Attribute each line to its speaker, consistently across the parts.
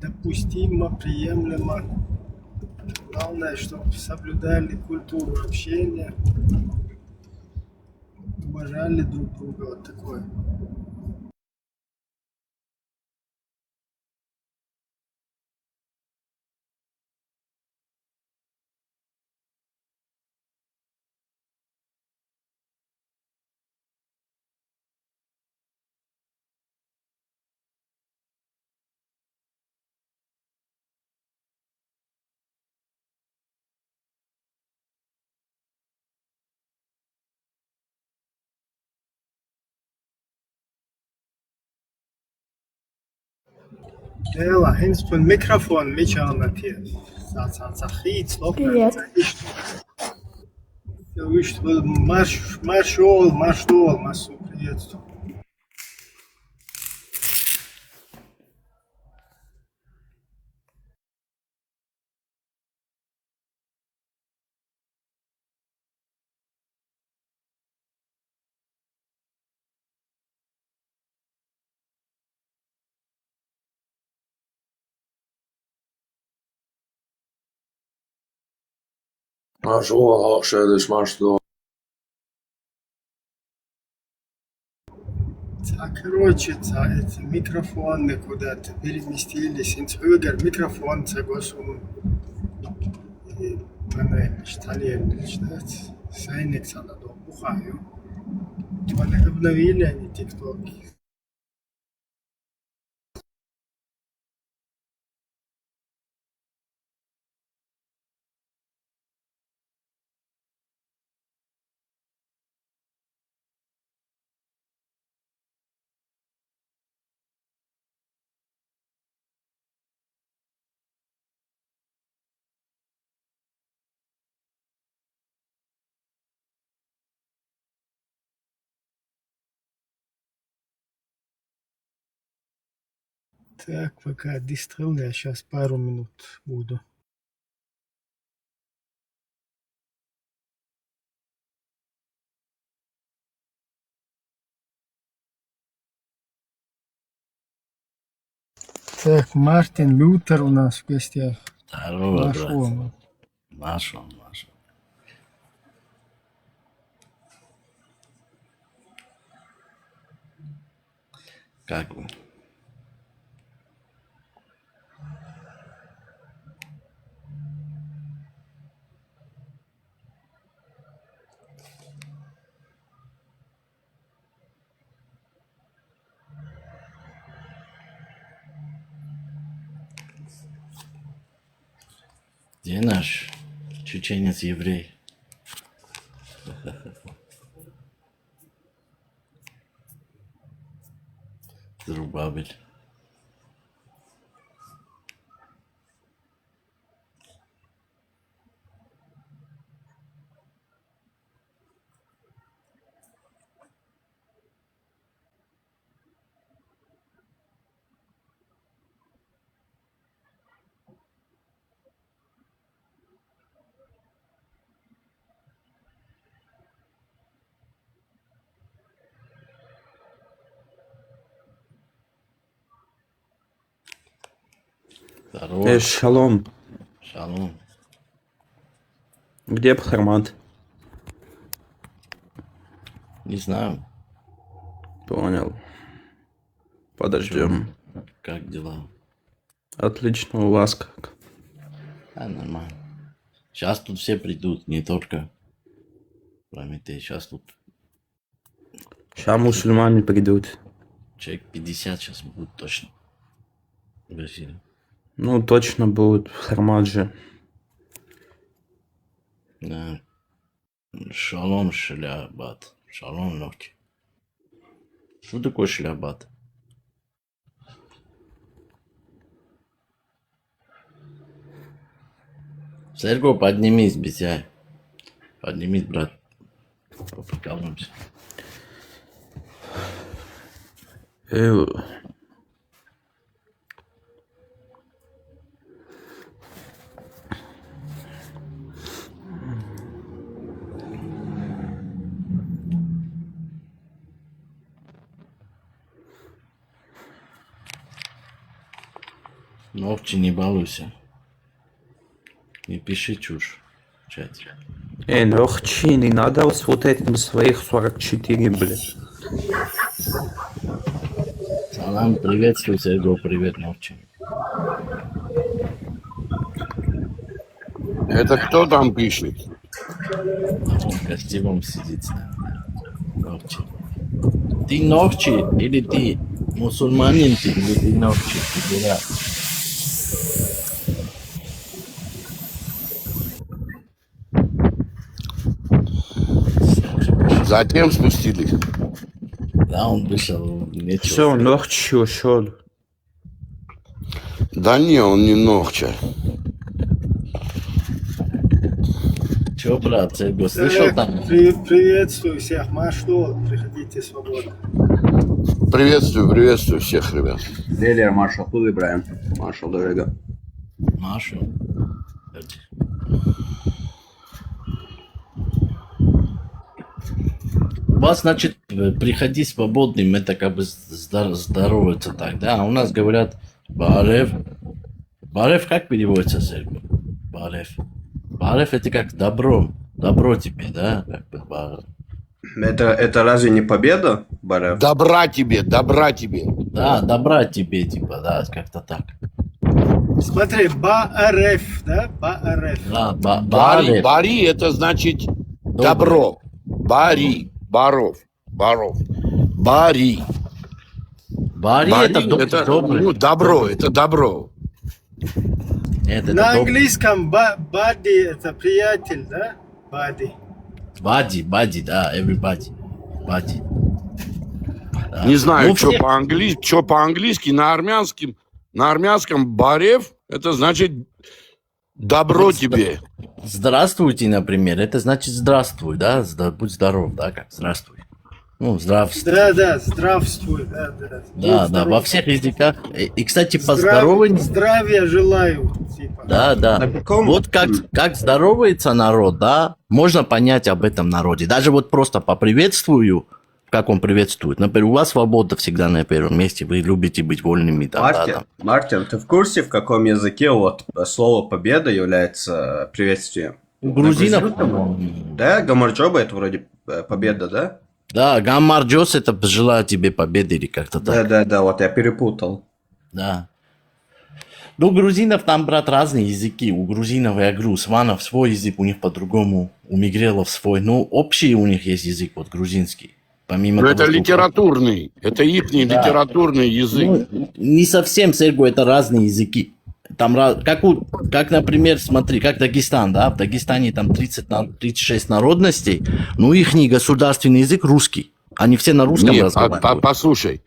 Speaker 1: допустимо, приемлемо. Главное, чтобы соблюдали культуру общения, уважали друг друга. Вот такое. Ela, hens pun Mikrofon Michana hier. Sachit,
Speaker 2: Привет.
Speaker 1: маршол, массу приветствую.
Speaker 3: Marshall, schönes Marshall.
Speaker 1: Короче, эти микрофоны куда-то переместились. Инцгюгер микрофон цегосун. И мене штали ждать. Сайник санадо бухаю. Они обновили они тиктоки. Так, пока дистрел, я сейчас пару минут буду. Так, Мартин Лютер у нас в гостях.
Speaker 4: Здорово,
Speaker 1: Нашел.
Speaker 4: брат. Нашел. Как вы? Где наш чеченец-еврей? Зрубабель. Здорово.
Speaker 3: Шалом.
Speaker 4: Шалом.
Speaker 3: Где Бхармат?
Speaker 4: Не знаю.
Speaker 3: Понял. Подождем.
Speaker 4: Как дела?
Speaker 3: Отлично, у вас как?
Speaker 4: Нормально. Сейчас тут все придут, не только Прометей. Сейчас тут
Speaker 3: Сейчас мусульмане придут.
Speaker 4: человек 50 сейчас будет точно. В Бразилии.
Speaker 3: Ну, точно будут Бхармат же.
Speaker 4: Да. Шалом, шалябат. Шалом, Локи. Что такое шалябат? Серго, поднимись, битяй. Поднимись, брат. Поприкалываемся. Ногти не балуйся. Не пиши чушь в чате.
Speaker 3: Ногчи, не надо с вот этим своих 44, блядь.
Speaker 4: Салам, приветствую, Серго, привет, Ногти.
Speaker 2: Это кто там пишет?
Speaker 4: В гостевом сидит с нами. Ногти. Ты Ногти или ты мусульманин, ты или ты Ногти? Ты дурак.
Speaker 2: Затем спустили.
Speaker 4: Да, он вышел, нечего.
Speaker 3: Все, ногчи ушел.
Speaker 2: Да не, он не Ногча.
Speaker 4: Че, брат, Серго, слышал там?
Speaker 1: Приветствую всех. Машло, приходите свободно.
Speaker 2: Приветствую всех, ребят.
Speaker 5: Лелер, Маршал, Пул Ибраим. Маршал Дорега.
Speaker 4: Машу. У вас, значит, приходи свободным, это как бы здоровается так, да? А у нас говорят Барев. Барев как переводится, Серго? Барев. Барев это как добро. Добро тебе, да? Как бы барев.
Speaker 5: Это разве не победа, Барев?
Speaker 2: Добра тебе.
Speaker 4: Да, добра тебе, типа, да, как-то так.
Speaker 1: Смотри, БАРФ, да? БАРФ.
Speaker 4: Да,
Speaker 2: Бари,
Speaker 4: барев.
Speaker 2: бари это значит добро. Бари, баров. Бари.
Speaker 4: Бари
Speaker 2: Бари
Speaker 4: это добрый.
Speaker 2: ну, добро, это добро.
Speaker 4: Нет, это
Speaker 1: На
Speaker 4: добрый.
Speaker 1: английском бади это приятель, да? Бади.
Speaker 4: Бади, да, everybody. Бади. Да.
Speaker 2: Не знаю,
Speaker 4: Ну,
Speaker 2: что
Speaker 4: все-
Speaker 2: по-английски, на армянском барев, это значит добро тебе.
Speaker 4: Здравствуйте, например, это значит здравствуй, да? Будь здоров, да, как здравствуй. Ну, здравствуй.
Speaker 1: Да, здравствуй, да.
Speaker 4: Да,
Speaker 1: Будь
Speaker 4: да, во
Speaker 1: здоров.
Speaker 4: всех языках. И, кстати, поздорование.
Speaker 1: Здравия желаю, типа.
Speaker 4: Да, да.
Speaker 5: На каком?
Speaker 4: Вот как здоровается народ, да, можно понять об этом народе. Даже вот просто поприветствую, как он приветствует. Например, у вас свобода всегда на первом месте, вы любите быть вольными. Да, да, да.
Speaker 5: Мартин, ты в курсе, в каком языке вот слово «победа» является приветствием?
Speaker 4: У грузинов,
Speaker 5: На грузинском? Да, Гамарджоба это вроде победа, да?
Speaker 4: да, Гаммарджос это желаю тебе победы или как-то так.
Speaker 5: Да, вот я перепутал.
Speaker 4: Да. Ну, у грузинов там, брат, разные языки. У грузинов, я говорю, у сванов свой язык, у них по-другому, у мигрелов свой. Ну, общий у них есть язык, вот, грузинский. Помимо
Speaker 2: Но
Speaker 4: того,
Speaker 2: это
Speaker 4: что-
Speaker 2: литературный, это ихний
Speaker 4: Да.
Speaker 2: литературный язык.
Speaker 4: Ну, не совсем, Серго, это разные языки. Там, как, например, смотри, как Дагестан, да, в Дагестане там 36 народностей, ну, их государственный язык русский. Они все на русском
Speaker 2: Нет,
Speaker 4: разговаривают.
Speaker 2: послушай,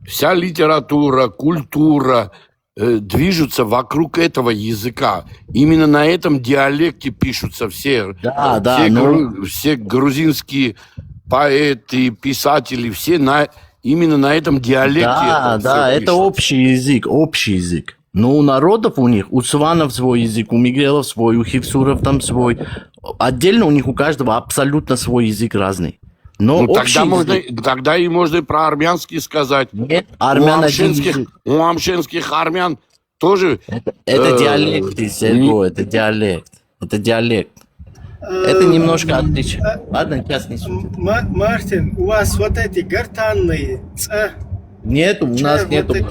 Speaker 2: вся литература, культура движутся вокруг этого языка. Именно на этом диалекте пишутся все,
Speaker 4: Да, но-
Speaker 2: все грузинские поэты, писатели, все именно на этом диалекте.
Speaker 4: Да, да, это общий язык. Но у народов у них, у сванов свой язык, у мигрелов свой, у хивсуров там свой. Отдельно у них у каждого абсолютно свой язык разный. Но
Speaker 2: Ну,
Speaker 4: общий язык.
Speaker 2: тогда и можно и про армянский сказать.
Speaker 4: Нет, армян один язык.
Speaker 2: У амшенских армян тоже...
Speaker 4: Это диалект, Серго, это диалект. Это диалект. Это немножко отличие. Ладно, сейчас не суть.
Speaker 1: Мартин, у вас вот эти гортанные
Speaker 4: Нету, у нас
Speaker 1: вот
Speaker 4: нету.
Speaker 1: эти-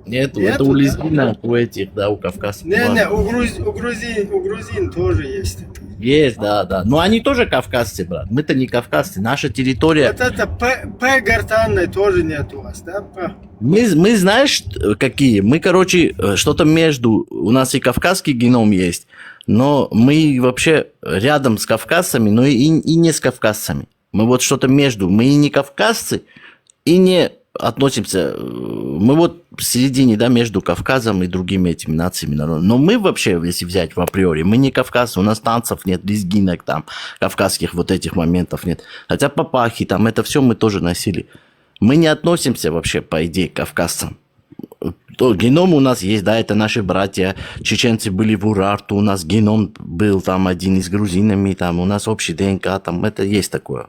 Speaker 4: Нету,
Speaker 1: Нету,
Speaker 4: это у
Speaker 1: да?
Speaker 4: лезгинов, у этих, да, у кавказцев.
Speaker 1: Не, у грузин тоже есть.
Speaker 4: Есть, да. Но они тоже кавказцы, брат. Мы-то не кавказцы. Наша территория...
Speaker 1: Вот это П гортанной тоже нет у вас, да? П.
Speaker 4: Мы знаешь, какие? Мы, короче, что-то между... У нас и кавказский геном есть, но мы вообще рядом с кавказцами, но и не с кавказцами. Мы вот что-то между. Мы и не кавказцы, и не относимся... Мы вот в середине, да, между Кавказом и другими этими нациями, народами. Но мы вообще, если взять в априори, мы не кавказцы, у нас танцев нет, лезгинок там, кавказских вот этих моментов нет. Хотя папахи там, это все мы тоже носили. Мы не относимся вообще, по идее, к кавказцам. То геном у нас есть, да, это наши братья. Чеченцы были в Урарту, у нас геном был там один с грузинами, там у нас общий ДНК, там это есть такое.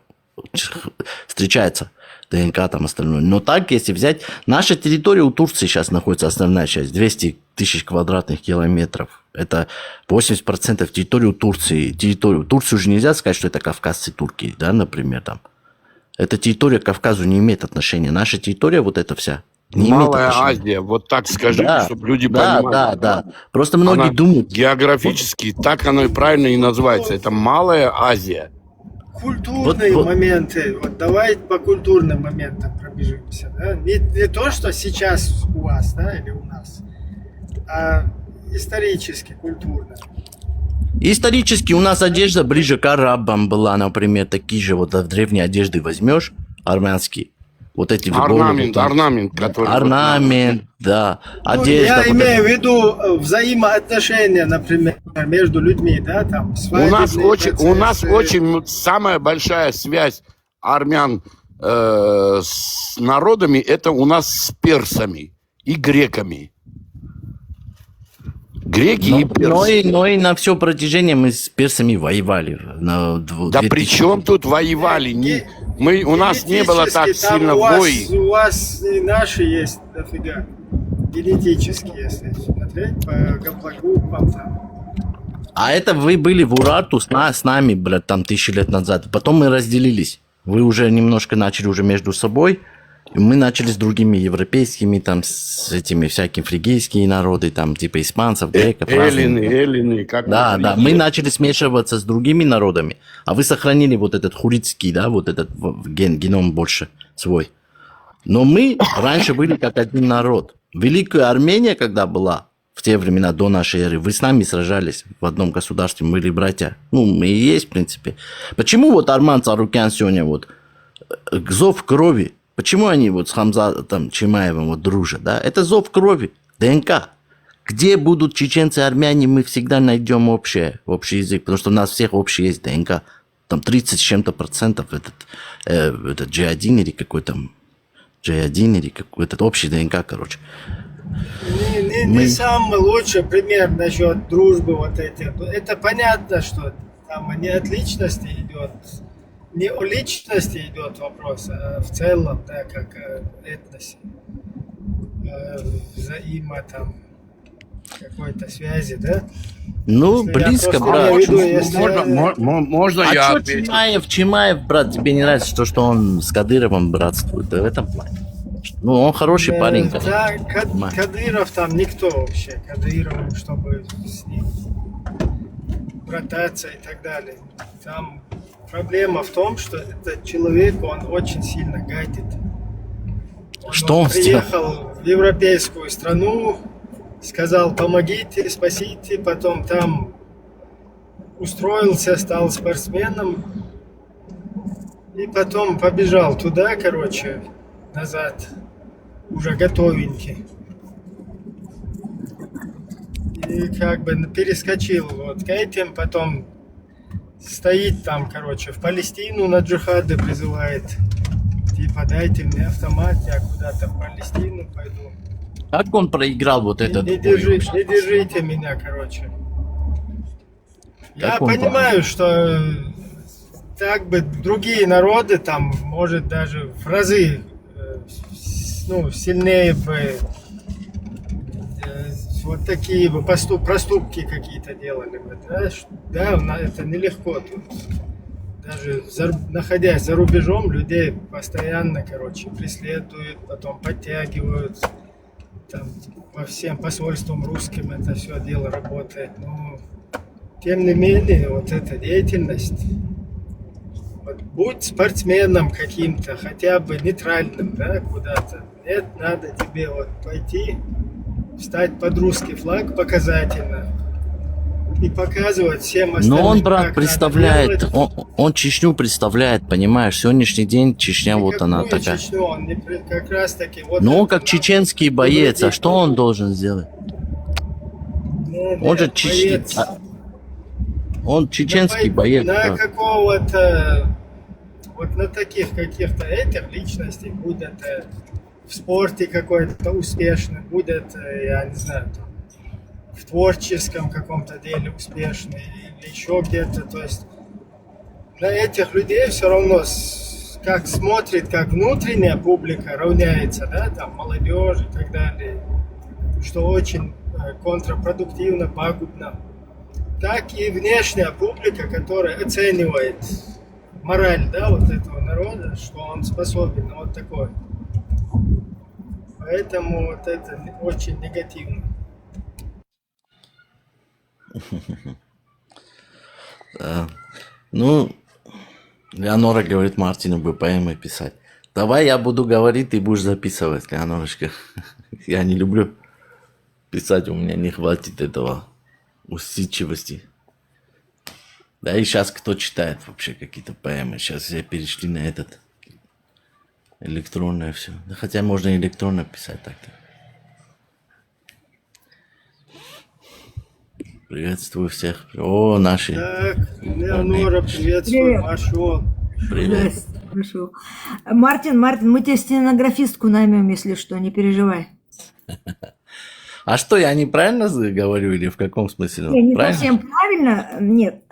Speaker 4: встречается ДНК там остальное. Но так, если взять... Наша территория у Турции сейчас находится, основная часть, 200 тысяч квадратных километров. Это 80% территории Турции. Турцию же нельзя сказать, что это кавказцы турки, да, например, там. Эта территория к Кавказу не имеет отношения. Наша территория, вот эта вся, не
Speaker 2: Малая
Speaker 4: имеет отношения.
Speaker 2: Азия, вот так скажите,
Speaker 4: Да,
Speaker 2: чтобы люди
Speaker 4: да,
Speaker 2: понимали.
Speaker 4: да. Просто многие
Speaker 2: Она
Speaker 4: думают...
Speaker 2: географически, так оно и правильно и называется. Это Малая Азия.
Speaker 1: Культурные
Speaker 4: Вот.
Speaker 1: моменты, вот давай по культурным моментам пробежимся, да? Не то, что сейчас у вас, да, или у нас, а исторически, культурно.
Speaker 4: Исторически у нас одежда ближе к арабам была, например, такие же вот в древней одежды возьмешь, армянские, вот эти в голову там.
Speaker 2: Орнамент, который...
Speaker 4: Орнамент, да,
Speaker 1: Ну,
Speaker 4: одежда.
Speaker 1: я
Speaker 4: вот
Speaker 1: имею
Speaker 4: это.
Speaker 1: в виду взаимоотношения, например, между людьми, да, там,
Speaker 2: У нас
Speaker 1: свадебные
Speaker 2: очень самая большая связь армян с народами, это у нас с персами и греками. Греки и персы.
Speaker 4: Но и на все протяжение мы с персами воевали.
Speaker 2: Да при чем тут воевали? У нас не было так
Speaker 1: Генетически там
Speaker 2: сильно войн.
Speaker 1: у вас и наши есть дофига. Генетически, если смотреть, по гаплогруппам там.
Speaker 4: А это вы были в Урарту с нами, блядь, там 1000 лет назад. Потом мы разделились. Вы уже немножко начали уже между собой. И мы начали с другими европейскими, там, с этими всякими фригийские народы, там, типа испанцев, греков.
Speaker 2: Эллины, как
Speaker 4: Да,
Speaker 2: вы
Speaker 4: да,
Speaker 2: говорите.
Speaker 4: мы начали смешиваться с другими народами, а вы сохранили вот этот хуритский, да, вот этот геном больше свой. Но мы раньше были как один народ. Великая Армения, когда была, в те времена до нашей эры, вы с нами сражались в одном государстве, мы были братья. Ну, мы и есть, в принципе. Почему вот Арман Царукян сегодня вот зов крови? Почему они вот с Хамзатом Чимаевым вот дружат, да? Это зов крови, ДНК. Где будут чеченцы, армяне, мы всегда найдем общий язык, потому что у нас всех общий есть ДНК. Там 30 с чем-то процентов этот G1 или какой там G1 или какой-то общий ДНК, короче.
Speaker 1: Не самый лучший пример насчет дружбы вот эти. Это понятно, что там не от личности идет, не о личности идет вопрос, а в целом, да, как этносе, там какой-то связи, да?
Speaker 4: Ну,
Speaker 1: Если я
Speaker 4: близко,
Speaker 1: просто
Speaker 4: брат.
Speaker 1: имею в виду, если-
Speaker 2: Можно
Speaker 4: А
Speaker 2: я
Speaker 4: что
Speaker 2: отвечу?
Speaker 4: Чимаев, брат, тебе не нравится, то, что он с Кадыровым братствует, да, в этом плане? Ну, он хороший парень, конечно.
Speaker 1: Да,
Speaker 4: Понимаю.
Speaker 1: Кадыров там никто вообще. Кадыров, чтобы с ним брататься и так далее. Там проблема в том, что этот человек, он очень сильно гадит.
Speaker 4: Что он
Speaker 1: приехал в европейскую страну, сказал, помогите, спасите, потом там устроился, стал спортсменом, и потом побежал туда, короче, назад, уже готовенький. И как бы перескочил вот к этим, потом стоит там, короче, в Палестину на джихады призывает. Типа, дайте мне автомат, я куда-то в Палестину пойду.
Speaker 4: Как он проиграл вот этот
Speaker 1: Не
Speaker 4: бой
Speaker 1: держите,
Speaker 4: вообще?
Speaker 1: не держите меня, короче. Я
Speaker 4: Как он
Speaker 1: понимаю, что так бы другие народы там, может, даже в разы сильнее бы вот такие бы проступки какие-то делали бы. Да, это нелегко тут. Даже находясь за рубежом, людей постоянно, короче, преследуют, потом подтягивают. Там, по всем посольствам русским это все дело работает. Но, тем не менее, вот эта деятельность, вот, будь спортсменом каким-то, хотя бы нейтральным, да, куда-то. Нет, надо тебе вот пойти, встать под русский флаг показательно и показывать всем остальным.
Speaker 4: Но он, брат,
Speaker 1: как
Speaker 4: представляет,
Speaker 1: надо делать.
Speaker 4: он Чечню представляет, понимаешь, сегодняшний день Чечня вот она
Speaker 1: Никакую
Speaker 4: такая.
Speaker 1: Чечню он как раз таки вот
Speaker 4: Но он
Speaker 1: это
Speaker 4: как
Speaker 1: надо
Speaker 4: чеченский боец, а
Speaker 1: выводить.
Speaker 4: что он должен сделать?
Speaker 1: Ну,
Speaker 4: Он же
Speaker 1: нет, боец.
Speaker 4: он чеченский боец.
Speaker 1: На
Speaker 4: брат.
Speaker 1: какого-то, вот на таких каких-то этих личностей, будь это в спорте какой-то успешный, будь это, я не знаю, там, в творческом каком-то деле успешный или еще где-то, то есть на этих людей все равно как смотрит, как внутренняя публика равняется, да, там молодежь и так далее, что очень контрпродуктивно, пагубно. Так и внешняя публика, которая оценивает мораль, да, вот этого народа, что он способен на вот такое. Поэтому вот это очень негативно.
Speaker 4: Ну, Леонора говорит Мартину бы поэмы писать. Давай я буду говорить, ты будешь записывать, Леонорочка. Я не люблю писать, у меня не хватит этого усидчивости. Да и сейчас кто читает вообще какие-то поэмы? Сейчас все перешли на этот электронное все. Да хотя можно и электронно писать так-то. Приветствую всех. О, наши.
Speaker 1: Так, Леонора, приветствую,
Speaker 6: Привет.
Speaker 1: Машу.
Speaker 4: Привет.
Speaker 6: Да, хорошо. Мартин, мы тебе стенографистку наймем, если что, не переживай.
Speaker 4: А что, я неправильно говорю или в каком смысле?
Speaker 6: Не
Speaker 4: Правильно?
Speaker 6: совсем правильно. Нет,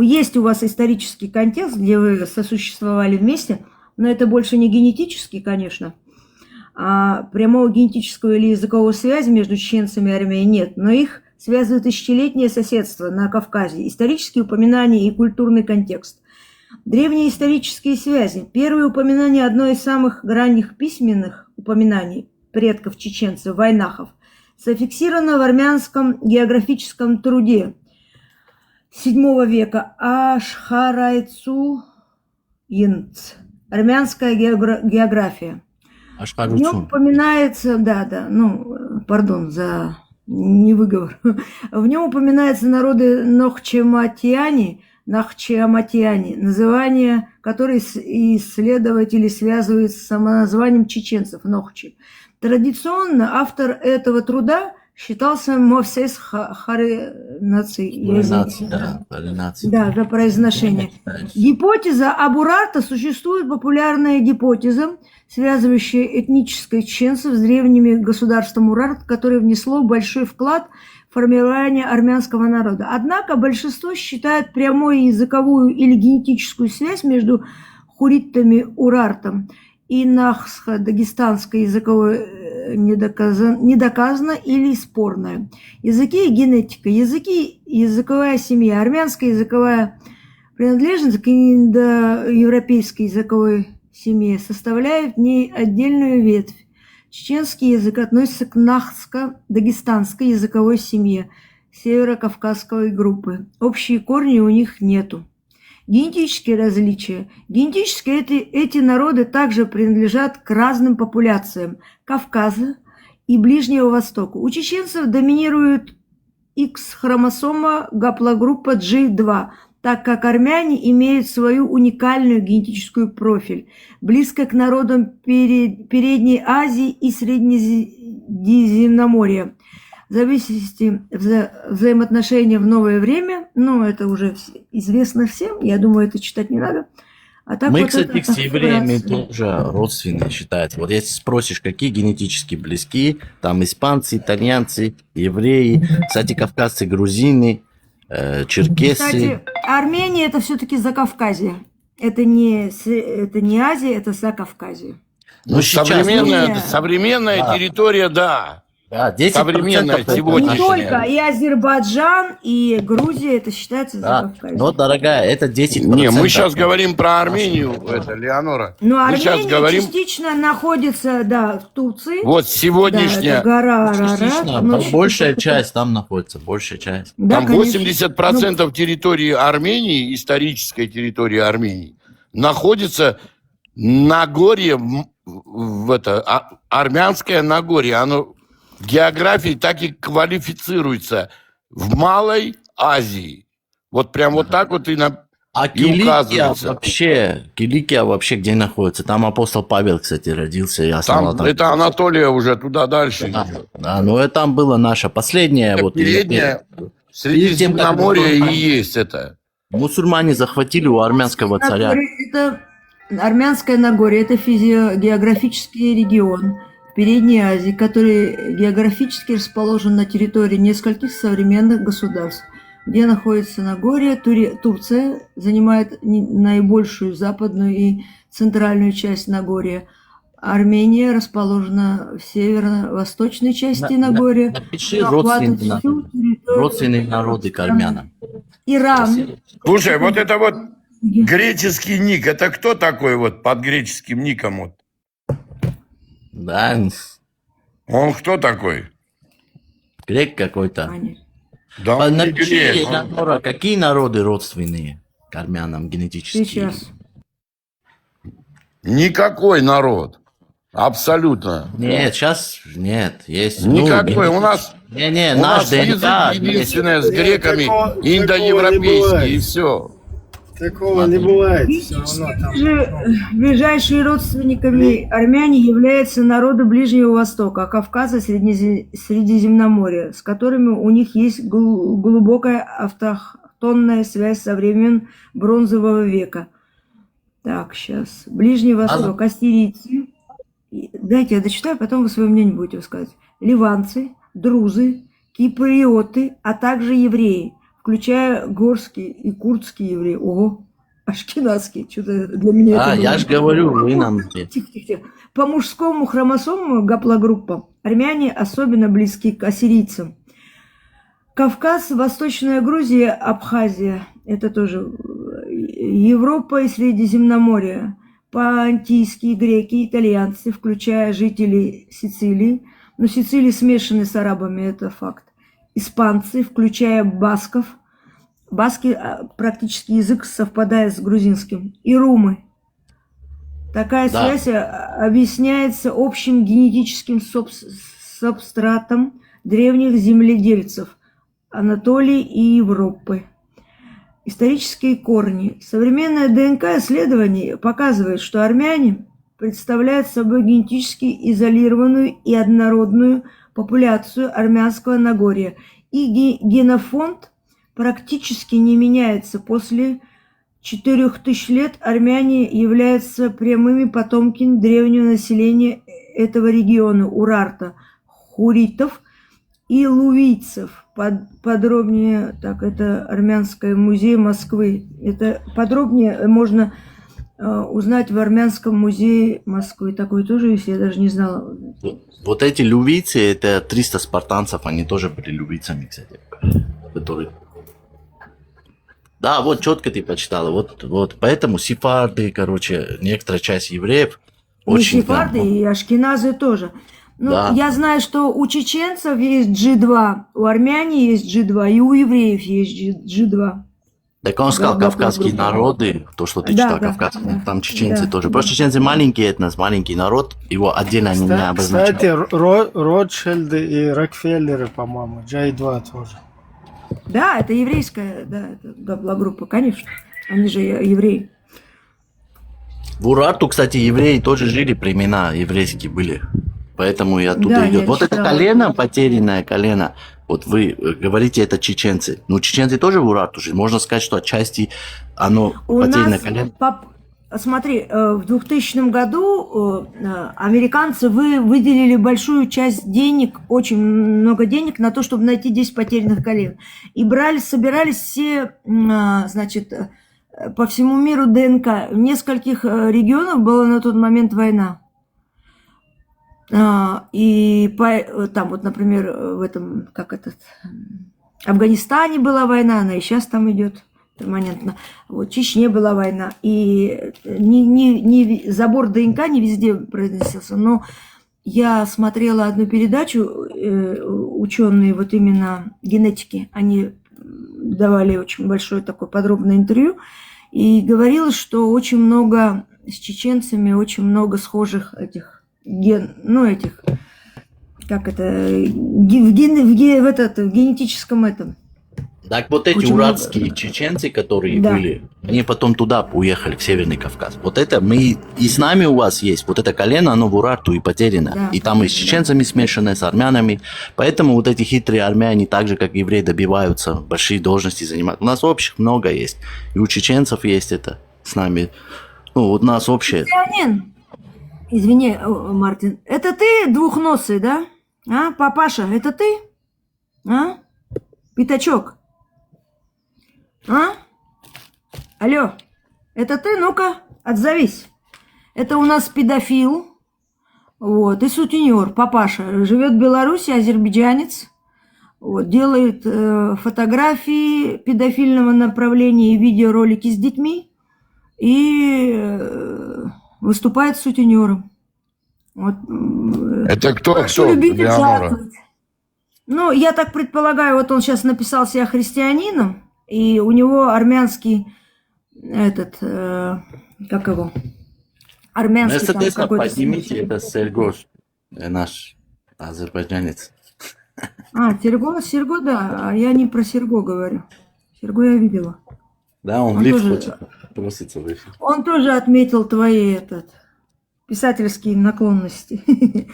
Speaker 6: есть у вас исторический контекст, где вы сосуществовали вместе, но это больше не генетический, конечно. А прямого генетического или языковой связи между чеченцами и Арменией нет, но их связывает тысячелетнее соседство на Кавказе, исторические упоминания и культурный контекст. Древние исторические связи. Первые упоминания одной из самых ранних письменных упоминаний предков чеченцев, вайнахов, зафиксировано в армянском географическом труде VII века Ашхарайцу Инц. Армянская география. В нем упоминается, пардон за невыговор. В нем упоминаются народы Нахчиаматиани, название, которое исследователи связывают с самоназванием чеченцев, Нохчи. Традиционно автор этого труда считался Мовсес Харинаци. Да, за произношение. Гипотеза об Урарта существует популярная гипотеза, связывающая этнических чеченцев с древними государством Урарт, которое внесло большой вклад в формирование армянского народа. Однако большинство считает прямую языковую или генетическую связь между хуритами Урартом и нахско-дагестанской языковой недоказана или спорная. Языки и генетика. Языки и языковая семья. Армянская языковая принадлежность к индоевропейской языковой семье составляет в ней отдельную ветвь. Чеченский язык относится к нахско-дагестанской языковой семье северокавказской группы. Общие корни у них нету. Генетические различия. Генетически эти народы также принадлежат к разным популяциям Кавказа и Ближнего Востока. У чеченцев доминирует X-хромосома гаплогруппа G2, так как армяне имеют свою уникальную генетическую профиль, близко к народам Передней Азии и Средиземноморья. В зависимости взаимоотношения в новое время, это уже известно всем, я думаю, это читать не надо. А так
Speaker 4: мы,
Speaker 6: вот
Speaker 4: кстати, с евреями тоже родственные считаются. Вот если спросишь, какие генетически близки, там испанцы, итальянцы, евреи, кстати, кавказцы, грузины, черкесы.
Speaker 6: Кстати, Армения это все-таки Закавказье. Это не Азия, это Закавказье.
Speaker 2: Современная территория, да.
Speaker 4: Да, 10%
Speaker 2: современная сегодня.
Speaker 6: Не только, и Азербайджан, и Грузия, это считается Закавказье.
Speaker 4: Но, дорогая, это 10%.
Speaker 2: Не, мы сейчас говорим про Армению, это, Леонора.
Speaker 6: Но
Speaker 2: мы
Speaker 6: Армения
Speaker 2: сейчас говорим...
Speaker 6: частично находится, в Турции.
Speaker 2: Вот сегодняшняя...
Speaker 6: Да, гора
Speaker 4: Арарат. Большая часть там находится, большая часть.
Speaker 6: Да,
Speaker 2: там 80% территории Армении, исторической территории Армении, находится Нагорье, Армянское Нагорье, оно... В географии так и квалифицируется в Малой Азии. Вот прям вот так вот и
Speaker 4: Киликия вообще где находится? Там апостол Павел, кстати, родился.
Speaker 2: Это Анатолия уже туда дальше.
Speaker 4: Да, но там было наше последнее.
Speaker 2: Переднее Средиземноморье и есть это.
Speaker 4: Мусульмане захватили у армянского царя.
Speaker 6: Это Армянское Нагорье, это географический регион Передней Азии, который географически расположен на территории нескольких современных государств. где находится Нагорье. Турция занимает наибольшую западную и центральную часть Нагорья. Армения расположена в северо-восточной части Нагорья.
Speaker 4: Напиши
Speaker 6: Охватывает всю территорию
Speaker 4: родственные народы к армянам.
Speaker 6: Иран.
Speaker 2: Слушай, вот это вот греческий ник, это кто такой вот под греческим ником? Вот?
Speaker 4: Да,
Speaker 2: Он кто такой?
Speaker 4: грек какой-то.
Speaker 6: Аня.
Speaker 2: Да он не
Speaker 4: Напиши,
Speaker 2: грек.
Speaker 4: Элеонора, какие народы родственные к армянам генетически?
Speaker 6: Сейчас.
Speaker 2: Никакой народ. Абсолютно.
Speaker 4: Нет, сейчас нет, есть.
Speaker 2: Никакой. У нас,
Speaker 4: Не,
Speaker 2: у
Speaker 4: наш
Speaker 2: нас язык
Speaker 4: ДНК есть.
Speaker 2: единственное с греками
Speaker 1: Такого не
Speaker 2: индоевропейский,
Speaker 1: бывает.
Speaker 2: и все.
Speaker 1: Такого не бывает. Все равно там.
Speaker 6: Ближайшими родственниками армяне являются народы Ближнего Востока, Кавказа, Средиземноморья, с которыми у них есть глубокая автохтонная связь со времен Бронзового века. Так, сейчас. Ближний Восток, ассирийцы. Дайте я дочитаю, потом вы свое мнение будете высказывать. Ливанцы, друзы, киприоты, а также евреи, включая горские и курдские евреи. Ого, ашкеназские. Что-то для меня это
Speaker 4: Я
Speaker 6: было.
Speaker 4: же говорю, вы нам...
Speaker 6: Тихо. По мужскому хромосому гаплогруппам армяне особенно близки к ассирийцам. Кавказ, Восточная Грузия, Абхазия. Это тоже Европа и Средиземноморье. Понтийские греки, итальянцы, включая жителей Сицилии. Но Сицилия смешаны с арабами, это факт. Испанцы, включая басков. Баски практически язык совпадает с грузинским. И румы. Такая
Speaker 4: Да.
Speaker 6: связь объясняется общим генетическим субстратом древних земледельцев Анатолии и Европы. Исторические корни. Современное ДНК-исследование показывает, что армяне представляют собой генетически изолированную и однородную популяцию армянского Нагорья. И генофонд практически не меняется. После 4000 лет армяне являются прямыми потомками древнего населения этого региона, урарта, хуритов и лувийцев. Подробнее, так, это Армянский музей Москвы. Это подробнее можно узнать в Армянском музее Москвы. Такой тоже есть, я даже не знала.
Speaker 4: Вот эти лювийцы, это 300 спартанцев, они тоже были лювийцами, кстати. Которые... Да, вот четко ты почитала. Вот. Поэтому сефарды, короче, некоторая часть евреев
Speaker 6: И
Speaker 4: очень...
Speaker 6: сефарды, и ашкеназы тоже. Ну,
Speaker 4: Да.
Speaker 6: я знаю, что у чеченцев есть G2, у армяне есть G2, и у евреев есть G2.
Speaker 4: Так он сказал,
Speaker 6: Да,
Speaker 4: кавказские
Speaker 6: группа.
Speaker 4: народы, то, что ты
Speaker 6: Да,
Speaker 4: читал,
Speaker 6: да,
Speaker 4: кавказские,
Speaker 6: да.
Speaker 4: там чеченцы
Speaker 6: Да.
Speaker 4: тоже. Просто чеченцы маленький этнос, маленький народ, его отдельно они не обозначают.
Speaker 1: Кстати, Ротшильды и Рокфеллеры, по-моему, J2 тоже.
Speaker 6: Да, это еврейская, да, это гаплогруппа, конечно. Они же евреи.
Speaker 4: В Урарту, кстати, евреи тоже жили, племена еврейские были. Поэтому и оттуда
Speaker 6: Да,
Speaker 4: идет.
Speaker 6: я
Speaker 4: Вот это
Speaker 6: читала.
Speaker 4: колено, потерянное колено, вот вы говорите, это чеченцы. Ну, чеченцы тоже в Урарту жили. Можно сказать, что отчасти оно
Speaker 6: У
Speaker 4: потерянное
Speaker 6: нас,
Speaker 4: колено.
Speaker 6: смотри, в 2000 году американцы выделили большую часть денег, очень много денег на то, чтобы найти 10 потерянных колен. И собирались все, значит, по всему миру ДНК. В нескольких регионах была на тот момент война. И там вот, например, в этом, Афганистане была война, она и сейчас там идет перманентно. Вот в Чечне была война. И забор ДНК не везде произносился. Но я смотрела одну передачу, ученые вот именно генетики, они давали очень большое такое подробное интервью, и говорилось, что очень много с чеченцами, очень много схожих этих в генетическом этом.
Speaker 4: Так вот эти
Speaker 6: Очень
Speaker 4: уральские
Speaker 6: много.
Speaker 4: чеченцы, которые
Speaker 6: Да.
Speaker 4: были, они потом туда уехали, в Северный Кавказ. Вот это мы, и с нами у вас есть, вот это колено, оно в Урарту и потеряно.
Speaker 6: Да.
Speaker 4: И там и с чеченцами смешанное, с армянами. Поэтому вот эти хитрые армяне, так же, как евреи, добиваются большие должности занимать. У нас общих много есть. И у чеченцев есть это с нами. Ну, вот у нас общее.
Speaker 6: Леонин, извини, Мартин, это ты двухносый, да? А, папаша, это ты? А? Пятачок. А? Алло, это ты? Ну-ка, отзовись. Это у нас педофил, вот, и сутенер, папаша. Живет в Беларуси, азербайджанец. Вот, делает фотографии педофильного направления и видеоролики с детьми. И выступает сутенером. Вот,
Speaker 2: Это кто?
Speaker 6: прошу
Speaker 2: Кто?
Speaker 6: любить и
Speaker 2: Леонора?
Speaker 6: жаловать. Ну, я так предполагаю, вот он сейчас написал себя христианином, и у него армянский, как его, армянский там
Speaker 4: Мерседеса
Speaker 6: какой-то...
Speaker 4: поднимите, это Сергош, наш азербайджанец.
Speaker 6: А, Серго, да, а я не про Серго говорю. Серго я видела.
Speaker 4: Да, он
Speaker 6: Он
Speaker 4: в лифт
Speaker 6: тоже-
Speaker 4: хочет просится в эфир.
Speaker 6: Он тоже отметил твои писательские наклонности.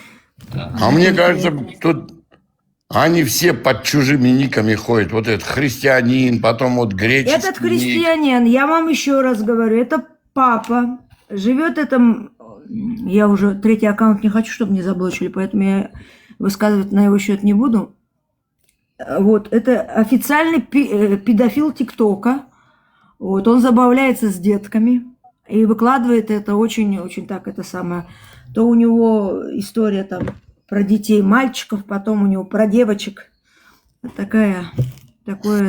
Speaker 2: А мне кажется, тут они все под чужими никами ходят. Вот этот христианин, потом вот греческий
Speaker 6: Этот
Speaker 2: ник.
Speaker 6: христианин, я вам еще раз говорю, это папа. Живет я уже третий аккаунт не хочу, чтобы не заблочили, поэтому я высказывать на его счет не буду. Вот, это официальный педофил ТикТока. Вот, он забавляется с детками и выкладывает это очень так, это самое. То у него история там про детей, мальчиков, потом у него про девочек. Такое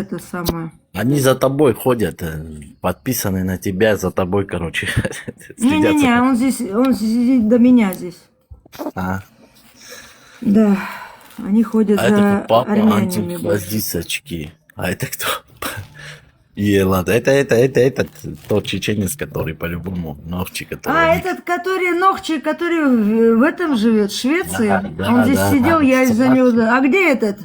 Speaker 6: это самое.
Speaker 4: Они за тобой ходят, подписаны на тебя, за тобой, короче.
Speaker 6: Не-не-не,
Speaker 4: следят.
Speaker 6: он сидит до меня здесь.
Speaker 4: А,
Speaker 6: Да, они ходят
Speaker 4: а
Speaker 6: за
Speaker 4: это папа
Speaker 6: армянами.
Speaker 4: антихвоздисочки. А это кто? Ладно, это тот чеченец, который по-любому ногчи, который...
Speaker 6: А, этот, который Нохчи, который в этом живет, в Швеции.
Speaker 4: Да,
Speaker 6: Он здесь
Speaker 4: да,
Speaker 6: сидел,
Speaker 4: да.
Speaker 6: я из-за него... А где этот?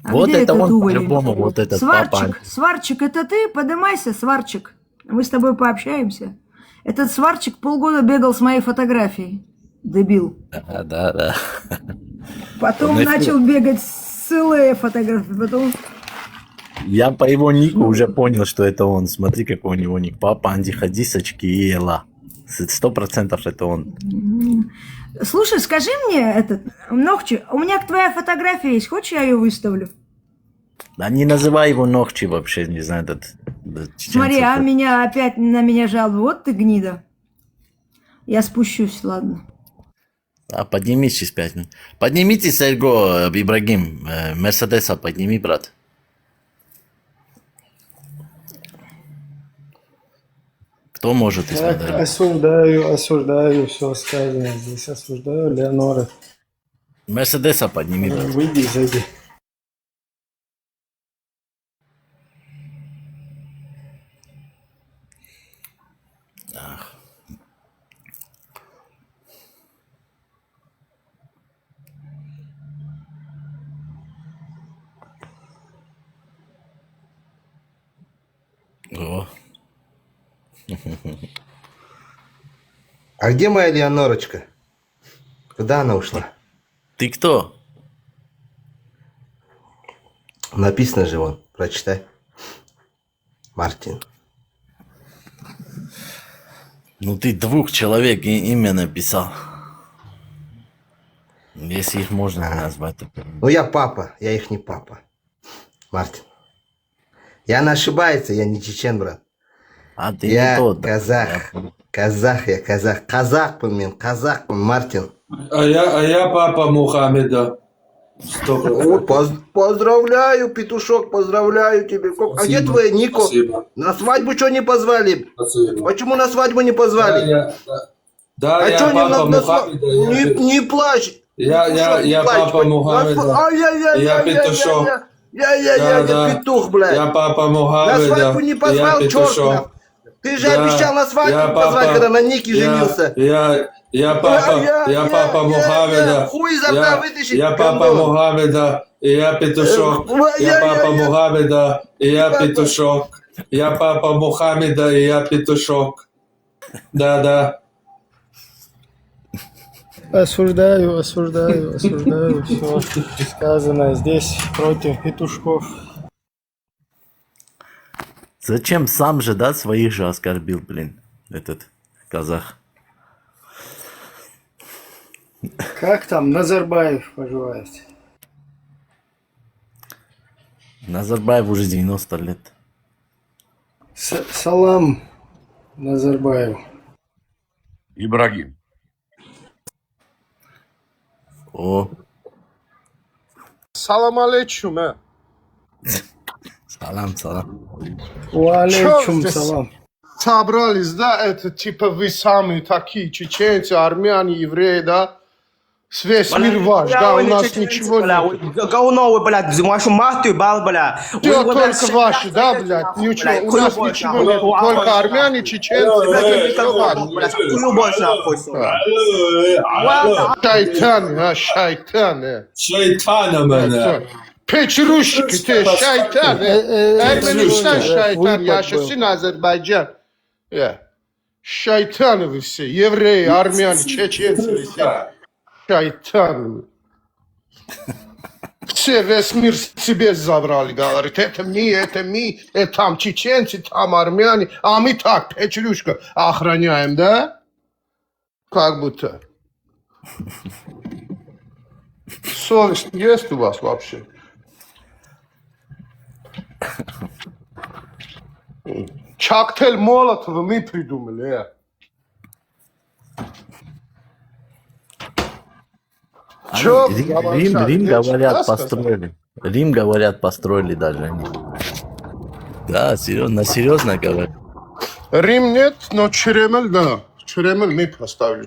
Speaker 4: Вот
Speaker 6: где
Speaker 4: это
Speaker 6: этот
Speaker 4: он
Speaker 6: уволень?
Speaker 4: по-любому, вот этот
Speaker 6: Сварчик,
Speaker 4: папа.
Speaker 6: Сварчик, это ты? Поднимайся, Сварчик. Мы с тобой пообщаемся. Этот Сварчик полгода бегал с моей фотографией. Дебил.
Speaker 4: Да.
Speaker 6: Потом
Speaker 4: Он
Speaker 6: начал бегать с целые фотографии. Потом...
Speaker 4: Я по его нику уже понял, что это он. Смотри, какой у него ник. Папа антихадисочки и Ела. 100% это он.
Speaker 6: Слушай, скажи мне, Нохчи, у меня твоя фотография есть. Хочешь, я ее выставлю?
Speaker 4: Да не называй его Ногчи вообще, не знаю, этот чеченцев.
Speaker 6: Смотри, опять на меня жалуют. Вот ты гнида. Я спущусь, ладно.
Speaker 4: А поднимись через 5 минут. Поднимите, Серго, Ибрагим. Мерседеса подними, брат. Кто может из
Speaker 1: Так,
Speaker 4: подарок?
Speaker 1: осуждаю все сказанное здесь, осуждаю Леонора.
Speaker 4: Мерседеса подними, брат.
Speaker 1: Выйди, зайди.
Speaker 4: О,
Speaker 7: А где моя Леонорочка? Куда она ушла?
Speaker 4: ты кто?
Speaker 7: Написано же вон, прочитай. Мартин.
Speaker 4: Ну ты 2 человек имя написал. Если их можно назвать. то-
Speaker 7: Ну я папа, я их не папа. Мартин. Яна ошибается, я не чечен, брат.
Speaker 4: А ты
Speaker 7: Я
Speaker 4: не тот. да.
Speaker 7: казах. Я казах. Казахпын, Мартин.
Speaker 8: А я папа Мухаммеда. 100%.
Speaker 7: Поздравляю, петушок, поздравляю тебя. А где
Speaker 8: Спасибо.
Speaker 7: твоя Нико?
Speaker 8: Спасибо.
Speaker 7: На свадьбу что не позвали?
Speaker 8: Спасибо.
Speaker 7: Почему на свадьбу не
Speaker 8: Да,
Speaker 7: позвали?
Speaker 8: да,
Speaker 7: А
Speaker 8: я
Speaker 7: что не
Speaker 8: папа
Speaker 7: на
Speaker 8: Мухаммеда.
Speaker 7: Не плачь.
Speaker 8: Я
Speaker 7: Не плачь.
Speaker 8: папа Мухаммеда. Я петушок.
Speaker 7: Я петух, блядь.
Speaker 8: Я папа
Speaker 7: На
Speaker 8: Мухаммеда.
Speaker 7: свадьбу не
Speaker 8: Я
Speaker 7: позвал, черт.
Speaker 8: петушок.
Speaker 7: Ты же
Speaker 8: Да,
Speaker 7: обещал на свадьбу
Speaker 8: я
Speaker 7: позвать,
Speaker 8: папа-
Speaker 7: когда на Нике женился.
Speaker 8: Я папа Мухаммеда.
Speaker 7: Хуй изо рта вытащи.
Speaker 8: Я папа
Speaker 7: гандон.
Speaker 8: Мухаммеда. И я петушок. Я папа Мухаммеда. И я петушок. Я папа Мухаммеда. И я петушок. Да.
Speaker 1: Осуждаю все сказанное здесь против петушков.
Speaker 4: Зачем сам же, да, своих же оскорбил, блин, этот казах.
Speaker 1: Как там Назарбаев поживает?
Speaker 4: Назарбаев уже 90 лет.
Speaker 1: Салам Назарбаев.
Speaker 2: Ибрагим.
Speaker 4: О,
Speaker 9: Салам алейкум.
Speaker 4: салам, салам.
Speaker 1: Уалейкум
Speaker 9: здесь?
Speaker 1: салам.
Speaker 9: Собрались, да, это типа вы самые такие чеченцы, армяне, евреи, да? Весь мир ваш, да, у нас ничего нет.
Speaker 10: Говно вы, блядь, вашу мать ебал, блядь.
Speaker 9: Все только ваши, да, блядь, ничего, у нас ничего нет, только армяне, чеченцы, это все ваше.
Speaker 10: Хуй больше нахуй, сука.
Speaker 9: Шайтаны, шайтаны.
Speaker 8: Şeytanım ben.
Speaker 9: Печерушки ты, шайтан. Ermenistan шайтан, yaşasın Azerbaycan. Шайтаны вы все, евреи, армяне, чеченцы вы все. Шайтаны. Все, весь мир себе забрали, говорит, это мы, там чеченцы, там армяне, а мы так, Печерушка, охраняем, да? Как будто. Совесть есть у вас вообще? Коктейль Молотова мы придумали. Чё
Speaker 4: Рим, говорят, построили. Рим, говорят, построили даже они. Да, серьезно говорят.
Speaker 9: Рим нет, но Черемель, да. Черемель мы поставили.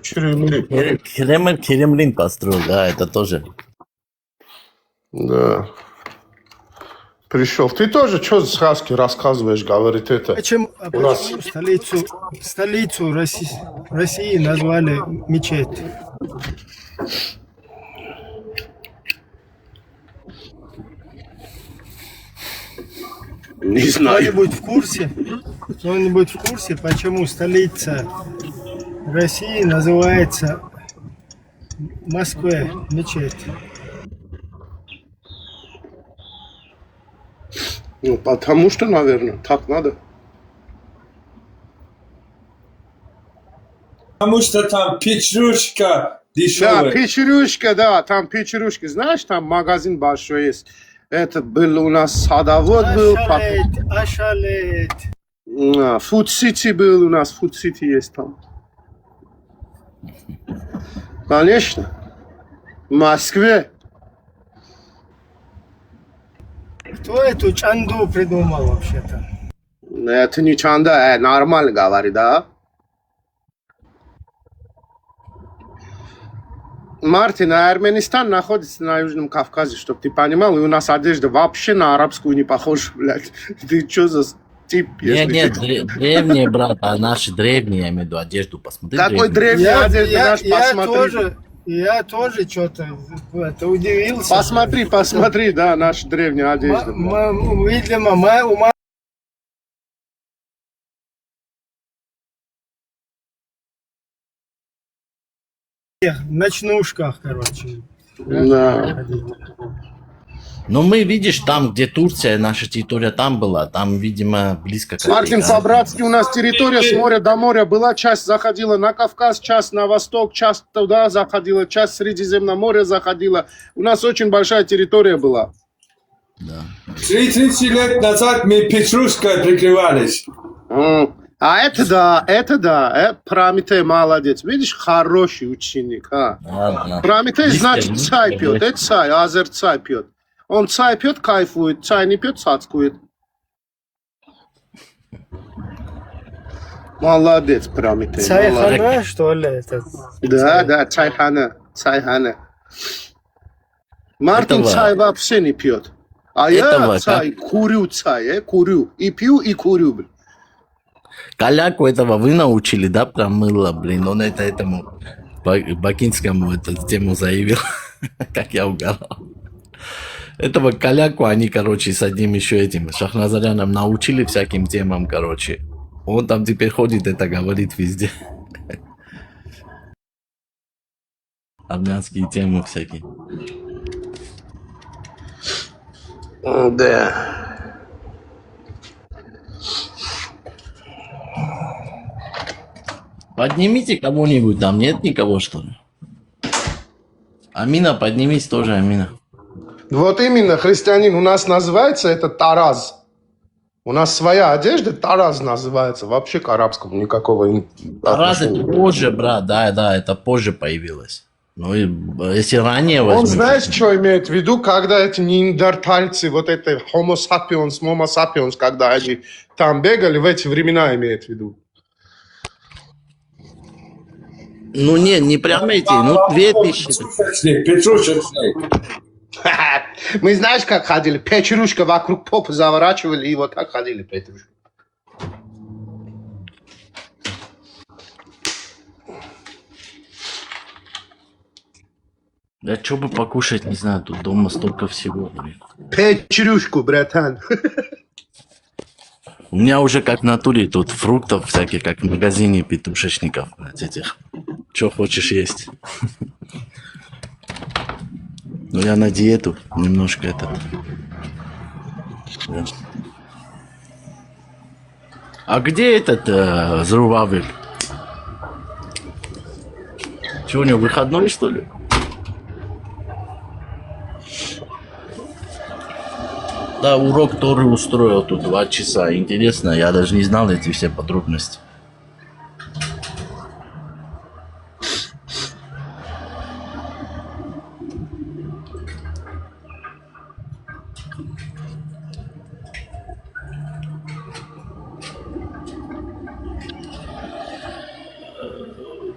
Speaker 4: Кремлин построил, да, это тоже.
Speaker 9: Да. Пришел. Ты тоже что за сказки рассказываешь, говорит это?
Speaker 1: Почему столицу России назвали мечеть?
Speaker 2: Не знаю.
Speaker 1: Кто-нибудь в курсе? Кто-нибудь в курсе, почему столица России называется Москва мечеть?
Speaker 9: Ну, потому что, наверное, так надо.
Speaker 8: Потому что там печрушка
Speaker 9: Да,
Speaker 8: дешевая.
Speaker 9: Печерушка, да, там Печерушка. Знаешь, там магазин большой есть. Это был у нас садовод был.
Speaker 1: Ашалет.
Speaker 9: Фуд Сити был у нас, Фуд Сити есть там. Конечно. В Москве.
Speaker 1: Кто эту чанду придумал вообще-то?
Speaker 9: Это не чанда, нормально говори, да? Мартин, Армянистан находится на Южном Кавказе, чтобы ты понимал, и у нас одежда вообще на арабскую не похожа, блядь. Ты что за тип?
Speaker 4: Нет, древние, брат, а наши древние, я имею в виду, одежду посмотри.
Speaker 9: Какой древний одежда, наш посмотри.
Speaker 1: Я тоже что-то удивился.
Speaker 9: Посмотри, да, наша древняя одежда.
Speaker 1: Видимо, у в ночнушках, короче.
Speaker 9: Да.
Speaker 4: Но мы, видишь, там, где Турция, наша территория там была, там, видимо, близко к...
Speaker 9: Мартин, по-братски у нас территория с моря до моря была, часть заходила на Кавказ, часть на восток, часть туда заходила, часть Средиземное море заходила. У нас очень большая территория была.
Speaker 4: Да.
Speaker 8: 30 лет назад мы печрушкой прикрывались.
Speaker 9: А это да, Прометей молодец. Видишь, хороший ученик.
Speaker 4: Ладно.
Speaker 9: Прометей, значит, чай пьет, это чай, азер чай пьет. Он чай пьет, кайфует, чай не пьет, цацкует. Молодец, Прометей.
Speaker 1: Чайхана, что ли? Это?
Speaker 9: Да, чайхана. Мартин
Speaker 4: Этого-
Speaker 9: чай вообще не пьет. А
Speaker 4: Этого
Speaker 9: я чай, курю. И пью, и курю.
Speaker 4: Коляку этого вы научили, да, про мыло, блин? Он это этому Бакинскому эту тему заявил, как я угадал. Этого коляку они, короче, с одним еще этим Шахназаряном научили всяким темам, короче. Он там теперь ходит, это говорит везде. Армянские темы всякие.
Speaker 9: Да.
Speaker 4: Поднимите кого-нибудь, там нет никого, что ли? Амина, поднимись тоже, Амина.
Speaker 9: Вот именно, христианин, у нас называется это Тараз. У нас своя одежда, Тараз называется, вообще к арабскому никакого
Speaker 4: Тарас это
Speaker 9: отношения.
Speaker 4: позже, брат, да, это позже появилось. Ну, и если ранее
Speaker 9: Он
Speaker 4: возьмешь...
Speaker 9: знаешь, что имеет в виду, когда эти неандертальцы, вот это homo sapiens, когда они там бегали, в эти времена имеет в виду.
Speaker 4: Ну, не прям эти, ну, 2000.
Speaker 8: Петрушечный.
Speaker 9: Мы знаешь, как ходили? Печерушка вокруг попы заворачивали и вот так ходили, Петрушка.
Speaker 4: Да что бы покушать, не знаю, тут дома столько всего. Блин.
Speaker 9: Печерушку, братан.
Speaker 4: У меня уже как в натуре тут фруктов всяких, как в магазине петушечников. Этих. Что хочешь есть. Ну, я на диету немножко этот. Да. А где этот Зарубавель? Что, у него выходной, что ли? Да, урок Торы устроил тут 2 часа. Интересно, я даже не знал эти все подробности.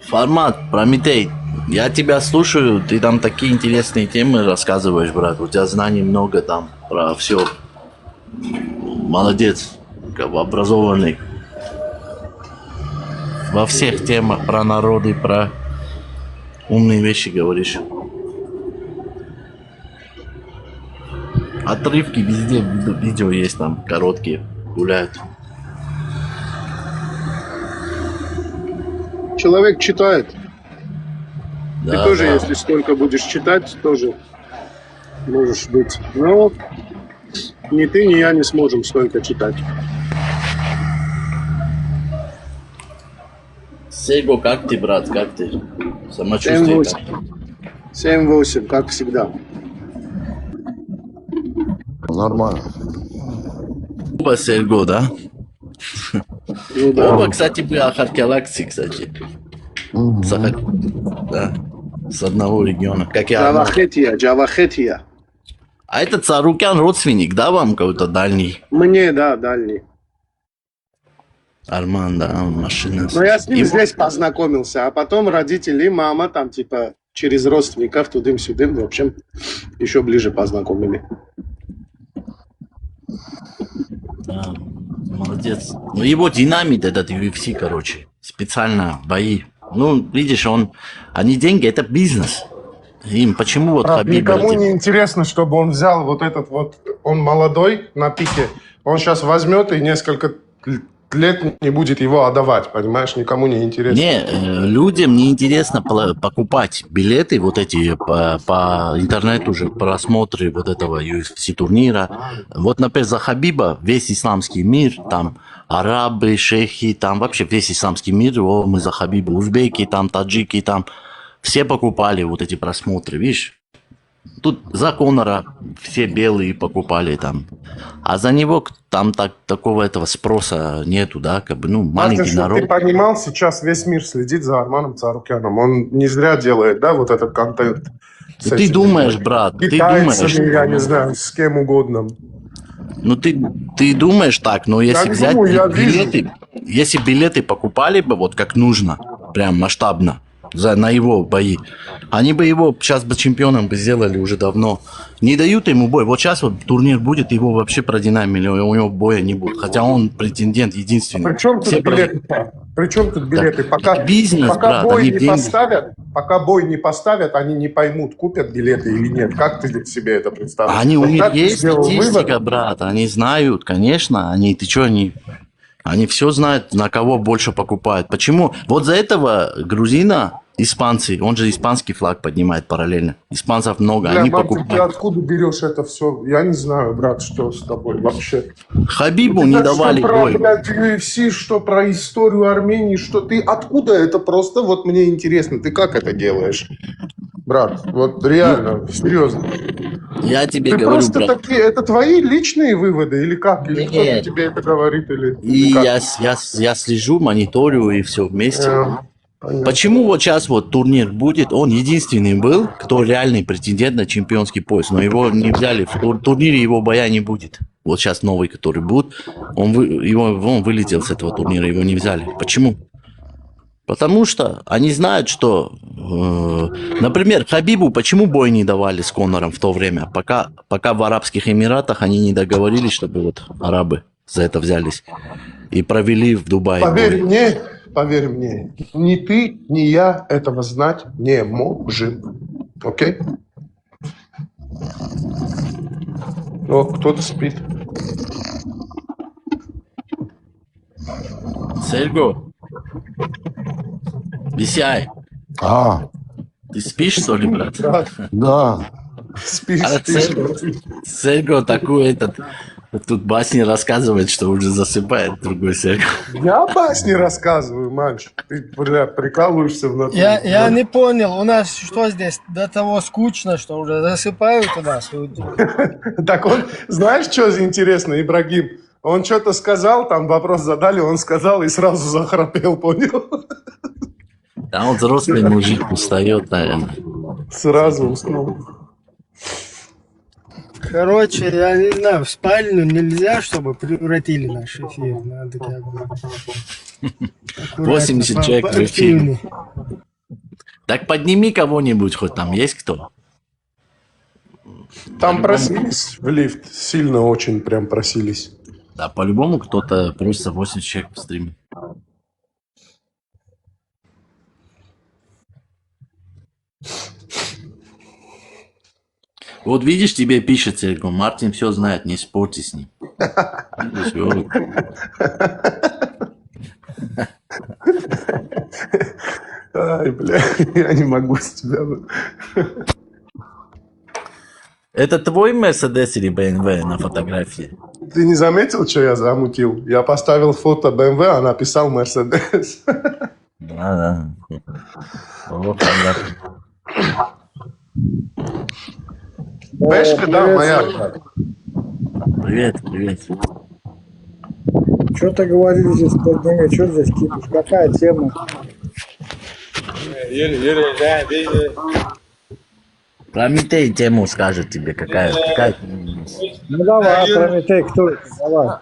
Speaker 4: Формат, Прометей, я тебя слушаю, ты там такие интересные темы рассказываешь, брат. У тебя знаний много там про все. Молодец, как бы образованный. Во всех темах про народы, про умные вещи говоришь. Отрывки везде, видео есть там, короткие, гуляют.
Speaker 9: Человек читает.
Speaker 4: Да,
Speaker 9: Ты тоже,
Speaker 4: да.
Speaker 9: если столько будешь читать, тоже можешь быть. Но ни ты, ни я не сможем столько читать.
Speaker 4: Сего, как ты, брат, как ты? Самочувствие как?
Speaker 9: 7-8, как всегда.
Speaker 2: Нормально.
Speaker 4: Оба Серго, да?
Speaker 9: Ну да.
Speaker 4: Оба, кстати, были Ахаркалакси, кстати. Да, с одного региона. Как я.
Speaker 9: Джавахетия.
Speaker 4: А этот Царукян родственник, да, вам какой-то дальний?
Speaker 9: Мне, да, дальний.
Speaker 4: Арман, да, машина.
Speaker 9: Но я с ним
Speaker 4: И-
Speaker 9: здесь познакомился, а потом родители, мама там типа через родственников тудым-сюдым, в общем, еще ближе познакомили.
Speaker 4: Да, молодец. Ну, его динамит этот UFC, короче. Специально бои. Ну, видишь, они деньги, это бизнес. Им почему вот
Speaker 9: Брат,
Speaker 4: Хабиб...
Speaker 9: никому
Speaker 4: эти-
Speaker 9: не интересно, чтобы он взял вот этот вот, он молодой на пике, он сейчас возьмет и несколько лет не будет его отдавать, понимаешь, никому не интересно.
Speaker 4: Не, людям не интересно покупать билеты вот эти по интернету уже, просмотры вот этого UFC турнира. Вот, например, за Хабиба весь исламский мир, там арабы, шейхи, там вообще весь исламский мир, мы за Хабиба, узбеки, там таджики, там все покупали вот эти просмотры, видишь? Тут за Конора все белые покупали там. А за него там такого этого спроса нету, да, как бы, ну, маленький
Speaker 9: Мартин,
Speaker 4: народ.
Speaker 9: ты понимал, сейчас весь мир следит за Арманом Царукяном. Он не зря делает, да, вот этот контент. с
Speaker 4: Ты
Speaker 9: этими
Speaker 4: думаешь, брат, ты
Speaker 9: китайцами,
Speaker 4: думаешь.
Speaker 9: я не знаю, с кем угодно.
Speaker 4: Ну, ты думаешь так, но если
Speaker 9: не
Speaker 4: взять
Speaker 9: думаю, я
Speaker 4: билеты, если билеты покупали бы вот как нужно, прям масштабно, на его бои, они бы его сейчас бы чемпионом бы сделали уже давно. Не дают ему бой. Вот сейчас вот турнир будет, его вообще продинамили, у него боя не будет. Хотя он претендент единственный.
Speaker 9: Причем
Speaker 4: Все
Speaker 9: тут билеты? Причем тут билеты? Пока,
Speaker 4: бизнес,
Speaker 9: пока
Speaker 4: брат,
Speaker 9: бой
Speaker 4: они
Speaker 9: не
Speaker 4: деньги.
Speaker 9: поставят, пока бой не поставят, они не поймут, купят билеты или нет. Как ты себе это представляешь?
Speaker 4: Они, у
Speaker 9: Вот
Speaker 4: них
Speaker 9: как ты
Speaker 4: есть
Speaker 9: сделал
Speaker 4: статистика,
Speaker 9: вывод?
Speaker 4: брат, они знают, конечно, они все знают, на кого больше покупают. Почему? Вот за этого грузина, испанцы, он же испанский флаг поднимает параллельно. Испанцев много,
Speaker 9: Бля,
Speaker 4: они
Speaker 9: Мартин, ты
Speaker 4: покупают.
Speaker 9: откуда берешь это все? Я не знаю, брат, что с тобой вообще.
Speaker 4: Хабибу не
Speaker 9: Это
Speaker 4: давали
Speaker 9: что про,
Speaker 4: бой.
Speaker 9: блядь, UFC, что про историю Армении, что ты... Откуда это просто? Вот мне интересно, ты как это делаешь? Брат, вот реально, серьезно.
Speaker 4: Я тебе
Speaker 9: Ты
Speaker 4: говорю,
Speaker 9: просто
Speaker 4: брат.
Speaker 9: такие, это твои личные выводы или как? Или кто-то
Speaker 4: Нет.
Speaker 9: тебе это говорит? Или
Speaker 4: И
Speaker 9: как?
Speaker 4: я слежу, мониторю и все вместе.
Speaker 9: Понятно.
Speaker 4: Почему вот сейчас вот турнир будет? Он единственный был, кто реальный претендент на чемпионский пояс, но его не взяли. В турнире его боя не будет. Вот сейчас новый, который будет, он вылетел с этого турнира, его не взяли. Почему? Потому что они знают, что, например, Хабибу почему бой не давали с Конором в то время, пока в Арабских Эмиратах они не договорились, чтобы вот арабы за это взялись и провели в Дубае.
Speaker 9: Поверь мне, ни ты, ни я этого знать не можем. Окей? О, кто-то спит.
Speaker 4: Серго, Бисяй, ты спишь, что ли, брат?
Speaker 2: Да.
Speaker 9: Спишь.
Speaker 4: Серго такой тут басни рассказывает, что уже засыпает другой Серго.
Speaker 9: Я басни рассказываю, мальчик. Ты, бля, прикалываешься в натуре.
Speaker 1: Я не понял, у нас что здесь до того скучно, что уже засыпают у нас люди.
Speaker 9: Так он, знаешь, что интересно, Ибрагим? Он что-то сказал, там вопрос задали, он сказал и сразу захрапел, понял?
Speaker 4: Да, он взрослый мужик, устает, наверное.
Speaker 9: Сразу уснул.
Speaker 1: Короче, я не знаю, в спальню нельзя, чтобы превратили наш эфир. Надо как бы...
Speaker 4: 80 человек в эфире. Так подними кого-нибудь, хоть там есть кто?
Speaker 9: Там просились в лифт, сильно очень прям просились.
Speaker 4: Да, по-любому кто-то просится 80 человек в стриме. Вот видишь, тебе пишет Серго, Мартин все знает, не спорьте с ним. Видишь, вот.
Speaker 9: Ай, бля, я не могу с тебя.
Speaker 4: Это твой Мерседес или БМВ на фотографии?
Speaker 9: Ты не заметил, что я замутил? Я поставил фото БМВ, а написал Мерседес.
Speaker 4: Да. Вот, понятно.
Speaker 9: Бэшка, да, моя.
Speaker 4: Привет.
Speaker 1: Что-то говорили здесь, подними, что здесь кипишь, какая тема?
Speaker 4: Прометей тему скажет тебе, какая.
Speaker 1: Ну давай, Прометей, кто это? Давай.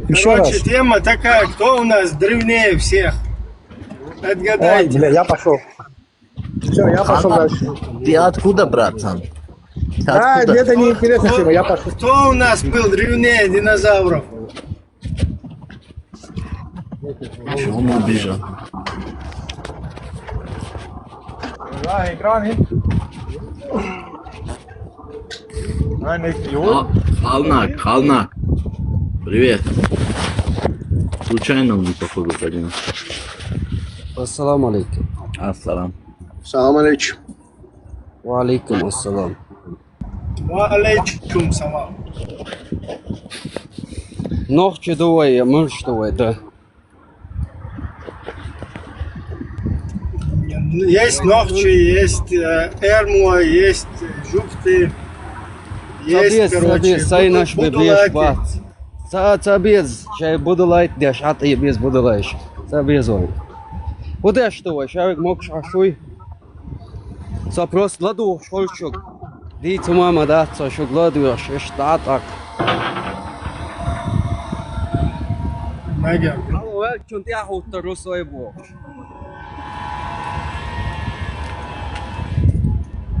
Speaker 1: Еще раз. Тема такая, кто у нас древнее всех? Отгадайте. Ой, бля, я пошел. Все, я пошел дальше.
Speaker 4: Ты откуда, братан?
Speaker 1: Это не интересно тема, я пошел. Кто у нас был древнее динозавров?
Speaker 4: Чего он убежал? Халнак. Привет. Случайно он походу поднял.
Speaker 11: Ассаламу алейкум.
Speaker 4: Ассалам.
Speaker 9: Салам алейкум.
Speaker 11: Ва алейкум ассалам.
Speaker 1: Ва алейкум салам.
Speaker 11: Ногчи давай, мышь давай, да.
Speaker 1: Есть ногчи, есть эрмуа, есть жукты, есть, короче,
Speaker 11: сайнаш бебеш бат.
Speaker 1: будулати.
Speaker 11: Сабез, чай будулайт, деш, а ты без будулайш. Сабез он. Вот я что, шарик мог шашуй. Запрос ладу, шольчук. Диту мама, да, шок ладу, шештат, так.
Speaker 1: Нагер.
Speaker 11: Алло, чунт я хутору свой бог.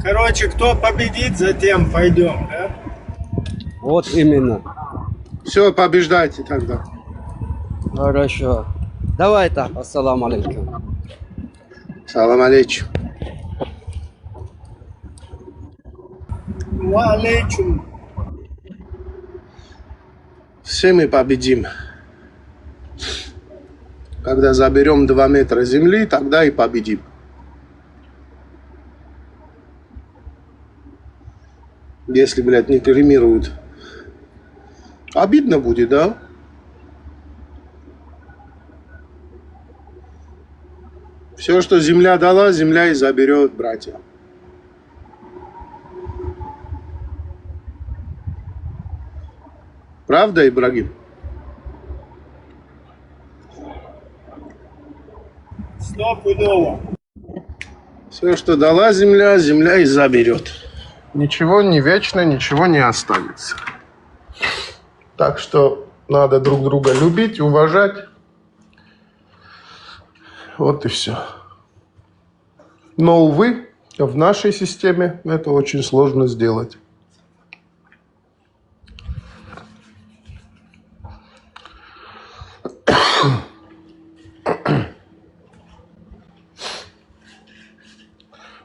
Speaker 1: Короче, кто победит, затем пойдем, да?
Speaker 11: Вот именно.
Speaker 9: Все, побеждайте тогда.
Speaker 11: Хорошо. Давай так, ассаламу алейкум.
Speaker 9: Салам алейкум.
Speaker 1: Ва алейкум.
Speaker 9: Все мы победим. Когда заберем 2 метра земли, тогда и победим. Если, блядь, не кремируют. Обидно будет, да? Все, что земля дала, земля и заберет, братья. Правда, Ибрагим?
Speaker 1: Стопудово.
Speaker 9: Все, что дала земля, земля и заберет. Ничего не вечно, ничего не останется. Так что надо друг друга любить, уважать. Вот и все. Но, увы, в нашей системе это очень сложно сделать.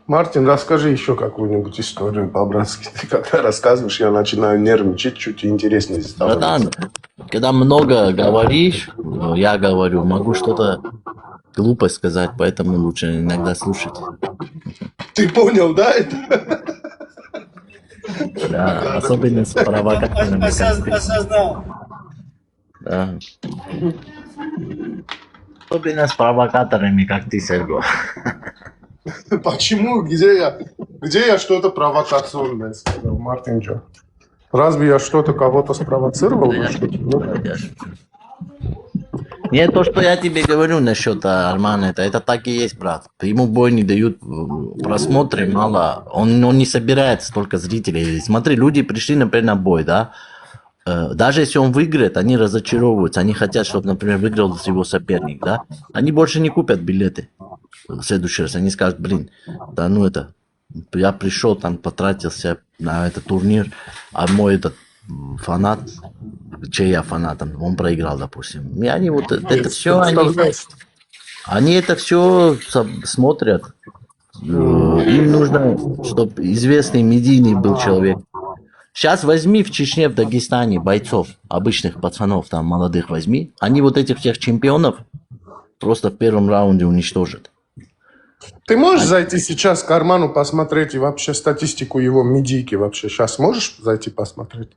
Speaker 9: Мартин, расскажи еще какую-нибудь историю по-братски. Ты когда рассказываешь, я начинаю нервничать, чуть интереснее становится.
Speaker 4: Братан, когда много говоришь, я говорю, могу что-то глупость сказать, поэтому лучше иногда слушать.
Speaker 9: Ты понял, да, это?
Speaker 4: Да, особенно с провокаторами.
Speaker 1: Осознал.
Speaker 4: Да. Особенно с провокаторами, как ты, Серго.
Speaker 9: Почему? Где я что-то провокационное сказал, Мартин Джо? Разве я что-то кого-то спровоцировал?
Speaker 4: Нет, то, что я тебе говорю насчет Армана, это так и есть, брат. Ему бой не дают просмотры, мало. Он не собирает столько зрителей. Смотри, люди пришли, например, на бой, да? Даже если он выиграет, они разочаровываются. Они хотят, чтобы, например, выиграл его соперник, да? Они больше не купят билеты в следующий раз. Они скажут, блин, да ну это, я пришел, там потратился на этот турнир, а мой этот фанат, чей я фанатом, он проиграл, допустим. И они вот это все, они это все смотрят. Им нужно, чтобы известный медийный был человек. Сейчас возьми в Чечне, в Дагестане бойцов, обычных пацанов, там молодых возьми. Они вот этих всех чемпионов просто в первом раунде уничтожат.
Speaker 9: Ты можешь зайти сейчас к Арману посмотреть и вообще статистику его медийки вообще? Сейчас можешь зайти посмотреть?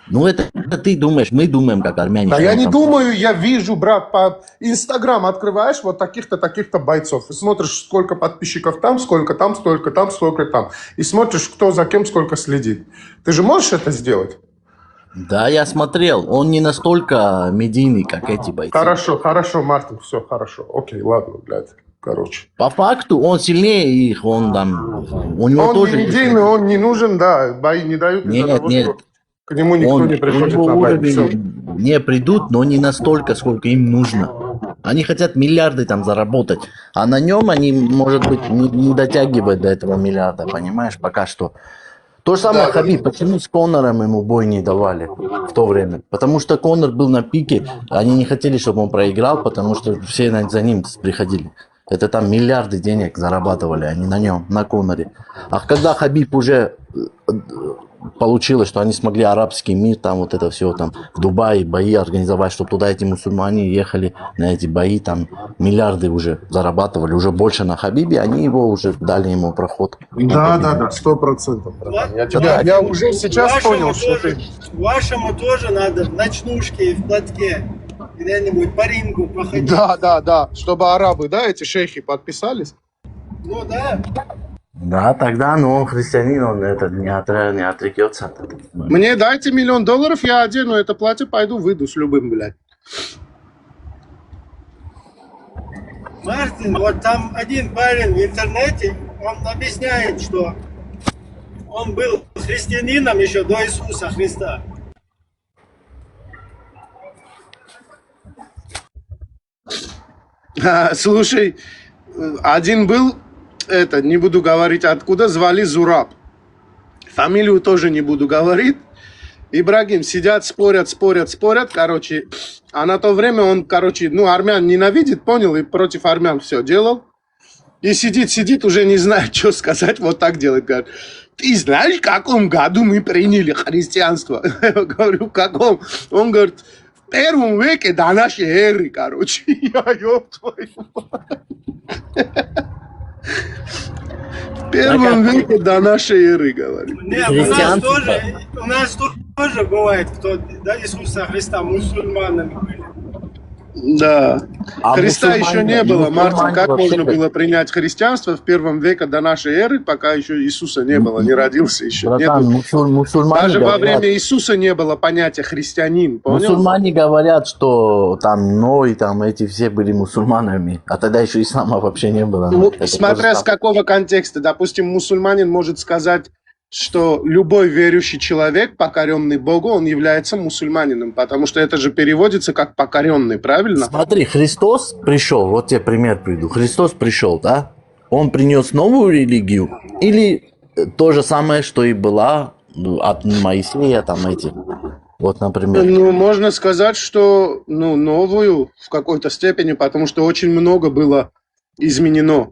Speaker 4: Ну это ты думаешь, мы думаем как армяне.
Speaker 9: Да я не думаю, я вижу, брат, по Инстаграм открываешь вот таких-то бойцов. И смотришь, сколько подписчиков там, сколько там, столько там, столько там. И смотришь, кто за кем сколько следит. Ты же можешь это сделать?
Speaker 4: Да, я смотрел. Он не настолько медийный, как эти бойцы.
Speaker 9: Хорошо, Мартин, все, хорошо. Окей, ладно, блядь. Короче.
Speaker 4: По факту он сильнее их, он там... У него
Speaker 9: он
Speaker 4: тоже
Speaker 9: не медийный, он не нужен, да. Бои не дают из-за того, что к нему никто не приходит на бои.
Speaker 4: Не придут, но не настолько, сколько им нужно. Они хотят миллиарды там заработать. А на нем они, может быть, не дотягивают до этого миллиарда, понимаешь, пока что. То же самое Хабиб. Почему с Конором ему бой не давали в то время? Потому что Конор был на пике. Они не хотели, чтобы он проиграл, потому что все за ним приходили. Это там миллиарды денег зарабатывали, они на нем, на Коноре. А когда Хабиб уже получилось, что они смогли арабский мир, там вот это все, там в Дубае бои организовать, чтобы туда эти мусульмане ехали на эти бои, там миллиарды уже зарабатывали, уже больше на Хабибе, они его уже дали ему проход.
Speaker 9: Да, 100%. Я уже сейчас понял, что ты...
Speaker 1: Вашему тоже надо в ночнушке и в платке. Где-нибудь по рингу походить.
Speaker 9: Да. Чтобы арабы, да, эти шейхи подписались?
Speaker 1: Ну да.
Speaker 4: Да, тогда, но он христианин, он это не отрекется от этого.
Speaker 9: Мне дайте $1 миллион, я одену это платье, пойду выйду с любым, блядь.
Speaker 1: Мартин, вот там один парень в интернете, он объясняет, что он был христианином еще до Иисуса Христа.
Speaker 9: Слушай, один был, не буду говорить откуда, звали Зураб. Фамилию тоже не буду говорить. Ибрагим, сидят, спорят, короче. А на то время он, армян ненавидит, понял, и против армян все делал. И сидит, уже не знает, что сказать, вот так делает. Говорит, ты знаешь, в каком году мы приняли христианство? Я говорю, в каком? Он говорит, в 1 веке до нашей эры, короче. Я ёб твою мать. В 1 веке до нашей эры, говорю.
Speaker 1: Нет, у нас тоже бывает, кто до Иисуса Христа мусульманами были.
Speaker 9: Да.
Speaker 4: А
Speaker 9: Христа еще не было, Мартин.
Speaker 4: мусульмане
Speaker 9: Как
Speaker 4: вообще
Speaker 9: можно было принять христианство в первом веке до нашей эры, пока еще Иисуса не было, не родился еще?
Speaker 4: Братан,
Speaker 9: Нету.
Speaker 4: мусульмане
Speaker 9: Даже во
Speaker 4: говорят,
Speaker 9: время Иисуса не было понятия христианин, понял?
Speaker 4: мусульмане говорят, что там Ной, там эти все были мусульманами, а тогда еще ислама вообще не было.
Speaker 9: Ну,
Speaker 4: Это
Speaker 9: смотря
Speaker 4: тоже
Speaker 9: с какого контекста. Допустим, мусульманин может сказать, что любой верующий человек, покоренный Богу, он является мусульманином, потому что это же переводится как покоренный, правильно?
Speaker 4: Смотри, Христос пришел, вот тебе пример приду. Христос пришел, да? Он принес новую религию или то же самое, что и была от Моисея, там эти, вот, например.
Speaker 9: Ну, можно сказать, что новую в какой-то степени, потому что очень много было изменено.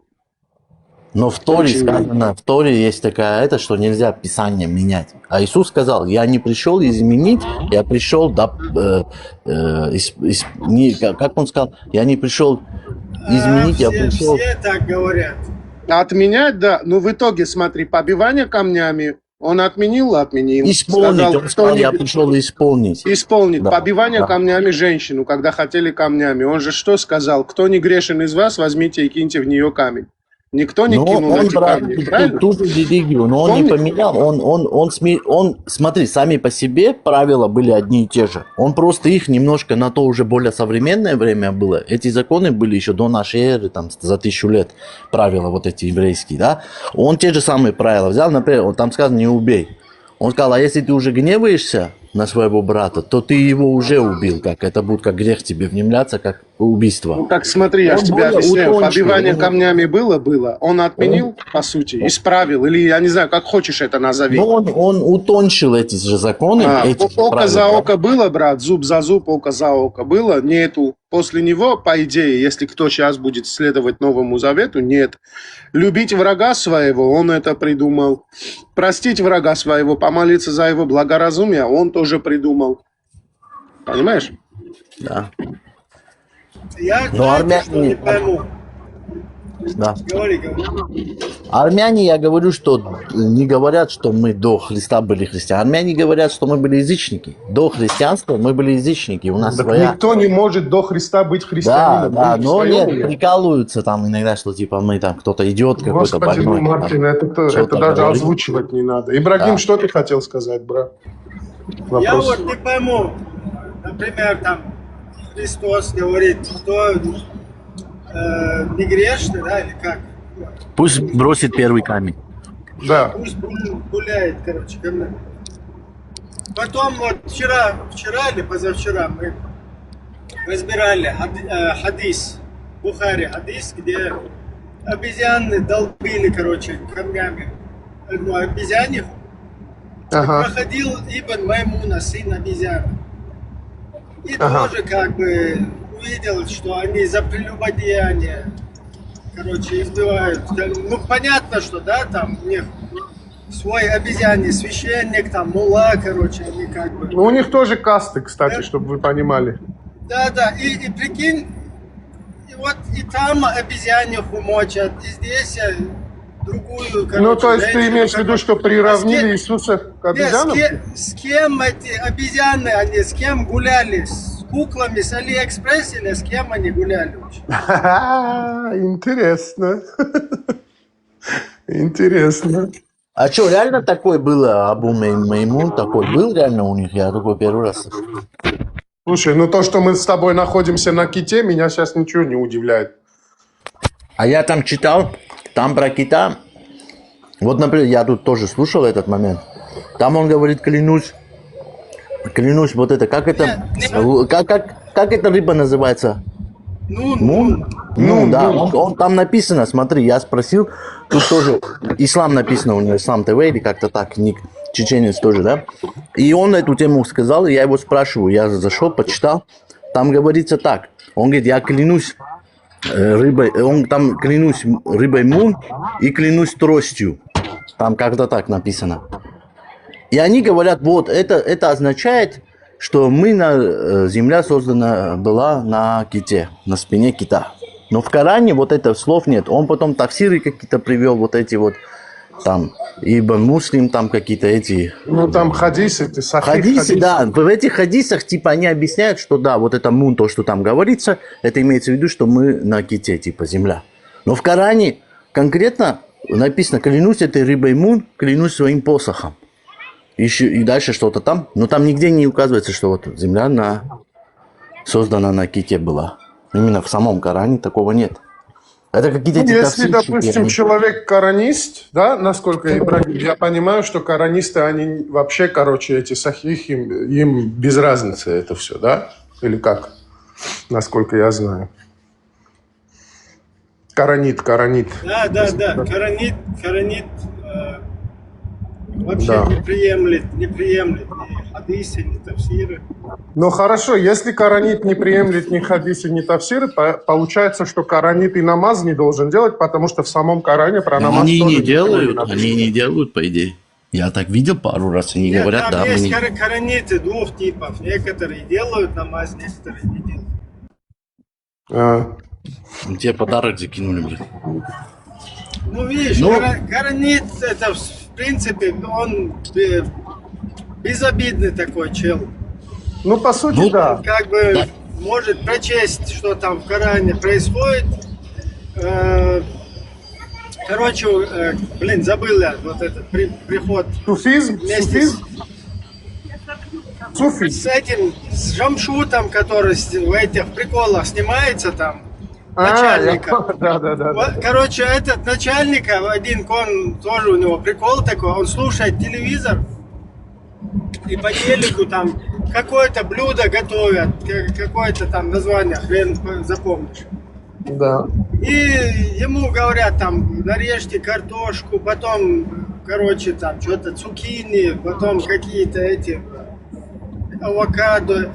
Speaker 4: Но в Торе
Speaker 9: Очень
Speaker 4: сказано, в Торе есть такая что нельзя Писание менять. А Иисус сказал, я не пришел изменить, я пришел, как он сказал, я не пришел изменить, я пришел...
Speaker 1: Все так говорят.
Speaker 9: Отменять, да. Но в итоге, смотри, побивание камнями, он отменил.
Speaker 4: Исполнить, он сказал, я пришел исполнить.
Speaker 9: Исполнить.
Speaker 4: Да,
Speaker 9: Побивание
Speaker 4: да.
Speaker 9: камнями женщину, когда хотели камнями. Он же что сказал? Кто не грешен из вас, возьмите и киньте в нее камень. Никто не
Speaker 4: Но
Speaker 9: кинул
Speaker 4: он
Speaker 9: эти
Speaker 4: брал
Speaker 9: камни, правильно?
Speaker 4: ту же религию, но он не поменял. Он, смотри, сами по себе правила были одни и те же. Он просто их немножко на то уже более современное время было. Эти законы были еще до нашей эры, там, за 1000 лет, правила вот эти еврейские, да. Он те же самые правила взял, например, там сказано, не убей. Он сказал, а если ты уже гневаешься на своего брата, то ты его уже убил, это будет как грех тебе внемляться, как убийство.
Speaker 9: Ну так смотри, я
Speaker 4: Он
Speaker 9: же тебе
Speaker 4: более
Speaker 9: объясняю.
Speaker 4: утонченный,
Speaker 9: Побивание
Speaker 4: он-
Speaker 9: камнями было. Он отменил, по сути, исправил. Или, я не знаю, как хочешь это назови.
Speaker 4: Но он утончил эти же законы. эти же
Speaker 9: Око за
Speaker 4: правила.
Speaker 9: око было, брат, зуб за зуб, око за око было, нету. После него, по идее, если кто сейчас будет следовать Новому Завету, нет. Любить врага своего, он это придумал. Простить врага своего, помолиться за его благоразумие, он тоже придумал. Понимаешь?
Speaker 4: Да.
Speaker 1: Я,
Speaker 4: Но
Speaker 1: знаете, что
Speaker 4: армяне-
Speaker 1: не пойму.
Speaker 4: Да.
Speaker 1: Говори.
Speaker 4: Армяне, я говорю, что не говорят, что мы до Христа были христиане. Армяне говорят, что мы были язычники. До христианства мы были язычники. У нас
Speaker 9: Так
Speaker 4: своя...
Speaker 9: никто не может до Христа быть
Speaker 4: Да,
Speaker 9: христианином.
Speaker 4: да,
Speaker 9: Мы
Speaker 4: но
Speaker 9: своё
Speaker 4: нет,
Speaker 9: время.
Speaker 4: прикалываются там иногда, что типа мы там, кто-то идет, какой-то
Speaker 9: Господи,
Speaker 4: больной.
Speaker 9: ну, Мартин,
Speaker 4: там,
Speaker 9: это
Speaker 4: что-то
Speaker 9: даже
Speaker 4: говорит.
Speaker 9: озвучивать не надо. Ибрагим,
Speaker 4: Да.
Speaker 9: что ты хотел сказать, брат?
Speaker 1: Я
Speaker 9: Вопрос.
Speaker 1: вот не пойму. Например, там Христос говорит, кто не грешный, да, или как?
Speaker 4: Пусть бросит первый камень.
Speaker 9: Да.
Speaker 1: Пусть гуляет, короче, камнями. Потом вот вчера или позавчера мы разбирали хадис, Бухари хадис, где обезьяны долбили, короче, камнями одну обезьяниху.
Speaker 9: Ага.
Speaker 1: Проходил Ибн Маймуна, сын обезьяны. И
Speaker 9: Ага.
Speaker 1: тоже как бы увидел, что они за прелюбодеяние, короче, избивают. Ну, понятно, что, да, там у них свой обезьяний священник, там, мулла, короче, они как бы...
Speaker 9: Ну, у них тоже касты, кстати, чтобы вы понимали.
Speaker 1: Да, и прикинь, и вот и там обезьяниху мочат, и здесь другую, короче...
Speaker 9: Ну, то есть ты
Speaker 1: женщину,
Speaker 9: имеешь в виду, что приравнили Иисуса к обезьянам?
Speaker 1: С кем эти обезьяны, они с кем гуляли? С куклами с Алиэкспресс или с кем они гуляли вообще?
Speaker 9: Интересно. Интересно.
Speaker 4: А что, реально такой было Абу Маймун? Такой был реально у них? Я такой первый раз.
Speaker 9: Слушай, ну то, что мы с тобой находимся на ките, меня сейчас ничего не удивляет.
Speaker 4: А я там читал, там про кита. Вот, например, я тут тоже слушал этот момент. Там он говорит, клянусь, вот это, как это, как эта рыба называется? Мун? Ну, да, он там написано, смотри, я спросил, тут тоже ислам написано у него, Ислам ТВ или как-то так, ник, чеченец тоже, да? И он эту тему сказал, и я его спрашиваю, я зашел, почитал, там говорится так, он говорит, я клянусь рыбой, он там клянусь рыбой мун и клянусь тростью, там как-то так написано. И они говорят, вот, это означает, что земля создана была на ките, на спине кита. Но в Коране вот этих слов нет. Он потом тафсиры какие-то привел, вот эти вот там, ибо муслим, там какие-то эти...
Speaker 9: Ну, там хадисы, ты сахих,
Speaker 4: Хадисы, да, в этих хадисах, типа, они объясняют, что да, вот это мун, то, что там говорится, это имеется в виду, что мы на ките, типа, земля. Но в Коране конкретно написано, клянусь этой рыбой мун, клянусь своим посохом. И дальше что-то там, но там нигде не указывается, что вот земля создана на ките была. Именно в самом Коране такого нет. Это какие-то
Speaker 9: Ну,
Speaker 4: эти
Speaker 9: если,
Speaker 4: тафсирщики,
Speaker 9: допустим,
Speaker 4: они-
Speaker 9: человек коранист, да, насколько я понимаю, что коранисты, они вообще, короче, эти сахих, им без разницы это все, да? Или как? Насколько я знаю. Коранит.
Speaker 1: Да. Коранит вообще
Speaker 9: Да.
Speaker 1: не приемлет ни хадисы, ни тафсиры.
Speaker 9: Ну хорошо, если коранит не приемлет ни хадисы, ни тафсиры, получается, что коранит и намаз не должен делать, потому что в самом Коране про намаз
Speaker 4: Они
Speaker 9: тоже
Speaker 4: не
Speaker 9: ничего
Speaker 4: делают,
Speaker 9: написано.
Speaker 4: они не делают, по идее. Я так видел пару раз, они говорят,
Speaker 1: там
Speaker 4: да, мы
Speaker 1: есть
Speaker 4: не...
Speaker 1: кораниты двух типов. Некоторые делают намаз, некоторые не делают.
Speaker 9: А.
Speaker 4: Тебе подарок закинули, блин.
Speaker 1: Ну, видишь,
Speaker 4: Ну.
Speaker 1: коранит, это, в принципе, он безобидный такой чел.
Speaker 9: Ну, по сути,
Speaker 4: Ну,
Speaker 9: да.
Speaker 1: Как бы может прочесть, что там в Коране происходит. Короче, забыл я вот этот приход.
Speaker 9: Суфизм?
Speaker 1: Вместе
Speaker 9: Суфи.
Speaker 1: с этим, с Жамшутом, который в этих приколах снимается там, начальника.
Speaker 9: Да.
Speaker 1: Вот, короче, этот начальник, один кон, тоже у него прикол такой, он слушает телевизор, и по телеку там какое-то блюдо готовят, какое-то там название, хрен запомнишь.
Speaker 9: Да.
Speaker 1: И ему говорят там, нарежьте картошку, потом, короче, там что-то цукини, потом какие-то эти авокадо.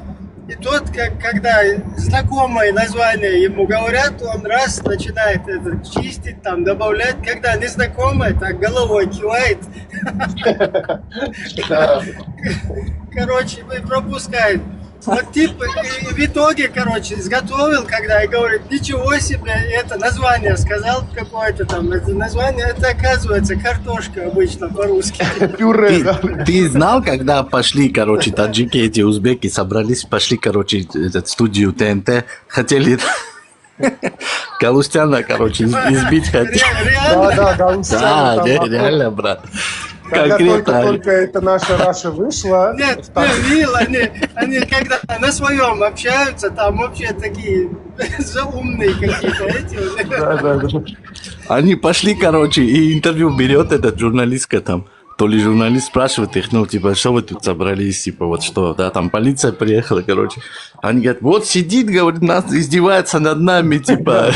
Speaker 1: И тот, когда знакомые названия ему говорят, он раз начинает это чистить, там, добавлять. Когда незнакомые, так головой кивает. Короче, пропускает. Вот типа, и в итоге, короче, изготовил, когда и говорит, ничего себе, это название сказал какое-то там, это название, это оказывается картошка обычно по-русски.
Speaker 9: Пюре, да.
Speaker 4: Ты знал, когда пошли, короче, таджики, эти узбеки собрались, пошли, короче, в студию ТНТ, хотели Галустяна, короче, избить хотели.
Speaker 1: Реально?
Speaker 9: Да,
Speaker 4: Да, реально, брат.
Speaker 9: Когда
Speaker 4: Конкретно.
Speaker 9: только это наша Раша вышла.
Speaker 1: Нет, Вил, они когда на своем общаются, там вообще такие заумные какие-то эти.
Speaker 9: Да.
Speaker 4: Они пошли, короче, и интервью берет этот журналистка там. То ли журналист спрашивает их, ну, типа, что вы тут собрались, типа, вот что, да, там полиция приехала, короче. Они говорят, вот сидит, говорит, нас издевается над нами, типа.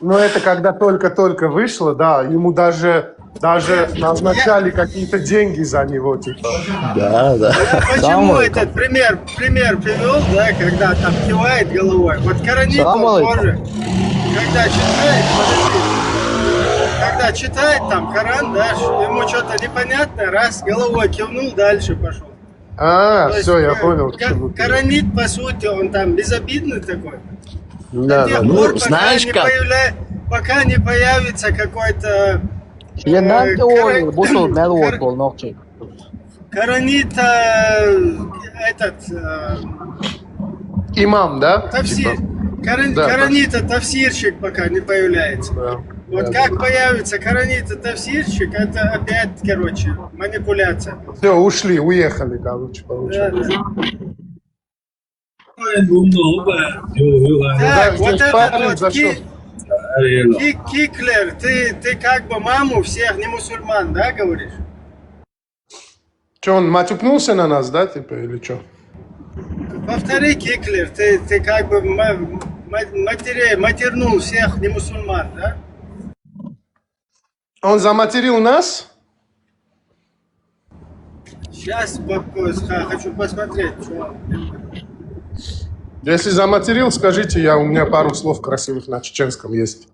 Speaker 9: Но это когда только-только вышло, да, ему даже назначали какие-то деньги за него, типа.
Speaker 4: Да.
Speaker 1: Я почему этот пример привел, да, когда там кивает головой. Вот Коранитов тоже, когда читает там Коран, да, ему что-то непонятное, раз головой кивнул, дальше пошел. То есть,
Speaker 9: Все, я понял. к чему ты.
Speaker 1: Коранит, по сути, он там безобидный такой.
Speaker 9: Да,
Speaker 1: До тех
Speaker 9: да.
Speaker 1: пор,
Speaker 4: знаешь как?
Speaker 1: пока не появится какой-то Коранит, этот
Speaker 9: Имам, да?
Speaker 1: тафсир.
Speaker 9: Да,
Speaker 1: Коранит тафсирщик пока не появляется.
Speaker 9: Да.
Speaker 1: Вот как появится коранит тафсирщик, это опять, короче, манипуляция.
Speaker 9: Все, ушли, уехали, короче,
Speaker 1: Да,
Speaker 9: получается.
Speaker 1: да. Так, вот
Speaker 9: здесь
Speaker 1: этот
Speaker 9: парень
Speaker 1: вот
Speaker 9: зашел.
Speaker 1: Киклер, ты как бы маму всех не мусульман, да, говоришь?
Speaker 9: Че, он матюкнулся на нас, да, типа, или что?
Speaker 1: Повтори, Киклер, ты как бы матернул всех не мусульман, да?
Speaker 9: Он заматерил нас?
Speaker 1: Сейчас хочу посмотреть, что...
Speaker 9: Если заматерил, скажите, у меня пару слов красивых на чеченском есть.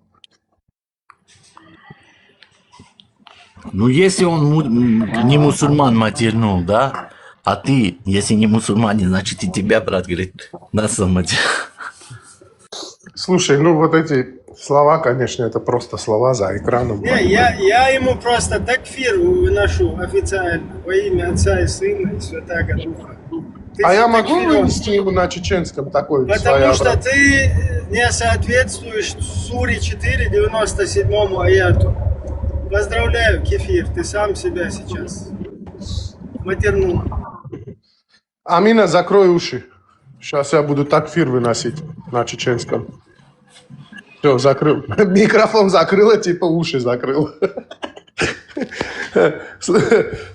Speaker 4: Ну, если он не мусульман матернул, да, а ты, если не мусульманин, значит и тебя, брат, говорит, нас заматерил.
Speaker 9: Слушай, ну вот эти Слова, конечно, это просто слова за экраном.
Speaker 1: Не, я ему просто такфир выношу официально во имя Отца и Сына и Святаго Духа. Ты
Speaker 9: А я
Speaker 1: же
Speaker 9: могу
Speaker 1: такфиром,
Speaker 9: вынести его на чеченском такой
Speaker 1: потому что
Speaker 9: своеобразный?
Speaker 1: ты не соответствуешь Суре 4, 97 аяту. Поздравляю, Кефир, ты сам себя сейчас матернул.
Speaker 9: Амина, закрой уши. Сейчас я буду такфир выносить на чеченском. Все, закрыл. Микрофон закрыл, типа уши закрыл.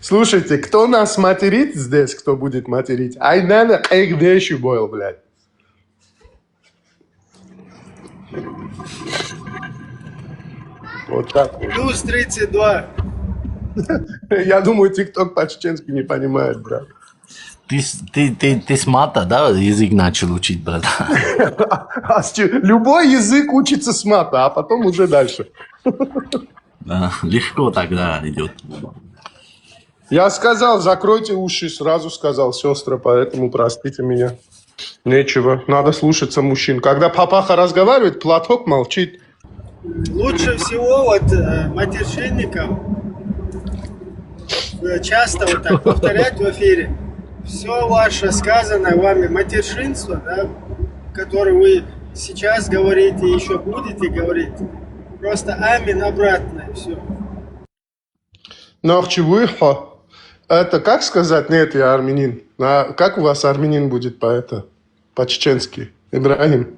Speaker 9: Слушайте, кто нас материт здесь, кто будет материть? Айнана эк вещи бойл, блядь. Вот так вот.
Speaker 1: Плюс 32.
Speaker 9: Я думаю, ТикТок по-чеченски не понимает, брат.
Speaker 4: Ты с мата, да, язык начал учить, брат?
Speaker 9: Любой язык учится с мата, а потом уже дальше.
Speaker 4: Да, легко тогда идет.
Speaker 9: Я сказал, закройте уши, сразу сказал, сестры, поэтому простите меня. Нечего, надо слушаться мужчин. Когда папаха разговаривает, платок молчит.
Speaker 1: Лучше всего вот матершинникам часто вот так повторять в эфире. Все ваше сказанное вами матершинство, да, которое вы сейчас говорите и еще будете говорить, просто амин обратно, и все.
Speaker 9: Нахчевыха. Это как сказать? Нет, я армянин. А как у вас армянин будет по-чеченски? Ибрагим.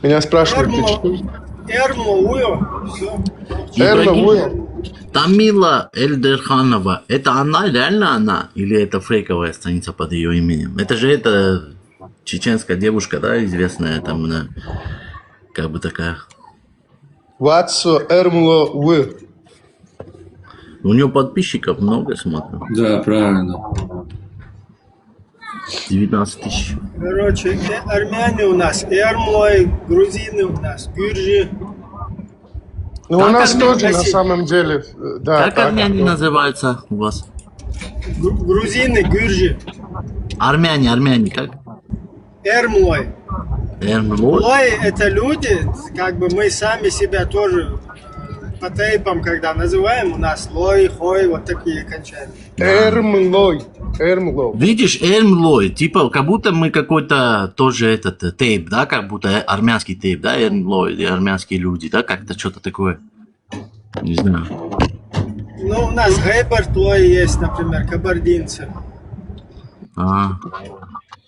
Speaker 9: Меня спрашивают, ты чечен?
Speaker 1: Эрмло, все.
Speaker 4: Ибрагим, Тамила Эльдерханова, это она, реально она? Или это фейковая страница под ее именем? Это же чеченская девушка, да, известная там, она, как бы такая.
Speaker 9: Ватсо Эрмло вы.
Speaker 4: У нее подписчиков много, смотрю.
Speaker 8: Да, правильно.
Speaker 4: 19 тысяч.
Speaker 1: Короче, армяне у нас, эрмлой, грузины у нас, гюржи.
Speaker 9: Ну, у нас тоже на самом деле... Да,
Speaker 4: как армяне называются у вас?
Speaker 1: Грузины, гюржи.
Speaker 4: Армяне, как?
Speaker 1: Эрмлой.
Speaker 4: Эрмлой?
Speaker 1: Лой – это люди, как бы мы сами себя тоже по тейпам, когда называем, у нас лой, хой, вот такие окончания.
Speaker 9: Эрмлой.
Speaker 4: Видишь, Эрмлой, типа, как будто мы какой-то тоже этот тейп, да, как будто армянский тейп, да, Эрмлой, армянские люди, да, как-то что-то такое. Не знаю.
Speaker 1: Ну, у нас гейберт лой есть, например, кабардинцы.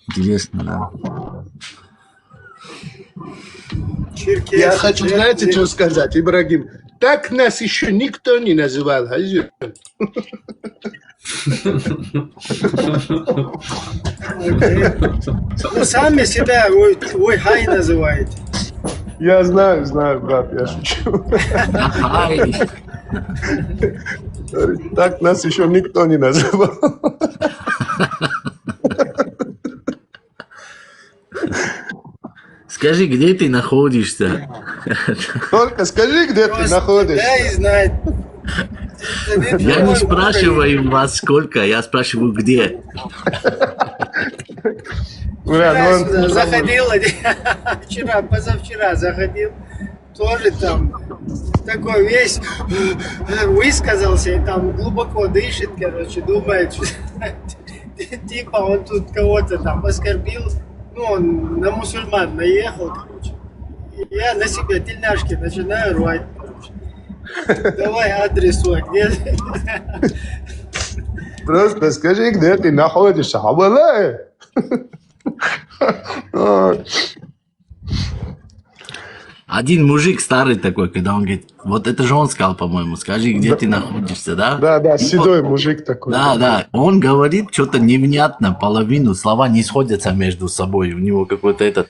Speaker 4: Интересно, да.
Speaker 1: Черкесы.
Speaker 9: Я хочу, знаете, что сказать, Ибрагим? Так нас еще никто не называл, Азю.
Speaker 1: Ну, сами себя ой, хай называете.
Speaker 9: Я знаю, брат, я шучу. Так нас еще никто не называл.
Speaker 4: Скажи, где ты находишься?
Speaker 9: Только скажи, где ты находишься.
Speaker 1: Да, и знает.
Speaker 4: Я не спрашиваю вас сколько, я спрашиваю где.
Speaker 1: Заходил, вчера, позавчера заходил, тоже там такой весь высказался и там глубоко дышит, короче, думает, что типа он тут кого-то там оскорбил, ну он на мусульман наехал, короче. И я на себе тельняшки начинаю рвать, короче. Давай адрес свой, где?
Speaker 9: Просто скажи, где ты находишься.
Speaker 4: Один мужик старый такой, когда он говорит, вот это же он сказал, по-моему, скажи, где ты находишься, да?
Speaker 9: Да, седой мужик такой.
Speaker 4: Да, он говорит что-то невнятно, половину слова не сходятся между собой, у него какой-то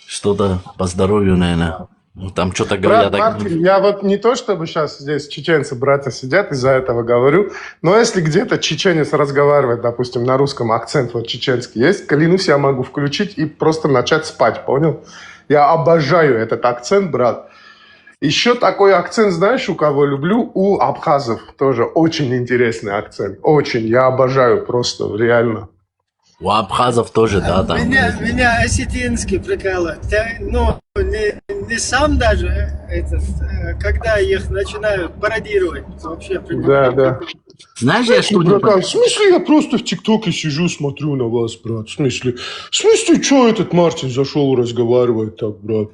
Speaker 4: что-то по здоровью, наверное. Ну, там что-то говорят.
Speaker 9: Мартин, я вот не то, чтобы сейчас здесь чеченцы, братья сидят, из-за этого говорю, но если где-то чеченец разговаривает, допустим, на русском акцент вот чеченский есть, клянусь, я могу включить и просто начать спать, понял? Я обожаю этот акцент, брат. Еще такой акцент, знаешь, у кого люблю? У абхазов тоже очень интересный акцент. Очень, я обожаю просто, реально.
Speaker 4: У абхазов тоже, да, там.
Speaker 1: Меня осетинский прикалывает. Ну, не сам даже, когда их начинают пародировать, вообще прикольно.
Speaker 9: Да.
Speaker 4: Знаешь, я что не
Speaker 9: Братан, в смысле я просто в ТикТоке сижу, смотрю на вас, брат? В смысле, что этот Мартин зашел разговаривать так, брат?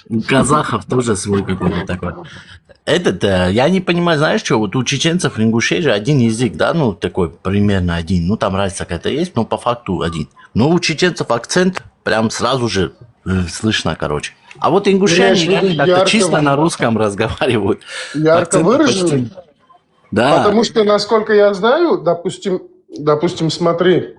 Speaker 4: У казахов тоже свой какой-то такой. Я не понимаю, знаешь что, вот у чеченцев, ингушей же один язык, да, ну, такой примерно один. Ну, там разница какая-то есть, но по факту один. Но у чеченцев акцент прям сразу же слышно, короче. А вот ингушане как-то чисто на русском разговаривают.
Speaker 9: Ярко выраженный?
Speaker 4: Да.
Speaker 9: Потому что, насколько я знаю, допустим, смотри,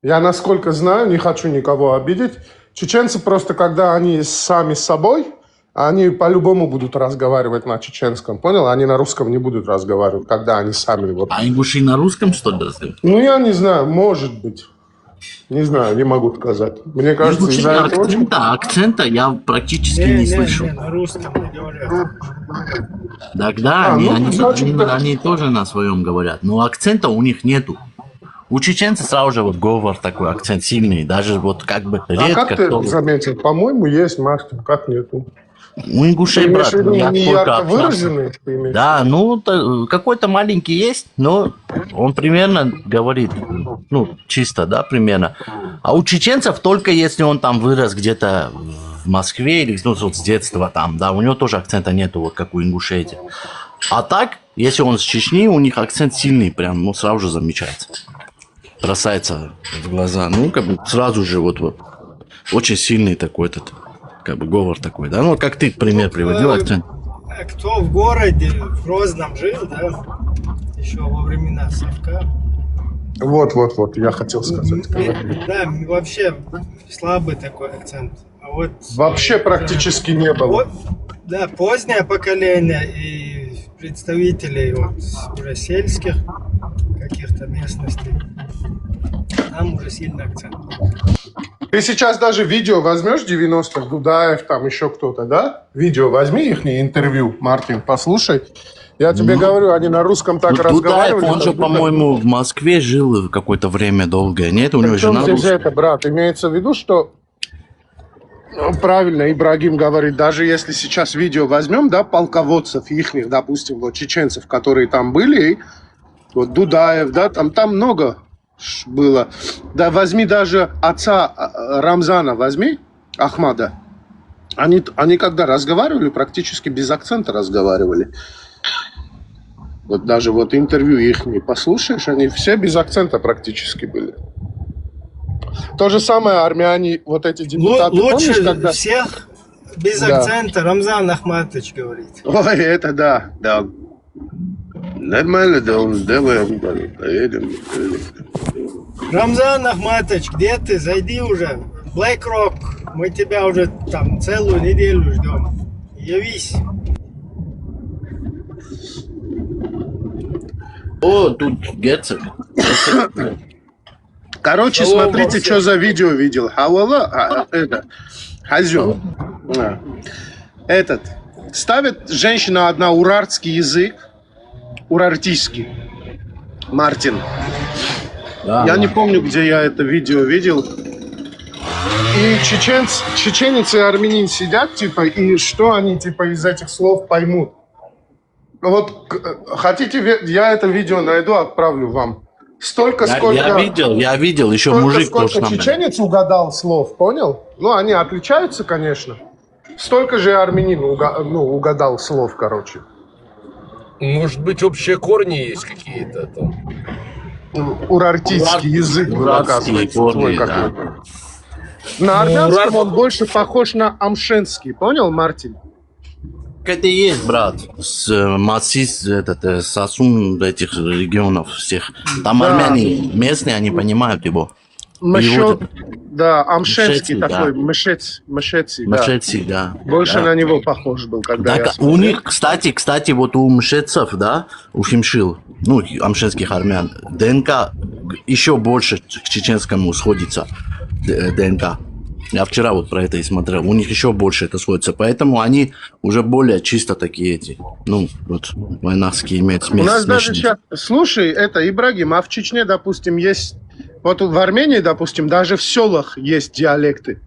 Speaker 9: я насколько знаю, не хочу никого обидеть, чеченцы просто, когда они сами с собой, они по-любому будут разговаривать на чеченском, понял? Они на русском не будут разговаривать, когда они сами... Вот.
Speaker 4: А ингуши на русском что ли разговаривают?
Speaker 9: Ну, я не знаю, может быть. Не знаю, не могу сказать. Мне кажется, из-за этого...
Speaker 4: Акцента я практически не слышу.
Speaker 1: На русском не говорят.
Speaker 4: Да, они тоже на своем говорят, но акцента у них нету. У чеченцев сразу же вот говор такой, акцент сильный, даже вот как бы редко.
Speaker 9: А как ты заметил? По-моему, есть, Мартин, как нету?
Speaker 4: У ингушей, брат, я
Speaker 9: не
Speaker 4: только
Speaker 9: ярко
Speaker 4: общался.
Speaker 9: выраженный?
Speaker 4: Да, ну, какой-то маленький есть, но он примерно говорит, ну, чисто, да, примерно. А у чеченцев только если он там вырос где-то в Москве или, ну, вот с детства там, да, у него тоже акцента нету, вот как у ингушей этих. А так, если он с Чечни, у них акцент сильный, прям, ну, сразу же замечается. Бросается в глаза, ну, как бы сразу же вот очень сильный такой этот, как бы говор такой, да, ну, как ты пример приводил, акцент.
Speaker 1: Кто в городе, в Грозном жил, да, еще во времена Совка.
Speaker 9: Вот, я хотел сказать.
Speaker 1: Да, вообще слабый такой акцент. А вот,
Speaker 9: вообще практически не было.
Speaker 1: Да, позднее поколение и представителей вот уже сельских каких-то местностей, там уже сильный акцент.
Speaker 9: Ты сейчас даже видео возьмешь 90-х, Дудаев, там еще кто-то, да? Видео возьми, их интервью, Мартин, послушай. Я тебе говорю, они на русском так разговаривали.
Speaker 4: Дудаев, он же, по-моему, в Москве жил какое-то время долгое, нет? У него жена русская.
Speaker 9: Это, брат, имеется в виду, что правильно Ибрагим говорит, даже если сейчас видео возьмем, да, полководцев ихних, допустим, вот чеченцев, которые там были, вот Дудаев, да, там много было. Да, возьми даже отца Рамзана, возьми, Ахмада. Они когда разговаривали, практически без акцента разговаривали. Вот даже вот интервью их не послушаешь, они все без акцента практически были. То же самое армяне, вот эти депутаты.
Speaker 1: Лучше
Speaker 9: помнишь, когда...
Speaker 1: всех без акцента Рамзан Ахматович говорит.
Speaker 9: Ой, это да. Нормально, да, давай поедем.
Speaker 1: Рамзан Ахматович, где ты? Зайди уже. Black Rock, мы тебя уже там целую неделю ждем. Явись.
Speaker 4: О, тут Герцог.
Speaker 9: Короче, смотрите, что за видео видел. Хавала, Хазю. Ставит женщина одна урартский язык. Урартийский. Мартин.
Speaker 4: Да,
Speaker 9: я не помню, где я это видео видел. И чеченец и армянин сидят, типа, и что они, типа, из этих слов поймут. Вот, хотите, я это видео найду, отправлю вам. Сколько...
Speaker 4: Я видел, еще мужик тоже нам.
Speaker 9: Чеченец угадал слов, понял? Ну, они отличаются, конечно. Столько же армянин угадал слов, короче.
Speaker 2: Может быть, общие корни есть какие-то там?
Speaker 9: Урартийский язык, оказывается, твой какой-то. На армянском он больше похож на амшенский, понял, Мартин?
Speaker 4: Это и есть, брат. Сасун этих регионов всех. Там армяне местные, они понимают его.
Speaker 9: Да, амшенский такой, Мешеци,
Speaker 4: да.
Speaker 9: Больше на него похож был, когда я смотрел.
Speaker 4: У них, кстати, вот у мшецев, да, у химшил, ну, амшенских армян, ДНК еще больше к чеченскому сходится, ДНК. Я вчера вот про это и смотрел. У них еще больше это сходится. Поэтому они уже более чисто такие эти. Ну, вот, войнахские имеют смесь.
Speaker 9: У нас даже сейчас... Слушай, Ибрагим, а в Чечне, допустим, есть Вот в Армении, допустим, даже в селах есть диалекты.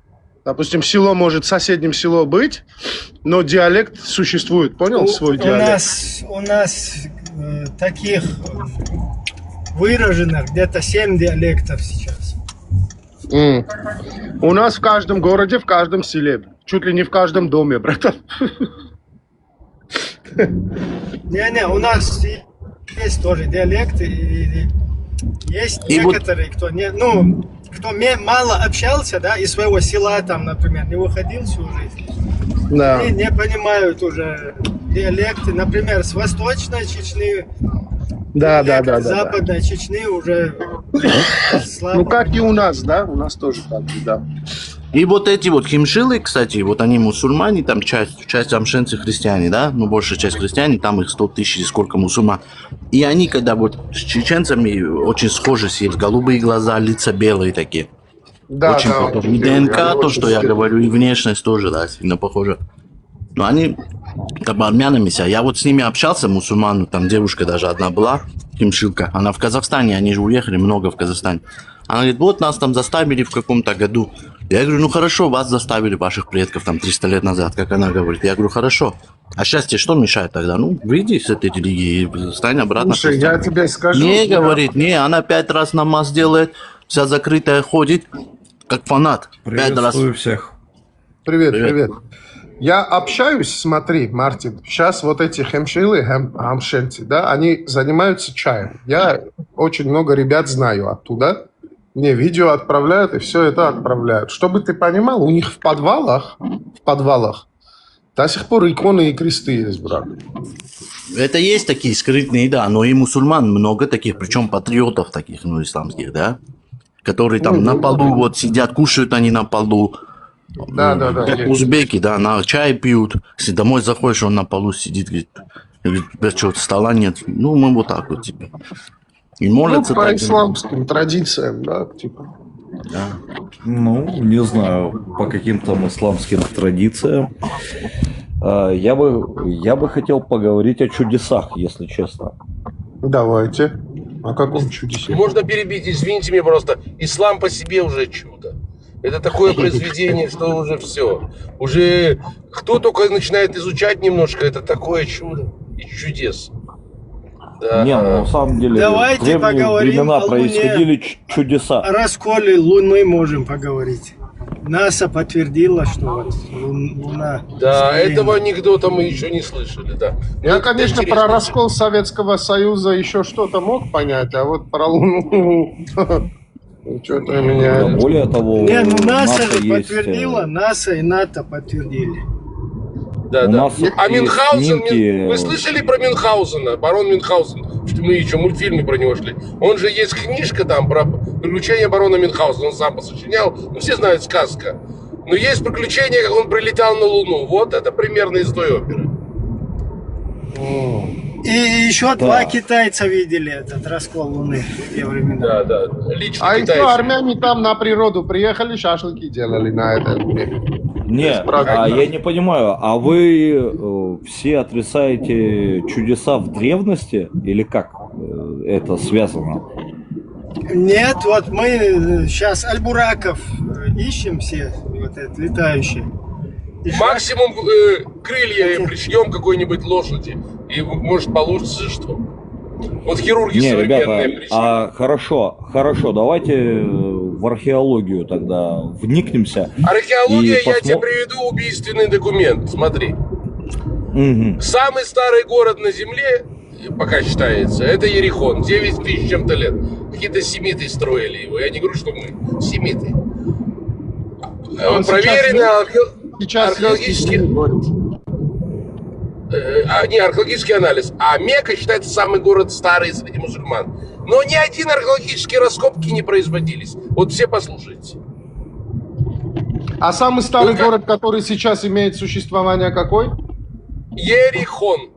Speaker 9: Допустим, село может соседним село быть, но диалект существует, понял, свой диалект?
Speaker 1: У нас таких выраженных где-то 7 диалектов сейчас.
Speaker 9: У нас в каждом городе, в каждом селе, чуть ли не в каждом доме, братан.
Speaker 1: Не, у нас есть тоже диалекты, и есть
Speaker 4: И вот-
Speaker 1: некоторые, кто мало общался, да, из своего села там, например, не выходил всю жизнь,
Speaker 9: Да.
Speaker 1: и не понимают уже диалекты, например, с Восточной Чечни,
Speaker 9: Да.
Speaker 1: с Западной Чечни уже слабо.
Speaker 9: Ну, как и у нас, да? У нас тоже так же, да.
Speaker 4: И вот эти вот химшилы, кстати, вот они мусульмане, там часть амшенцы христиане, да, ну большая часть христиане, там их 100 тысяч или сколько мусульман. И они, когда вот с чеченцами очень схожи, есть голубые глаза, лица белые такие.
Speaker 9: Да,
Speaker 4: очень
Speaker 9: да,
Speaker 4: похожи.
Speaker 9: очень
Speaker 4: И
Speaker 9: белые,
Speaker 4: ДНК,
Speaker 9: они
Speaker 4: то,
Speaker 9: очень
Speaker 4: что я
Speaker 9: сильные.
Speaker 4: говорю, и внешность тоже, да, сильно похожа. Но они там армянами себя. Я вот с ними общался, мусульман, там девушка даже одна была, химшилка. Она в Казахстане, они же уехали много в Казахстане. Она говорит, вот нас там заставили в каком-то году. Я говорю, ну хорошо, вас заставили, ваших предков, там 300 лет назад, как она говорит. Я говорю, хорошо. А сейчас тебе что мешает тогда? Ну, выйди с этой религии и стань обратно.
Speaker 9: Слушай, я тебе скажу.
Speaker 4: Не,
Speaker 9: я-
Speaker 4: говорит, не, она 5 раз намаз делает, вся закрытая ходит, как фанат. 5 раз.
Speaker 3: всех.
Speaker 9: Привет. Я общаюсь, смотри, Мартин, сейчас вот эти хемшилы, хамшенцы, да, они занимаются чаем. Я очень много ребят знаю оттуда. Мне видео отправляют, и все это отправляют. Чтобы ты понимал, у них в подвалах до сих пор иконы и кресты есть, брат.
Speaker 4: Это есть такие скрытные, да, но и мусульман много таких, причем патриотов таких, ну, исламских, да, которые там на полу вот сидят, кушают они на полу.
Speaker 9: Да.
Speaker 4: Как
Speaker 9: есть.
Speaker 4: узбеки, да, на чай пьют. Если домой заходишь, он на полу сидит, говорит, без чего-то стола нет. Ну, мы вот так вот, типа. И
Speaker 9: Ну,
Speaker 4: молятся
Speaker 9: по
Speaker 4: так.
Speaker 9: исламским традициям, да, типа.
Speaker 4: Да.
Speaker 3: Ну, не знаю, по каким там исламским традициям. Я бы хотел поговорить о чудесах, если честно.
Speaker 9: Давайте. О каком чудесе?
Speaker 12: Можно перебить, извините меня, просто ислам по себе уже чудо. Это такое произведение, что уже все. Уже кто только начинает изучать немножко, это такое чудо и чудес. Да.
Speaker 3: Не, ну, на самом деле,
Speaker 1: Давайте
Speaker 3: в древние
Speaker 1: поговорим
Speaker 3: времена
Speaker 1: о Луне.
Speaker 3: происходили чудеса.
Speaker 1: О расколе Луны можем поговорить. НАСА подтвердила, что вот Луна...
Speaker 12: Да,
Speaker 1: стоит.
Speaker 12: этого анекдота мы еще не слышали, да.
Speaker 9: Я,
Speaker 12: Ну,
Speaker 9: конечно,
Speaker 12: интересно.
Speaker 9: про раскол Советского Союза еще что-то мог понять, а вот про Луну... Что-то
Speaker 3: Да,
Speaker 9: меня...
Speaker 3: более того,
Speaker 1: Не, ну НАСА же
Speaker 3: есть,
Speaker 1: подтвердила, НАСА и НАТО подтвердили.
Speaker 12: Да,
Speaker 3: у
Speaker 12: да.
Speaker 3: нас
Speaker 12: А
Speaker 3: есть
Speaker 12: Мюнхгаузен,
Speaker 3: снимки.
Speaker 12: вы слышали про Мюнхгаузена, барон Мюнхгаузен? Что мы еще мультфильмы про него шли. Он же есть книжка там про приключения барона Мюнхгаузена, он сам посочинял. Ну, все знают, сказка. Но есть приключения, как он прилетал на Луну. Вот это примерно из той оперы.
Speaker 1: И еще два китайца видели этот раскол Луны в те времена.
Speaker 12: Да. Лично
Speaker 9: А еще
Speaker 12: китайцы.
Speaker 9: армяне там на природу приехали, шашлыки делали на это.
Speaker 3: Не,
Speaker 9: правда.
Speaker 3: я не понимаю, а вы все отрицаете чудеса в древности или как это связано?
Speaker 1: Нет, вот мы сейчас альбураков ищем все, вот это, летающие. И
Speaker 12: Максимум крылья пришьем какой-нибудь лошади. И может получится что? Вот хирурги
Speaker 3: Не,
Speaker 12: современные
Speaker 3: ребята, а хорошо, давайте в археологию тогда вникнемся.
Speaker 12: Археология,
Speaker 3: и
Speaker 12: я тебе приведу убийственный документ. Смотри.
Speaker 3: Мгм.
Speaker 12: Самый старый город на Земле, пока считается, это Ерихон. 9 тысяч чем-то лет. Какие-то семиты строили его. Я не говорю, что мы. Семиты.
Speaker 9: Он
Speaker 12: Проверено
Speaker 9: Сейчас
Speaker 12: археологически... Не, археологический анализ. А Мекка считается самый город старый среди мусульман. Но ни один археологические раскопки не производились. Вот все послушайте.
Speaker 9: А самый старый город, который сейчас имеет существование, какой?
Speaker 12: Ерихон.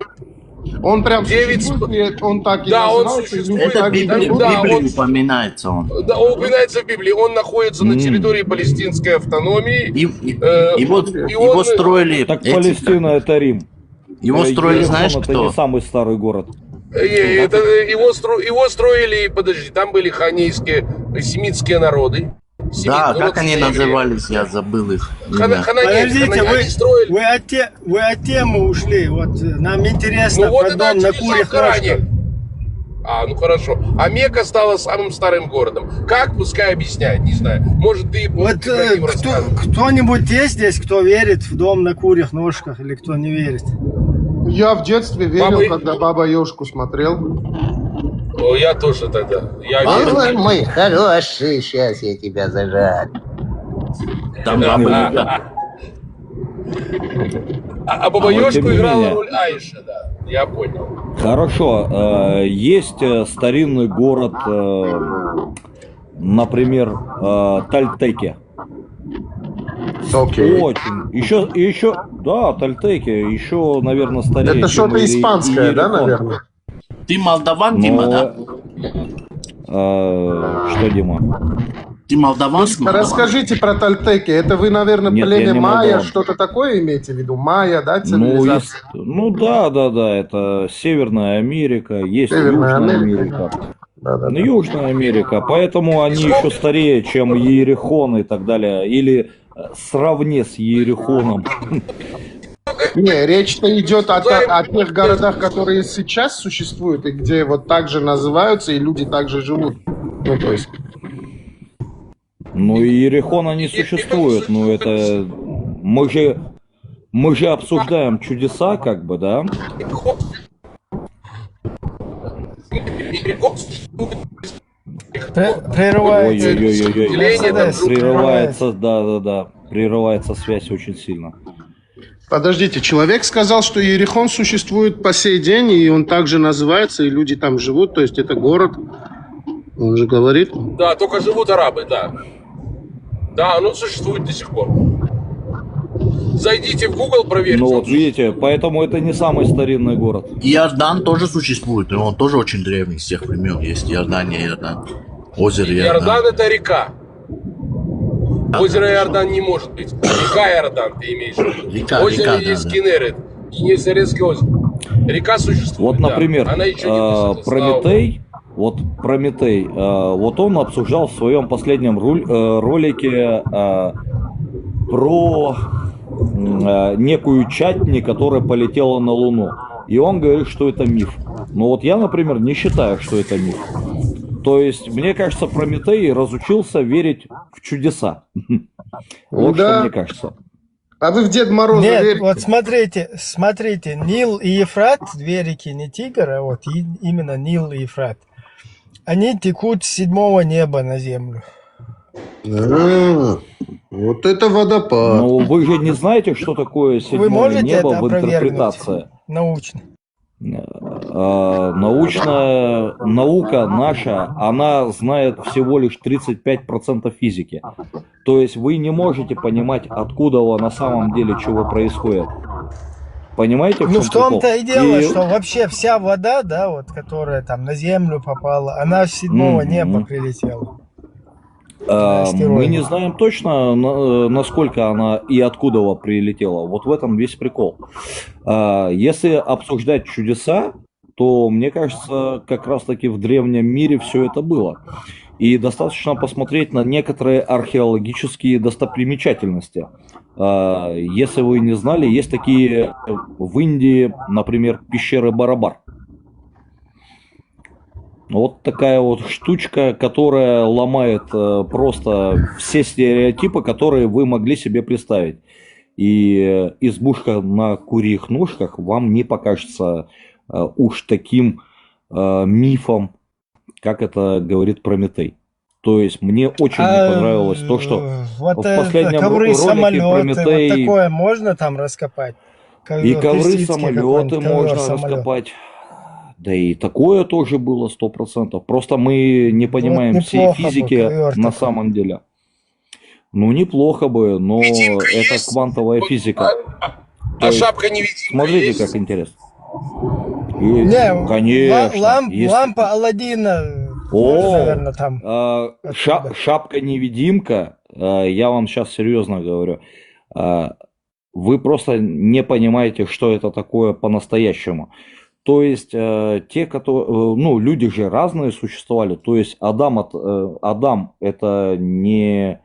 Speaker 9: Он прям
Speaker 12: 9...
Speaker 9: существует, он так и
Speaker 12: Да, он
Speaker 9: называется,
Speaker 12: существует.
Speaker 9: люди
Speaker 4: Это
Speaker 9: так и
Speaker 4: Библия,
Speaker 9: зовут.
Speaker 12: да,
Speaker 4: Библии
Speaker 12: он-
Speaker 4: упоминается он.
Speaker 12: Да, он упоминается в Библии. Он находится на территории палестинской автономии.
Speaker 4: Его строили...
Speaker 3: Так
Speaker 4: эти-
Speaker 3: Палестина это Рим.
Speaker 4: Его строили,
Speaker 3: Ерехон
Speaker 4: знаешь,
Speaker 3: это
Speaker 4: кто?
Speaker 3: не самый старый город.
Speaker 12: Его строили, подожди, там были ханейские семитские народы.
Speaker 4: Да,
Speaker 12: Ну,
Speaker 4: как
Speaker 12: вот
Speaker 4: они
Speaker 12: евреи.
Speaker 4: назывались, я забыл их. имя.
Speaker 1: Подождите,
Speaker 12: они строили...
Speaker 1: вы от темы ушли. Вот нам интересно
Speaker 12: Ну вот
Speaker 1: про
Speaker 12: это
Speaker 1: дом на
Speaker 12: чудеса
Speaker 1: курьих
Speaker 12: в Коране.
Speaker 1: ножках.
Speaker 12: Ну хорошо. А Мекка стала самым старым городом. Как? Пускай объясняет, не знаю. Может, ты
Speaker 1: Вот
Speaker 12: Ибрагим расскажешь.
Speaker 1: кто-нибудь есть здесь, кто верит в дом на курьих ножках или кто не верит?
Speaker 9: Я в детстве верил,
Speaker 12: Баба-
Speaker 9: когда Баба Ёшку смотрел.
Speaker 12: Я тоже тогда. Я верю.
Speaker 7: Мой хороший, сейчас я тебя зажарю.
Speaker 4: Там бабы Яга.
Speaker 12: А Баба
Speaker 3: Но, тем
Speaker 12: Ёшку
Speaker 3: не
Speaker 12: играла
Speaker 3: менее.
Speaker 12: роль Аиша, да. Я понял.
Speaker 3: Хорошо, есть старинный город, например, Тальтеки.
Speaker 9: Окей.
Speaker 3: Очень. Еще, да, Тальтеки, еще, наверное, старее.
Speaker 9: Это
Speaker 3: чем
Speaker 9: что-то испанское, да,
Speaker 3: Иерихон.
Speaker 9: наверное?
Speaker 4: Ты молдаван, Дима,
Speaker 3: Но,
Speaker 4: да?
Speaker 3: что, Дима?
Speaker 4: Ты молдаван?
Speaker 9: Расскажите про Тальтеки. Это вы, наверное,
Speaker 3: Нет, я
Speaker 9: племя
Speaker 3: не
Speaker 9: майя,
Speaker 3: молдаван.
Speaker 9: что-то такое имеете в виду? Майя, да,
Speaker 3: Ну,
Speaker 9: цивилизация?
Speaker 3: да, это Северная Америка, есть
Speaker 9: Северная
Speaker 3: Южная
Speaker 9: Америка.
Speaker 3: Америка.
Speaker 9: Да.
Speaker 3: Южная Америка, поэтому они еще старее, чем Иерихон и так далее. Или сравне с Иерихоном.
Speaker 9: Не, речь-то идет о тех городах, которые сейчас существуют, и где вот так же называются, и люди так же живут. Ну, то есть...
Speaker 3: Ну, Иерихона не существует, но это... Мы же обсуждаем чудеса, как бы, да?
Speaker 1: Прерывается.
Speaker 3: Ой-ой-ой,
Speaker 1: Мерседес
Speaker 3: прерывается, да, прерывается связь очень сильно.
Speaker 9: Подождите, человек сказал, что Иерихон существует по сей день, и он также называется, и люди там живут, то есть это город. Он же говорит.
Speaker 12: Да, только живут арабы, да. Да, оно существует до сих пор. Зайдите в Google, проверьте.
Speaker 3: Ну вот, видите, поэтому это не самый старинный город.
Speaker 4: Иордан тоже существует, и он тоже очень древний, с тех времен есть. Иордания, Иордан. Озеро Иордан.
Speaker 12: Иордан это река. Озеро Иордан не может быть. Река Иордан, ты имеешь в виду.
Speaker 4: Река,
Speaker 12: Озеро
Speaker 4: да,
Speaker 12: есть
Speaker 4: да.
Speaker 12: Кенерет. Генесарецкое озеро. Река существует,
Speaker 3: Вот, например,
Speaker 12: да. Она еще не высохла, слава
Speaker 3: Прометей, вот он обсуждал в своем последнем ролике про некую чатни, которая полетела на Луну. И он говорит, что это миф. Но вот я, например, не считаю, что это миф. То есть, мне кажется, Прометей разучился верить в чудеса. Вот что мне кажется.
Speaker 9: А вы в Дед Мороза
Speaker 1: Нет,
Speaker 9: верите?
Speaker 1: вот смотрите, Нил и Ефрат, две реки, не Тигр, а вот именно Нил и Ефрат, они текут с седьмого неба на землю.
Speaker 9: Вот это водопад.
Speaker 3: Но вы же не знаете, что такое седьмое
Speaker 1: Вы можете
Speaker 3: небо
Speaker 1: это
Speaker 3: в
Speaker 1: опровергнуть
Speaker 3: интерпретации.
Speaker 1: научно?
Speaker 3: Научная наука наша, она знает всего лишь 35% физики. То есть вы не можете понимать, откуда на самом деле чего происходит. Понимаете, в
Speaker 1: Ну
Speaker 3: чем
Speaker 1: в том-то
Speaker 3: прикол?
Speaker 1: и дело, что вообще вся вода, да, вот, которая там на землю попала, она с седьмого неба прилетела.
Speaker 3: Мы не знаем точно, насколько она и откуда прилетела. Вот в этом весь прикол. Если обсуждать чудеса, то, мне кажется, как раз-таки в древнем мире все это было. И достаточно посмотреть на некоторые археологические достопримечательности. Если вы не знали, есть такие в Индии, например, пещеры Барабар. Вот такая вот штучка, которая ломает просто все стереотипы, которые вы могли себе представить. И избушка на курьих ножках вам не покажется уж таким мифом, как это говорит Прометей. То есть мне очень не понравилось то, что
Speaker 1: вот
Speaker 3: в последнем
Speaker 1: ковры,
Speaker 3: ролике
Speaker 1: самолеты,
Speaker 3: Прометей...
Speaker 1: вот такое можно там раскопать?
Speaker 3: И ковры,
Speaker 1: Персидский
Speaker 3: самолеты
Speaker 1: какой-нибудь
Speaker 3: можно
Speaker 1: ковер-самолет.
Speaker 3: раскопать. Да и такое тоже было 100%. Просто мы не понимаем
Speaker 1: Вот
Speaker 3: всей
Speaker 1: неплохо бы
Speaker 3: физики
Speaker 1: ковер
Speaker 3: на
Speaker 1: такой.
Speaker 3: самом деле. Ну, неплохо бы, но это квантовая физика. То есть,
Speaker 12: шапка-невидимка
Speaker 3: смотрите,
Speaker 12: есть?
Speaker 3: как интересно.
Speaker 1: Не,
Speaker 3: конечно. есть.
Speaker 1: лампа Аладдина,
Speaker 3: О,
Speaker 1: наверное, там.
Speaker 3: шапка-невидимка, я вам сейчас серьезно говорю, вы просто не понимаете, что это такое по-настоящему. То есть те, которые, ну, люди же разные существовали. То есть Адам это не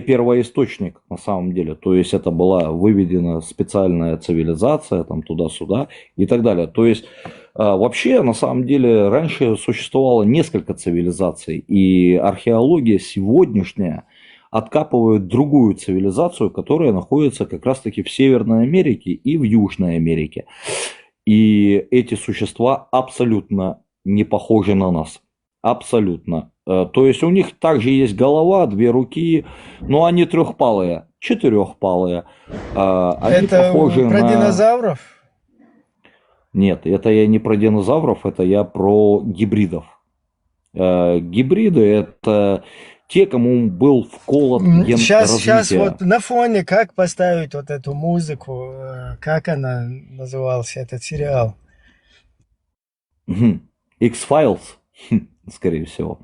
Speaker 3: первоисточник на самом деле. То есть это была выведена специальная цивилизация там туда-сюда и так далее. То есть вообще на самом деле раньше существовало несколько цивилизаций. И археология сегодняшняя откапывает другую цивилизацию, которая находится как раз-таки в Северной Америке и в Южной Америке. И эти существа абсолютно не похожи на нас. Абсолютно. То есть у них также есть голова, 2 руки, но они трехпалые, 4-палые. Они
Speaker 1: Это
Speaker 3: похожи
Speaker 1: про
Speaker 3: на...
Speaker 1: динозавров?
Speaker 3: Нет, это я не про динозавров, это я про гибридов. Гибриды это те, кому был вколот ген
Speaker 1: Сейчас
Speaker 3: развития.
Speaker 1: вот на фоне как поставить вот эту музыку, как она назывался, этот сериал?
Speaker 3: X-Files, скорее всего.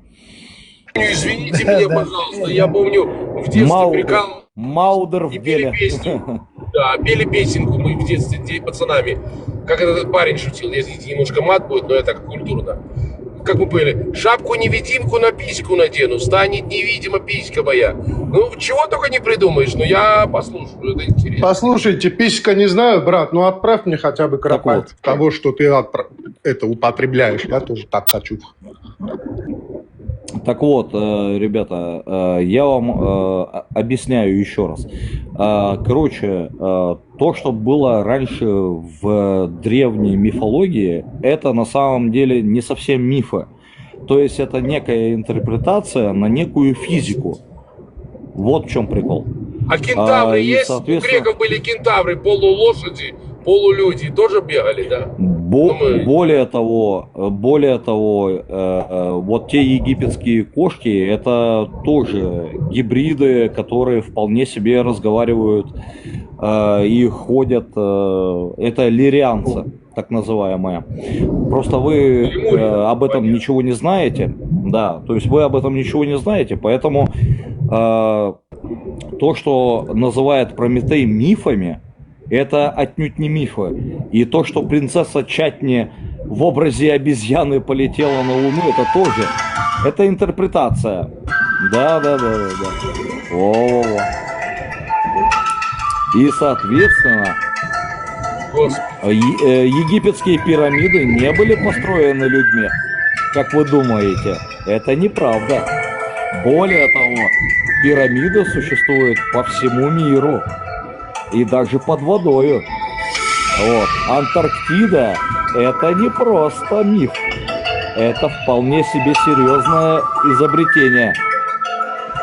Speaker 12: Извините меня, пожалуйста, я помню, в детстве прикал...
Speaker 3: Маудер в
Speaker 12: И пели
Speaker 3: деле.
Speaker 12: песню. Да, пели песенку мы в детстве пацанами. Как этот парень шутил, если немножко мат будет, но я так культурно. Как мы пели, шапку-невидимку на письку надену, станет невидима писька моя. Ну, чего только не придумаешь, но я послушаю, это интересно.
Speaker 9: Послушайте, писька не знаю, брат, но отправь мне хотя бы кропать
Speaker 3: вот.
Speaker 9: того, что ты это употребляешь. Я тоже так хочу.
Speaker 3: Так вот, ребята, я вам объясняю еще раз. Короче, то, что было раньше в древней мифологии, это на самом деле не совсем мифы. То есть это некая интерпретация на некую физику. Вот в чем прикол.
Speaker 12: А кентавры
Speaker 3: и,
Speaker 12: есть?
Speaker 3: соответственно...
Speaker 12: У греков были кентавры, полулошади, полулюди, тоже бегали, да?
Speaker 3: Более того, вот те египетские кошки, это тоже гибриды, которые вполне себе разговаривают и ходят. Это лирианцы, так называемые. Просто вы об этом ничего не знаете. Да, то есть вы об этом ничего не знаете, поэтому то, что называют Прометей мифами, это отнюдь не мифы. И то, что принцесса Чатни в образе обезьяны полетела на Луну, это тоже. Это интерпретация. Да. Во-во-во. И, соответственно, египетские пирамиды не были построены людьми, как вы думаете. Это неправда. Более того, пирамиды существуют по всему миру. И даже под водою. Вот. Антарктида – это не просто миф. Это вполне себе серьезное изобретение,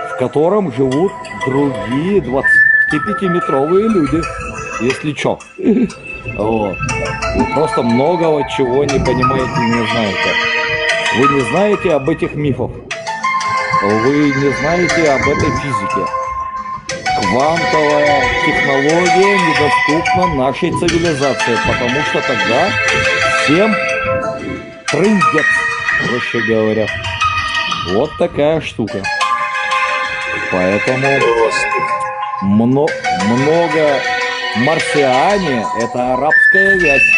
Speaker 3: в котором живут другие 25-метровые люди, если чё. Вот. Вы просто многого чего не понимаете и не знаете. Вы не знаете об этих мифах. Вы не знаете об этой физике. Квантовая технология недоступна нашей цивилизации, потому что тогда всем трындец, проще говоря. Вот такая штука. Поэтому много марсиане – это арабская вязь.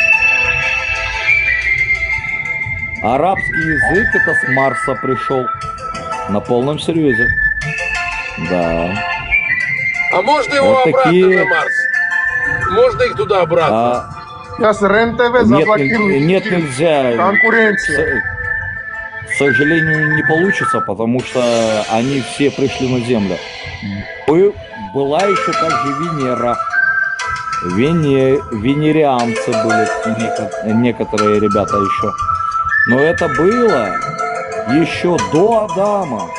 Speaker 3: Арабский язык – это с Марса пришел. На полном серьезе. Да.
Speaker 12: А можно его
Speaker 3: вот
Speaker 12: обратно
Speaker 3: такие...
Speaker 12: на Марс? Можно их туда обратно?
Speaker 9: Сейчас РЕН-ТВ заблокирует.
Speaker 3: Нет, нельзя.
Speaker 9: Конкуренция.
Speaker 3: К сожалению, не получится, потому что они все пришли на Землю. Была еще также Венера. Венерианцы были, некоторые ребята еще. Но это было еще до Адама.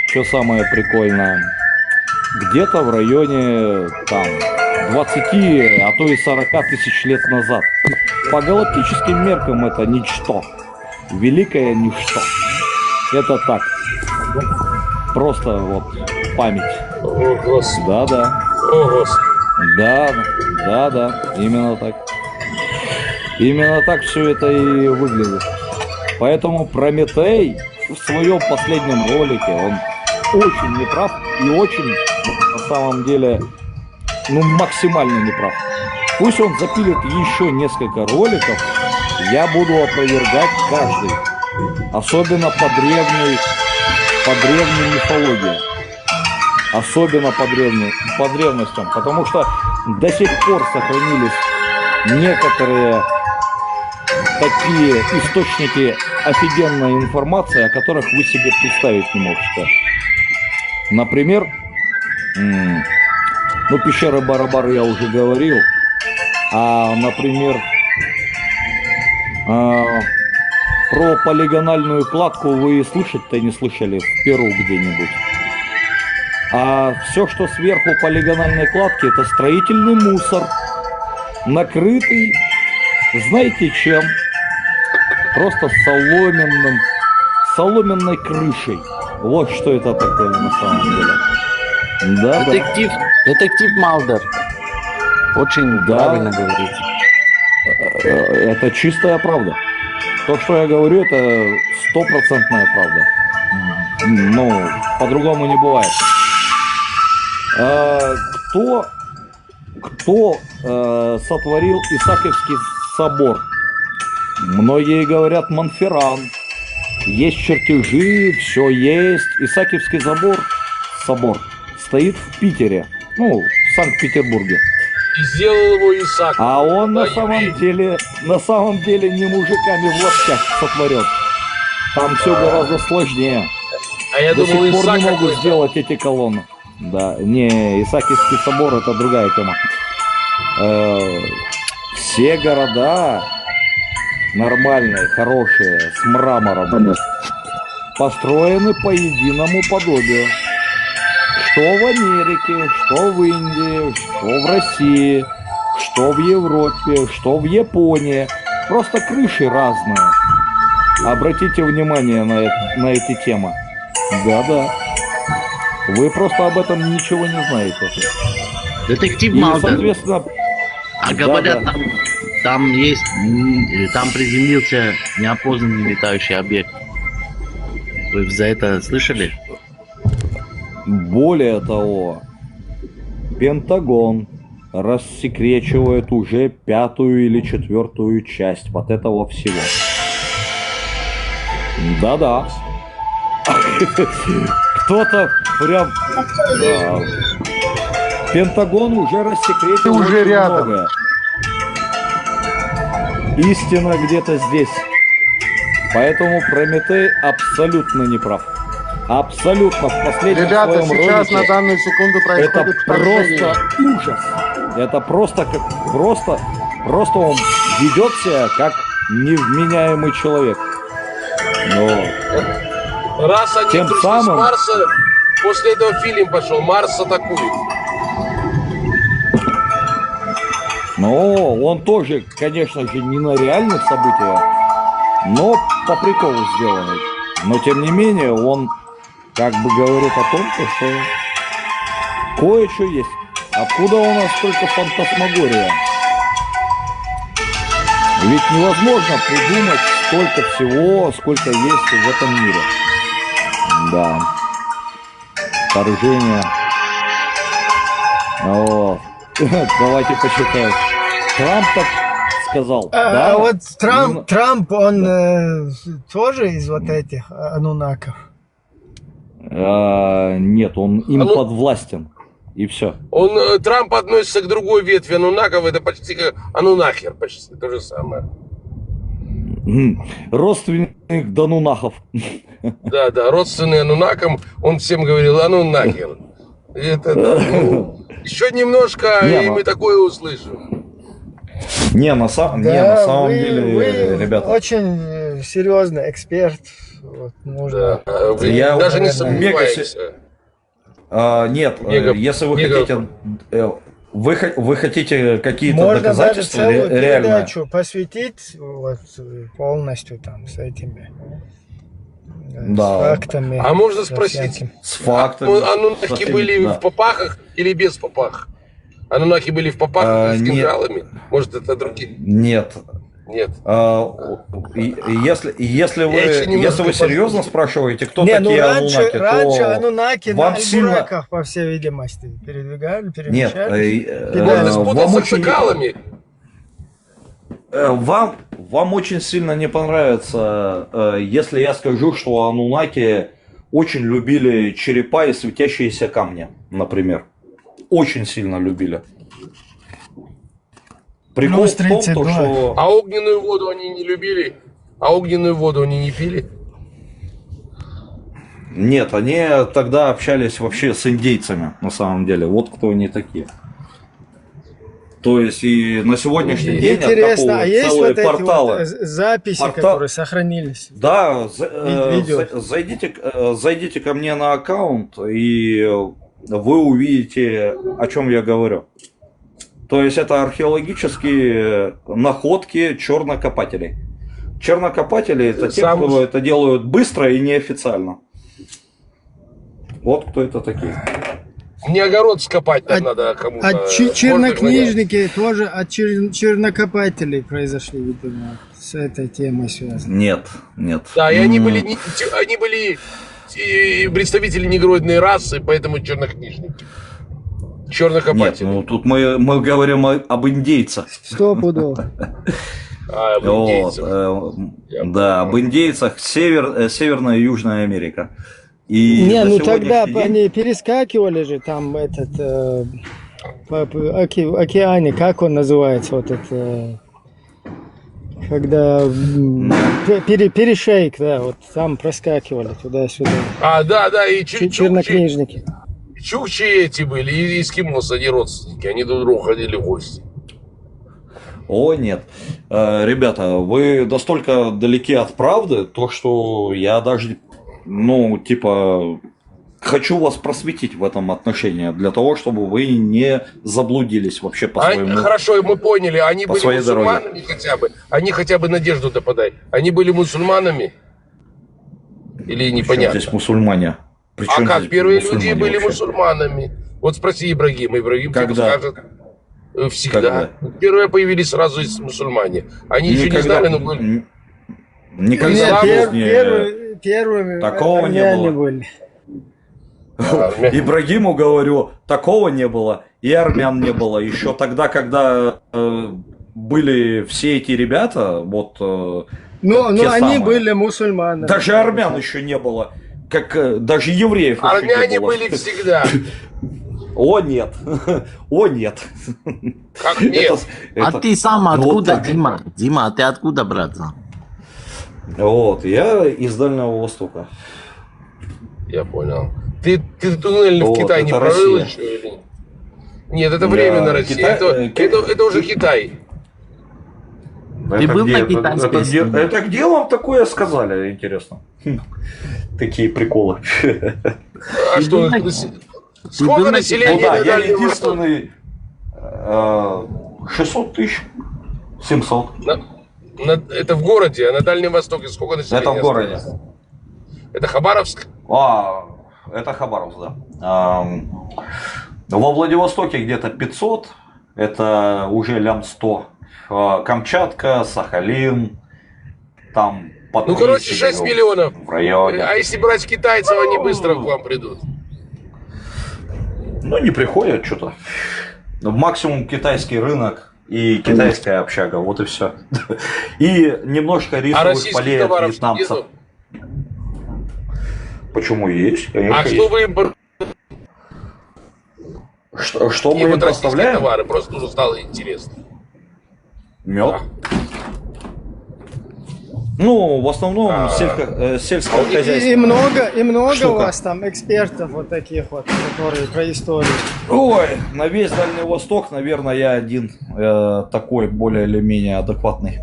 Speaker 3: Что самое прикольное? Где-то в районе там 20, а то и 40 тысяч лет назад. По галактическим меркам это ничто. Великое ничто. Это так. Просто вот память.
Speaker 12: О, Господи.
Speaker 3: Да.
Speaker 12: О, Господи.
Speaker 3: Да. Именно так. Именно так все это и выглядит. Поэтому Прометей в своем последнем ролике, он очень неправ и очень, на самом деле, максимально неправ. Пусть он запилит еще несколько роликов, я буду опровергать каждый. Особенно по древней мифологии. Особенно по древностям. Потому что до сих пор сохранились некоторые такие источники офигенной информации, о которых вы себе представить не можете. Например, пещеры Барабар я уже говорил, например, про полигональную кладку вы слышать-то не слышали в Перу где-нибудь. А все, что сверху полигональной кладки, это строительный мусор, накрытый, знаете чем? Просто соломенной крышей. Вот что это такое на самом деле. Да,
Speaker 4: детектив Малдер. Очень правильно говорите.
Speaker 3: Это чистая правда. То, что я говорю, это 100% правда. По-другому не бывает. Кто сотворил Исаакиевский собор? Многие говорят Монферран. Есть чертежи, все есть. Исаакиевский собор стоит в Питере, в Санкт-Петербурге.
Speaker 12: И сделал его Исаак.
Speaker 3: А он на самом деле не мужиками в лаптях сотворен. Там все гораздо сложнее.
Speaker 12: А я
Speaker 3: До
Speaker 12: думал,
Speaker 3: сих пор
Speaker 12: Исаак
Speaker 3: не могут
Speaker 12: какой-то.
Speaker 3: сделать эти колонны. Да, не, Исаакиевский собор это другая тема. Все города нормальные, хорошие, с мрамором, построены по единому подобию. Что в Америке, что в Индии, что в России, что в Европе, что в Японии. Просто крыши разные. Обратите внимание на эти темы. Да-да. Вы просто об этом ничего не знаете.
Speaker 4: Детектив
Speaker 3: И,
Speaker 4: Малдер.
Speaker 3: соответственно,
Speaker 4: Говорят,
Speaker 3: да.
Speaker 4: там приземлился неопознанный летающий объект. Вы за это слышали?
Speaker 3: Более того, Пентагон рассекречивает уже 5-ю или 4-ю часть вот этого всего. Да-да. Кто-то прям... Пентагон уже рассекретил
Speaker 9: Уже
Speaker 3: очень
Speaker 9: рядом.
Speaker 3: многое. Истина где-то здесь. Поэтому Прометей абсолютно не прав. Абсолютно. В последнем
Speaker 9: Ребята,
Speaker 3: своем
Speaker 9: сейчас
Speaker 3: ролике
Speaker 9: на данную секунду
Speaker 3: это
Speaker 9: происходит вторжение.
Speaker 3: просто ужас. Это просто он ведет себя как невменяемый человек. Но
Speaker 12: Раз они
Speaker 3: Тем
Speaker 12: пришли
Speaker 3: самым-
Speaker 12: с Марса, после этого фильм пошел «Марс атакует».
Speaker 3: он тоже, конечно же, не на реальных событиях, но по приколу сделанный. Но тем не менее, он как бы говорит о том, что кое-что есть. Откуда у нас только фантасмагория? Ведь невозможно придумать столько всего, сколько есть в этом мире. Да. Вторжение. Вот. Давайте почитаем. Трамп так сказал. да?
Speaker 1: вот
Speaker 3: Именно-
Speaker 1: Трамп, он тоже из вот этих анунаков?
Speaker 3: Нет, он им
Speaker 12: А ну-
Speaker 3: подвластен. И все.
Speaker 12: Трамп относится к другой ветви анунаков, это почти как анунахер, почти то же самое.
Speaker 3: Родственник Данунахов.
Speaker 12: Да, родственный анунакам, он всем говорил, а ну нахер. Еще немножко,
Speaker 3: Не,
Speaker 12: и
Speaker 3: ну-
Speaker 12: мы такое услышим.
Speaker 3: На самом деле, ребята.
Speaker 1: очень серьезный эксперт. Вот, нужно.
Speaker 12: Вы
Speaker 3: Я
Speaker 12: даже не
Speaker 3: мега
Speaker 12: сомневаетесь.
Speaker 3: Нет,
Speaker 12: Мега-
Speaker 3: если вы
Speaker 12: мега-
Speaker 3: хотите, вы хотите какие-то
Speaker 1: Можно даже
Speaker 3: доказательства
Speaker 1: целую
Speaker 3: реальные.
Speaker 1: передачу посвятить вот, полностью там с этими
Speaker 3: Да.
Speaker 1: с фактами.
Speaker 12: А можно
Speaker 1: со
Speaker 12: спросить,
Speaker 1: всяким.
Speaker 3: С фактами.
Speaker 12: анунахи
Speaker 3: со всеми,
Speaker 12: были
Speaker 3: да.
Speaker 12: в попахах или без попах? Анунахи были в попахах с
Speaker 3: нет.
Speaker 12: кинжалами? Может, это другие?
Speaker 3: Нет.
Speaker 12: Нет.
Speaker 3: Если
Speaker 12: Я еще немножко
Speaker 3: вы серьезно
Speaker 12: послушаю.
Speaker 3: спрашиваете, кто
Speaker 1: Не,
Speaker 3: такие
Speaker 1: раньше
Speaker 3: анунаки, то
Speaker 1: анунаки
Speaker 3: вам
Speaker 1: на
Speaker 3: сильно-
Speaker 1: альбураках, по всей видимости,
Speaker 3: Нет,
Speaker 1: перемещались.
Speaker 12: Может,
Speaker 3: вам
Speaker 12: спутался с
Speaker 3: очень-
Speaker 12: шакалами?
Speaker 3: Вам очень сильно не понравится, если я скажу, что анунаки очень любили черепа и светящиеся камни, например. Очень сильно любили. Прикол
Speaker 1: Плюс
Speaker 3: в том,
Speaker 1: 32.
Speaker 3: что...
Speaker 12: А огненную воду они не любили? А огненную воду они не пили?
Speaker 3: Нет, они тогда общались вообще с индейцами, на самом деле. Вот кто они такие. То есть и на сегодняшний день
Speaker 1: Интересно, а есть
Speaker 3: целые
Speaker 1: вот эти
Speaker 3: порталы.
Speaker 1: вот записи, которые сохранились?
Speaker 3: Да,
Speaker 1: Видео.
Speaker 3: зайдите ко мне на аккаунт, и вы увидите, о чем я говорю. То есть это археологические находки чернокопателей. Чернокопатели это те, кто это делают быстро и неофициально. Вот кто это такие.
Speaker 12: Мне огород скопать там надо кому-то.
Speaker 1: А чернокнижники тоже от чернокопателей произошли, видимо, с этой темой связаны.
Speaker 3: Нет, нет.
Speaker 12: Да, и они были представители негроидной расы, поэтому чернокнижники.
Speaker 3: Нет,
Speaker 12: Чернокопатели.
Speaker 3: ну тут мы говорим об индейцах.
Speaker 1: 100 пудов.
Speaker 12: Об
Speaker 3: Вот,
Speaker 12: индейцах.
Speaker 3: да, об индейцах Северная и Южная Америка. И
Speaker 1: Не,
Speaker 3: на
Speaker 1: ну тогда
Speaker 3: сегодняшний день-
Speaker 1: они перескакивали же там по океане, как он называется, вот это, когда перешейк, да, вот там проскакивали туда-сюда.
Speaker 12: Да, и
Speaker 1: Чернокнижники.
Speaker 12: чукчи эти были, и эскимосы, они родственники, они друг другу ходили в гости.
Speaker 3: О, нет. Ребята, вы настолько далеки от правды, то что я даже, хочу вас просветить в этом отношении, для того, чтобы вы не заблудились вообще по своему...
Speaker 12: Хорошо, мы поняли, они
Speaker 3: по
Speaker 12: были
Speaker 3: своей дороге.
Speaker 12: мусульманами хотя бы, они хотя бы надежду подай. Они были мусульманами? Или
Speaker 3: Причем
Speaker 12: непонятно?
Speaker 3: здесь мусульмане? Причем
Speaker 12: А как,
Speaker 3: здесь
Speaker 12: первые
Speaker 3: мусульмане
Speaker 12: люди были
Speaker 3: вообще?
Speaker 12: мусульманами. Вот спроси Ибрагима, Ибрагим тебе
Speaker 3: Когда?
Speaker 12: скажет. Всегда.
Speaker 3: Когда?
Speaker 12: Первые появились сразу из мусульмане. Они еще не знали, но были.
Speaker 3: Никогда в жизни
Speaker 1: Первыми
Speaker 3: такого не
Speaker 1: армяне
Speaker 3: было.
Speaker 1: были.
Speaker 3: Ибрагиму говорю, такого не было, и армян не было. Еще тогда, когда были все эти ребята, вот...
Speaker 1: Но
Speaker 3: те
Speaker 1: они
Speaker 3: самые.
Speaker 1: были мусульманами.
Speaker 3: Даже армян еще не было. Как даже евреев еще
Speaker 12: Армяне
Speaker 3: не было.
Speaker 12: были всегда.
Speaker 3: О, нет. О, нет.
Speaker 12: Как нет?
Speaker 4: А ты сам
Speaker 3: вот
Speaker 4: откуда,
Speaker 3: так.
Speaker 4: Дима? Дима, а ты откуда, братан?
Speaker 3: Вот, я из Дальнего Востока.
Speaker 12: Я понял. Ты туннель в
Speaker 3: Вот,
Speaker 12: Китай не
Speaker 3: это
Speaker 12: прорыл
Speaker 3: Россия.
Speaker 12: еще или? Нет, это временно Россия. Это уже Китай.
Speaker 4: Ты был на китайской стене?
Speaker 3: Это где вам такое сказали, интересно? Такие приколы.
Speaker 12: А что? Сколько населения
Speaker 3: Да,
Speaker 12: на
Speaker 3: я
Speaker 12: Дальнем Востоке?
Speaker 3: единственный 600 тысяч, 700.
Speaker 12: Это в городе, а на Дальнем Востоке сколько населения?
Speaker 3: Это в городе.
Speaker 12: осталось? Это Хабаровск?
Speaker 3: Это Хабаровск, да. Во Владивостоке где-то 500, это уже лям 100. Камчатка, Сахалин, там по 200
Speaker 12: короче, 6 миллионов.
Speaker 3: в районе.
Speaker 12: А если брать китайцев, они быстро к вам придут.
Speaker 3: Не приходят что-то. Максимум китайский рынок и китайская общага, вот и все. И немножко
Speaker 12: А
Speaker 3: рисовых
Speaker 12: российских
Speaker 3: полей от
Speaker 12: товаров
Speaker 3: вьетнамцев.
Speaker 12: нету?
Speaker 3: Почему есть? Конечно,
Speaker 12: А что
Speaker 3: есть.
Speaker 12: вы импортируете?
Speaker 3: Что мы им
Speaker 12: российские
Speaker 3: поставляем?
Speaker 12: товары? Просто уже стало интересно.
Speaker 3: Мед. В основном сельское хозяйство.
Speaker 1: И много
Speaker 3: Штука.
Speaker 1: у вас там экспертов вот таких вот, которые про историю.
Speaker 3: Ой, на весь Дальний Восток, наверное, я один такой более или менее адекватный.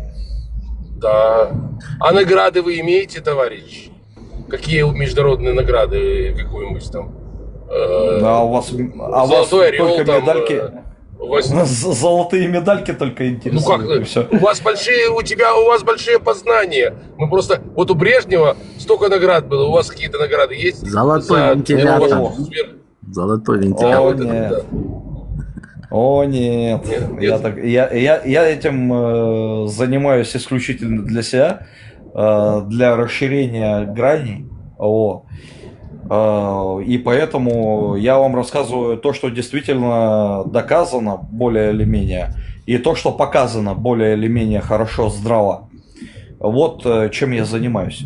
Speaker 12: Да. А награды вы имеете, товарищ? Какие международные награды? Какую-нибудь там?
Speaker 3: А у вас
Speaker 12: Золотой орел
Speaker 3: только
Speaker 12: там,
Speaker 3: медальки?
Speaker 12: у вас-
Speaker 3: Золотые медальки только интересуют. и всё.
Speaker 12: У вас большие познания. Мы просто, вот у Брежнева столько наград было, у вас какие-то награды есть?
Speaker 4: Золотой
Speaker 12: За-
Speaker 4: вентилятор.
Speaker 12: у вас супер-
Speaker 4: Золотой
Speaker 3: О,
Speaker 4: вентилятор.
Speaker 3: нет. О, нет. Я этим занимаюсь исключительно для себя, для расширения граней. И поэтому я вам рассказываю то, что действительно доказано, более или менее. и то, что показано более или менее хорошо, здраво. Вот чем я занимаюсь.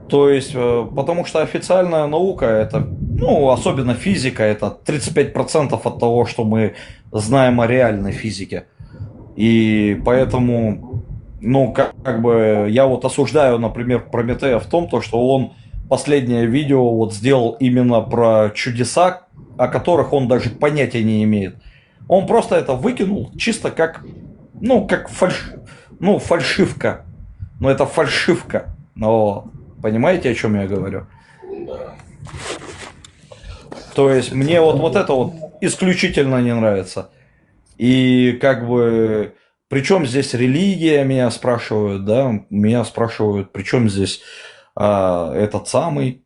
Speaker 3: То есть, потому что официальная наука, это, ну, особенно физика, это 35% от того, что мы знаем о реальной физике. И поэтому, ну, как бы, я вот осуждаю, например, Прометея в том, то, что он последнее видео вот сделал именно про чудеса, о которых он даже понятия не имеет. Он просто это выкинул чисто как, ну, как фальшивка. Но это фальшивка. Но понимаете, о чем я говорю? То есть мне вот это вот исключительно не нравится. И как бы, причем здесь религия, меня спрашивают, да, меня спрашивают, причем здесь этот самый,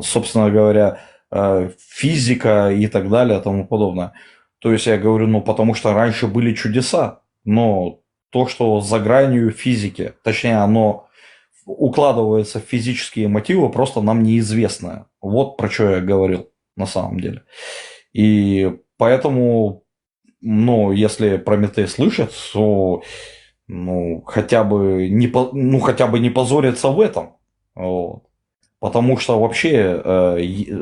Speaker 3: собственно говоря, физика и так далее, и тому подобное. То есть я говорю, ну, потому что раньше были чудеса, но то, что за гранью физики, точнее, оно укладывается в физические мотивы, просто нам неизвестно. Вот про что я говорил на самом деле. И поэтому, ну, если Прометей слышит, то, ну, хотя бы не позориться в этом. Вот. Потому что вообще,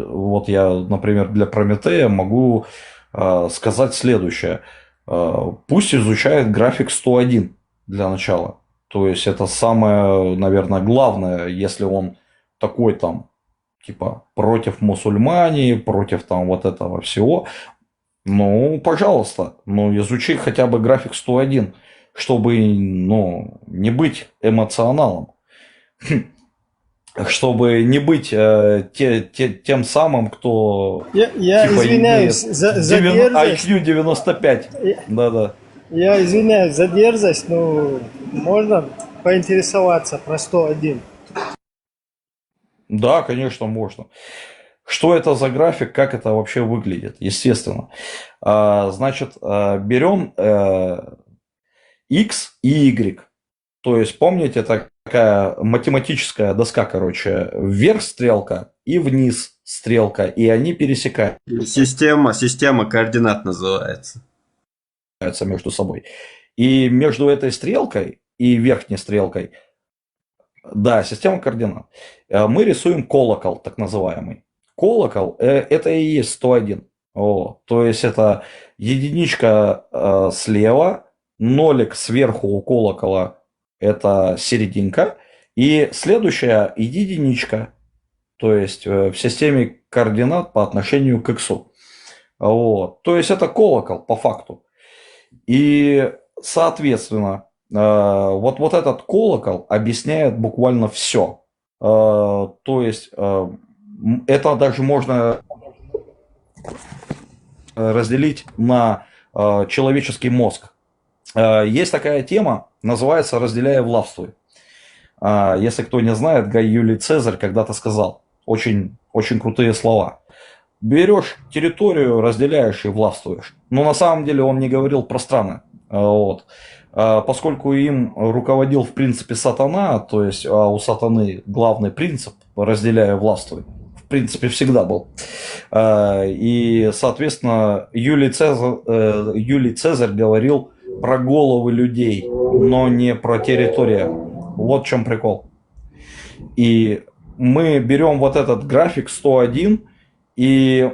Speaker 3: вот я, например, для Прометея могу сказать следующее. Пусть изучает график 101 для начала. То есть это самое, наверное, главное, если он такой там, типа, против мусульмане, против там вот этого всего. Ну, пожалуйста, ну, изучи хотя бы график 101, чтобы, ну, не быть эмоционалом. Чтобы не быть тем самым, кто
Speaker 1: Я
Speaker 3: типа,
Speaker 1: извиняюсь за дерзость.
Speaker 3: IQ 95. Да-да.
Speaker 1: Я извиняюсь за дерзость, но можно поинтересоваться про 101?
Speaker 3: Да, конечно, можно. Что это за график, как это вообще выглядит? Естественно. Значит, берем X и Y. То есть, помните, это такая математическая доска, короче, вверх стрелка и вниз стрелка, и они пересекаются.
Speaker 5: Система координат называется.
Speaker 3: Между собой. И между этой стрелкой и верхней стрелкой, да, система координат, мы рисуем колокол, так называемый. Колокол это и есть 101. То есть это единичка слева, нолик сверху у колокола это серединка, и следующая единичка, то есть в системе координат по отношению к x. То есть это колокол по факту. И, соответственно, вот этот колокол объясняет буквально все. То есть это даже можно разделить на человеческий мозг. Есть такая тема, называется «Разделяя властвуй». Если кто не знает, Гай Юлий Цезарь когда-то сказал очень, очень крутые слова. Берешь территорию, разделяешь и властвуешь. Но на самом деле он не говорил про страны. Поскольку им руководил в принципе сатана, то есть у сатаны главный принцип «разделяя властвуй». В принципе всегда был. И, соответственно, Юлий Цезарь говорил про головы людей, но не про территорию. Вот в чем прикол. И мы берем вот этот график 101 и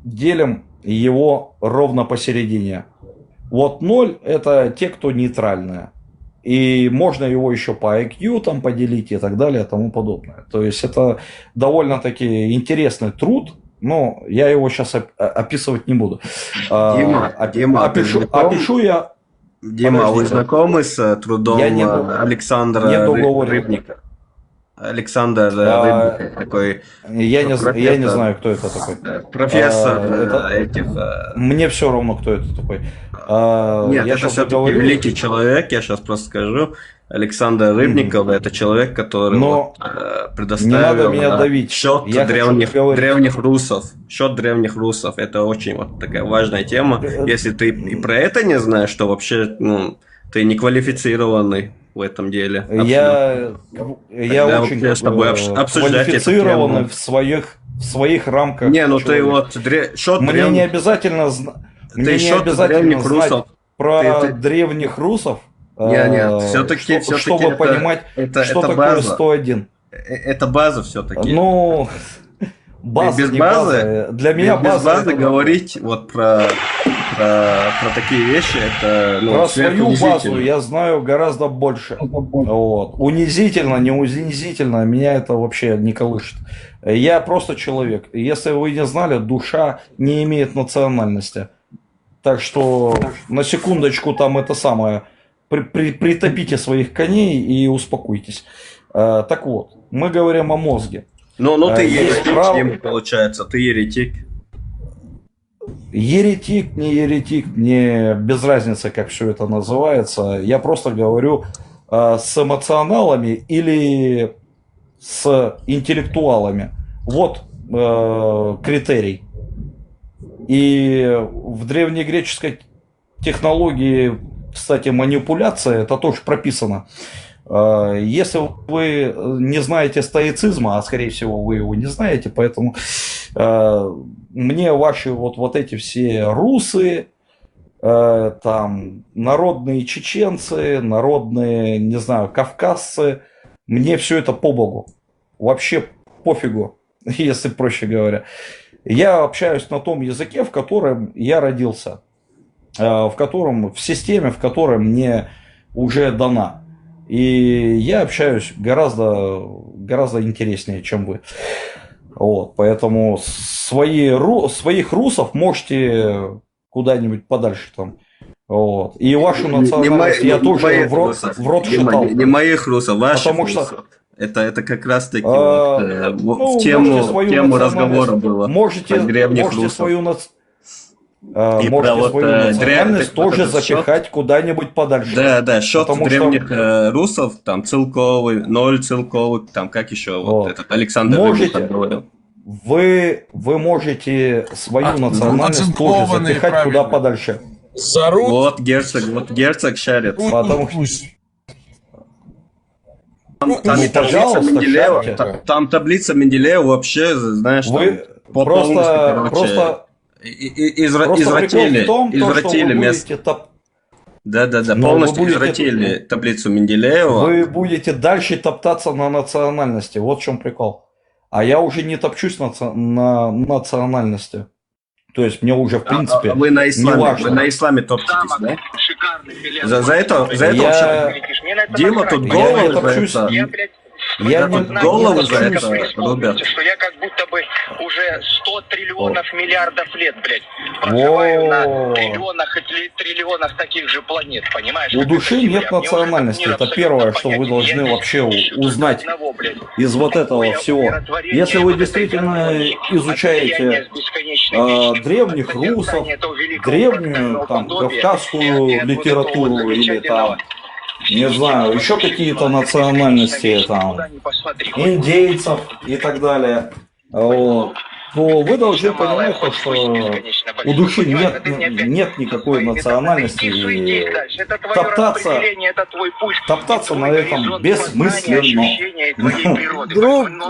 Speaker 3: делим его ровно посередине. Вот 0 это те, кто нейтральные. И можно его еще по IQ там поделить и так далее и тому подобное. То есть это довольно-таки интересный труд. Но я его сейчас описывать не буду. Опишу я.
Speaker 5: Дима, вы знакомы с трудом Александра Рыбника? Александр Рыбник такой.
Speaker 3: Я не знаю, кто это такой.
Speaker 5: Профессор этих.
Speaker 3: Мне все равно, кто это такой.
Speaker 5: Нет, это все-таки великий человек, я сейчас просто скажу. Александр Рыбников это человек, который предоставил счет древних русов. Счет древних русов. Это очень вот такая важная тема. Если ты и про это не знаешь, то вообще ты не квалифицированный в этом деле.
Speaker 3: Я очень
Speaker 5: с тобой обсуждать
Speaker 3: квалифицированный в своих рамках.
Speaker 5: Не, ну ты вот
Speaker 3: мне не обязательно
Speaker 5: ты счет древних русов.
Speaker 3: про древних русов,
Speaker 5: Нет, все-таки,
Speaker 3: чтобы понимать, что такое
Speaker 5: база.
Speaker 3: 101.
Speaker 5: Это база все-таки.
Speaker 3: Ну, база,
Speaker 5: без
Speaker 3: не
Speaker 5: базы,
Speaker 3: база. Для меня
Speaker 5: без
Speaker 3: база
Speaker 5: базы говорить вот про такие вещи, это
Speaker 3: про свою базу
Speaker 5: унизительно.
Speaker 3: я знаю гораздо больше. Вот. Унизительно, не унизительно, меня это вообще не колышет. Я просто человек. Если вы не знали, душа не имеет национальности. Так что на секундочку там это самое, притопите своих коней и успокойтесь. Так вот, мы говорим о мозге.
Speaker 5: Ну ты
Speaker 3: Есть
Speaker 5: еретик, получается, ты еретик.
Speaker 3: Еретик, мне без разницы, как все это называется. Я просто говорю с эмоционалами или с интеллектуалами. Вот критерий. И в древнегреческой технологии, кстати, манипуляция, это тоже прописано. Если вы не знаете стоицизма, а скорее всего вы его не знаете, поэтому мне ваши вот эти все русы, там народные чеченцы, народные, не знаю, кавказцы, мне все это по богу. Вообще пофигу, если проще говоря. Я общаюсь на том языке, в котором я родился, в системе, в которой мне уже дана. И я общаюсь гораздо интереснее, чем вы. Вот, поэтому своих русов можете куда-нибудь подальше там. Вот. И вашу национальность я тоже в рот шатал.
Speaker 5: Не моих русов, ваших
Speaker 3: потому
Speaker 5: русов.
Speaker 3: Что,
Speaker 5: это как раз таки
Speaker 3: в
Speaker 5: тему разговора было.
Speaker 3: Можете свою национальность тоже запихать куда-нибудь подальше.
Speaker 5: Да, счет древних русов, там Целковый, Ноль Целковый, там как еще вот этот Александр Рыбников говорил.
Speaker 3: Вы можете свою национальность тоже запихать куда подальше.
Speaker 5: Вот герцог шарит.
Speaker 3: Потому что
Speaker 5: там таблица Менделеева вообще, знаешь,
Speaker 3: просто
Speaker 5: извратили место. Да, полностью извратили таблицу Менделеева.
Speaker 3: Вы будете дальше топтаться на национальности, вот в чем прикол. А я уже не топчусь на национальности. То есть мне уже в принципе
Speaker 5: вы на исламе,
Speaker 3: не важно.
Speaker 5: Вы на исламе топчетесь, да? За это вообще Дима тут голову за это рубят.
Speaker 13: Что я как будто бы уже 100 триллионов миллиардов лет, блядь, проживаю на триллионах таких же планет, понимаешь?
Speaker 3: У души нет национальности. Это первое, что вы должны вообще узнать из вот этого всего. Если вы действительно изучаете древних русов, древнюю там кавказскую литературу или там, не знаю, еще какие-то национальности, там, индейцев и так далее, вот, то вы должны понимать, что у души нет никакой национальности, и топтаться на этом бессмысленно.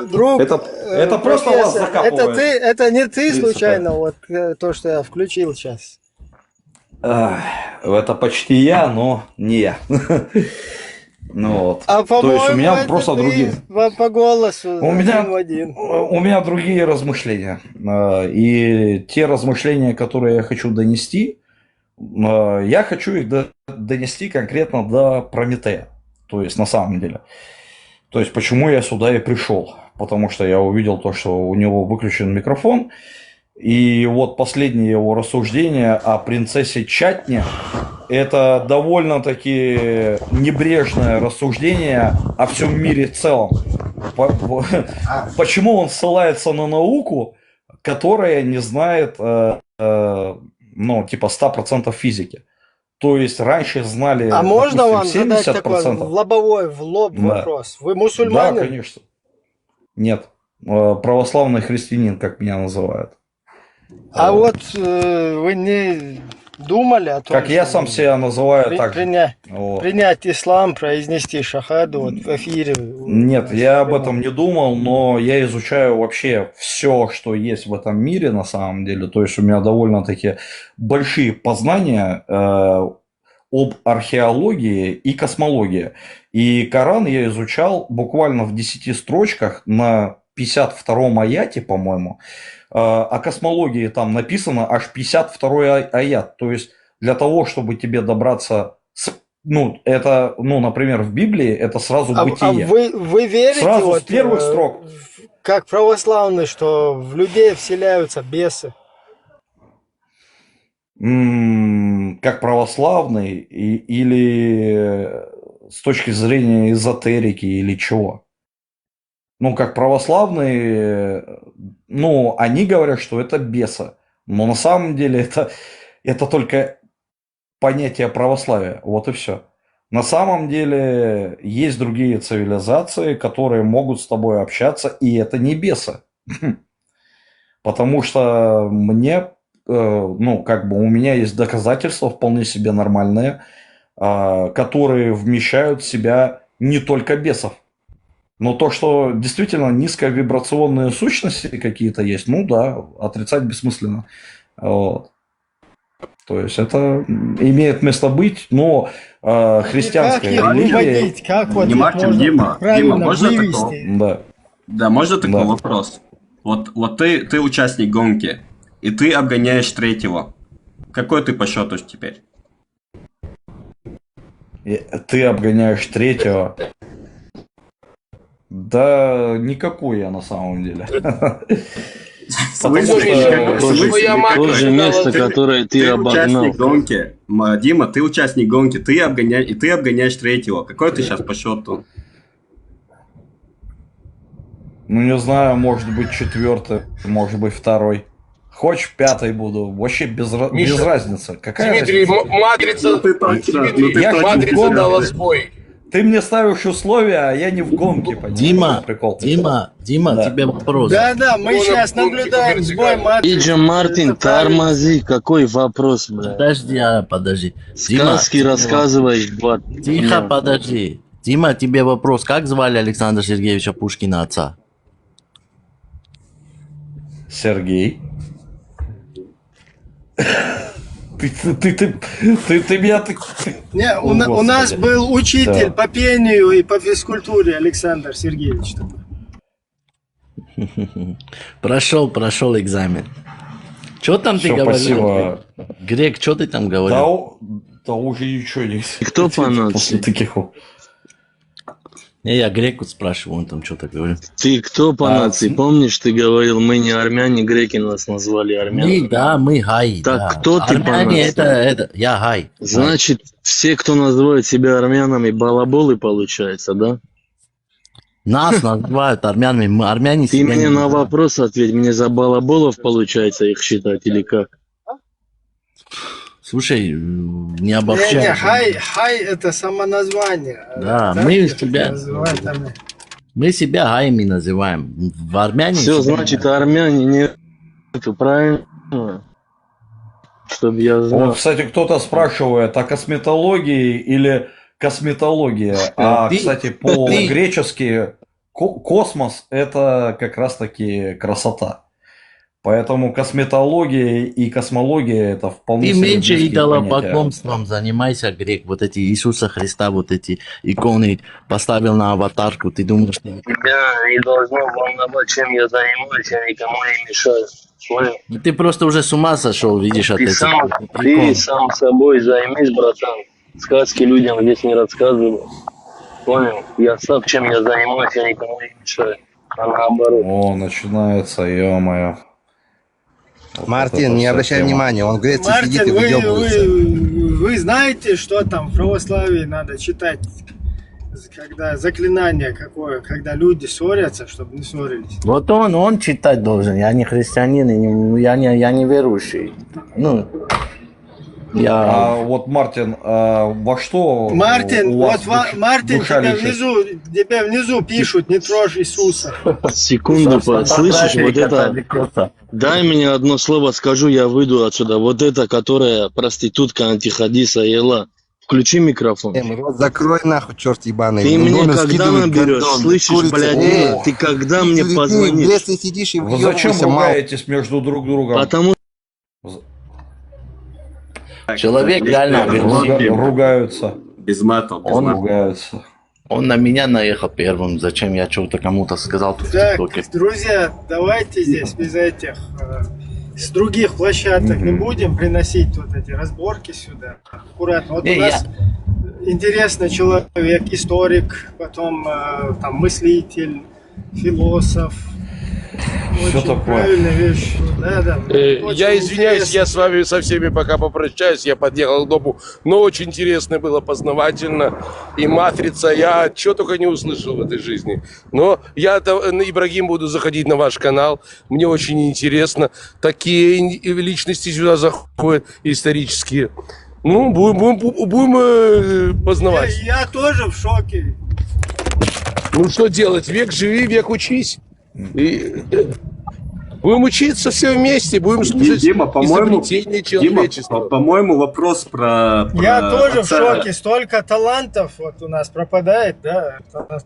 Speaker 1: Друг,
Speaker 3: это просто вас закапывает.
Speaker 1: Это не ты случайно, вот то, что я включил сейчас.
Speaker 3: Это почти я, но не я. Ну вот.
Speaker 1: А
Speaker 3: то есть у меня просто другие.
Speaker 1: По голосу.
Speaker 3: У меня другие размышления. И те размышления, которые я хочу донести, я хочу их донести конкретно до Прометея. То есть на самом деле. То есть почему я сюда и пришел. Потому что я увидел то, что у него выключен микрофон. И вот последнее его рассуждение о принцессе Чатне – это довольно-таки небрежное рассуждение о всем мире в целом. Почему он ссылается на науку, которая не знает, ну, типа 100% физики? То есть раньше знали,
Speaker 1: а можно
Speaker 3: допустим,
Speaker 1: вам задать
Speaker 3: 70%.
Speaker 1: такой в лоб вопрос? Вы мусульманин?
Speaker 3: Да, конечно. Нет, православный христианин, как меня называют.
Speaker 1: А вот вы не думали о том,
Speaker 3: как я сам себя называю так же.
Speaker 1: Принять ислам, произнести шахаду вот в эфире?
Speaker 3: Нет, я об этом не думал, но я изучаю вообще все, что есть в этом мире на самом деле. То есть у меня довольно-таки большие познания об археологии и космологии. И Коран я изучал буквально в 10 строчках на 52-м аяте, по-моему. О космологии там написано аж 52-й аят. То есть для того, чтобы тебе добраться, это, например, в Библии, это сразу бытие.
Speaker 1: А вы верите
Speaker 3: сразу с первых строк?
Speaker 1: Как православные, что в людей вселяются бесы?
Speaker 3: Как православный или с точки зрения эзотерики или чего? Как православные, они говорят, что это бесы. Но на самом деле это только понятие православия. Вот и все. На самом деле есть другие цивилизации, которые могут с тобой общаться, и это не бесы. Потому что мне, у меня есть доказательства вполне себе нормальные, которые вмещают в себя не только бесов. Но то, что действительно низковибрационные сущности какие-то есть, отрицать бессмысленно. Вот. То есть это имеет место быть, но христианская религия...
Speaker 1: Как вот
Speaker 5: Дима, можно
Speaker 1: вывести?
Speaker 5: Да, можно такой вопрос? Вот ты участник гонки, и ты обгоняешь третьего. Какой ты по счету теперь?
Speaker 3: Ты обгоняешь третьего? Да никакой я на самом деле.
Speaker 5: Тоже место, которое ты обогнал. Дима, ты участник гонки, ты обгоняешь третьего. Какой ты сейчас по счету?
Speaker 3: Не знаю, может быть 4-й, может быть 2-й. Хочешь 5-й буду, вообще без разницы. Какая
Speaker 12: Дмитрий,
Speaker 3: разница?
Speaker 12: матрица дала сбой.
Speaker 3: Ты мне ставишь условия, а я не в гонке,
Speaker 4: понимаешь? Дима, тебе вопрос.
Speaker 1: Да, мы сейчас наблюдаем сбой матрицы.
Speaker 14: Иджа Мартин, тормози, какой вопрос, бля?
Speaker 4: Подожди.
Speaker 14: Сказки рассказываешь, брат.
Speaker 4: Тихо, подожди. Дима, тебе вопрос. Как звали Александра Сергеевича Пушкина отца?
Speaker 3: Сергей. Ты меня...
Speaker 1: Не, у нас был учитель по пению и по физкультуре Александр Сергеевич.
Speaker 4: Прошел экзамен. Что там ты говорил?
Speaker 3: Спасибо.
Speaker 4: Грек, что ты там говорил?
Speaker 3: Да уже ничего не...
Speaker 14: Кто по нации?
Speaker 3: После таких...
Speaker 4: Я греку спрашиваю, он там что-то говорит.
Speaker 14: Ты кто по нации? Помнишь, ты говорил, мы не армяне, греки нас назвали армянами?
Speaker 4: Мы гай.
Speaker 14: Так кто ты по нации?
Speaker 4: Я гай.
Speaker 14: Значит, все, кто называет себя армянами, балаболы, получается, да?
Speaker 4: Нас называют армянами, армяне...
Speaker 14: Ты мне на вопрос ответь, мне за балаболов получается их считать или как?
Speaker 4: Слушай, не обобщай.
Speaker 1: Хай это самоназвание.
Speaker 4: Да, мы себя гаями называем. В Армянии...
Speaker 14: Все, значит, армяне нету, правильно? Чтобы я знал.
Speaker 3: Вот, кстати, кто-то спрашивает о косметологии или косметология. Кстати, по-гречески космос – это как раз-таки красота. Поэтому косметология и космология это вполне
Speaker 4: себе. Ты меньше
Speaker 3: близкие
Speaker 4: идолопоклонством занимайся, грек. Вот эти Иисуса Христа, вот эти иконы поставил на аватарку. Ты думаешь, что...
Speaker 14: Тебя не должно волновать, чем я занимаюсь, я никому не мешаю. Понял?
Speaker 4: Ты просто уже с ума сошел, видишь, от этих икон.
Speaker 14: Ты сам собой займись, братан. Сказки людям здесь не рассказывай. Понял? Я сам, чем я занимаюсь, я никому не мешаю. А наоборот.
Speaker 3: О, начинается, ё-моё.
Speaker 7: Вот Мартин, не обращай внимания, он в Греции сидит и выебывается.
Speaker 1: Вы знаете, что там в православии надо читать, когда заклинание какое, когда люди ссорятся, чтобы не ссорились?
Speaker 4: Вот он читать должен, я не христианин, я не верующий.
Speaker 3: Вот, Мартин, во что
Speaker 1: Мартин,
Speaker 3: у вас
Speaker 1: Мартин, тебе внизу пишут, не трожь Иисуса.
Speaker 14: Секунду, слышишь, вот это... Дай мне одно слово скажу, я выйду отсюда. Вот это, которая проститутка антихадиса Ела. Включи микрофон.
Speaker 7: Закрой нахуй, черт ебаный.
Speaker 14: Ты мне когда наберешь, слышишь, блядь, ты когда мне позвонишь?
Speaker 7: Если сидишь и
Speaker 3: вы зачем ругаетесь между друг другом?
Speaker 14: Потому
Speaker 4: Человек реально агрессивный.
Speaker 3: Ругаются.
Speaker 5: Без матов.
Speaker 4: Он
Speaker 3: ругаются.
Speaker 4: Он на меня наехал первым. Зачем я что-то кому-то сказал тут в
Speaker 1: Так,
Speaker 4: ТикТоке?
Speaker 1: друзья, давайте здесь без этих... с других площадок не будем приносить вот эти разборки сюда. Аккуратно. Вот у нас интересный человек, историк, потом там мыслитель, философ.
Speaker 3: Все
Speaker 1: Очень
Speaker 3: такое.
Speaker 1: правильная вещь. Да.
Speaker 12: Я извиняюсь, я с вами со всеми пока попрощаюсь. Я подъехал к дому, но очень интересно было, познавательно. И «Матрица», я чего только не услышал в этой жизни. Но я, Ибрагим, буду заходить на ваш канал. Мне очень интересно. Такие личности сюда заходят, исторические. Ну, будем познавать.
Speaker 1: Я тоже в шоке.
Speaker 12: Ну, что делать? Век живи, век учись. И будем учиться все вместе, будем слушать изобретения человечества.
Speaker 5: Дима, по-моему, вопрос про
Speaker 1: Я тоже
Speaker 5: отца.
Speaker 1: в шоке. Столько талантов вот у нас пропадает, да?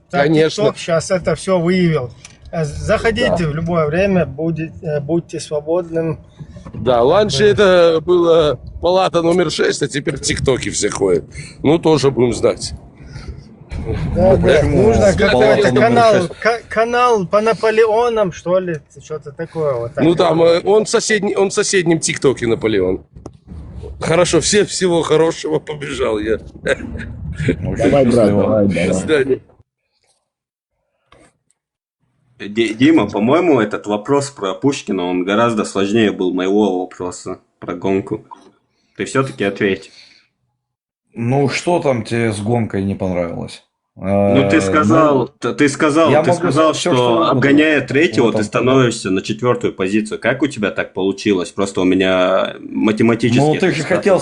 Speaker 12: Конечно.
Speaker 1: TikTok сейчас это все выявил. Заходите в любое время, будьте свободным.
Speaker 12: Да, раньше это была палата номер 6, а теперь в ТикТоке все ходят. Ну, тоже будем знать.
Speaker 1: Да, нужно какой-то канал по Наполеонам, что ли, что-то такое. Вот так.
Speaker 12: Ну там, он в соседнем ТикТоке Наполеон. Хорошо, всем всего хорошего, побежал я.
Speaker 3: Давай, брат, давай.
Speaker 12: До свидания.
Speaker 5: Дима, по-моему, этот вопрос про Пушкина, он гораздо сложнее был моего вопроса про гонку. Ты все-таки ответь.
Speaker 3: Ну, что там тебе с гонкой не понравилось?
Speaker 5: Ну, ты сказал, что обгоняя третьего, ты становишься на 4-ю позицию. Как у тебя так получилось? Просто у меня математически...
Speaker 3: Ну, ты же хотел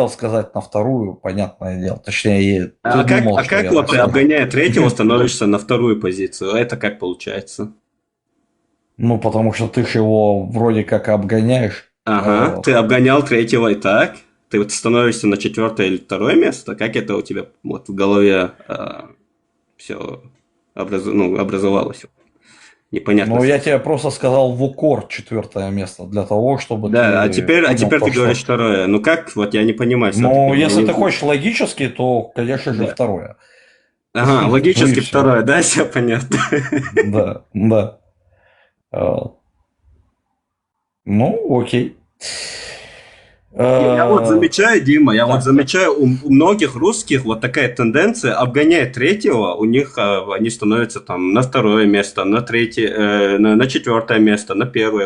Speaker 3: сказать на 2-ю, понятное дело. Точнее,
Speaker 5: как вот ты, обгоняя третьего, становишься на 2-ю позицию? Это как получается?
Speaker 3: Ну, потому что ты же его вроде как обгоняешь.
Speaker 5: Ага, ты обгонял третьего и так? Ты вот становишься на 4-е или 2-е место? Как это у тебя вот в голове все образовалось? Непонятно.
Speaker 3: Ну, я тебе просто сказал в укор 4-е место для того, чтобы...
Speaker 5: Да, а теперь ты говоришь 2-е. Ну как? Вот я не понимаю.
Speaker 3: Ну, если ты хочешь логически, то, конечно же, 2-е.
Speaker 5: Ага, логически 2-е, да? Все понятно.
Speaker 3: Да. Ну, окей.
Speaker 5: Я вот замечаю, Дима, у многих русских вот такая тенденция, обгоняя третьего, у них они становятся там на 2-е место, на 3-е, на 4-е место, на 1-е,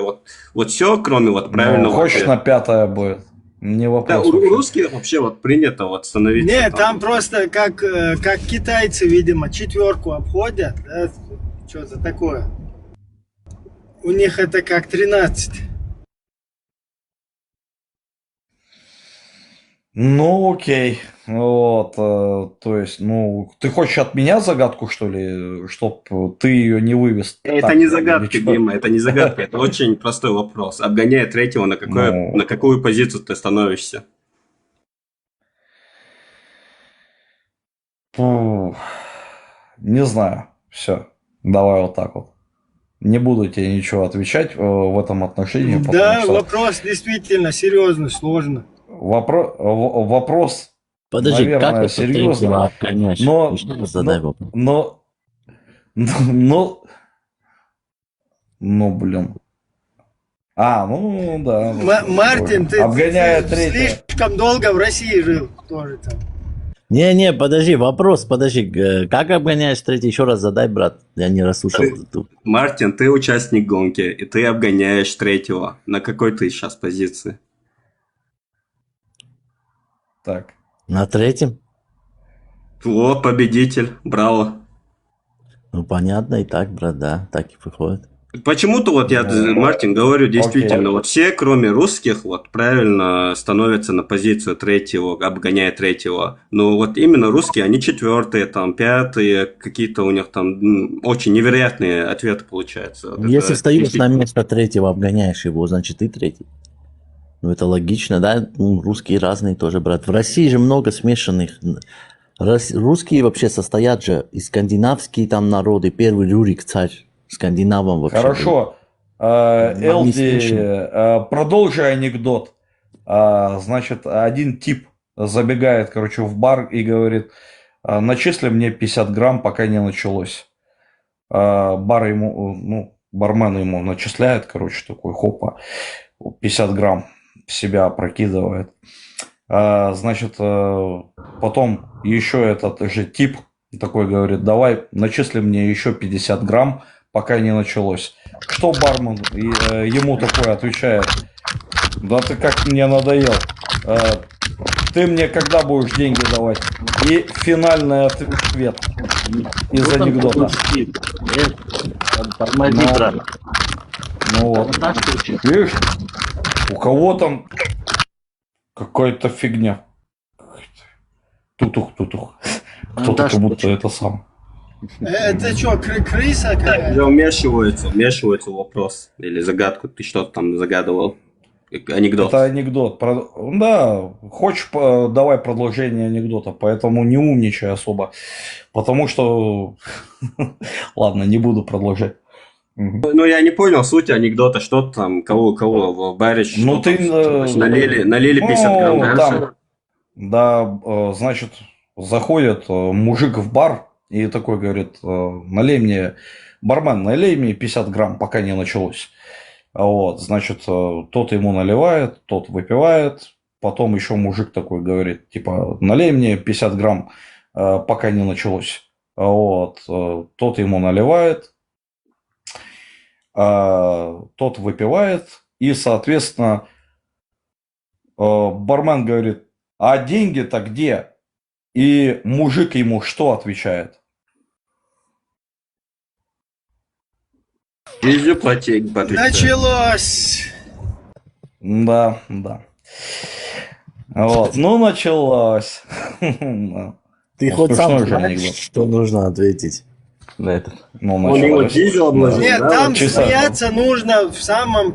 Speaker 5: вот все, кроме вот правильного.
Speaker 3: Хочешь на 5-е будет? Не вопрос.
Speaker 5: Да, у русских вообще вот принято вот становиться.
Speaker 1: Нет, там просто как китайцы, видимо, 4-ку обходят, да, что-то такое. У них это как 13.
Speaker 3: Ну, окей. Вот, то есть, ну, ты хочешь от меня загадку, что ли, чтоб ты ее не вывез?
Speaker 5: Это не загадка, Дима, это не загадка, это очень простой вопрос. Обгоняя третьего, на какую позицию ты становишься?
Speaker 3: Не знаю, все, давай вот так вот. Не буду тебе ничего отвечать в этом отношении.
Speaker 1: Да, вопрос действительно серьезный, сложный.
Speaker 3: Вопрос,
Speaker 4: подожди,
Speaker 3: наверное,
Speaker 4: как это
Speaker 3: серьезно, блин. Да.
Speaker 1: Мартин, ты слишком долго в России жил тоже там.
Speaker 4: Не, подожди, как обгоняешь 3-й? Еще раз задай, брат, я не расслышал.
Speaker 5: Мартин, ты участник гонки, и ты обгоняешь 3-го. На какой ты сейчас позиции?
Speaker 3: Так.
Speaker 4: На 3-м?
Speaker 5: Вот, победитель, браво.
Speaker 4: Ну, понятно, и так, брат, да, так и выходит.
Speaker 5: Почему-то вот я, Мартин, говорю, действительно, вот все, кроме русских, вот правильно становятся на позицию 3-го, обгоняя 3-го. Но вот именно русские, они 4-е, там, 5-е, какие-то у них там очень невероятные ответы получаются. Вот
Speaker 4: если встаешь на место 3-го, обгоняешь его, значит, ты 3-й. Ну, это логично, да? Ну, русские разные тоже, брат. В России же много смешанных. Русские вообще состоят же из скандинавские там народы. Первый Рюрик, царь, скандинавам вообще.
Speaker 3: Хорошо. Элди, продолжи анекдот. Значит, один тип забегает, короче, в бар и говорит, начисли мне 50 грамм, пока не началось. Бар ему, ну, бармен ему начисляет, короче, такой, хопа, 50 грамм в себя опрокидывает. Значит, потом еще этот же тип такой говорит, давай, начисли мне еще 50 грамм, пока не началось. Что бармен ему такой отвечает, да ты как мне надоел, ты мне когда будешь деньги давать? И финальный ответ из анекдота. Ну вот. Видишь, у кого там какая-то фигня. Тутух. Кто-то как будто это сам.
Speaker 1: Это что, крыса какая-то?
Speaker 5: Вмешивается в вопрос или загадку. Ты что-то там загадывал? Анекдот.
Speaker 3: Это анекдот. Да, хочешь, давай продолжение анекдота, поэтому не умничай особо. Потому что... Ладно, не буду продолжать.
Speaker 5: Ну, я не понял суть анекдота, что там, кого в баре,
Speaker 3: ну, ты
Speaker 5: налили 50 грамм,
Speaker 3: там, да, значит, заходит мужик в бар и такой говорит, бармен, налей мне 50 грамм, пока не началось. Вот, значит, тот ему наливает, тот выпивает, потом еще мужик такой говорит, типа, налей мне 50 грамм, пока не началось. Вот, тот ему наливает, тот выпивает, и, соответственно, бармен говорит, а деньги-то где? И мужик ему что отвечает?
Speaker 1: Началось!
Speaker 3: Да. Вот, ну началось.
Speaker 4: Ты хоть сам знаешь, что нужно ответить на это?
Speaker 3: Ну, началось.
Speaker 1: Нет, там смеяться нужно в самом,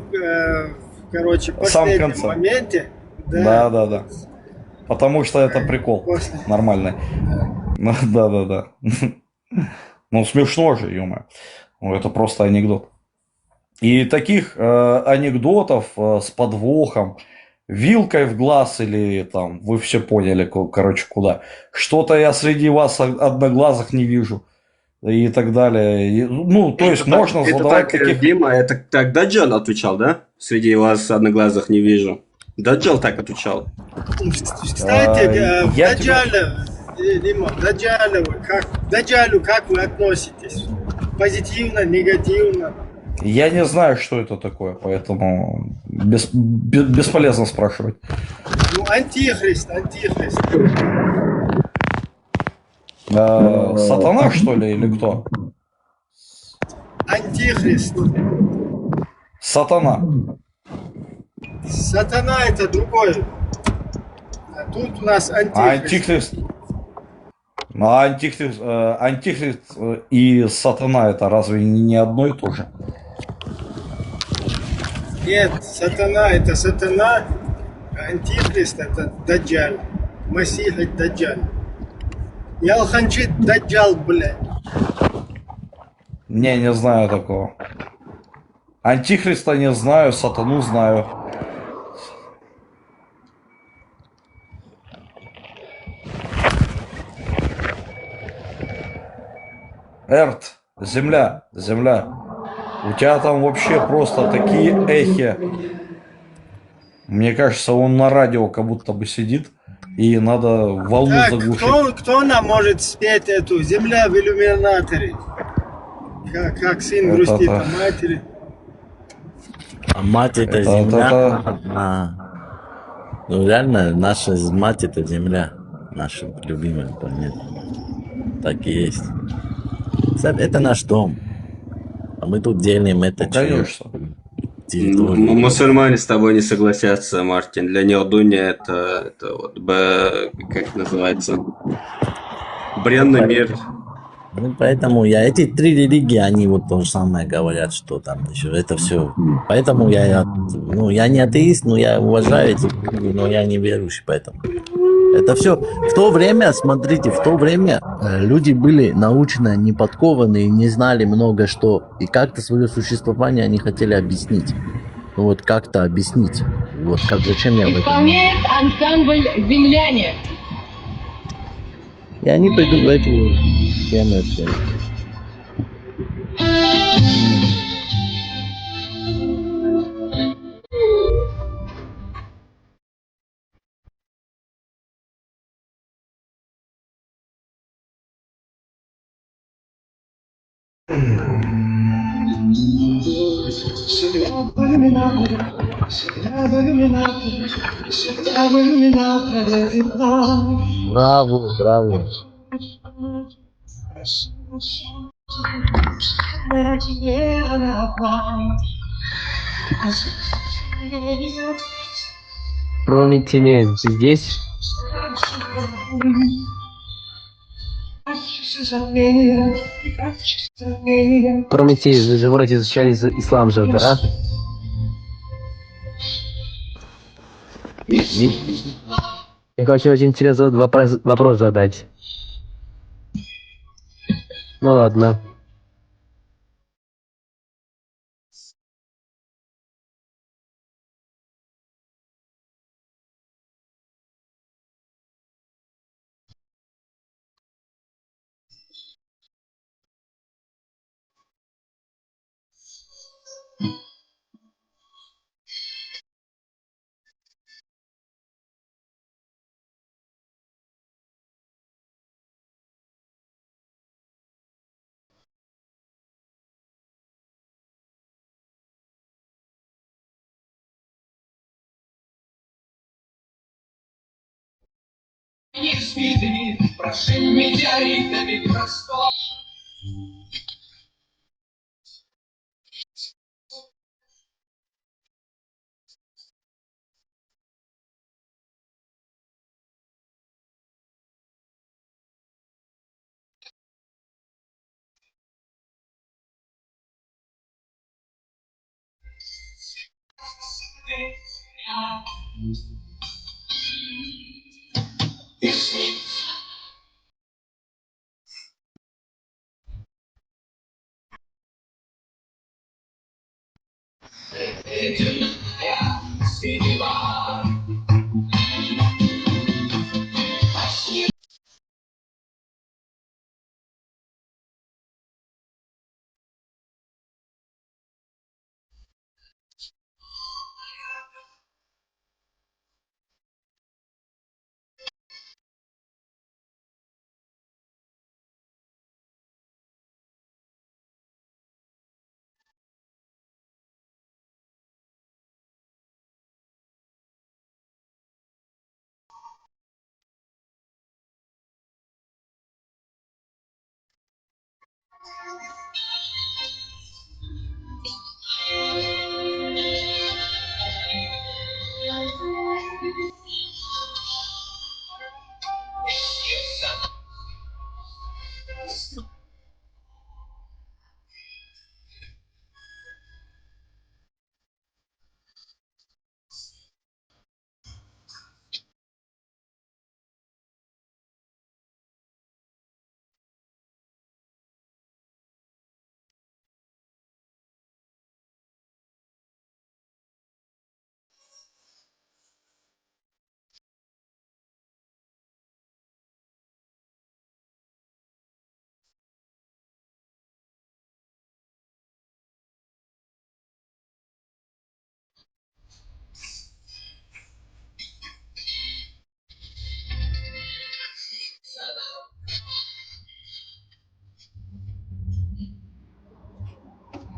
Speaker 1: последнем моменте.
Speaker 3: Да. Потому что это прикол нормальный. Да. Ну, смешно же, ё-моё. Ну, это просто анекдот. И таких анекдотов с подвохом, вилкой в глаз или там, вы все поняли, короче, куда. Что-то я среди вас одноглазых не вижу. И так далее. Ну, то есть можно задавать таких...
Speaker 5: Дима, это так Даджал отвечал, да? Среди вас одноглазых не вижу. Даджал так отвечал.
Speaker 1: Кстати, Дима, Даджалу как вы относитесь? Позитивно, негативно?
Speaker 3: Я не знаю, что это такое, поэтому бесполезно спрашивать.
Speaker 1: Ну, антихрист.
Speaker 3: Сатана, что ли, или кто?
Speaker 1: Антихрист.
Speaker 3: Сатана.
Speaker 1: Сатана это другой. А тут у нас антихрист.
Speaker 3: Антихрист и сатана это разве не одно и то же?
Speaker 1: Нет, сатана это сатана, а антихрист это даджаль. Масих это даджаль. Ялханчит даджал, блядь.
Speaker 3: Не знаю такого. Антихриста не знаю, сатану знаю. Эрт, земля. У тебя там вообще просто такие эхи. Мне кажется, он на радио как будто бы сидит, и надо волну заглушить.
Speaker 1: Кто нам может спеть эту «Земля в иллюминаторе»? Как сын грустит о матери.
Speaker 4: А мать это земля? Ну реально, наша мать это земля. Наша любимая планета. Так и есть. Это наш дом. А мы тут делим это территорию.
Speaker 5: Мусульмане с тобой не согласятся, Мартин. Для неудуния это вот, как называется, бренный мир.
Speaker 4: Ну, поэтому эти три религии, они вот то же самое говорят, что там еще, это все. Поэтому я не атеист, но я уважаю эти религии, но я не верующий, поэтому. Это все. В то время, смотрите, люди были научно не подкованы, не знали много что. И как-то свое существование они хотели объяснить. Ну вот как-то объяснить. Вот как зачем я об этом?
Speaker 15: Исполняет ансамбль «Земляне».
Speaker 4: И они придут в эту тему. Браво, браво.
Speaker 11: Прометей, ты здесь? Прометей, вы же вроде изучали ислам же, да? Я хочу очень интересный вопрос задать. Ну ладно.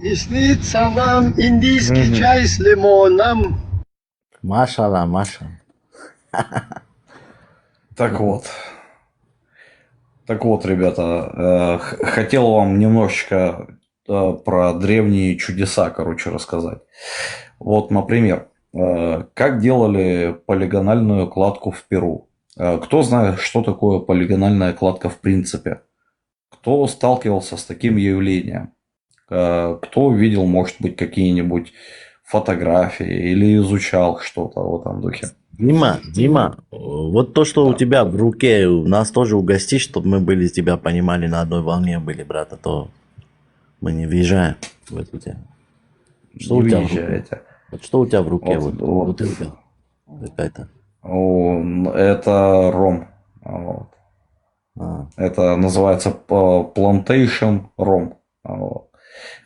Speaker 1: И снится нам индийский чай с лимоном.
Speaker 4: Машалла, Маша.
Speaker 3: Так вот, ребята, хотел вам немножечко про древние чудеса, рассказать. Вот, например, как делали полигональную кладку в Перу. Кто знает, что такое полигональная кладка в принципе? Кто сталкивался с таким явлением? Кто видел, может быть, какие-нибудь фотографии или изучал что-то в этом духе?
Speaker 4: Дима, вот то, что у тебя в руке, нас тоже угости, чтобы мы были, тебя понимали, на одной волне были, брат, а то мы не въезжаем в эту тему. Что
Speaker 3: Не
Speaker 4: у тебя
Speaker 3: въезжаете.
Speaker 4: Вот что у тебя в руке?
Speaker 3: Вот,
Speaker 4: Вот бутылка какая-то.
Speaker 3: Это ром. Вот. Это называется Plantation ром. Вот.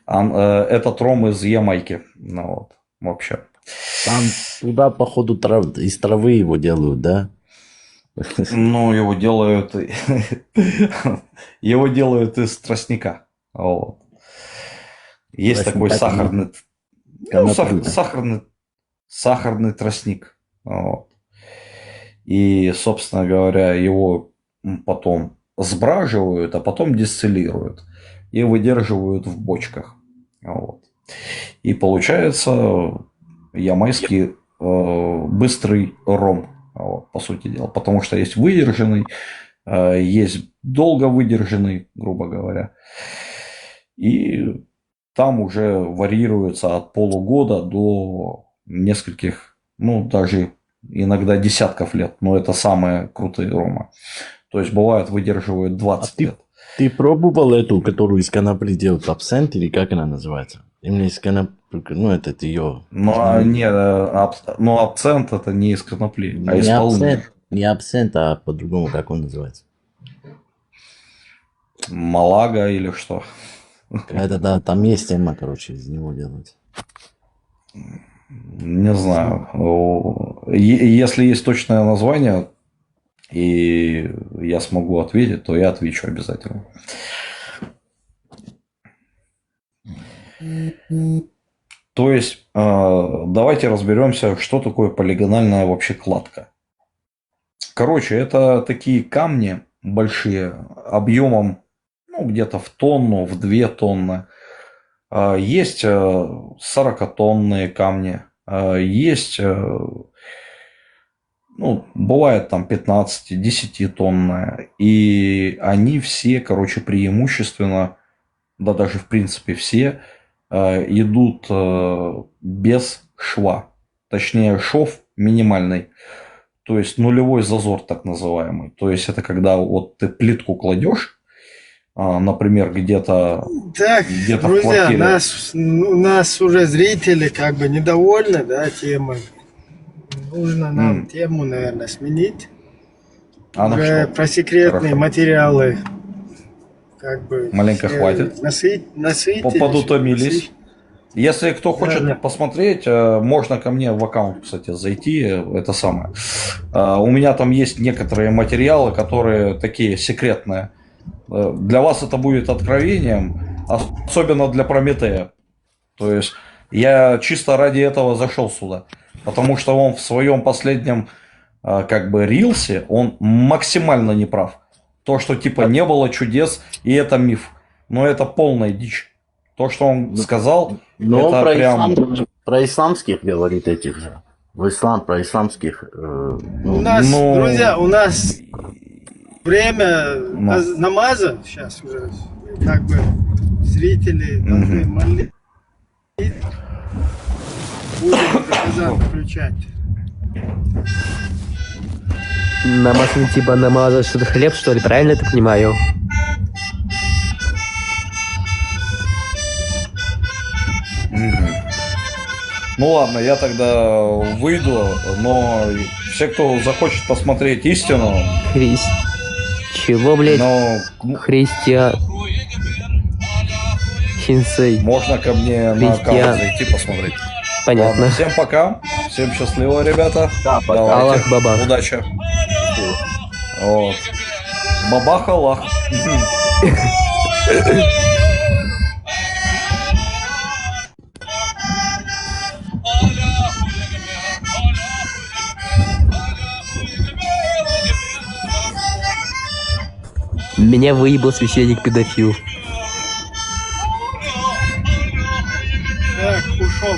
Speaker 3: Этот ром из Ямайки. Вот. Вообще.
Speaker 4: Там туда, походу, из травы его делают, да?
Speaker 3: Ну, его делают из тростника. Вот. Есть такой сахарный, сахарный тростник. Вот. И, собственно говоря, его потом сбраживают, а потом дистиллируют и выдерживают в бочках. Вот. И получается ямайский быстрый ром, вот, по сути дела. Потому что есть выдержанный, есть долго выдержанный, грубо говоря. И там уже варьируется от полугода до нескольких, ну, даже иногда десятков лет. Но это самые крутые ромы. То есть, бывает, выдерживают 20 лет.
Speaker 4: Ты пробовал эту, которую из конопли делают, абсент, или как она называется? Именно из конопли, ну, это ее...
Speaker 3: Ну, нет, но абсент это не из конопли, а из полыни.
Speaker 4: Не абсент, а по-другому, как он называется?
Speaker 3: Малага или что?
Speaker 4: Это, да, там есть тема, короче, из него делать.
Speaker 3: Не знаю. Если есть точное название, и я смогу ответить, то я отвечу обязательно. То есть, давайте разберемся, что такое полигональная вообще кладка. Короче, это такие камни большие, объемом, ну, где-то в тонну, в 2 тонны. Есть 40-тонные камни, есть, ну, бывает там 15-10-тонные. И они все, короче, преимущественно, да даже в принципе все, идут без шва. Точнее, шов минимальный. То есть нулевой зазор, так называемый. То есть это когда вот ты плитку кладешь, например, где-то
Speaker 1: друзья,
Speaker 3: в квартире.
Speaker 1: у нас уже зрители как бы недовольны, да, темой. Нужно нам тему, наверное, сменить. Уже про секретные материалы как бы
Speaker 3: маленько хватит.
Speaker 1: Насытились.
Speaker 3: Подутомились. Если кто хочет посмотреть, можно ко мне в аккаунт, кстати, зайти. Это самое. У меня там есть некоторые материалы, которые такие секретные. Для вас это будет откровением, особенно для Прометея. То есть я чисто ради этого зашел сюда. Потому что он в своем последнем как бы рилсе, он максимально неправ. То, что типа не было чудес, и это миф. Но это полная дичь. То, что он сказал,
Speaker 4: но
Speaker 3: это прям...
Speaker 4: про исламских говорит этих же. В ислам, про исламских...
Speaker 1: У нас, друзья, у нас время намаза сейчас уже. Как бы зрители должны молиться. Будем казан включать.
Speaker 16: Намаз, типа намазать что-то хлеб, что ли? Правильно я так понимаю?
Speaker 3: Ну ладно, я тогда выйду, но все, кто захочет посмотреть истину...
Speaker 16: Чего, блядь? Хинсей.
Speaker 3: Можно ко мне на аккаунт зайти посмотреть.
Speaker 16: Понятно.
Speaker 3: Ладно, всем пока. Всем счастливо, ребята.
Speaker 16: Да, пока. Аллах бабах.
Speaker 3: Удачи. Вот. Бабах Аллах.
Speaker 16: Меня выебал священник-педофил.
Speaker 1: Так, ушел.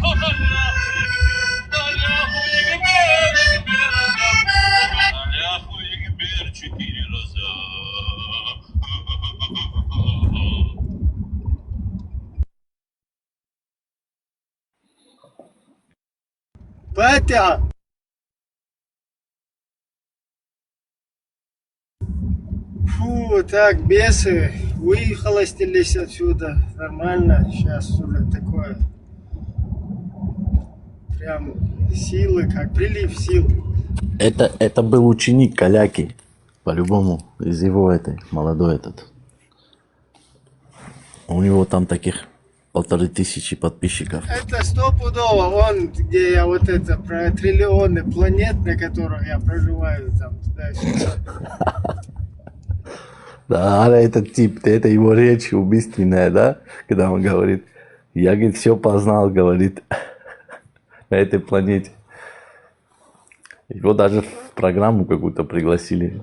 Speaker 17: Oh,
Speaker 1: Патя! Фу, так, бесы, выхолостились отсюда, нормально, сейчас уже такое, прям силы, как прилив сил.
Speaker 4: Это был ученик Каляки, по-любому, из его этой, молодой этот. У него там таких 1500 подписчиков.
Speaker 1: Это стопудово, он, где я вот это, про триллионы планет, на которых я проживаю, там, туда-сюда.
Speaker 4: Да, этот тип, это его речь убийственная, да? Когда он говорит, я, говорит, все познал, говорит, на этой планете. Его даже в программу какую-то пригласили.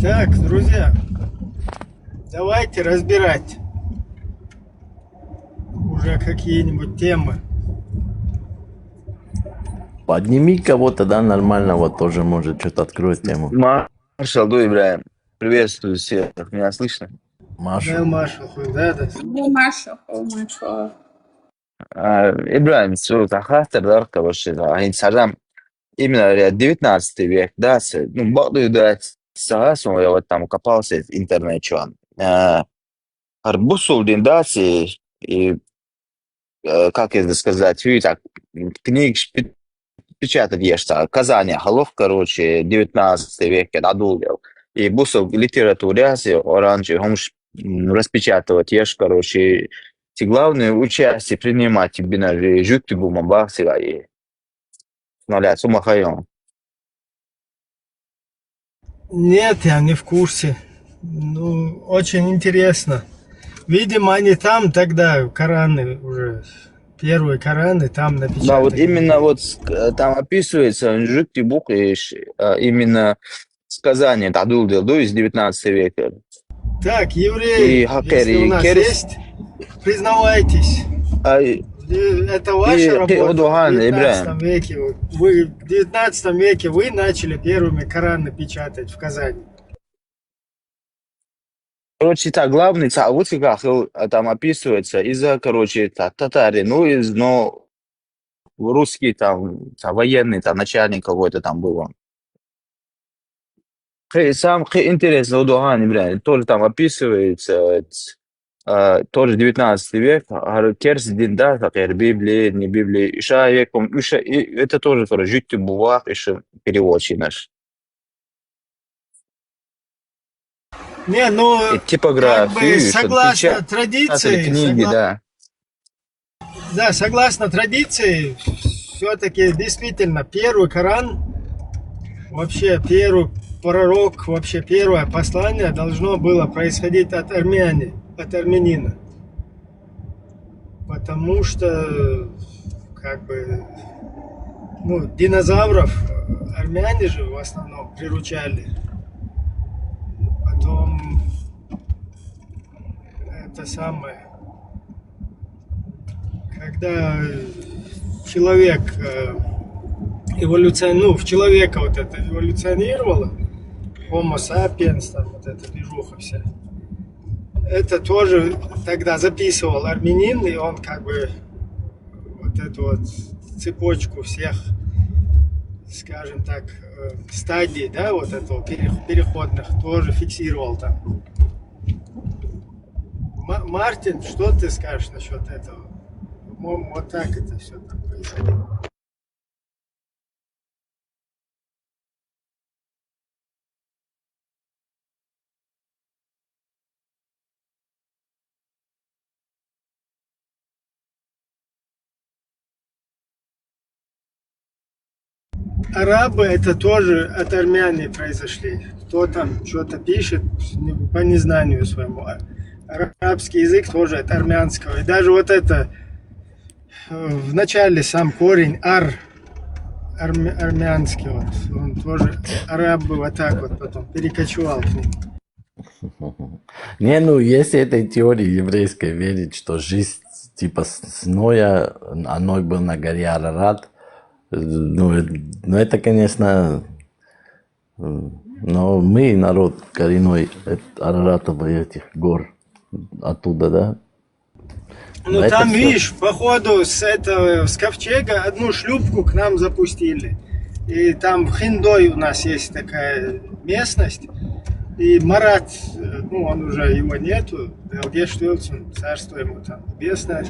Speaker 1: Так, друзья, давайте разбирать уже какие-нибудь темы.
Speaker 4: Подними кого-то, да, нормального тоже, может, что-то откроет тему.
Speaker 17: Маршал Дуибраем, приветствую всех. Меня слышно?
Speaker 1: Да, Маршал, да.
Speaker 17: Ибраим, хастер, да, короче, они сажам именно 19 век, да, ну, богу, да, я вот там копался в интернете, Арбусулдин, да, и, как это сказать, так, книг печатать есть, Казань, Холов, короче, 19 век, Адулев, и бусов литературе, оранжи, хомш распечатывать, есть, короче, и главное участие принимать, бинажи, жюкти бумабахсила и нуля, сумахайон.
Speaker 1: Нет, я не в курсе. Ну, очень интересно. Видимо, они там тогда, Кораны уже, первые Кораны там напечатали.
Speaker 17: Да, вот именно вот там описывается жюкти бух, именно сказание Адулдел из 19 века.
Speaker 1: Так, евреи, если у нас есть, признавайтесь. Это ваша работа в 19 веке. Вы в 19 веке вы начали первыми Кораны печатать в Казани.
Speaker 17: Короче, так, главный вот как там описывается из-за, короче, татари, но русский там военный, там начальник какой-то там был он. Сам интересно, Удуган, блин, тоже там описывается, тоже 19 век, Керс Динда, например, Библия, не Библия, Иша веком, это тоже, короче, жить бувах, еще переводчик наш.
Speaker 1: Не, ну,
Speaker 17: и типографию,
Speaker 1: как бы согласно традиции,
Speaker 17: книги, да.
Speaker 1: Да, согласно традиции, все-таки действительно первый Коран, вообще первый пророк, вообще первое послание должно было происходить от армянина. Потому что, как бы, ну, динозавров армяне же в основном приручали. Потом это самое, когда человек в человека вот это эволюционировало, Homo sapiens, там вот эта движуха вся, это тоже тогда записывал армянин, и он как бы вот эту вот цепочку всех, скажем так, стадий, да, вот этого переходных тоже фиксировал там. Мартин, что ты скажешь насчет этого? Вот так это все там происходило. Арабы это тоже от армяне произошли. Кто там что-то пишет по незнанию своему. Арабский язык тоже от армянского. И даже вот это в начале сам корень армянский, вот, он тоже араб был, вот так вот потом перекочевал к ним.
Speaker 4: Не, ну если этой теории еврейской верить, что жизнь типа с Ноя, а Ной был на горе Арарат, ну это, конечно, но мы народ коренной Араратовых этих гор.
Speaker 3: оттуда, да?
Speaker 1: Ну
Speaker 3: Но это
Speaker 1: там,
Speaker 3: всё-
Speaker 1: видишь, походу с ковчега одну шлюпку к нам запустили. И там в Хиндой у нас есть такая местность. И Марат, ну он уже его нету, Элге Штюльцин, царство ему там небесное,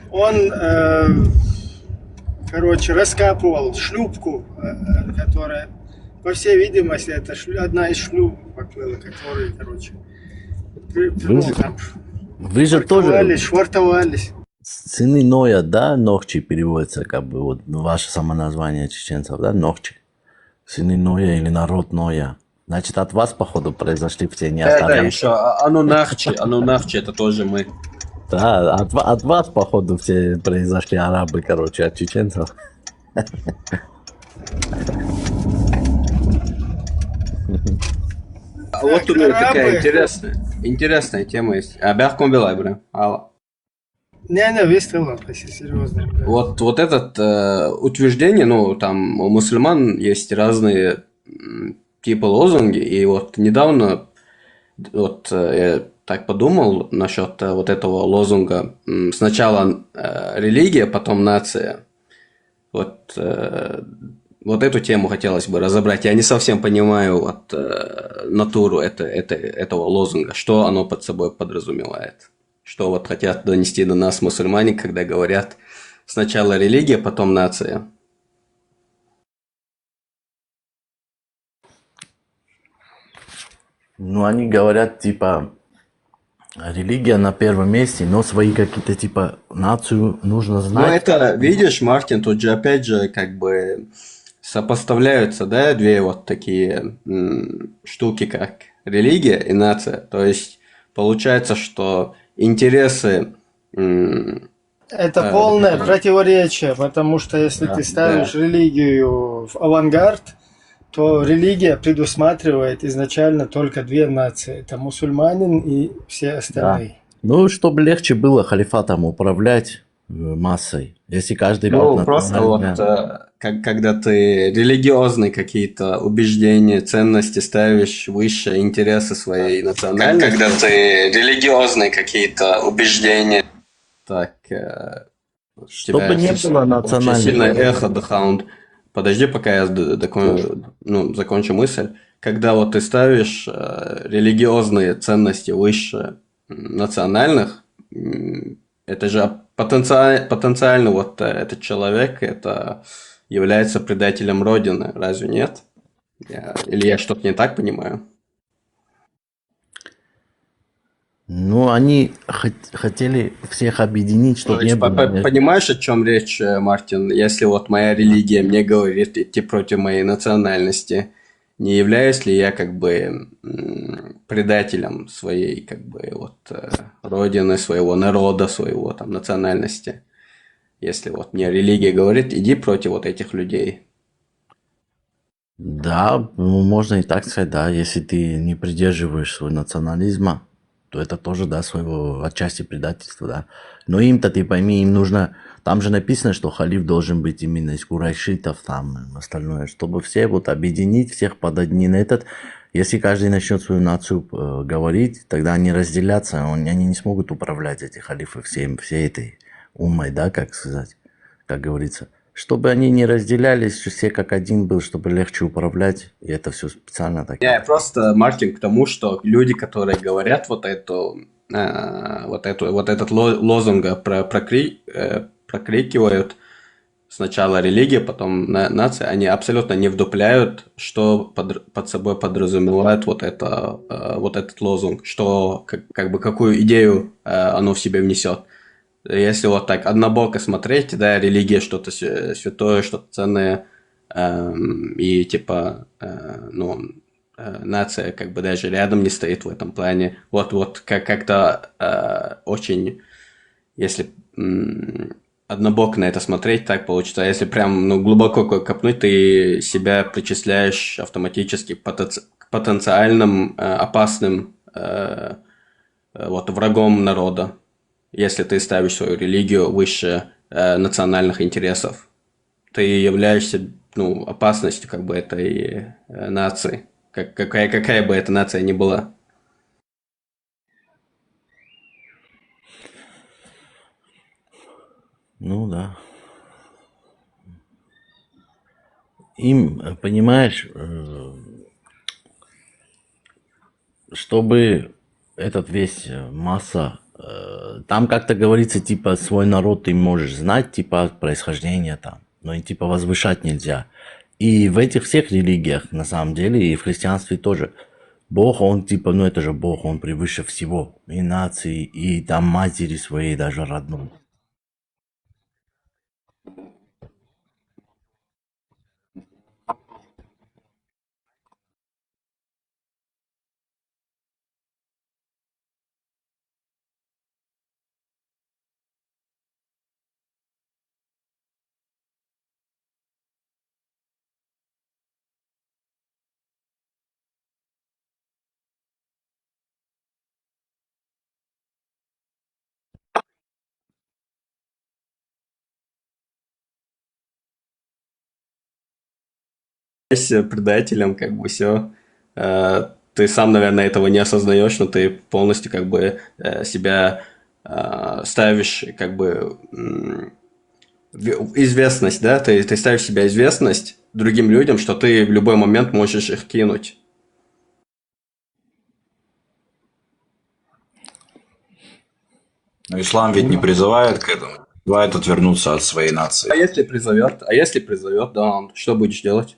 Speaker 1: он, короче, раскапывал шлюпку, которая, по всей видимости, это одна из шлюпок поплыла, которые, короче, ну, там
Speaker 4: Вы же тоже
Speaker 1: швартовались.
Speaker 4: сыны Ноя, да, Нохчи переводится, как бы, вот ваше самоназвание чеченцев, да, Нохчи. Сыны Ноя или народ Ноя. Значит, от вас, походу, произошли все не
Speaker 5: Да,
Speaker 4: остальные.
Speaker 5: еще Анунахчи, это тоже мы.
Speaker 4: Да, от вас, походу, все произошли арабы, короче, от чеченцев.
Speaker 5: А вот тут такая интересная тема есть. Абяхком Белайбре.
Speaker 1: Не, выстрелом, если серьезно.
Speaker 5: Вот это утверждение, ну, там у мусульман есть разные типы лозунги, и вот недавно вот я так подумал насчет вот этого лозунга. Сначала религия, потом нация. Вот эту тему хотелось бы разобрать. Я не совсем понимаю вот, натуру этого лозунга, что оно под собой подразумевает. Что вот хотят донести до нас мусульмане, когда говорят сначала религия, потом нация.
Speaker 4: Ну, они говорят, типа, религия на первом месте, но свои какие-то, типа, нацию нужно знать.
Speaker 5: Ну, это, видишь, Мартин, тут же, опять же, как бы сопоставляются, да, две вот такие штуки, как религия и нация. То есть, получается, что интересы...
Speaker 1: Это полное противоречие, потому что если ты ставишь религию в авангард, то религия предусматривает изначально только две нации. Это мусульманин и все остальные.
Speaker 4: Да. Ну, чтобы легче было халифатом управлять массой. Если каждый...
Speaker 5: Ну, просто вот, когда ты религиозные какие-то убеждения, ценности ставишь выше интересы своей национальности. Когда ты религиозные какие-то убеждения... Так,
Speaker 4: чтобы не было национального.
Speaker 5: Очень сильное эхо, The Hound. Подожди, пока я закончу мысль. Когда вот ты ставишь религиозные ценности выше национальных, это же потенциально вот этот человек это является предателем Родины, разве нет? Или я что-то не так понимаю?
Speaker 4: Ну, они хотели всех объединить, чтобы не было...
Speaker 5: Понимаешь, о чем речь, Мартин? Если вот моя религия мне говорит идти против моей национальности, не являюсь ли я как бы предателем своей как бы вот родины, своего народа, своего там национальности? Если вот мне религия говорит, иди против вот этих людей.
Speaker 4: Да, ну, можно и так сказать, да, если ты не придерживаешь своего национализма, то это тоже, да, своего отчасти предательства, да. Но им-то, ты пойми, им нужно... Там же написано, что халиф должен быть именно из курайшитов, там, остальное, чтобы все вот объединить всех под один этот. Если каждый начнет свою нацию говорить, тогда они разделятся, они не смогут управлять, эти халифы, всей этой умой, да, как сказать, как говорится. Чтобы они не разделялись, все как один был, чтобы легче управлять, и это все специально так.
Speaker 5: Я просто, Мартин, к тому, что люди, которые говорят вот этот лозунг прокрикивают сначала религия, потом нация, они абсолютно не вдупляют, что под собой подразумевает вот этот лозунг, что как бы какую идею оно в себе внесет. Если вот так однобоко смотреть, да, религия что-то святое, что-то ценное, и типа, нация как бы даже рядом не стоит в этом плане. Вот как-то очень, если однобоко на это смотреть, так получится. А если прям глубоко копнуть, ты себя причисляешь автоматически к потенциальным опасным врагом народа. Если ты ставишь свою религию выше национальных интересов, ты являешься опасностью как бы этой нации, какая бы эта нация ни была.
Speaker 4: Ну да. Им, понимаешь, чтобы этот весь масса, там как-то говорится, типа, свой народ ты можешь знать, типа, происхождение там, но и типа возвышать нельзя. И в этих всех религиях, на самом деле, и в христианстве тоже, Бог, он типа, ну это же Бог, он превыше всего, и нации, и там матери своей даже родной.
Speaker 5: Предателем, как бы все. Ты сам, наверное, этого не осознаешь, но ты полностью как бы себя ставишь как бы известность, да? Ты ставишь себя известность другим людям, что ты в любой момент можешь их кинуть.
Speaker 18: Но ислам ведь не призывает к этому. Призывает отвернуться от своей нации.
Speaker 5: А если призовет? А если призовет, да, что будешь делать?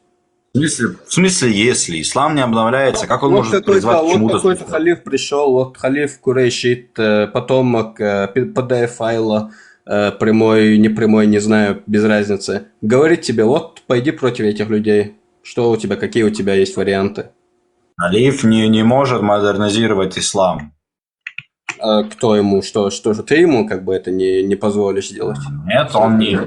Speaker 18: В смысле, если ислам не обновляется, как он может призвать к чему-то?
Speaker 5: Вот какой-то халиф пришел, вот халиф Курейшит, потомок PDF-файла, прямой, непрямой, не знаю, без разницы. Говорит тебе, вот, пойди против этих людей. Что у тебя, какие у тебя есть варианты?
Speaker 18: Халиф не может модернизировать ислам.
Speaker 5: Кто ему, что же ты ему как бы это не позволишь сделать?
Speaker 18: Нет, он не...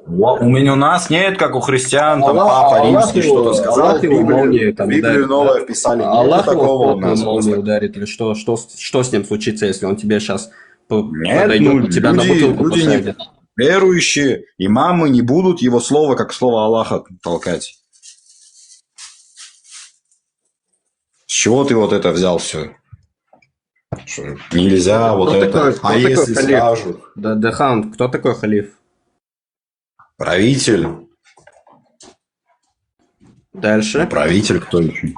Speaker 18: У нас нет, как у христиан, там Папа Римский что-то сказал, Библию новое вписали.
Speaker 5: Аллах
Speaker 18: такого у нас.
Speaker 5: молнией ударит, или что с ним случится, если он тебе сейчас
Speaker 18: Нет,
Speaker 5: подойдет, тебя на бутылку посадит?
Speaker 18: Верующие, имамы не будут его слово, как слово Аллаха, толкать. С чего ты вот это взял все? Нельзя вот это.
Speaker 5: Кто такой
Speaker 18: если
Speaker 5: халиф?
Speaker 18: скажут?
Speaker 5: Дехан, кто такой халиф?
Speaker 18: Правитель.
Speaker 5: Дальше?
Speaker 18: Правитель кто еще?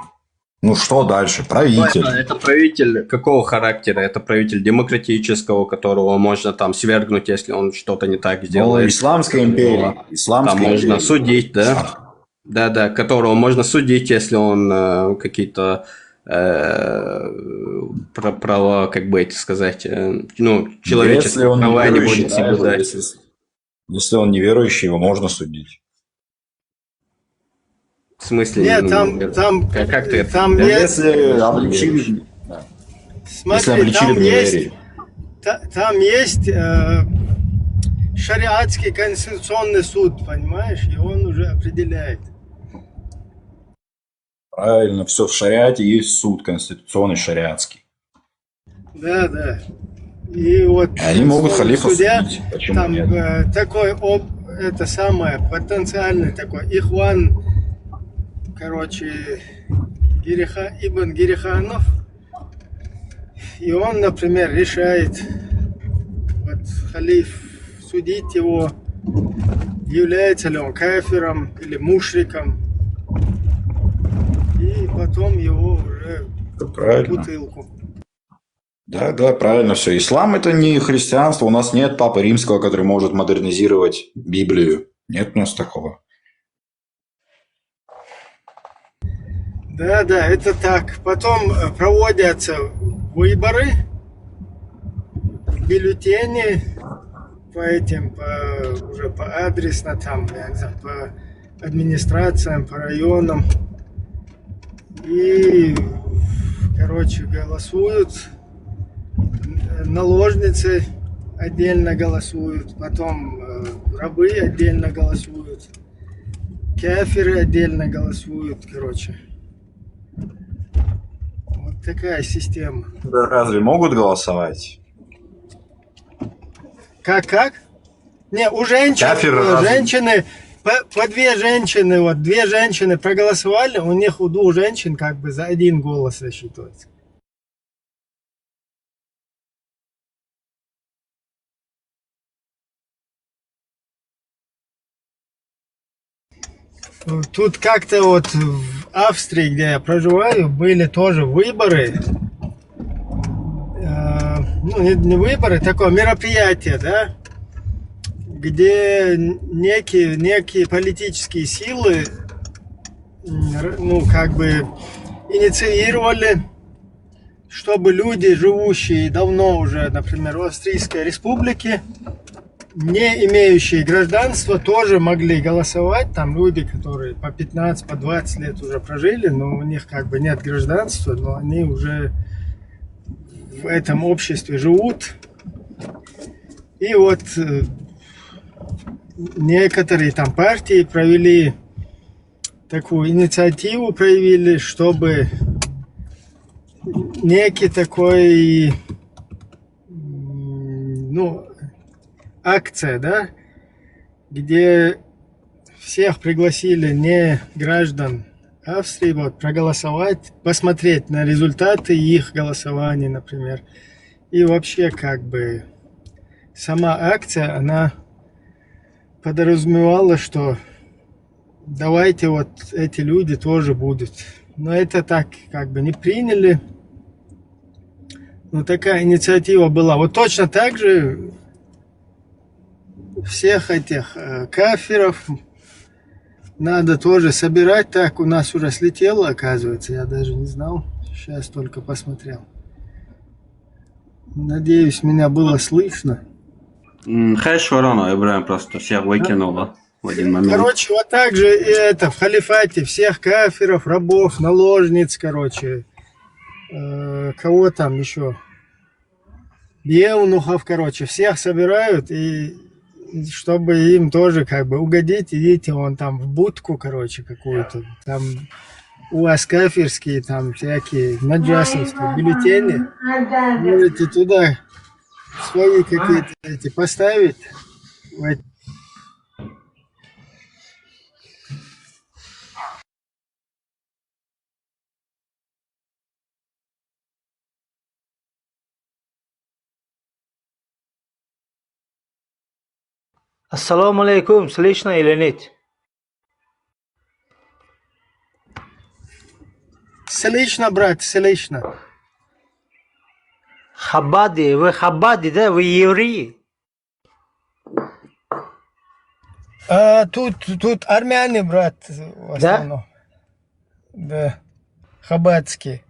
Speaker 18: Ну что дальше? Правитель.
Speaker 5: Это правитель какого характера? Это правитель демократического, которого можно там свергнуть, если он что-то не так сделает.
Speaker 18: Исламская империя.
Speaker 5: Там можно судить, да? Да, которого можно судить, если он какие-то права, как бы это сказать, человеческие права не будет соблюдать.
Speaker 18: Если он неверующий, его можно судить.
Speaker 5: В смысле?
Speaker 1: Нет, там
Speaker 5: как ты это?
Speaker 1: Там
Speaker 18: если обличили,
Speaker 1: смотри, там есть шариатский конституционный суд, понимаешь, и он уже определяет.
Speaker 18: Правильно, все в шариате есть суд конституционный шариатский.
Speaker 1: Да. И вот
Speaker 18: они могут халифа
Speaker 1: судья,
Speaker 18: судить. Почему
Speaker 1: там
Speaker 18: нет?
Speaker 1: такой это самое потенциальный такой Ихван, короче, Ибн Гириханов, и он, например, решает, вот халиф, судить его, является ли он кафиром или мушриком, и потом его уже в бутылку.
Speaker 18: Да, правильно все. Ислам это не христианство. У нас нет Папы Римского, который может модернизировать Библию. Нет у нас такого.
Speaker 1: Да, это так. Потом проводятся выборы, бюллетени уже по адресно, там, я не знаю, по администрациям, по районам. И, короче, голосуют. Наложницы отдельно голосуют, потом рабы отдельно голосуют, кафиры отдельно голосуют, короче. Вот такая система.
Speaker 18: Да, разве могут голосовать?
Speaker 1: Как? Не, у женщины, по две женщины проголосовали, у них у двух женщин как бы за один голос засчитывается. Тут как-то вот в Австрии, где я проживаю, были тоже выборы. Ну, не выборы, такое мероприятие, да, где некие политические силы, ну, как бы инициировали, чтобы люди, живущие давно уже, например, в Австрийской республике, не имеющие гражданства, тоже могли голосовать. Там люди, которые по 15, по 20 лет уже прожили, но у них как бы нет гражданства, но они уже в этом обществе живут. И вот некоторые там партии провели такую инициативу, проявили, чтобы некий такой, ну, акция, да, где всех пригласили не граждан Австрии вот, проголосовать, посмотреть на результаты их голосования, например. И вообще, как бы, сама акция, она подразумевала, что давайте вот эти люди тоже будут. Но это так, как бы, не приняли. Но такая инициатива была. Вот точно так же всех этих кафиров надо тоже собирать. Так у нас уже слетело, оказывается. Я даже не знал. Сейчас только посмотрел. Надеюсь, меня было слышно.
Speaker 5: Хорошо, рано, Ибрахим просто всех выкинуло в один момент.
Speaker 1: Короче, вот так же и это, в халифате всех кафиров, рабов, наложниц, короче. Кого там еще? Евнухов, короче, всех собирают, и чтобы им тоже как бы угодить, идите вон там в будку, короче, какую-то. Там у вас кафирские, там всякие наджасовские бюллетени. Можете туда свои какие-то эти поставить.
Speaker 19: Ассаламу алейкум, слышно или нет?
Speaker 1: Слышно, брат, слышно.
Speaker 19: Хабади, вы хабади, да? Вы евреи?
Speaker 1: Тут армяне, брат, в основном. Да? Хабадские.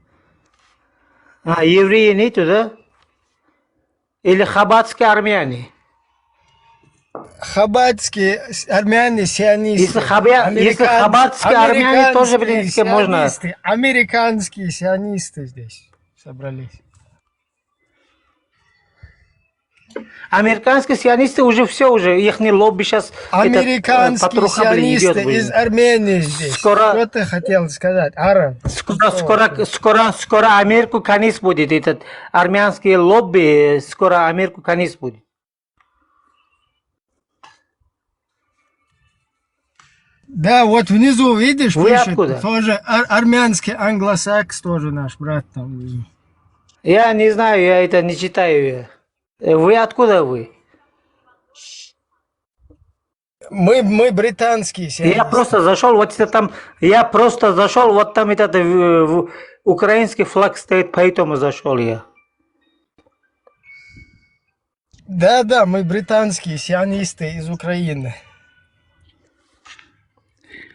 Speaker 19: Евреи нету, да? Или хабадские армяне?
Speaker 1: Хабадские армяне, сионисты.
Speaker 19: Если хабадские армяне, тоже, в принципе, можно.
Speaker 1: Американские сионисты здесь собрались.
Speaker 19: Американские сионисты уже все, уже их лобби сейчас.
Speaker 1: Американские сионисты из Армении здесь. Что ты хотел сказать, Араб?
Speaker 19: Скоро Америку конец будет. Этот армянский лобби, скоро Америку конец будет.
Speaker 1: Да, вот внизу, видишь,
Speaker 19: вы
Speaker 1: пишет,
Speaker 19: откуда?
Speaker 1: Тоже армянский англосакс, тоже наш брат там внизу.
Speaker 19: Я не знаю, я это не читаю. Вы откуда вы?
Speaker 1: Мы британские.
Speaker 19: Я просто зашел, вот там, вот там этот украинский флаг стоит, поэтому зашел я.
Speaker 1: Да, мы британские сионисты из Украины.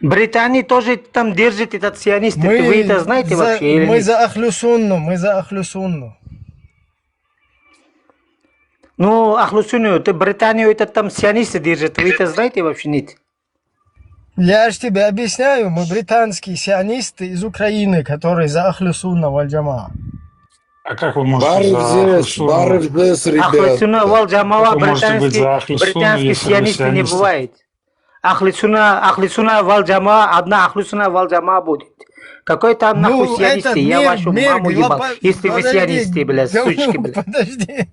Speaker 19: Британия тоже там держит этот сионист. Вы это знаете вообще?
Speaker 1: Мы за Ахлю-Сунну,
Speaker 19: Ну, Ахлю-Сунну, Британию это там сионисты держат. Вы это знаете вообще нет?
Speaker 1: Я же тебе объясняю, мы британские сионисты из Украины, которые за Ахлю-Сунна валь-Джамаа.
Speaker 20: А как вы можете
Speaker 19: Ахлю-Сунна валь-Джамаа, британские сионисты не бывает. Ахлю-Сунна валь-Джамаа, одна Ахлю-Сунна валь-Джамаа будет. Какой там нахуй сионисты? Я вашу маму ебал. Если вы сионисты, блядь, сучки, блядь.
Speaker 1: Подожди.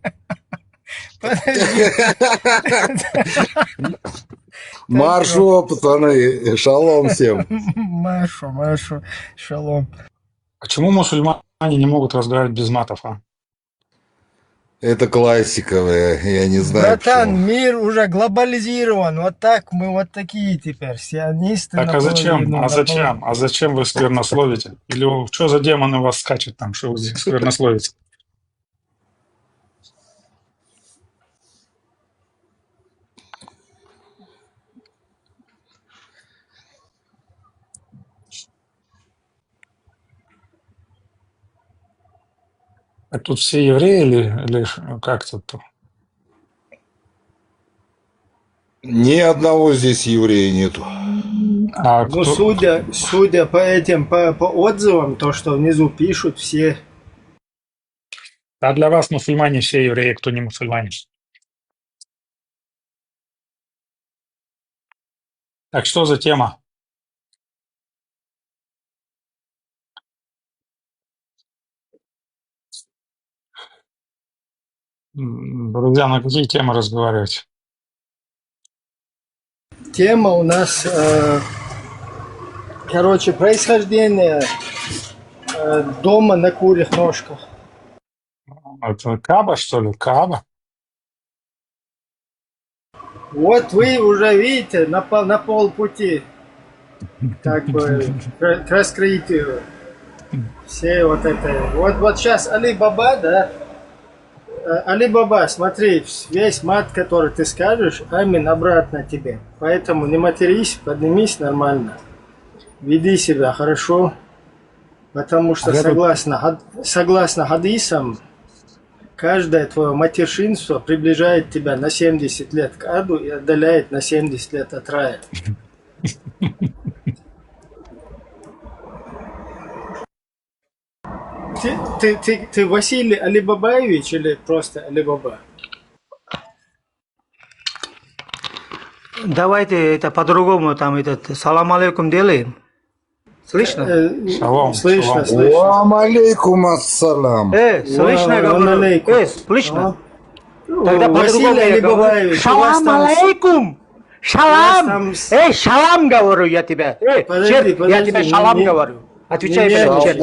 Speaker 21: Маршу, пацаны, шалом всем.
Speaker 1: Маршу, шалом.
Speaker 20: Почему мусульмане не могут разговаривать без матов, а?
Speaker 21: Это классиковая, я не знаю
Speaker 1: Братан,
Speaker 21: почему.
Speaker 1: мир уже глобализирован. Вот так мы вот такие теперь. Сионисты
Speaker 20: Так а зачем?
Speaker 1: наполовину.
Speaker 20: А зачем? А зачем вы сквернословите? Или что за демон у вас скачет там, что вы сквернословите? Так тут все евреи или как тут?
Speaker 21: Ни одного здесь еврея нету.
Speaker 20: А
Speaker 1: Ну,
Speaker 20: кто?
Speaker 1: судя по этим, по отзывам, то, что внизу пишут, все.
Speaker 20: А для вас мусульмане все евреи, кто не мусульмане. Так что за тема? Друзья, на какие темы разговаривать?
Speaker 1: Тема у нас, короче, происхождение дома на курьих ножках.
Speaker 20: Это Каба, что ли? Каба?
Speaker 1: Вот вы уже видите на полпути как бы к раскрытию всей вот этой. Вот сейчас Али Баба, да? Али Баба, смотри, весь мат, который ты скажешь, амин обратно тебе. Поэтому не матерись, поднимись нормально. Веди себя хорошо. Потому что согласно хадисам, каждое твое матершинство приближает тебя на 70 лет к аду и отдаляет на 70 лет от рая. Ты Василий Алибабаевич или просто Алибаба?
Speaker 19: Давайте это по-другому, там этот салам алейкум делаем. Слышно?
Speaker 20: Шалом.
Speaker 1: Слышно,
Speaker 20: шалом.
Speaker 1: слышно.
Speaker 21: Вам алейкум ассалам.
Speaker 19: Слышно, говорю? Слышно? Тогда
Speaker 1: Василий
Speaker 19: по-другому я говорю.
Speaker 1: Алибабаевич,
Speaker 19: Шалам алейкум! Шалам! Шалам говорю я тебя. Черт, я тебе шалам говорю. Отвечай, блядь, черт.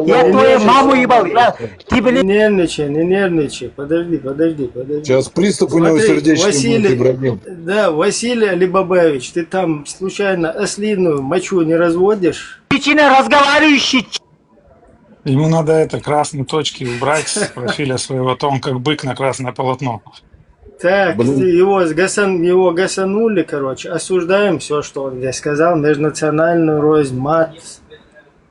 Speaker 19: Я твою маму ебал.
Speaker 1: Не нервничай. Подожди.
Speaker 21: Сейчас приступ у него сердечный будет, Ибрагим.
Speaker 1: Да, Василий Алибабаевич, ты там случайно ослиную мочу не разводишь?
Speaker 19: Причина разговаривающий.
Speaker 20: Ему надо это красные точки убрать с профиля своего, то он как бык на красное полотно.
Speaker 1: Так, его гасанули, короче, осуждаем все, что он здесь сказал, межнациональную рознь, мат,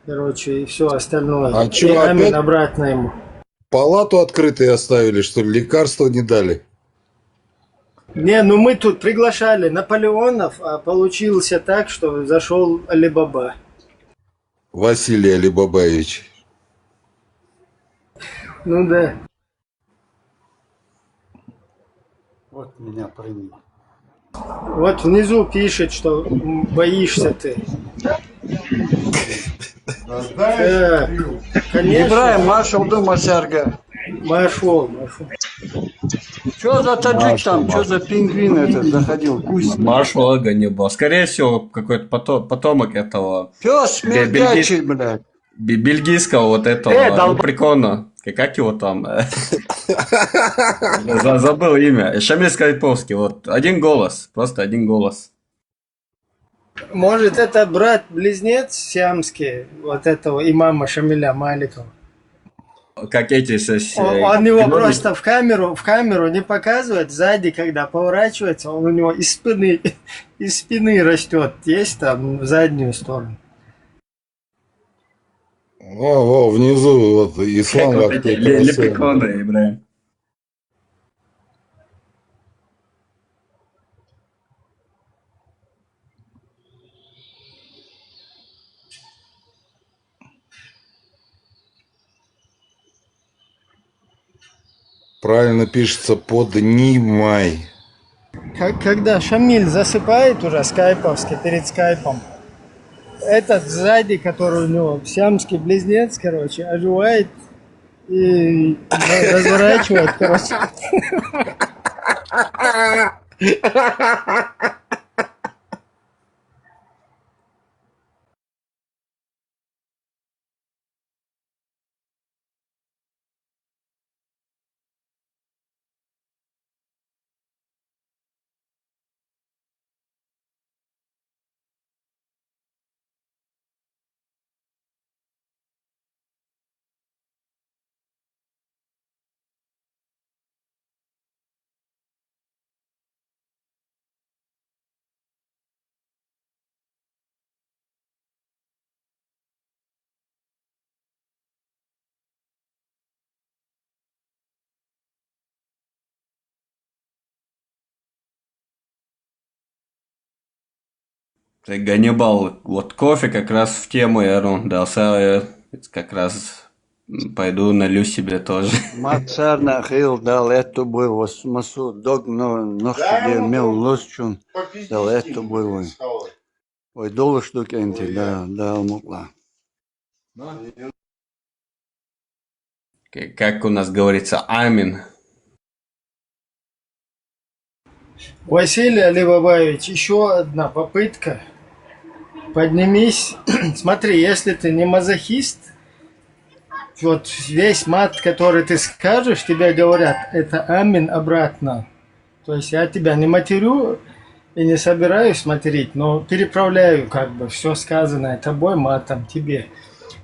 Speaker 1: короче, и все остальное.
Speaker 21: А
Speaker 1: И
Speaker 21: чё,
Speaker 1: амин
Speaker 21: опять
Speaker 1: обратно ему.
Speaker 21: палату открытой оставили, что ли? Лекарства не дали?
Speaker 1: Не, ну мы тут приглашали Наполеонов, а получилось так, что зашел Алибаба.
Speaker 21: Василий Алибабаевич.
Speaker 1: Ну да.
Speaker 6: Вот меня принял.
Speaker 1: Вот внизу пишет, что боишься ты. Так, конечно.
Speaker 6: Ибраим, маршал дома Сярга.
Speaker 1: Маршал.
Speaker 6: Что за таджик там? Что за пингвин этот заходил? Кусь.
Speaker 5: Маршал не был. Скорее всего, какой-то потомок этого...
Speaker 6: Пес смердячий, блядь.
Speaker 5: Бельгийского вот этого. Прикольно. Как его там? Забыл имя. Шамиль Скайповский. Вот один голос. Просто один голос.
Speaker 1: Может, это брат-близнец сиамский вот этого имама Шамиля Маликова?
Speaker 5: Как эти...
Speaker 1: Он его просто в камеру не показывает. Сзади, когда поворачивается, он у него из спины растет. Есть там в заднюю сторону.
Speaker 21: Во, внизу вот ислам.
Speaker 5: Вот эти лепреконы, Ибраим.
Speaker 21: Правильно пишется поднимай.
Speaker 1: Когда Шамиль засыпает уже скайповский, перед скайпом, этот сзади, который у него сиамский близнец, короче, оживает и разворачивает, короче.
Speaker 5: Ты, Ганнибал, вот кофе как раз в тему, я дался, я как раз пойду налью себе тоже.
Speaker 6: Мацар нахил дал это было, смысл дог, но нахуй мел лосчун, дал это было. Ой, доллар штуки энти, да, мукла.
Speaker 5: Как у нас говорится, амин.
Speaker 1: Василий Алибабаевич, еще одна попытка. Поднимись. Смотри, если ты не мазохист, вот весь мат, который ты скажешь, тебе говорят, это амин обратно. То есть я тебя не матерю и не собираюсь материть, но переправляю как бы все сказанное тобой матом тебе.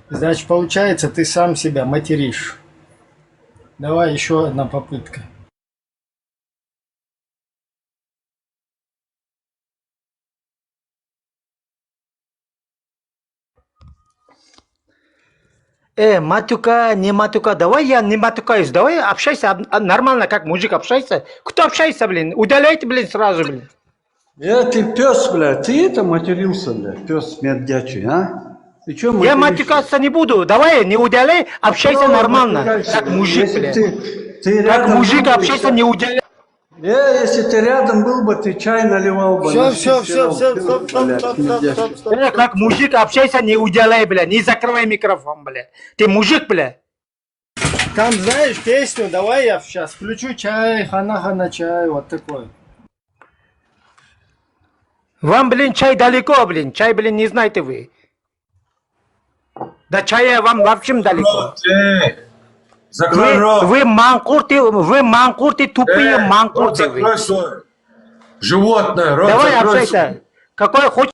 Speaker 1: Значит, получается, ты сам себя материшь. Давай еще одна попытка.
Speaker 19: Матюка, не матюка, давай я не матюкаюсь, давай общайся нормально, как мужик общайся. Кто общается, блин? Удаляйте, блин, сразу, блин.
Speaker 6: Ты пес, бля, ты это матерился, бля, пес мердячий, а? Ты чё материшься?
Speaker 19: Я матюкаться не буду, давай, не удаляй, общайся нормально, как мужик, бля. Как мужик общайся, не удаляй.
Speaker 6: Если ты рядом был бы, ты чай наливал бы.
Speaker 1: Все, стоп.
Speaker 19: Как мужик общайся, не удаляй, бля, не закрывай микрофон, бля. Ты мужик, бля.
Speaker 1: Там, знаешь, песню, давай я сейчас включу чай, хана чай, вот такой.
Speaker 19: Вам, блин, чай далеко, блин, чай, блин, не знаете вы. Да чая вам вообще далеко.
Speaker 8: Закрой рот.
Speaker 19: Вы манкурты, тупые манкурты вы.
Speaker 8: Закрой свой. Животное, рот
Speaker 19: давай
Speaker 8: закрой
Speaker 19: общайся.
Speaker 8: свой.
Speaker 19: Какой хочет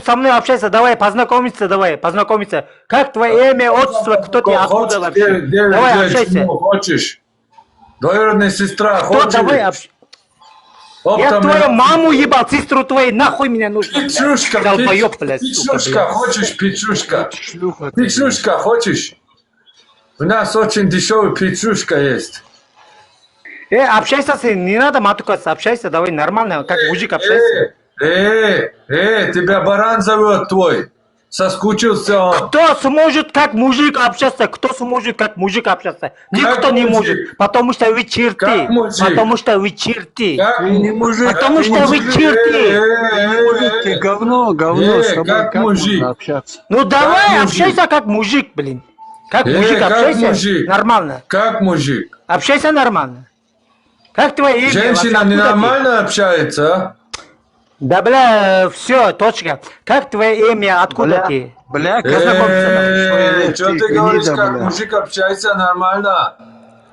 Speaker 19: со мной общаться, давай познакомиться. Как твое имя, отчество, кто ты, откуда вообще? Давай общайся.
Speaker 8: Хочешь? Двоюродная сестра,
Speaker 19: Кто,
Speaker 8: хочешь?
Speaker 19: давай общайся. Я твою маму ебал, сестру твою, нахуй меня нужно.
Speaker 8: Печушка,
Speaker 19: долбоёб, блядь,
Speaker 8: печушка,
Speaker 19: сука, блядь.
Speaker 8: хочешь печушка? Печушка, хочешь? У нас очень дешевая печушка есть.
Speaker 19: Общайся, не надо матукаться, общайся, давай нормально, как мужик общайся.
Speaker 8: Тебя баран зовет твой. Соскучился он.
Speaker 19: Кто сможет как мужик общаться? Никто не может, потому что вы черти. Потому что вы черти.
Speaker 6: Не мужик.
Speaker 19: Потому что вы черти.
Speaker 6: Ты говно, с тобой
Speaker 8: как мужик.
Speaker 6: общаться?
Speaker 19: Ну давай, общайся как мужик, блин. Как мужик общайся, нормально.
Speaker 8: Как мужик?
Speaker 19: Общайся нормально. Как твое имя?
Speaker 8: Женщина ненормально общается, а?
Speaker 19: Да, бля, все, точка. Как твое имя, откуда ты?
Speaker 6: Бля,
Speaker 8: что ты говоришь, как мужик общается нормально?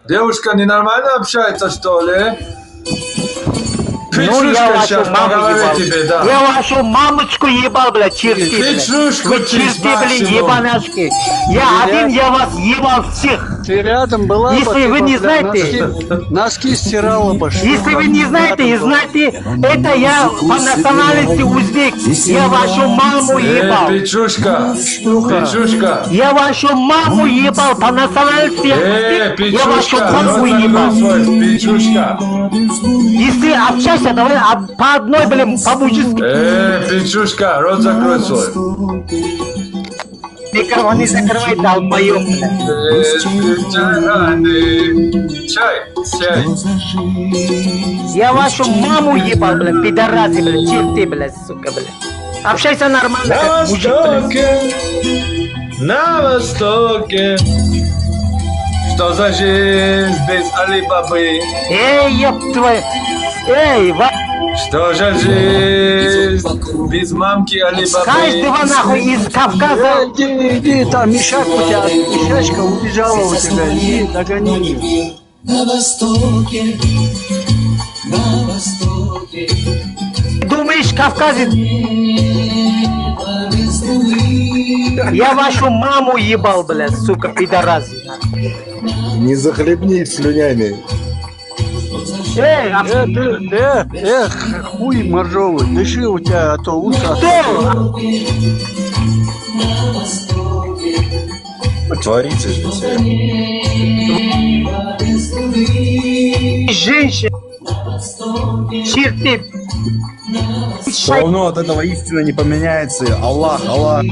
Speaker 8: Девушка ненормально общается, что ли?
Speaker 19: Ну, я вашу маму ебал.
Speaker 8: Тебе, да.
Speaker 19: Я вашу мамочку ебал, бля, черти, бля. Вы черти, блин, ебаняшки. Я вас ебал всех.
Speaker 6: Ты рядом была.
Speaker 19: Если вы не знаете.
Speaker 6: Носки стирала бы.
Speaker 19: Если вы не знаете, это я по национальности узбек. Я вашу маму ебал.
Speaker 8: Печушка.
Speaker 19: Я вашу маму ебал по национальности узбек. Я вашу маму ебал.
Speaker 8: Печушка.
Speaker 19: Если общайся, давай по одной, блин, по-мужски.
Speaker 8: Печушка, рот закрой свой.
Speaker 19: Микрофон не закрывай, долбоёб.
Speaker 8: Чай.
Speaker 19: Я вашу маму ебал, блин, пидорасы, блин, черти, блин, сука, блин. Общайся нормально, как мужик, блин.
Speaker 8: На востоке. Что за жизнь без Алибабы?
Speaker 19: Ёб твою.
Speaker 8: Что за жизнь без мамки Алибабы?
Speaker 19: Каждого нахуй из Кавказа.
Speaker 6: Иди, там мешак у тебя, мешачка убежала у тебя, иди, догони ее.
Speaker 10: На востоке.
Speaker 19: Думаешь, кавказец? Я вашу маму ебал, блядь, сука, пидорасы.
Speaker 21: Не захлебнись слюнями.
Speaker 6: Хуй моржовый, дыши у тебя, а то уши.
Speaker 21: Творится же все.
Speaker 19: Женщина. Черти.
Speaker 18: Все равно от этого истина не поменяется. Аллах, Аллах.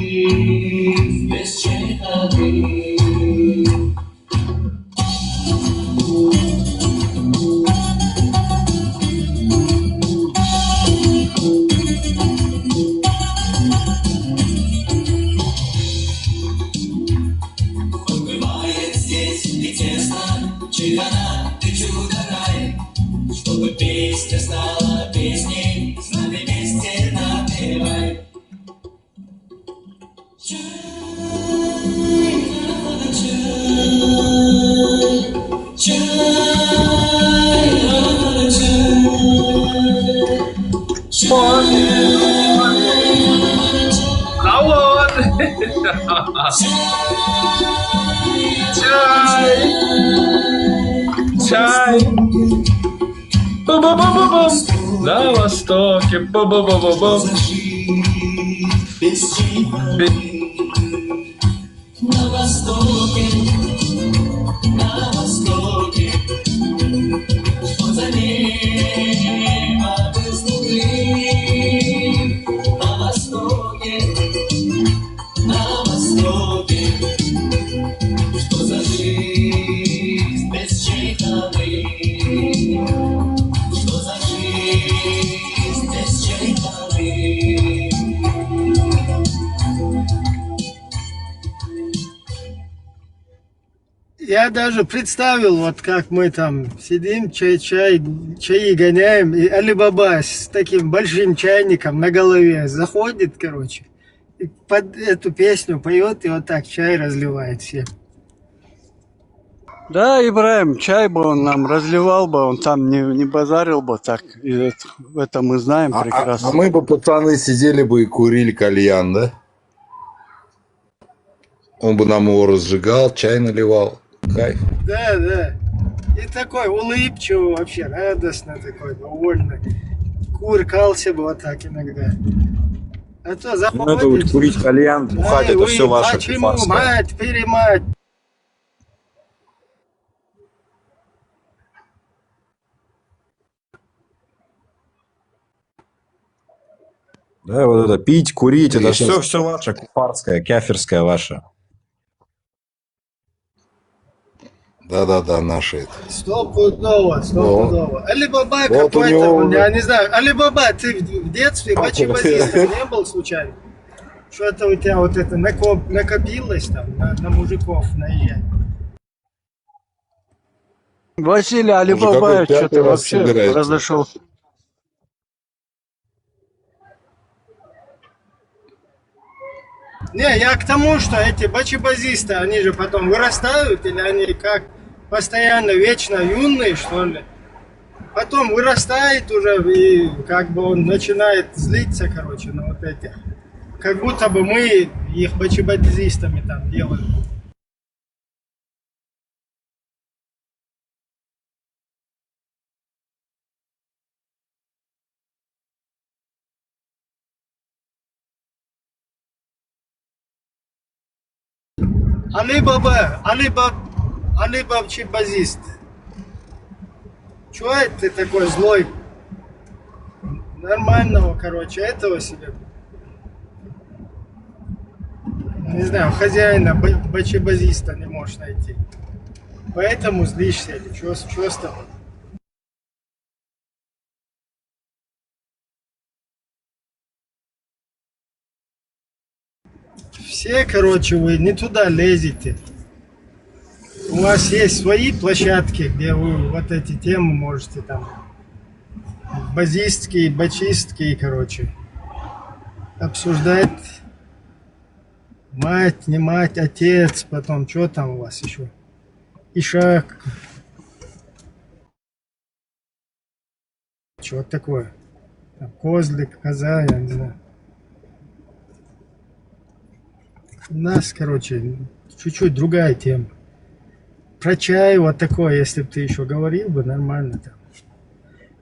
Speaker 10: Бывает здесь и тесно, чайхана, ты чудо-рай, чтобы песня стала песней, с нами вместе напевай.
Speaker 8: А вот! Чай! Бу-бу-бу-бу-бум! На востоке! Бу-бу-бу-бу-бум!
Speaker 10: На востоке, на востоке, что за небо выступит. На востоке, что за жизнь без чайханы, что за жизнь без чайханы.
Speaker 1: Я даже представил, вот как мы там сидим, чаи гоняем, и Али-Баба с таким большим чайником на голове заходит, короче, и под эту песню поет, и вот так чай разливает всем.
Speaker 6: Да, Ибраим, чай бы он нам разливал бы, он там не базарил бы так. И это мы знаем прекрасно.
Speaker 21: А мы бы, пацаны, сидели бы и курили кальян, да? Он бы нам его разжигал, чай наливал. Кайф.
Speaker 1: Да, да. И такой улыбчивый вообще, радостно такой, довольный. Куркался бы вот так иногда. А то заходит...
Speaker 18: Ну, это вот курить кальян, бухать, это все ваше
Speaker 1: Почему,
Speaker 18: кефарское.
Speaker 1: мать, перемать?
Speaker 18: Да, вот это пить, курить, это все ваше кефарское, кафирское ваше.
Speaker 21: Да-да-да, наши это.
Speaker 1: Стопудово. Али-Баба
Speaker 21: вот
Speaker 1: какой-то, я не знаю. Али-Баба, ты в детстве бачи-базистом не был случайно? Что-то у тебя вот это накопилось там, на мужиков наезжать?
Speaker 6: Василий Али-Баба что-то вообще произошел.
Speaker 1: Не, я к тому, что эти бачи-базисты, они же потом вырастают, или они как постоянно вечно юные, что ли? Потом вырастает уже, и как бы он начинает злиться, короче, на вот этих. Как будто бы мы их бачи-базистами там делаем. Али-Бабчи-базист. Чего это ты такой злой? Нормального, короче, этого себе. Не знаю, хозяина бачи-базиста не можешь найти. Поэтому злишься или что с тобой? Все, короче, вы не туда лезете. У вас есть свои площадки, где вы вот эти темы можете там базистские, бачистские, короче, обсуждать. Мать, не мать, отец, потом что там у вас еще? Ишак. Что такое? Там, козлик, коза, я не знаю. У нас, короче, чуть-чуть другая тема. Про чай вот такое, если бы ты еще говорил бы, нормально там.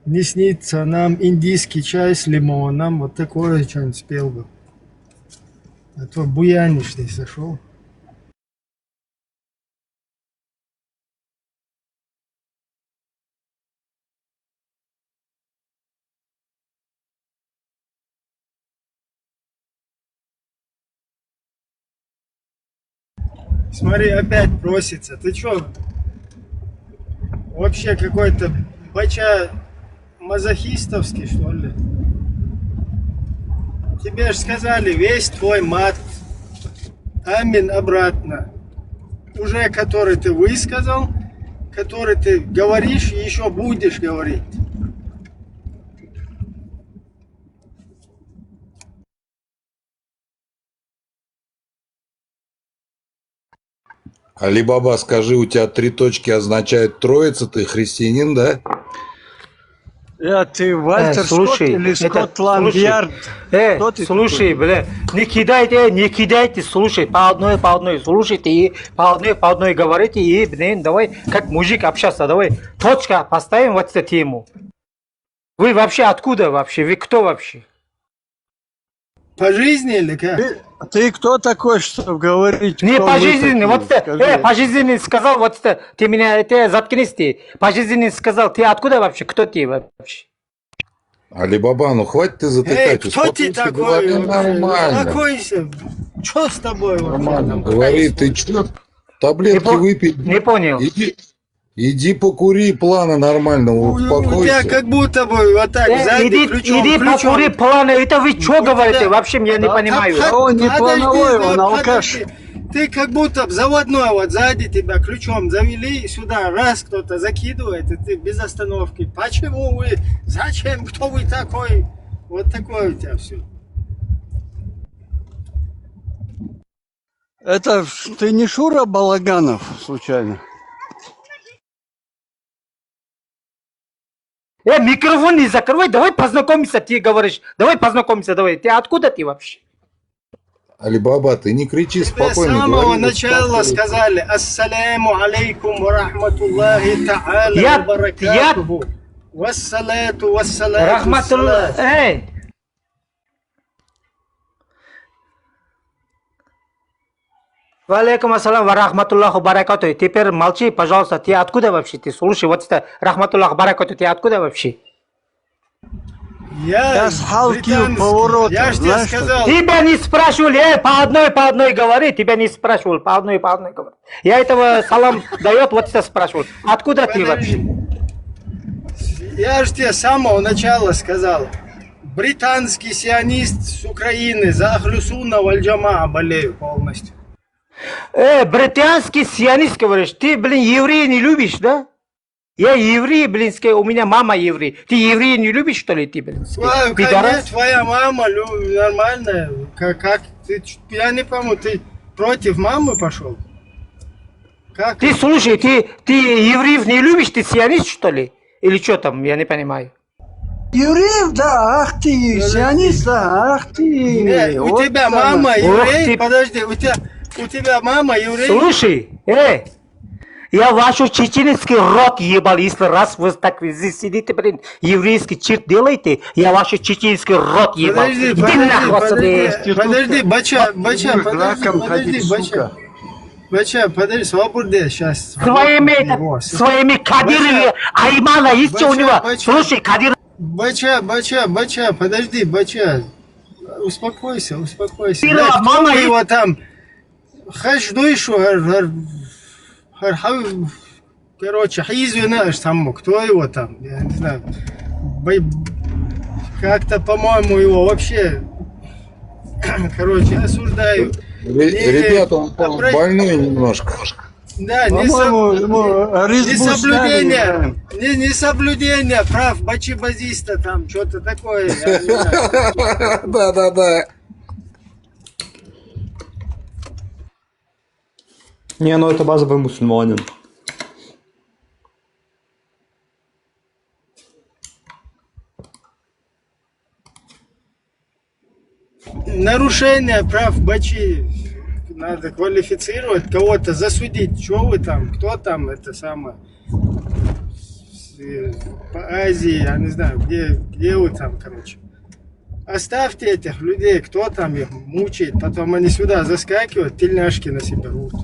Speaker 1: Не снится нам индийский чай с лимоном, вот такое что-нибудь спел бы. А то буянишь ты сошел. Смотри, опять просится. Ты чё? Вообще какой-то бача мазохистовский, что ли? Тебе же сказали, весь твой мат, амин обратно. Уже который ты высказал, который ты говоришь и еще будешь говорить.
Speaker 21: Алибаба, скажи, у тебя 3 точки означает троица, ты христианин, да?
Speaker 19: Ты Вальтер Скотт или Скотланд-Ярд?
Speaker 2: Слушай, бля, не кидайте, слушай, по одной, слушайте, и по одной говорите, и, блин, давай, как мужик общаться, давай, точка, поставим вот эту тему. Вы вообще откуда вообще, вы кто вообще?
Speaker 1: По жизни или как?
Speaker 19: Ты кто такой, чтобы говорить?
Speaker 2: Не по жизни, вот это, по жизни сказал, вот это, ты меня, это, заткнись ты, по жизни сказал, ты откуда вообще, кто ты вообще?
Speaker 21: Алибаба, ну хватит ты затыкать.
Speaker 1: Кто ты такой?
Speaker 21: Нормально.
Speaker 1: Успокойся. Что с тобой?
Speaker 21: Нормально. Говори, ты что? Таблетки выпить?
Speaker 2: Не понял.
Speaker 21: Иди покури, планы нормально, успокойся.
Speaker 1: У тебя как будто бы вот так сзади
Speaker 2: иди покури планы, это вы что говорите? Вообще я не понимаю.
Speaker 19: Он не плановой, он алкаш.
Speaker 1: Ты как будто заводной, вот сзади тебя ключом завели, сюда раз кто-то закидывает, и ты без остановки. Почему вы? Зачем? Кто вы такой? Вот такое у тебя все.
Speaker 19: Это ты не Шура Балаганов, случайно?
Speaker 2: Микрофон не закрывай, давай познакомимся, ты говоришь. Давай познакомимся, давай. Ты откуда ты вообще?
Speaker 21: Алибаба, ты не кричи, спокойно.
Speaker 1: С самого начала сказали ассаляму алейкум ва рахматуллахи та'аля ва баракатуху. Вассалату вассалату.
Speaker 2: Рахматуллах. Валейкум ассалам ва рахматуллаху баракату. Теперь молчи, пожалуйста. Ты откуда вообще? Ты слушай, вот это рахматуллах баракату. Ты откуда вообще?
Speaker 1: Я
Speaker 19: с Халки поворот.
Speaker 1: Я же тебе сказал.
Speaker 2: Тебя не спрашивал, по одной говори. Тебя не спрашивал, по одной говори. Я этого салам дает, вот это спрашивал. Откуда ты вообще?
Speaker 1: Я же тебе с самого начала сказал. Британский сионист с Украины за Ахлюсунна валь-Джамаа болею полностью.
Speaker 2: Британский сионист, говоришь, ты, блин, еврея не любишь, да? Я еврей, блин, у меня мама еврей. Ты еврея не любишь, что ли, ты, блин?
Speaker 1: Конечно, твоя мама нормальная. Как ты, я не пойму, ты против мамы пошел? Как?
Speaker 2: Ты, слушай, ты евреев не любишь, ты сионист, что ли? Или что там, я не понимаю.
Speaker 19: Евреев, да, ах ты, сионист, да, ах ты.
Speaker 1: У тебя мама еврей, подожди, у тебя мама еврей.
Speaker 2: Слушай, я вашу чеченский рот ебал, если раз вы так здесь сидите, блин, еврейский черт делаете, я вашу чеченский рот ебал.
Speaker 1: Подожди, бача, подожди, свободы сейчас.
Speaker 2: Своими Кадировыми, Аймана, есть что у него? Слушай, Кадир.
Speaker 1: Бача, подожди, бача. Успокойся.
Speaker 2: Мама
Speaker 1: его там. Хаждуйшу, короче, Хизюнаш там, кто его там, я не знаю. Как-то, по-моему, его вообще, короче, осуждаю.
Speaker 21: Ребята, он больной немножко.
Speaker 1: Да, несоблюдение прав бачибазиста там, что-то такое.
Speaker 21: Да.
Speaker 22: Не, ну это базовый мусульманин.
Speaker 1: Нарушение прав бачи. Надо квалифицировать, кого-то засудить. Что вы там, кто там, это самое. По Азии, я не знаю, где вы там, короче. Оставьте этих людей, кто там их мучает, потом они сюда заскакивают, тельняшки на себя рвут.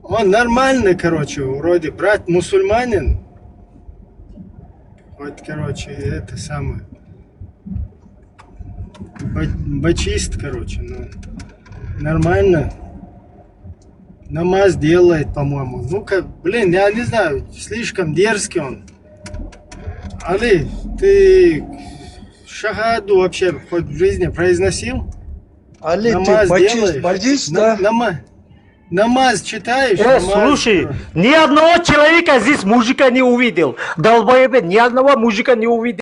Speaker 1: Он нормальный, короче, вроде брат мусульманин. Вот, короче, это самое. Бачист, короче, ну, нормально. Намаз делает, по-моему. Ну-ка, блин, я не знаю, слишком дерзкий он. Али, ты шахаду вообще хоть в жизни произносил?
Speaker 11: Али,
Speaker 1: намаз
Speaker 11: ты бачист, да?
Speaker 1: Намаз читаешь?
Speaker 19: Слушай, ни одного человека здесь мужика не увидел. Долбоебе, ни одного мужика не увидел.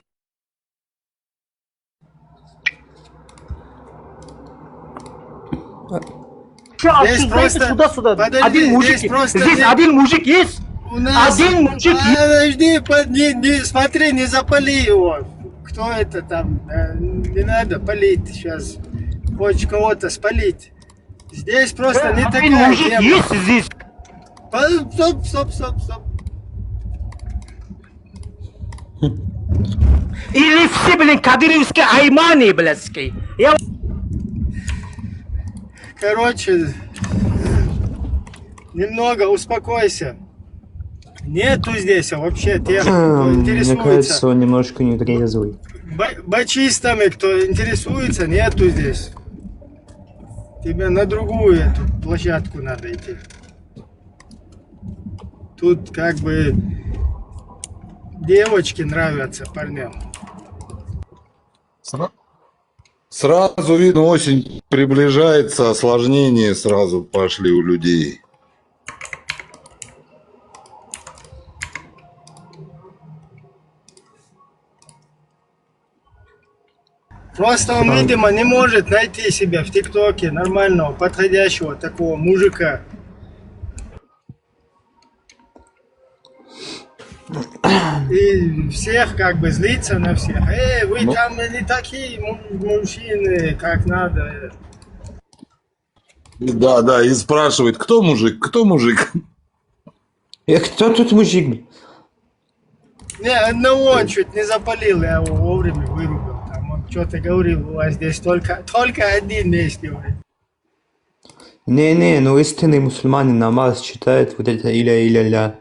Speaker 1: Здесь просто...
Speaker 19: Сюда.
Speaker 1: Подожди,
Speaker 19: один мужик, здесь один мужик есть?
Speaker 1: У нас...
Speaker 19: Один мужик есть?
Speaker 1: Подожди, смотри, не запали его. Кто это там? Не надо палить сейчас. Хочешь кого-то спалить. Здесь просто не такая
Speaker 19: мужик
Speaker 1: тема.
Speaker 19: есть здесь?
Speaker 1: Стоп.
Speaker 19: Или все, блин, кадыровские айманы, блядские.
Speaker 1: Короче, немного успокойся. Нету здесь вообще тех, кто
Speaker 22: Мне
Speaker 1: интересуется.
Speaker 22: кажется, он немножко нетрезвый.
Speaker 1: Бачистами, кто интересуется, нету здесь. Тебе на другую эту площадку надо идти. Тут как бы девочки нравятся парням.
Speaker 21: Сразу видно, осень приближается, осложнения сразу пошли у людей.
Speaker 1: Просто он, видимо, не может найти себя в ТикТоке нормального, подходящего такого мужика. И всех как бы злится на всех. Вы там не такие мужчины, как надо.
Speaker 21: Да, и спрашивает, кто мужик, кто мужик?
Speaker 22: Кто тут мужик?
Speaker 1: Не, одного он чуть не запалил, я его вовремя вырубил. Там он что-то говорил, у вас здесь только один есть, говорит.
Speaker 22: Не, ну истинный мусульманин намаз читает вот это иля-иля-ля.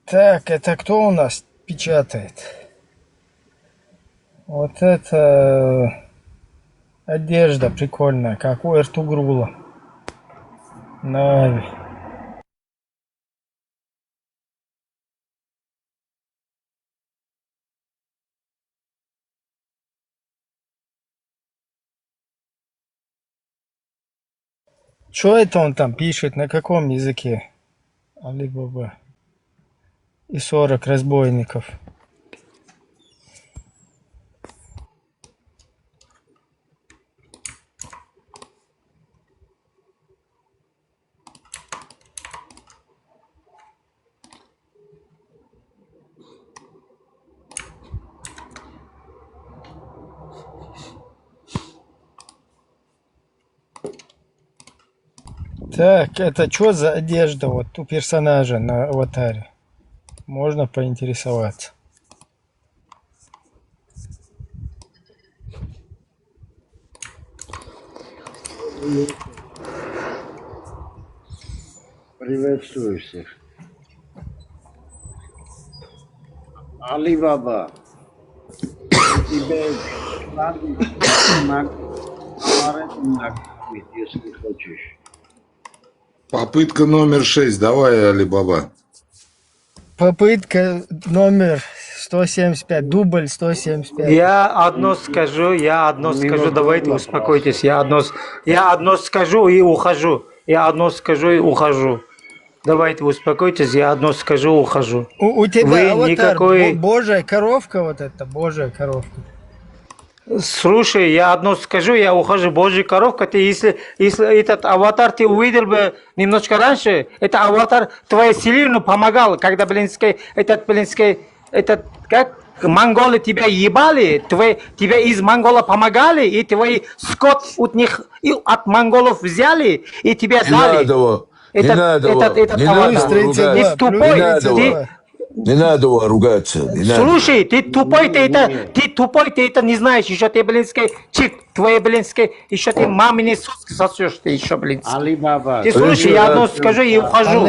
Speaker 1: Так, это кто у нас печатает? Вот это одежда прикольная, как у Эртугрула. Нави. Что это он там пишет, на каком языке? Али-Баба. И 40 разбойников. Так, это что за одежда вот у персонажа на аватаре? Можно поинтересоваться.
Speaker 6: Приветствую всех. Али Баба, тебе если хочешь.
Speaker 21: Попытка номер 6, давай, Али-Баба.
Speaker 1: Попытка номер 175, дубль 175.
Speaker 19: Я одно скажу, давайте успокойтесь. Я одно скажу и ухожу. Давайте успокойтесь, я одно скажу, ухожу.
Speaker 1: У тебя
Speaker 19: Вы
Speaker 1: аватар,
Speaker 19: никакой...
Speaker 1: божья коровка вот эта, божья коровка.
Speaker 19: Слушай, я одно скажу, я ухожу, божья коровка, ты если этот аватар ты увидел бы немножко раньше, это аватар твоей Селину помогал, когда, это как монголы тебя ебали, тебе из монгола помогали, и твой скот от них и от монголов взяли, и тебя дали.
Speaker 21: Не надо ругаться.
Speaker 19: Слушай, ты тупой, ты это не знаешь, еще ты, блинский, твои блинские, еще ты мамине соски сосешь, ты еще, блинский. Ты слушай, я одно скажу и ухожу.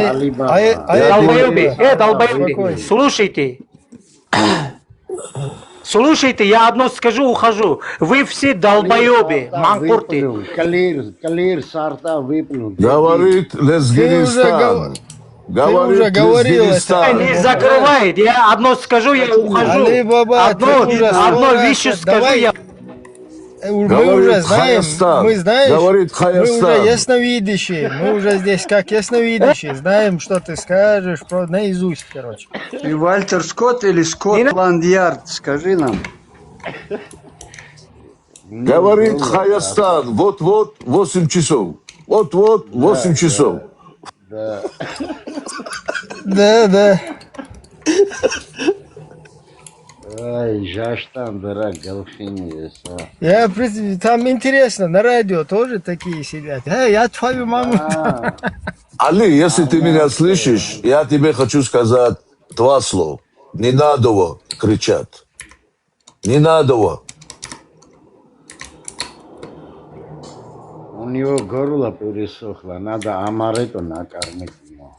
Speaker 19: Долбоеби, слушайте. Слушайте, я одно скажу, ухожу. Вы все долбоебы, манкурты.
Speaker 21: Говорит Лезгинистан.
Speaker 19: Говорит Лезгинистан. Не закрывает. Я одно скажу, я ухожу. Одно вещь скажу, я...
Speaker 1: Мы уже знаем,
Speaker 21: говорит
Speaker 1: мы уже ясновидящие, мы уже здесь как ясновидящие, знаем, что ты скажешь, наизусть, короче.
Speaker 6: И Вальтер Скотт или Скотланд-Ярд, скажи нам.
Speaker 21: Говорит Хаястан, вот-вот 8 часов. Вот-вот 8 часов.
Speaker 1: Да.
Speaker 6: Ай, жаштан, дурак, голфини.
Speaker 1: Там интересно, на радио тоже такие сидят. Я твою маму.
Speaker 21: Али, если ты меня слышишь, я тебе хочу сказать 2 слова. Не надо кричать. Не надо.
Speaker 6: У него горло пересохло, надо амаретто накормить ему.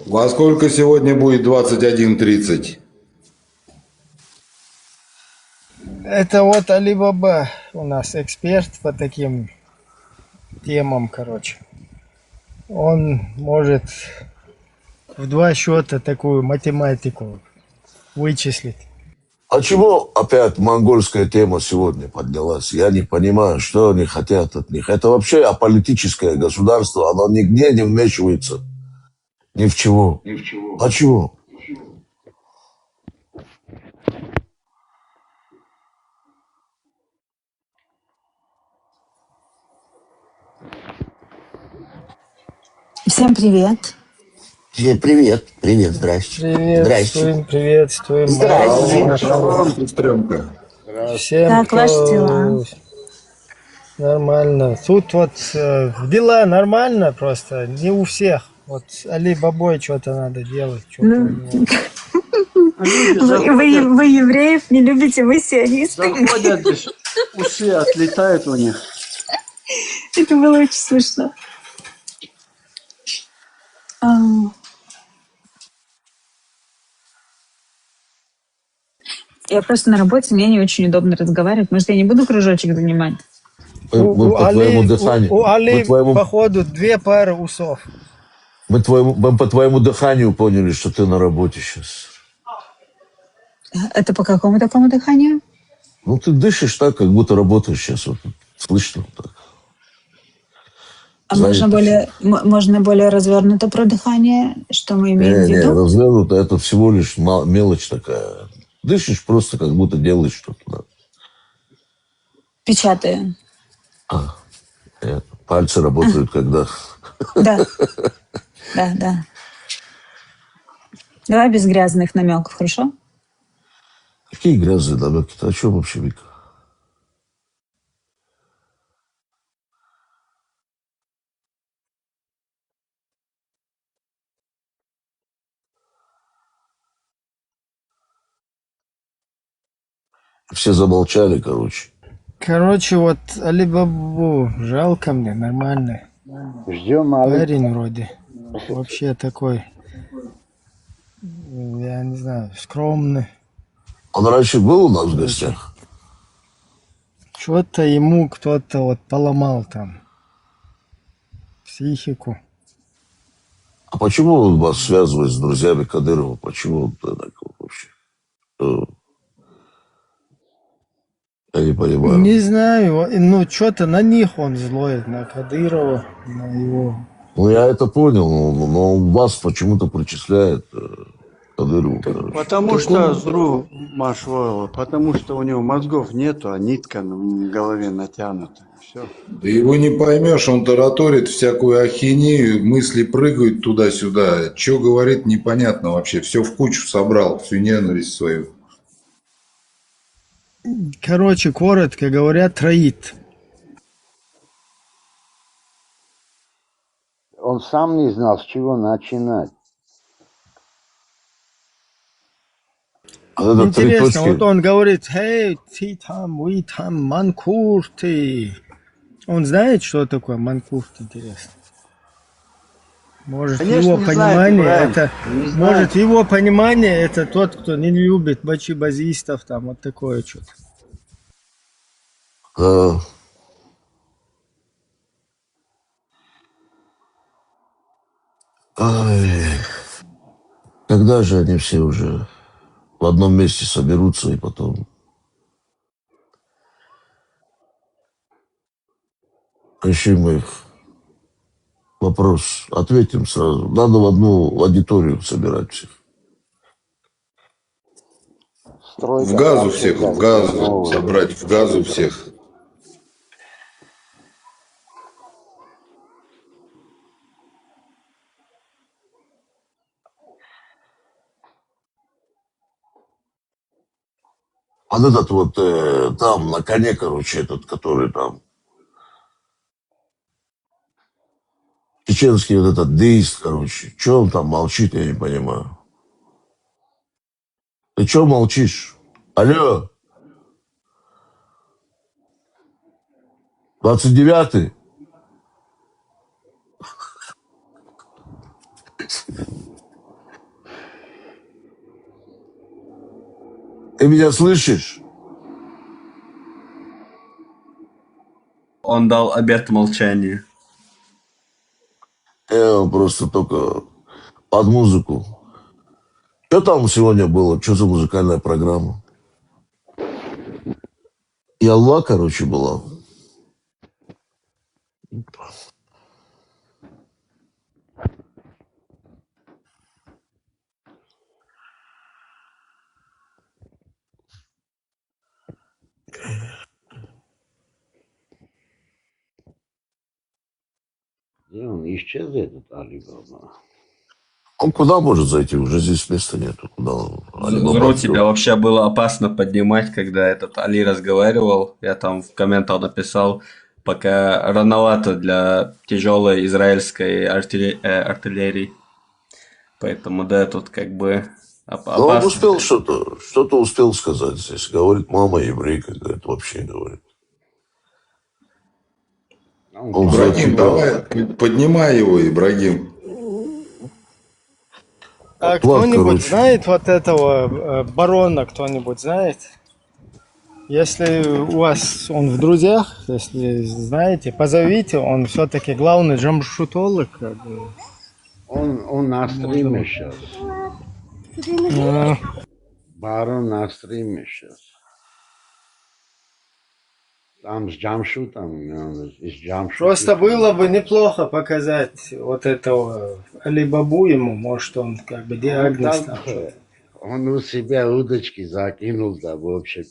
Speaker 21: Во сколько сегодня будет 21:30?
Speaker 1: Это вот Али Баба у нас эксперт по таким темам, короче. Он может в 2 счета такую математику вычислить.
Speaker 21: А чего опять монгольская тема сегодня поднялась? Я не понимаю, что они хотят от них. Это вообще аполитическое государство, оно нигде не вмешивается. Ни в чего. А чего?
Speaker 9: Всем привет.
Speaker 7: Привет, здрасте.
Speaker 1: Приветствуем. Всем
Speaker 9: Как ваши дела?
Speaker 1: Нормально. Тут вот дела нормально просто, не у всех. Вот Али Бабой что-то надо делать.
Speaker 9: Вы евреев не любите, вы сионисты.
Speaker 6: Заходят, усы отлетают у них.
Speaker 9: Это было очень смешно. Я просто на работе, мне не очень удобно разговаривать. Может, я не буду кружочек занимать?
Speaker 1: У Али, походу, 2 пары усов.
Speaker 21: Мы по твоему дыханию поняли, что ты на работе сейчас.
Speaker 9: Это по какому такому дыханию?
Speaker 21: Ну, ты дышишь так, как будто работаешь сейчас. Вот, слышно так.
Speaker 9: А можно более развернуто про дыхание? Что мы имеем в виду?
Speaker 21: Не, развернуто, это всего лишь мелочь такая. Дышишь просто, как будто делаешь что-то. Да.
Speaker 9: Печатаю.
Speaker 21: Пальцы работают когда?
Speaker 9: Да. Давай без грязных намеков, хорошо?
Speaker 21: Какие грязные намеки? Ты о чем вообще, Вика? Все замолчали, короче.
Speaker 1: Короче, вот Али Бабу жалко мне, нормально.
Speaker 6: Ждем
Speaker 1: парень вроде. Вообще такой, я не знаю, скромный.
Speaker 21: Он раньше был у нас в гостях?
Speaker 1: Что-то ему кто-то вот поломал там психику.
Speaker 21: А почему он вас связывает с друзьями Кадырова? Почему он так вообще? Я не понимаю.
Speaker 1: Не знаю, ну что-то на них он злой, на Кадырова, на его.
Speaker 21: Ну я это понял, но он вас почему-то причисляет к Кадырову.
Speaker 6: Потому что Машвоева, потому что у него мозгов нету, а нитка в голове натянута. Все.
Speaker 18: Да его не поймешь, он тараторит всякую ахинею, мысли прыгают туда-сюда. Че говорит, непонятно вообще. Все в кучу собрал, всю ненависть свою.
Speaker 1: Короче, коротко говоря, троит.
Speaker 6: Он сам не знал, с чего начинать.
Speaker 1: Интересно, вот он говорит, эй, ты там, вы там, манкурты. Он знает, что такое манкурт, интересно? Может,
Speaker 6: Конечно,
Speaker 1: его
Speaker 6: не
Speaker 1: понимание
Speaker 6: знает,
Speaker 1: это,
Speaker 6: не знает.
Speaker 1: может, его понимание это тот, кто не любит бачибазистов, там, вот такое что-то.
Speaker 21: Ай, когда же они все уже в одном месте соберутся и потом решим их вопрос, ответим сразу. Надо в одну аудиторию собирать всех.
Speaker 18: В газу всех, в газу. Собрать в газу всех.
Speaker 21: Вот этот вот там на коне, короче, этот, который там чеченский вот этот деист, короче. Че он там молчит, я не понимаю. Ты че молчишь? Алло? 29-й? Ты меня слышишь?
Speaker 5: Он дал обет молчания.
Speaker 21: Я просто только под музыку. Что там сегодня было? Что за музыкальная программа? Ялла, короче, была.
Speaker 6: Где он исчез, этот Алибаба?
Speaker 21: Он куда может зайти? Уже здесь места нету. Куда он?
Speaker 5: Зру, тебя вообще было опасно поднимать, когда этот Али разговаривал. Я там в комментах написал, пока рановато для тяжелой израильской артиллерии. Поэтому, да, тут как бы опасно.
Speaker 21: Но он успел что-то успел сказать здесь. Говорит, мама еврейка, говорит, вообще говорит.
Speaker 18: Ибрагим, давай, поднимай его, Ибрагим.
Speaker 1: А кто-нибудь знает вот этого барона, кто-нибудь знает? Если у вас он в друзьях, если знаете, позовите, он все-таки главный джамшутолог.
Speaker 6: Он на стриме сейчас. Барон на стриме сейчас. Там с Джамшутом.
Speaker 1: Просто было бы неплохо показать вот этого Алибабу ему, может он как бы диагноз там.
Speaker 6: Он у себя удочки закинул, да, в общем.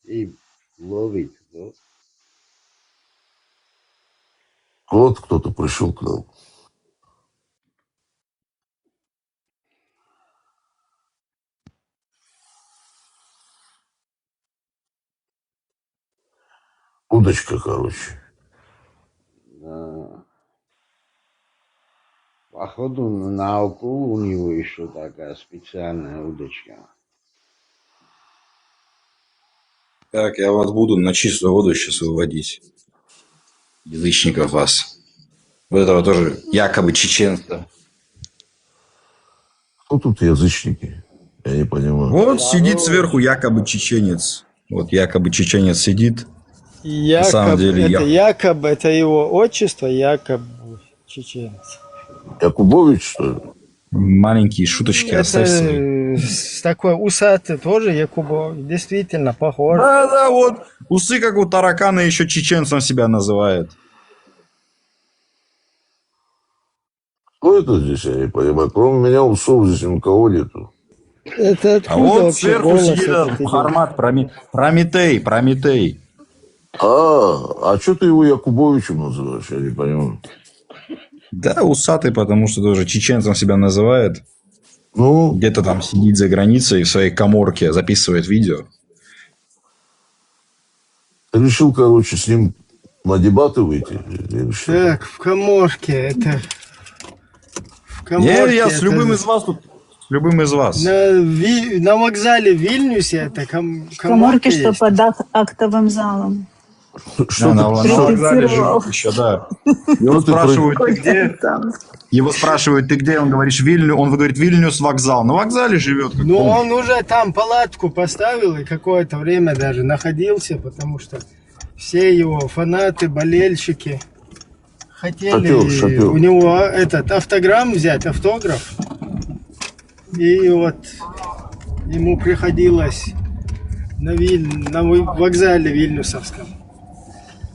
Speaker 6: И ловит.
Speaker 21: Вот кто-то пришел к нам. Удочка, короче.
Speaker 6: Да. Походу на окул у него еще такая специальная удочка.
Speaker 18: Так, я вас буду на чистую воду сейчас выводить. Язычников вас. Вот этого тоже якобы чеченца.
Speaker 21: Кто тут язычники? Я не понимаю.
Speaker 18: Вот сидит сверху якобы чеченец. Вот якобы чеченец сидит.
Speaker 1: Якоб,
Speaker 18: на самом деле,
Speaker 1: это якобы, это его отчество, якобы чеченец.
Speaker 21: Якубович, что ли?
Speaker 18: Маленькие шуточки оставь свои.
Speaker 1: С такой усатый тоже Якубов, действительно похож.
Speaker 18: Да, вот. Усы, как у таракана, еще чеченцем себя называют.
Speaker 21: Кто это здесь, я не понимаю. Кроме меня усов здесь никого нету.
Speaker 6: Это откуда
Speaker 21: А вот
Speaker 6: вообще
Speaker 21: сверху
Speaker 6: голос
Speaker 21: сидит
Speaker 6: этот идет?
Speaker 21: Хармат Прометей. А что ты его Якубовичем называешь, я не понимаю.
Speaker 13: Да, усатый, потому что тоже чеченцем себя называет.
Speaker 21: Ну,
Speaker 13: где-то там сидит за границей в своей каморке, записывает видео.
Speaker 21: Ты решил, короче, с ним на дебаты выйти?
Speaker 1: Так, в каморке это... В каморке
Speaker 13: Я с любым
Speaker 1: это...
Speaker 13: из вас тут. С любым из вас.
Speaker 1: На вокзале в Вильнюсе это
Speaker 9: Коморки, что
Speaker 1: есть.
Speaker 9: под актовым залом.
Speaker 13: Что на вокзале живет еще, да. Его спрашивают, ты где? Его спрашивают, ты где? Он говорит, он говорит, Вильнюс вокзал. На вокзале живет.
Speaker 1: Ну, он уже там палатку поставил и какое-то время даже находился, потому что все его фанаты, болельщики хотели у него этот автограмм взять, автограф. И вот ему приходилось на вокзале Вильнюсовском.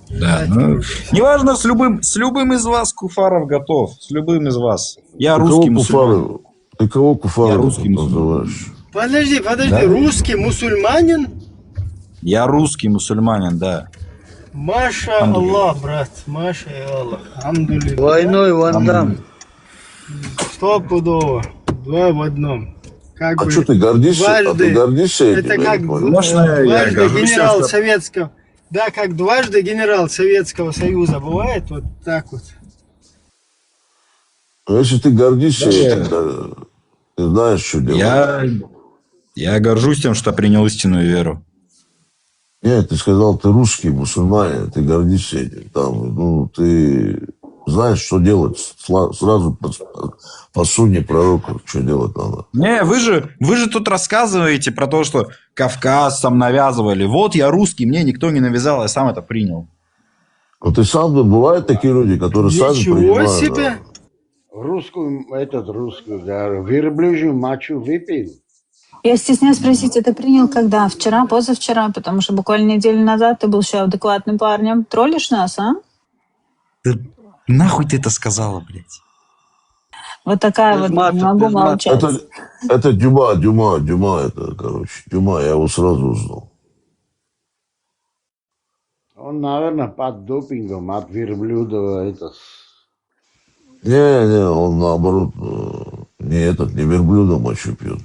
Speaker 13: Да, ну, неважно, с любым из вас Куфаров готов. С любым из вас. Я русский мусульманин.
Speaker 21: Ты кого Куфаров?
Speaker 13: Я русский мусульманин.
Speaker 1: Подожди,
Speaker 13: Да?
Speaker 1: русский мусульманин?
Speaker 13: Я русский мусульманин, да.
Speaker 1: Маша Аллах, брат, Маша Аллах. Амдулилля.
Speaker 6: Двойной Ван Дам.
Speaker 1: Стопудово. Два в одном. Как
Speaker 21: А
Speaker 1: бы
Speaker 21: что ты гордишься? Ты гордишься этим?
Speaker 1: Это как дважды генерал советского... Да, как дважды генерал Советского Союза бывает, вот так вот.
Speaker 21: Если ты гордишься этим, ты знаешь, что делать.
Speaker 13: Я горжусь тем, что принял истинную веру.
Speaker 21: Нет, ты сказал, ты русский мусульманин, ты гордишься этим. Там, ну, ты знаешь, что делать. Сразу по сунне пророка, что делать надо.
Speaker 13: Не, вы же тут рассказываете про то, что Кавказ там навязывали. Вот я русский, мне никто не навязал, я сам это принял.
Speaker 21: Вот ты сам, бывают такие люди, которые сами принимают. Ничего себе!
Speaker 6: Русскую, да, верблюжью мочу выпил.
Speaker 9: Я стесняюсь спросить, это принял когда? Вчера, позавчера? Потому что буквально неделю назад ты был еще адекватным парнем. Троллишь нас, а?
Speaker 13: Да нахуй ты это сказала, блядь?
Speaker 9: Вот такая вот, не могу молчать.
Speaker 21: Это Дюма, это, короче. Дюма, я его сразу узнал.
Speaker 6: Он, наверное, под допингом от верблюда это...
Speaker 21: Не, он наоборот, не верблюда мочу пьет.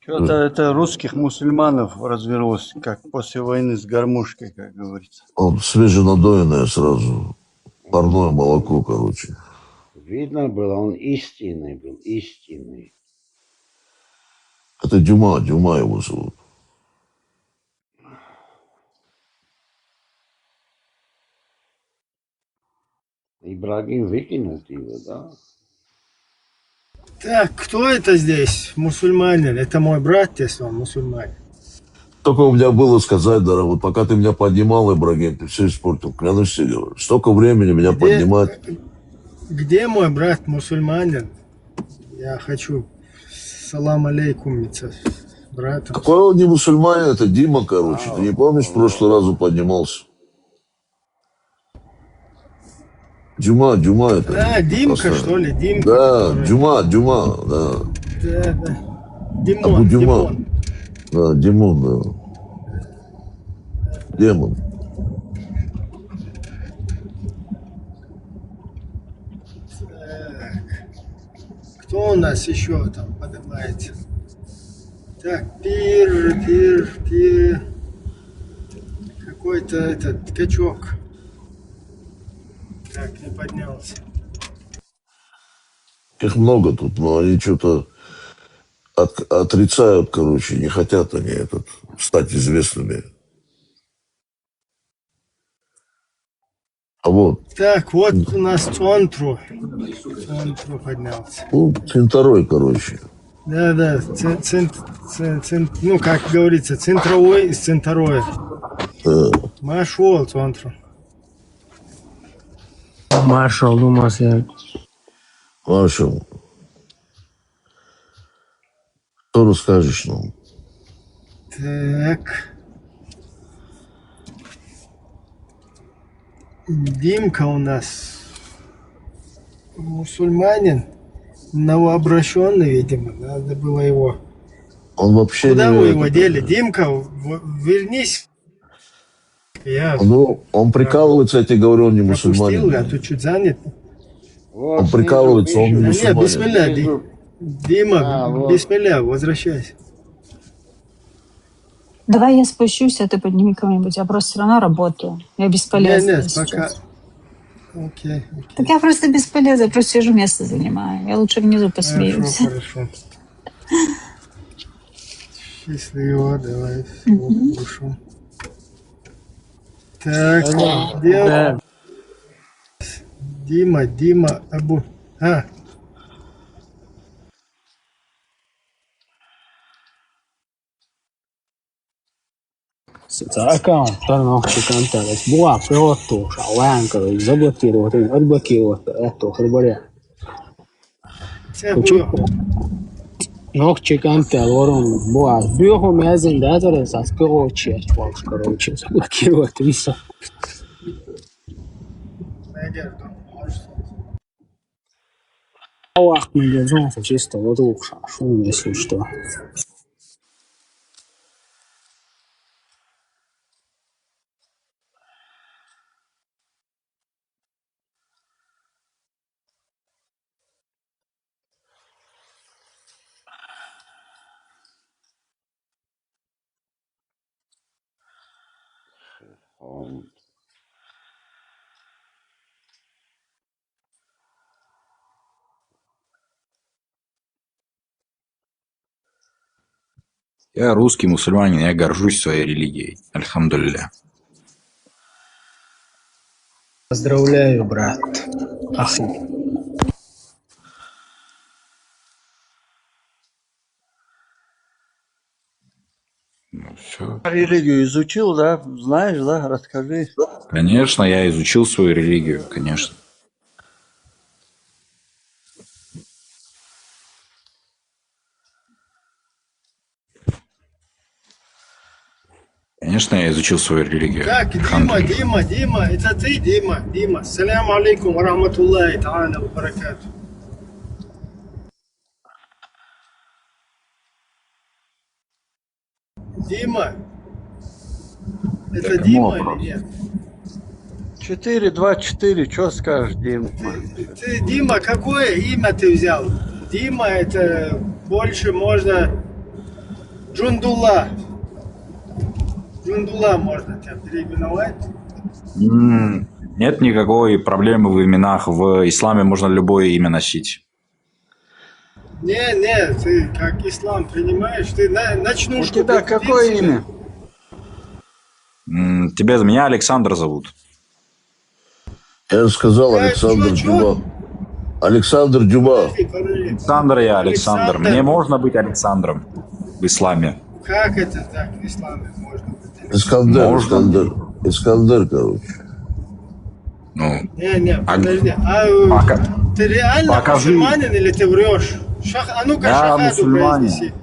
Speaker 6: Что-то это русских мусульманов развелось, как после войны с кормушкой, как говорится.
Speaker 21: Он свеженадоенное сразу. Парное молоко, короче.
Speaker 6: Видно было, он истинный был, истинный.
Speaker 21: Это Дюма его зовут.
Speaker 6: Ибрагим выкинул его, да?
Speaker 1: Так, кто это здесь? Мусульманин. Это мой брат, если он мусульманин.
Speaker 21: Только у меня было сказать, Дара, вот пока ты меня поднимал, Ибрагим, ты все испортил. Клянусь тебе, говорю. Столько времени меня поднимать.
Speaker 1: Где мой брат мусульманин? Я хочу салам алейкум с братом.
Speaker 21: Какой он не мусульманин, это Дима, короче. Ты не помнишь, в прошлый раз поднимался? Дюма это.
Speaker 1: Да, Димка, что ли? Димка.
Speaker 21: Да,
Speaker 1: который...
Speaker 21: Дюма,
Speaker 1: Да.
Speaker 21: да.
Speaker 1: Димон.
Speaker 21: Да, Димон, да. Демон.
Speaker 1: Так. Кто у нас еще там поднимается? Так, пир. Какой-то этот качок. Так, не поднялся.
Speaker 21: Их много тут, но они что-то отрицают, короче, не хотят они стать известными. А вот.
Speaker 1: Так, вот у нас Цонтру поднялся.
Speaker 21: Ну, центровой, короче.
Speaker 1: Да, ну, как говорится, центровой из центровой. Машал Цонтру.
Speaker 16: Маршал, думаю,
Speaker 21: Маршал. Что расскажешь нам?
Speaker 1: Так. Димка у нас мусульманин, новообращенный, видимо. Надо было его
Speaker 21: Он вообще
Speaker 1: Куда
Speaker 21: не...
Speaker 1: вы его дели? Димка, вернись. Я
Speaker 21: Ну, он прикалывается, я тебе говорю, он не мусульманин.
Speaker 1: пропустил, я тут чуть занят.
Speaker 21: Он прикалывается, он не
Speaker 1: Да нет,
Speaker 21: мусульманин.
Speaker 1: бисмилля, Дима, бисмилля, возвращайся.
Speaker 9: Давай я спущусь, а ты подними кого-нибудь. Я просто все равно работаю. Я бесполезна.
Speaker 1: Нет,
Speaker 9: сейчас.
Speaker 1: пока. Окей.
Speaker 9: Так я просто бесполезна, я просто сижу, место занимаю. Я лучше внизу посмеюсь.
Speaker 1: Хорошо. Счастливо, давай. Всего хорошо. Так, Дима, Абу.
Speaker 12: Аккаунт нокчиканта була приготовша, ланкою заблокувати, відблокувати, хребаря. Нокчиканта ворон була бігом язин датори за скороче, короче, заблокувати все. Аллах мы держимся чисто вокруг, шум, если что.
Speaker 13: Я русский мусульманин, я горжусь своей религией. Альхамдулилля.
Speaker 12: Поздравляю, брат. Ахи.
Speaker 13: Ну, все.
Speaker 6: Религию изучил, да? Знаешь, да? Расскажи.
Speaker 13: Конечно, я изучил свою религию, конечно. Конечно, я изучил свою религию.
Speaker 1: Так, Дима, это ты, Дима. Салям алейкум ва рахматуллахи та'аля ва баракату. Дима. Это
Speaker 13: Так,
Speaker 1: Дима
Speaker 13: вопрос.
Speaker 1: или нет?
Speaker 6: 424, что скажешь, Дим?
Speaker 1: Ты, Дима, какое имя ты взял? Дима, это больше можно... Джундулла можно тебя переименовать.
Speaker 13: Нет никакой проблемы в именах. В исламе можно любое имя носить.
Speaker 1: Не, ты как ислам принимаешь, ты начнушку.
Speaker 6: У тебя какое имя?
Speaker 13: Меня Александр зовут.
Speaker 21: Я сказал Александр Дюба. Александр Дюба.
Speaker 13: Александр я, Александр. Мне можно быть Александром в исламе.
Speaker 1: Как это так в исламе можно быть?
Speaker 21: Искандер, короче.
Speaker 13: Ну.
Speaker 1: Не, подожди. Ты реально мусульманин или ты врешь? А ну-ка шахаду произнеси.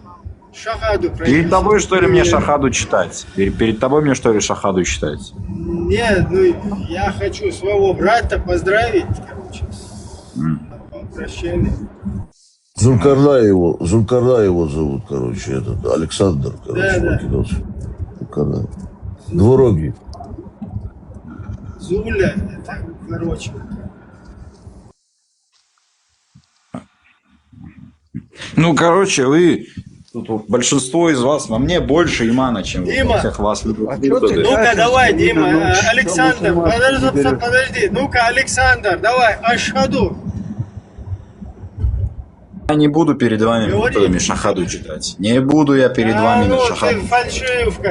Speaker 1: Шахаду произнеси.
Speaker 13: Перед тобой, что ли, мне шахаду читать? Перед тобой мне, что ли, шахаду читать?
Speaker 1: Нет, я хочу своего брата поздравить, короче, с прощением.
Speaker 21: Зулкарнай его зовут, короче, этот Александр, короче, Македонский. Зулкарнай. Двурогий.
Speaker 1: Зуля, это, короче.
Speaker 13: Ну, короче, тут большинство из вас во мне больше имана, чем
Speaker 1: Дима,
Speaker 13: во всех вас.
Speaker 1: Ну-ка, давай, Дима, Александр, подожди, ну-ка, Александр, давай, ашхаду.
Speaker 13: Я не буду перед вами методами шахаду читать. Не буду я перед вами шахаду.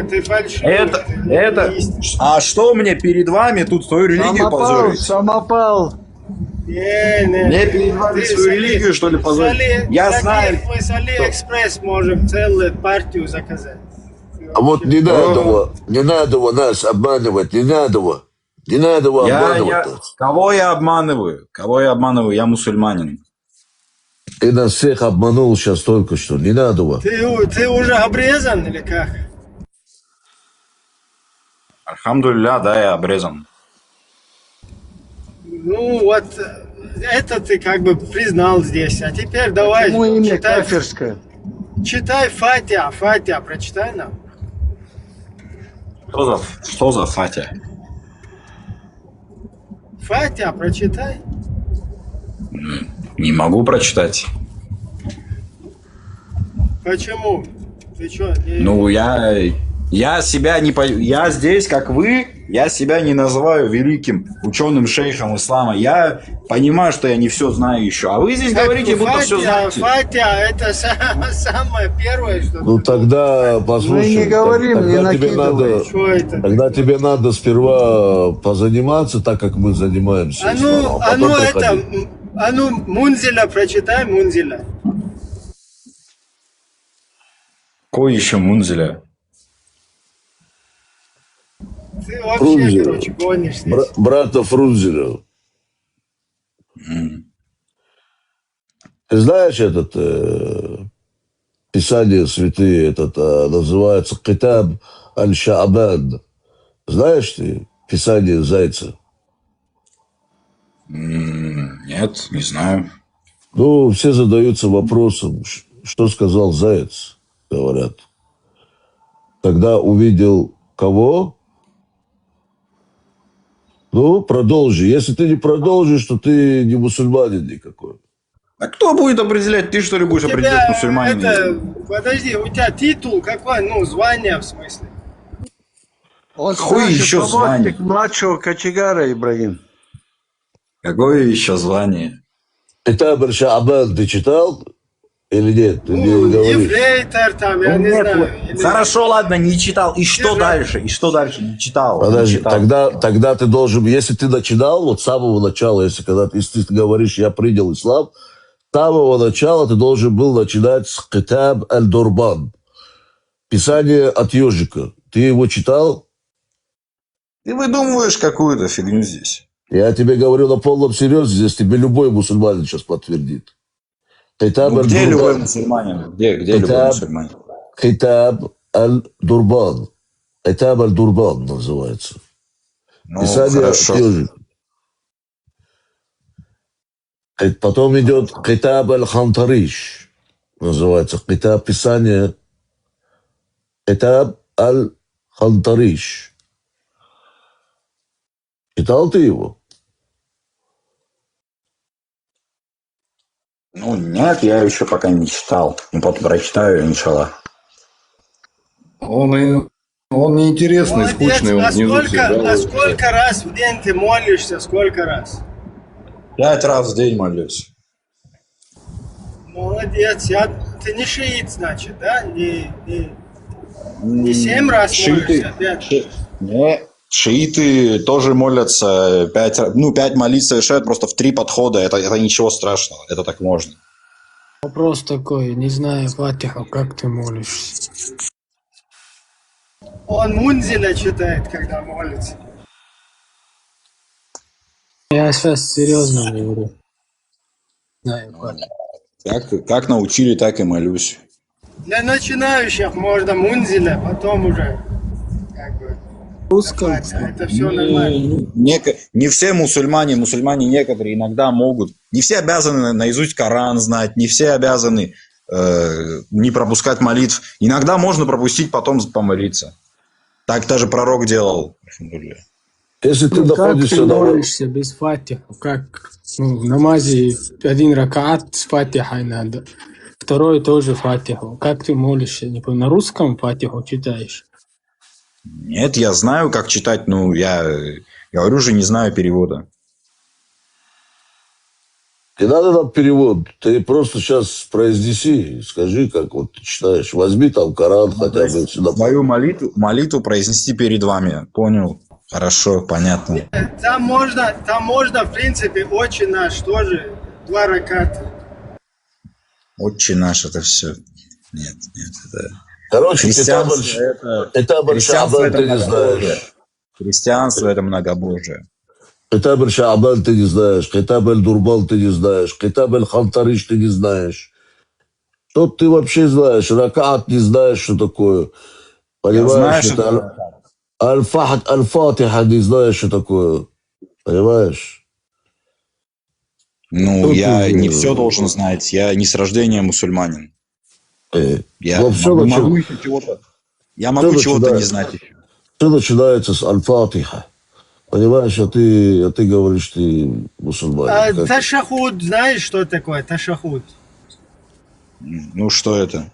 Speaker 1: Ты фальшивка.
Speaker 13: А что мне перед вами тут свою религию позорить?
Speaker 6: Самопал.
Speaker 13: Мне перед вами свою религию, что ли, позорить? Я знаю.
Speaker 1: Мы с Алиэкспресс можем целую партию заказать.
Speaker 21: А вот не надо нас обманывать, не надо обманывать.
Speaker 13: Кого я обманываю? Я мусульманин.
Speaker 21: Ты нас всех обманул сейчас только что, не надо.
Speaker 1: Ты уже обрезан или как?
Speaker 13: Альхамдулилля, да, я обрезан.
Speaker 1: Ну вот, это ты как бы признал здесь, а теперь давай.
Speaker 6: Почему имя кафирское?
Speaker 1: читай Фатиха, Фатиха, прочитай нам.
Speaker 13: Что за Фатя?
Speaker 1: Фатиха, прочитай.
Speaker 13: Не могу прочитать.
Speaker 1: Почему? Ты что?
Speaker 13: Ну, я себя не... Я здесь, как вы, я себя не называю великим ученым шейхом ислама. Я понимаю, что я не все знаю еще. А вы здесь говорите, будто все знаете.
Speaker 1: Фатиха, это самое первое, что...
Speaker 21: Ну тогда, послушай,
Speaker 6: не говорим, не накидывай.
Speaker 21: Тогда тебе надо сперва позаниматься, так как мы занимаемся.
Speaker 1: Мунзиля, прочитай Мунзиля.
Speaker 13: Какой еще Мунзиля?
Speaker 1: Ты вообще, короче, гонишь здесь.
Speaker 21: Брата Фрунзеля. Ты знаешь этот Писание святые, называется Китаб аль-Шаабан. Знаешь ты Писание Зайца?
Speaker 13: Нет, не знаю.
Speaker 21: Ну, все задаются вопросом, что сказал Заяц, говорят. Когда увидел кого? Ну, продолжи. Если ты не продолжишь, то ты не мусульманин никакой.
Speaker 13: А кто будет определять? Ты, что ли, будешь определять мусульманин?
Speaker 1: Подожди, у тебя титул какой? Ну, звание в смысле.
Speaker 6: Он
Speaker 13: Какое еще звание?
Speaker 6: младшего кочегара, Ибрагим.
Speaker 13: Какое еще звание?
Speaker 21: Китаб аль-Шаабан ты читал или нет? Ты не говоришь.
Speaker 1: Ефрейтор там, я не знаю.
Speaker 13: Хорошо, ладно, не читал. И что дальше? И что дальше? Не читал.
Speaker 21: Подожди,
Speaker 13: не читал.
Speaker 21: тогда ты должен, если ты начинал, вот с самого начала, если ты говоришь, я принял ислам, с самого начала ты должен был начинать с Китаб аль-Дурбан. Писание от ежика. Ты его читал?
Speaker 13: Ты выдумываешь какую-то фигню здесь.
Speaker 21: Я тебе говорю на полном серьезе, здесь тебе любой мусульманин сейчас подтвердит.
Speaker 13: Ну, где любой мусульманин? Где любой мусульманин?
Speaker 21: Китаб аль-Дурбан. Китаб аль-Дурбан называется.
Speaker 13: Ну,
Speaker 21: Писание
Speaker 13: хорошо.
Speaker 21: от ежика. Потом идет Китаб аль-Хантариш. Называется Китаб Писание. Китаб аль-Хантариш. Читал ты его?
Speaker 13: Ну, нет, я еще пока не читал. Не потом прочитаю, иншаллах.
Speaker 18: Он неинтересный,
Speaker 1: Молодец.
Speaker 18: скучный. Он
Speaker 1: А сколько раз в день ты молишься? Сколько раз?
Speaker 13: 5 раз в день молюсь.
Speaker 1: Молодец. Ты не шиит, значит, да? Не 7 раз молишься, 5.
Speaker 13: Не, шииты тоже молятся 5 молитв совершают просто в 3 подхода. Это ничего страшного, это так можно.
Speaker 12: Вопрос такой, не знаю, Фатиху, как ты молишься?
Speaker 1: Он Мунзиля читает, когда молится.
Speaker 12: Я сейчас серьезно говорю. Знаю, Фатиху.
Speaker 13: Как научили, так и молюсь.
Speaker 1: Для начинающих можно Мунзиля, потом уже как бы
Speaker 12: русском.
Speaker 1: Это все нормально.
Speaker 13: Не все мусульмане некоторые иногда могут. Не все обязаны наизусть Коран знать, не все обязаны не пропускать молитв. Иногда можно пропустить, потом помолиться. Так даже пророк делал.
Speaker 21: Если ты
Speaker 12: как ты молишься без фатиха? Как в намазе 1 ракаат с фатихой надо, 2 тоже фатиху. Как ты молишься? На русском фатиху читаешь?
Speaker 13: Нет, я знаю, как читать, но я говорю же, не знаю перевода.
Speaker 21: Не надо нам перевод. Ты просто сейчас произнеси, скажи, как вот ты читаешь. Возьми там Коран хотя бы сюда.
Speaker 13: Мою молитву произнести перед вами. Понял? Хорошо, понятно.
Speaker 1: Там можно, в принципе, отче наш тоже 2 раката.
Speaker 13: Отче наш, это все. Нет, это...
Speaker 21: Короче,
Speaker 13: христианство это многобожие. Христианство это многобожие.
Speaker 21: Китаб аль-Шаабан ты не знаешь, Китаб аль-Дурбан ты не знаешь, Китаб аль-Хантариш ты не знаешь. Что ты вообще знаешь? Ракаат не знаешь, что такое. Понимаешь? Это Аль-Фатиха не знаешь, что такое. Понимаешь?
Speaker 13: Ну, я не все должен знать. Я не с рождения мусульманин. Я
Speaker 21: вообще
Speaker 13: могу еще чего-то. Я могу чего-то не знать еще.
Speaker 21: Все начинается с аль-фатиха. Понимаешь, а ты говоришь, ты мусульманин.
Speaker 1: Ташахуд, знаешь, что такое ташахуд?
Speaker 13: Ну, что это?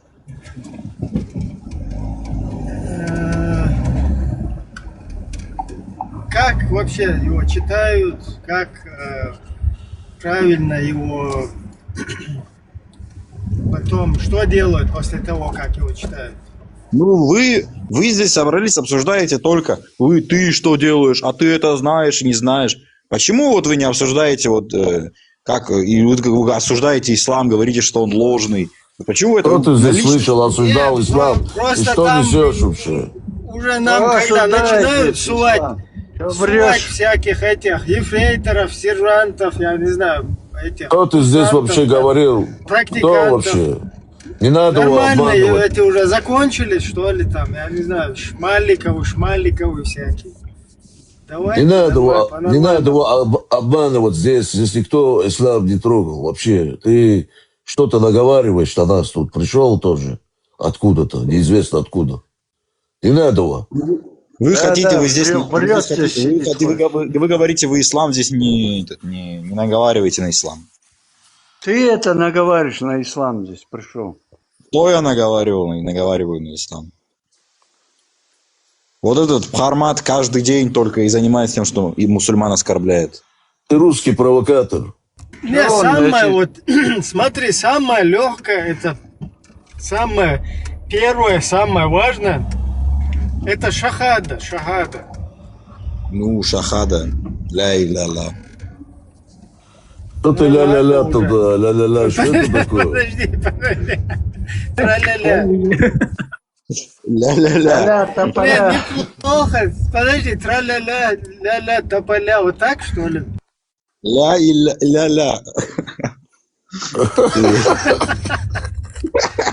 Speaker 1: Как вообще его читают, как правильно его потом, что делают после того, как его читают?
Speaker 13: Ну, вы здесь собрались, обсуждаете только ты что делаешь, а ты это знаешь и не знаешь. Почему вот вы не обсуждаете как вы осуждаете ислам, говорите, что он ложный? Почему это?
Speaker 21: Кто ты здесь слышал, осуждал ислам? И что несешь вообще?
Speaker 1: Уже нам, когда начинают сувать всяких этих ефрейторов, сержантов, я не знаю, этих...
Speaker 21: Кто ты здесь вообще говорил? Кто вообще? Не надо его
Speaker 1: обманывать.
Speaker 21: обманывать.
Speaker 1: Эти уже закончились, что ли, там, я не знаю, шмаликовы всякие.
Speaker 21: Не надо его обманывать здесь. Здесь никто ислам не трогал вообще. Ты что-то наговариваешь на нас тут. Пришел тоже откуда-то, неизвестно откуда. Не надо его.
Speaker 13: Вы хотите, вы здесь... Вы говорите, вы ислам здесь не наговариваете на ислам.
Speaker 6: Ты это наговариваешь на ислам здесь пришел.
Speaker 13: Кто я наговариваю на ислам? Вот этот Хармат каждый день только и занимается тем, что и мусульман оскорбляет.
Speaker 21: Ты русский провокатор.
Speaker 1: Не, самое смотри, самое легкое, это самое первое, самое важное, это шахада.
Speaker 13: Ну, шахада. Ля-иля-ля.
Speaker 21: Что ты ля-ля-ля туда, ля-ля-ля, что это такое?
Speaker 1: Подожди. Тра-ля-ля.
Speaker 13: Ля-ля-ля.
Speaker 1: Нет, неплохо. Подожди, тра-ля-ля, ля-ля, тополя. Вот так, что ли?
Speaker 13: Ля-ля-ля.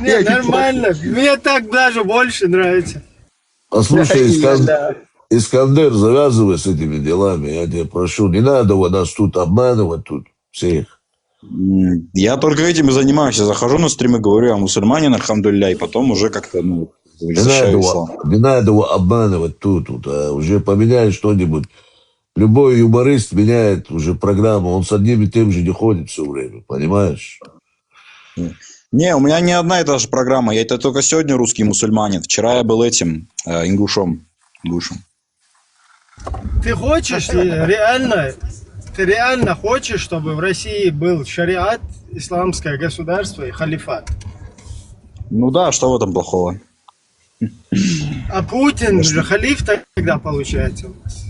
Speaker 1: Не, нормально. Мне так даже больше нравится.
Speaker 21: Послушай, Искандер, завязывай с этими делами, я тебя прошу. Не надо нас тут обманывать, тут всех.
Speaker 13: Я только этим и занимаюсь. Я захожу на стримы, говорю о мусульманин, альхамдулилля, и потом уже как-то,
Speaker 21: не надо его обманывать тут, а уже поменяй что-нибудь. Любой юморист меняет уже программу, он с одним и тем же не ходит все время, понимаешь?
Speaker 13: Не, у меня не одна и та же программа. Я это только сегодня русский мусульманин. Вчера я был этим, ингушом.
Speaker 1: Ты хочешь, ты реально хочешь, чтобы в России был шариат, исламское государство и халифат?
Speaker 13: Ну да, что в этом плохого?
Speaker 1: А Путин же халиф тогда получается у нас?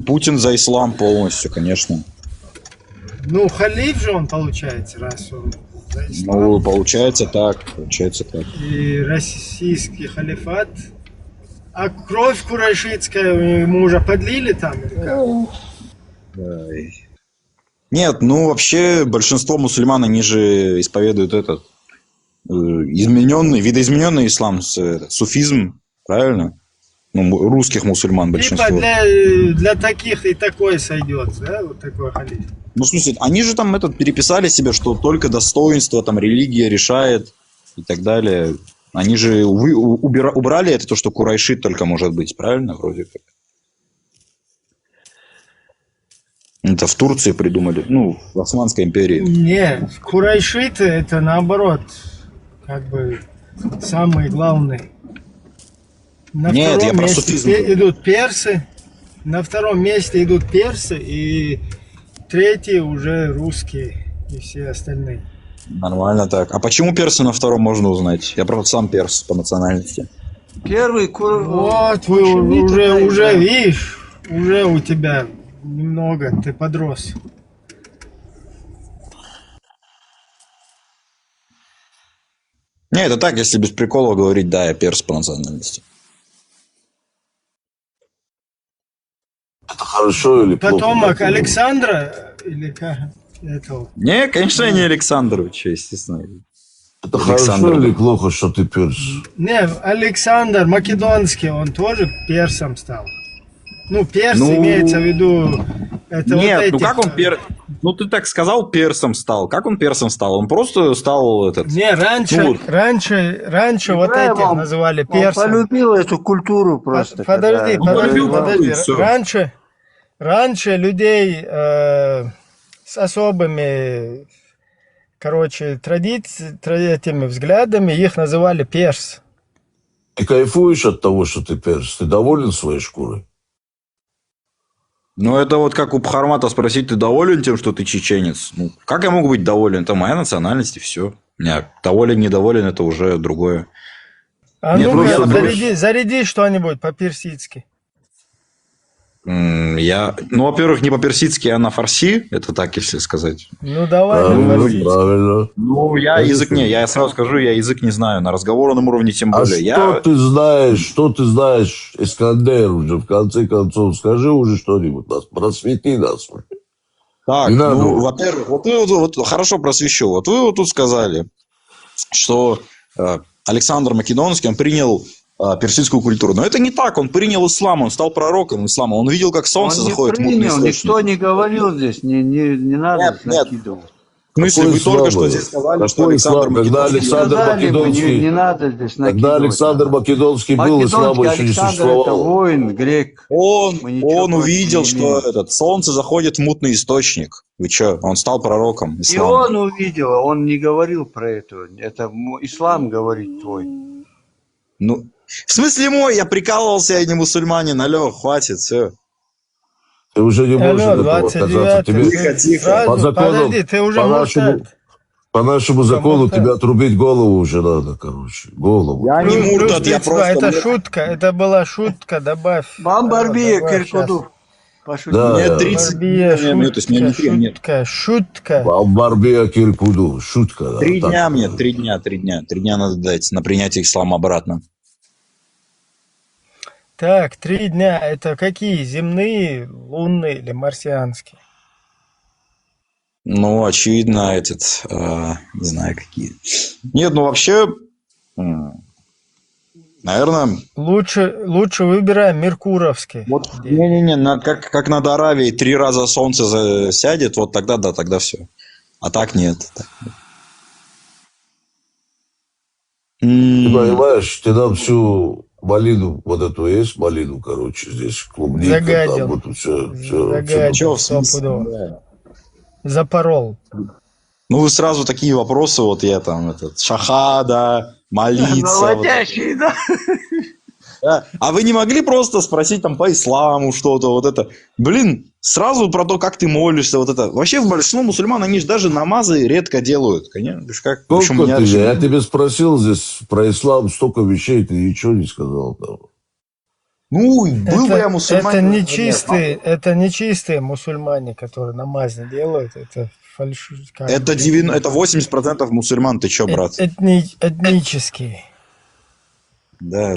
Speaker 13: Путин за ислам полностью, конечно.
Speaker 1: Ну, халиф же он получается, раз он за ислам.
Speaker 13: Ну, получается так.
Speaker 1: И российский халифат. А кровь курайшитская ему уже подлили там?
Speaker 13: Нет, ну вообще большинство мусульман, они же исповедуют этот видоизмененный ислам, суфизм, правильно? Ну, русских мусульман большинство.
Speaker 1: Типа для таких и такой сойдет, да, вот такой халиф.
Speaker 13: Ну, в смысле, они же там переписали себе, что только достоинство, там, религия решает и так далее. Они же убрали это, то, что курайшит только может быть, правильно, вроде как? Это в Турции придумали, в Османской империи.
Speaker 1: Нет, курайшиты это наоборот, как бы самые главные. На втором месте идут персы, на втором месте идут персы, и третьи уже русские и все остальные.
Speaker 13: Нормально так. А почему персы на втором можно узнать? Я, правда, сам перс по национальности.
Speaker 1: Вот, вы уже видишь, уже у тебя немного, ты подрос.
Speaker 13: Не, это так, если без прикола говорить, да, я перс по национальности.
Speaker 21: Это хорошо или плохо?
Speaker 1: Потомок Александра или как? Этого.
Speaker 13: Не, конечно, не Александрович, естественно.
Speaker 21: Это хорошо или плохо, что ты перс?
Speaker 1: Не, Александр Македонский, он тоже персом стал. Ну, перс имеется в виду Это
Speaker 13: Нет,
Speaker 1: вот
Speaker 13: ну
Speaker 1: эти...
Speaker 13: как он Ну ты так сказал, персом стал. Как он персом стал? Он просто стал этот...
Speaker 1: Не, раньше,
Speaker 13: Ну вот.
Speaker 1: раньше вот
Speaker 6: Ибраев,
Speaker 1: этих называли
Speaker 6: он
Speaker 1: персом.
Speaker 6: полюбил эту культуру просто.
Speaker 1: Подожди,
Speaker 6: когда-
Speaker 1: подожди.
Speaker 13: всё.
Speaker 1: Раньше людей с особыми, короче, этими взглядами, их называли перс.
Speaker 21: Ты кайфуешь от того, что ты перс? Ты доволен своей шкурой?
Speaker 13: Ну, это вот как у Бхармата спросить, ты доволен тем, что ты чеченец? Ну, как я могу быть доволен? Это моя национальность, и все. Доволен, недоволен, это уже другое.
Speaker 1: А
Speaker 13: Нет,
Speaker 1: ну-ка,
Speaker 13: просто
Speaker 1: заряди что-нибудь по-персидски.
Speaker 13: Ну, во-первых, не по-персидски, а на фарси. Это так, если сказать.
Speaker 1: Ну, давай на
Speaker 21: Правильно,
Speaker 1: фарсидски.
Speaker 21: правильно.
Speaker 13: Ну, я сразу скажу, я язык не знаю. На разговорном уровне тем
Speaker 21: А
Speaker 13: более.
Speaker 21: что ты знаешь, Искандер, уже в конце концов? Скажи уже что-нибудь, просвети нас.
Speaker 13: Так,
Speaker 21: Не надо.
Speaker 13: ну, во-первых, вот вы вот хорошо просвещу. Вот вы вот тут сказали, что Александр Македонский, он принял персидскую культуру. Но это не так. Он принял ислам, он стал пророком ислама. Он видел, как солнце
Speaker 6: Он не
Speaker 13: заходит в мутный
Speaker 6: принял,
Speaker 13: источник.
Speaker 6: никто не говорил здесь, не надо
Speaker 13: Нет.
Speaker 6: накидывать.
Speaker 13: В смысле,
Speaker 21: Какой
Speaker 13: вы только
Speaker 21: ислам
Speaker 13: что
Speaker 21: это?
Speaker 13: здесь сказали, что
Speaker 21: Какой
Speaker 13: Александр
Speaker 21: ислам? Когда
Speaker 13: Македонский...
Speaker 21: Александр
Speaker 6: Сказали бы,
Speaker 21: Македонский...
Speaker 6: не надо здесь
Speaker 21: Когда
Speaker 6: накидывать.
Speaker 21: Александр Македонский был, ислама еще не
Speaker 6: Александр это
Speaker 21: существовало.
Speaker 6: воин, грек.
Speaker 13: Он
Speaker 6: Мы ничего
Speaker 13: увидел,
Speaker 6: против не
Speaker 13: что
Speaker 6: имеем.
Speaker 13: солнце заходит в мутный источник. Вы что? Он стал пророком
Speaker 6: И
Speaker 13: ислама.
Speaker 6: он увидел, он не говорил про это. Это ислам говорит твой.
Speaker 13: Ну, в смысле мой? Я прикалывался, я не мусульманин. Алло, хватит, все.
Speaker 21: Ты уже не можешь
Speaker 1: Алло,
Speaker 21: от этого отказаться.
Speaker 1: 29
Speaker 21: Тебе
Speaker 13: Тихо.
Speaker 21: по закону,
Speaker 1: Подожди, ты уже муртад.
Speaker 21: по нашему закону
Speaker 1: муртад.
Speaker 21: тебе отрубить голову уже надо, короче. Голову.
Speaker 13: Я не муртад, я
Speaker 1: 32,
Speaker 13: просто...
Speaker 1: это шутка, это была шутка, добавь.
Speaker 6: Бамбарбия
Speaker 1: Добавь
Speaker 6: Киркуду.
Speaker 21: Да,
Speaker 13: Мне
Speaker 21: да.
Speaker 13: 30
Speaker 1: Барбия,
Speaker 13: дней, то есть мне не 3, нет.
Speaker 1: шутка.
Speaker 21: Барбия Киркуду. Шутка. Да,
Speaker 13: 3
Speaker 21: так.
Speaker 13: дня мне, 3 дня. 3 дня надо дать на принятие ислама обратно.
Speaker 1: Так, 3 дня, это какие? Земные, лунные или марсианские?
Speaker 13: Ну, очевидно, не знаю, какие. Нет, ну вообще, наверное...
Speaker 1: Лучше выбираем меркуровские.
Speaker 13: Вот, не-не-не, как над Аравией 3 раза солнце сядет, вот тогда да, тогда все. А так нет.
Speaker 21: Ты понимаешь, ты нам всю малину, вот эту есть малину, короче, здесь клубника,
Speaker 1: Загадил.
Speaker 21: там вот все.
Speaker 1: Загадил, стопудово. Запорол.
Speaker 13: Ну, вы сразу такие вопросы, вот я там, шахада, молиться.
Speaker 6: Наводящий, да?
Speaker 13: Да. А вы не могли просто спросить там по исламу что-то, вот это? Блин, сразу про то, как ты молишься, вот это. Вообще, в большинство мусульман, они же даже намазы редко делают. Конечно, как,
Speaker 21: Сколько ты? Я тебе спросил здесь про ислам, столько вещей, ты ничего не сказал там.
Speaker 13: Ну, был бы я мусульманин.
Speaker 1: Это нечистые мусульмане, которые намаз не делают, это фальшивые.
Speaker 13: Это 80% мусульман, ты чё, брат?
Speaker 1: Этнические.
Speaker 13: Да.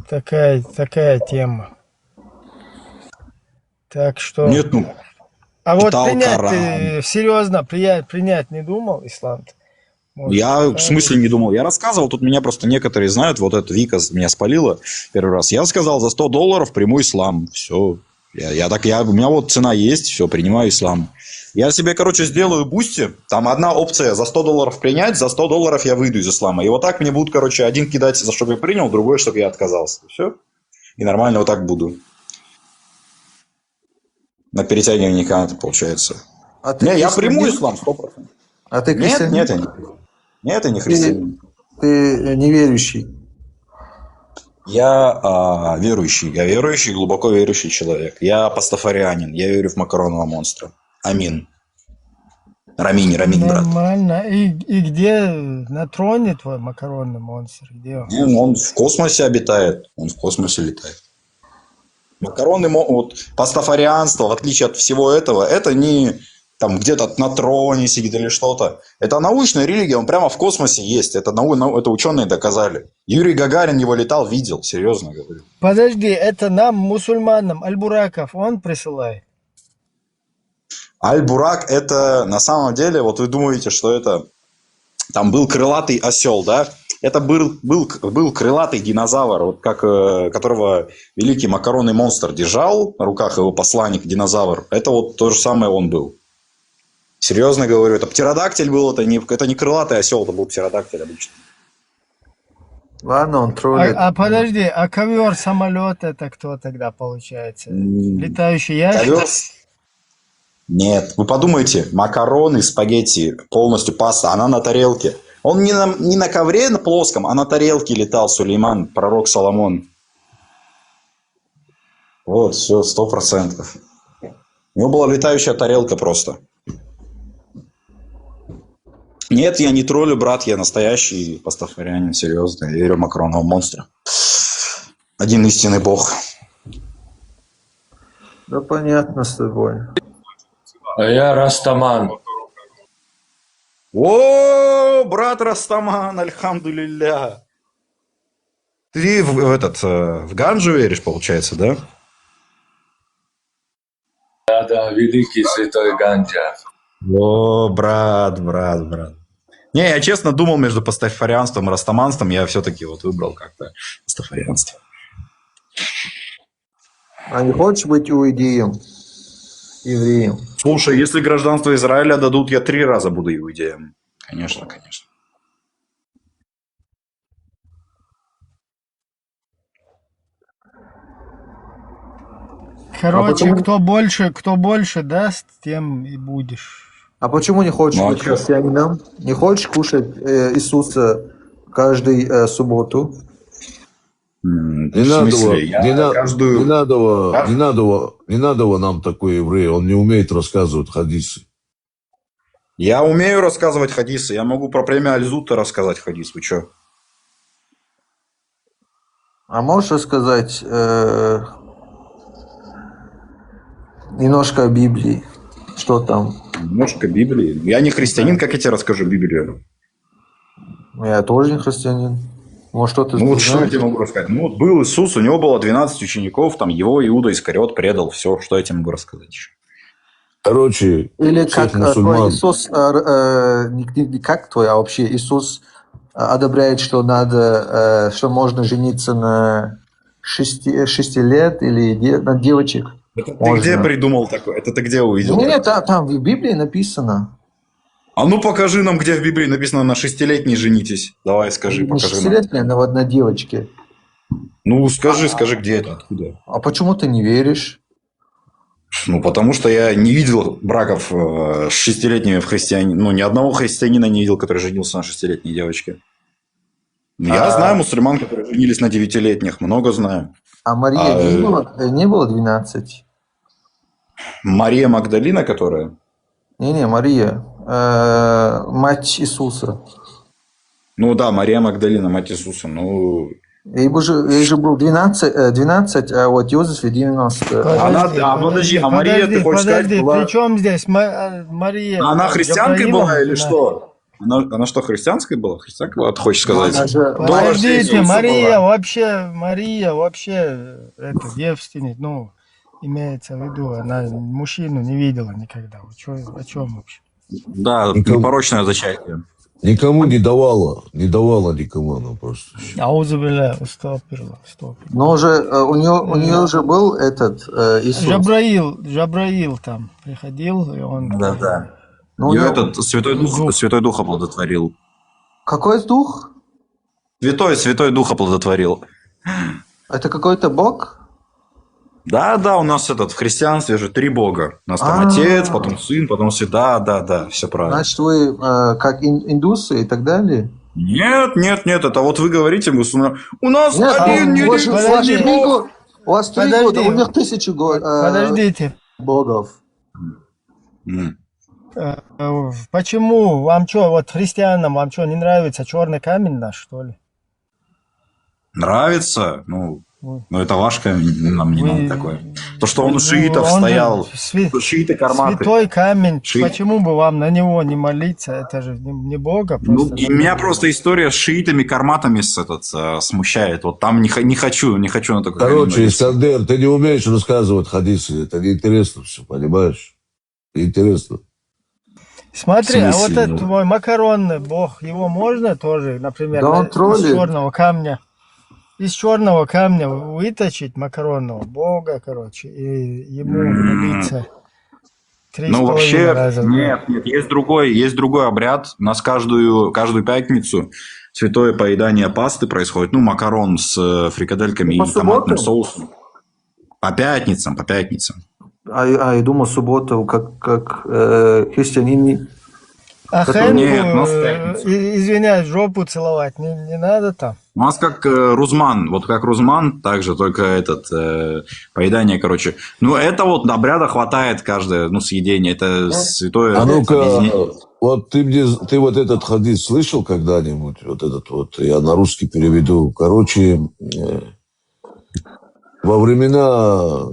Speaker 1: Такая тема. Так что...
Speaker 13: Нет, ну...
Speaker 1: А вот
Speaker 13: читал
Speaker 1: принять,
Speaker 13: Коран.
Speaker 1: ты серьезно принять не думал ислам?
Speaker 13: Я в смысле не думал. Я рассказывал, тут меня просто некоторые знают, вот эта Вика меня спалила первый раз. Я сказал, за $100 приму ислам. Все. У меня вот цена есть, все, принимаю ислам. Я себе, короче, сделаю бусти. Там одна опция за $100 принять, за $100 я выйду из ислама. И вот так мне будут, короче, один кидать, за что я принял, другой, чтобы я отказался. Все. И нормально вот так буду. На перетягивание каната получается. Я приму ислам 100%.
Speaker 14: А ты христианин?
Speaker 13: Нет, я не христианин.
Speaker 14: Ты неверующий.
Speaker 13: Я верующий. Я верующий, глубоко верующий человек. Я пастафарианин. Я верю в макаронного монстра. Амин. Рамин, брат.
Speaker 1: Нормально. И где на троне твой макаронный монстр? Где он?
Speaker 13: Он в космосе обитает. Он в космосе летает. Макаронный монстр. Пастафарианство, в отличие от всего этого, это не там где-то на троне сидит или что-то. Это научная религия, он прямо в космосе есть. Это ученые доказали. Юрий Гагарин его летал, видел, серьезно говорю.
Speaker 1: Подожди, это нам, мусульманам, Аль-Бураков, он присылает?
Speaker 13: Аль-Бурак это на самом деле, вот вы думаете, что это там был крылатый осел, да? это был крылатый динозавр, вот как, которого великий макаронный монстр держал на руках, его посланник динозавр. Это вот то же самое он был. Серьезно говорю, это птеродактиль был, это не крылатый осел, это был птеродактиль обычно.
Speaker 14: Ладно, он троллит.
Speaker 1: А подожди, а ковер, самолет это кто тогда получается? Летающий ящик?
Speaker 13: Ковер? Нет, вы подумайте, макароны, спагетти, полностью паста, она на тарелке. Он не на ковре на плоском, а на тарелке летал Сулейман, пророк Соломон. Вот, все, 100%. У него была летающая тарелка просто. Нет, я не троллю, брат, я настоящий пастафарианин, серьезно. Я верю в макаронного монстра. Один истинный бог.
Speaker 14: Да понятно с тобой.
Speaker 8: А я Растаман.
Speaker 13: О, брат Растаман, альхамдулилля. Ты в ганджу веришь, получается, да?
Speaker 8: Да, великий святой Ганджа.
Speaker 13: О, брат. Не, я честно думал между пастафарианством и растаманством, я все-таки вот выбрал как-то пастафарианство.
Speaker 14: А не хочешь быть иудеем? Евреем?
Speaker 13: Слушай, если гражданство Израиля дадут, я 3 раза буду иудеем. Конечно.
Speaker 1: Короче, кто больше даст, тем и будешь.
Speaker 14: А почему не хочешь быть христианином? Не хочешь кушать Иисуса каждую субботу?
Speaker 21: Не надо нам такой еврей, он не умеет рассказывать хадисы.
Speaker 13: Я умею рассказывать хадисы, я могу про племя Аль-Зутта рассказать хадис, вы чё?
Speaker 14: А можешь рассказать немножко о Библии? Что там?
Speaker 13: Немножко Библии? Я не христианин, как я тебе расскажу Библию?
Speaker 14: Я тоже не христианин. Может, что-то
Speaker 13: что я тебе могу рассказать? Вот был Иисус, у него было 12 учеников, там его Иуда Искариот предал, все, что я тебе могу рассказать еще?
Speaker 21: Короче,
Speaker 14: или как твой Иисус, не как твой, а вообще Иисус одобряет, что надо, что можно жениться на 6 лет или на девочек.
Speaker 13: Это ты где придумал такое? Это ты где увидел?
Speaker 14: Нет, там в Библии написано.
Speaker 13: А ну покажи нам, где в Библии написано на 6-летней женитесь. Давай скажи, покажи нам.
Speaker 14: 6-летняя, на девочке.
Speaker 13: Ну скажи, где это, откуда?
Speaker 14: А почему ты не веришь?
Speaker 13: Ну потому что я не видел браков с 6-летними в христиане. Ну ни одного христианина не видел, который женился на 6-летней девочке. Я знаю мусульман, которые женились на 9-летних, много знаю.
Speaker 14: А Мария не было 12?
Speaker 13: Мария Магдалина, которая?
Speaker 14: Не, Мария, мать Иисуса.
Speaker 13: Ну да, Мария Магдалина, мать Иисуса. Ну...
Speaker 14: Ей же было 12, а вот Иосифе 90.
Speaker 13: Подожди, а Мария, ты хочешь сказать, была...
Speaker 1: При чем здесь Мария?
Speaker 13: Она христианкой была или что? Она что, христианской была? Христианка была, ты хочешь сказать?
Speaker 1: Подождите, Мария вообще это девственница, ну, имеется в виду, она мужчину не видела никогда. О чем вообще?
Speaker 13: Да, непорочное зачатие.
Speaker 21: Никому не давала никому, она просто.
Speaker 1: Аузубилля, стоп.
Speaker 14: Но уже у нее уже был этот Иисус.
Speaker 1: Жабраил там приходил, и он...
Speaker 13: Да. Ну, ее этот Святой Дух оплодотворил.
Speaker 14: Какой дух?
Speaker 13: Святой Дух оплодотворил.
Speaker 14: Это какой-то бог?
Speaker 13: Да, у нас в христианстве же 3 бога. У нас там Отец, потом Сын, потом Святой. Да, все правильно.
Speaker 14: Значит, вы как индусы и так далее?
Speaker 13: Нет, это вот вы говорите, у нас один единственный бог.
Speaker 14: У вас 3 года, у них 1000
Speaker 1: Подождите.
Speaker 14: Богов.
Speaker 1: Почему? Вам что, вот христианам, не нравится черный камень наш, что ли?
Speaker 13: Нравится? Ну это ваш камень, нам не надо такое. То, что он у шиитов стоял, шииты карматы.
Speaker 1: Святой камень, почему бы вам на него не молиться? Это же не Бога.
Speaker 13: Меня просто история с шиитами, карматами смущает. Вот там не хочу на такой.
Speaker 21: Короче, Искандер, ты не умеешь рассказывать хадисы, это неинтересно все, понимаешь? Неинтересно.
Speaker 1: Смотри, а вот
Speaker 18: смысле?
Speaker 1: этот твой макаронный бог, его можно тоже, например,
Speaker 14: Да он
Speaker 1: из
Speaker 14: троллит.
Speaker 1: черного камня, выточить макаронного бога, короче, и ему молиться
Speaker 13: Ну,
Speaker 1: 3,5
Speaker 13: вообще,
Speaker 1: раза в день.
Speaker 13: нет, есть другой обряд. У нас каждую пятницу святое поедание пасты происходит. Ну, макарон с фрикадельками
Speaker 14: По
Speaker 13: и томатным
Speaker 14: субботам?
Speaker 13: соусом. По пятницам.
Speaker 14: Я думал, суббота, как христианин.
Speaker 1: А
Speaker 14: который-
Speaker 13: Нет, у
Speaker 1: Хэнку,
Speaker 13: нас пятница.
Speaker 1: извиняюсь, жопу целовать не надо там?
Speaker 13: У нас как рузман. Вот как рузман, также только поедание, короче. Ну, это вот обряда хватает каждое, съедение. Это святое
Speaker 21: А ну-ка,
Speaker 13: объединение.
Speaker 21: вот ты вот этот хадис слышал когда-нибудь? Вот этот вот, я на русский переведу. Короче, во времена,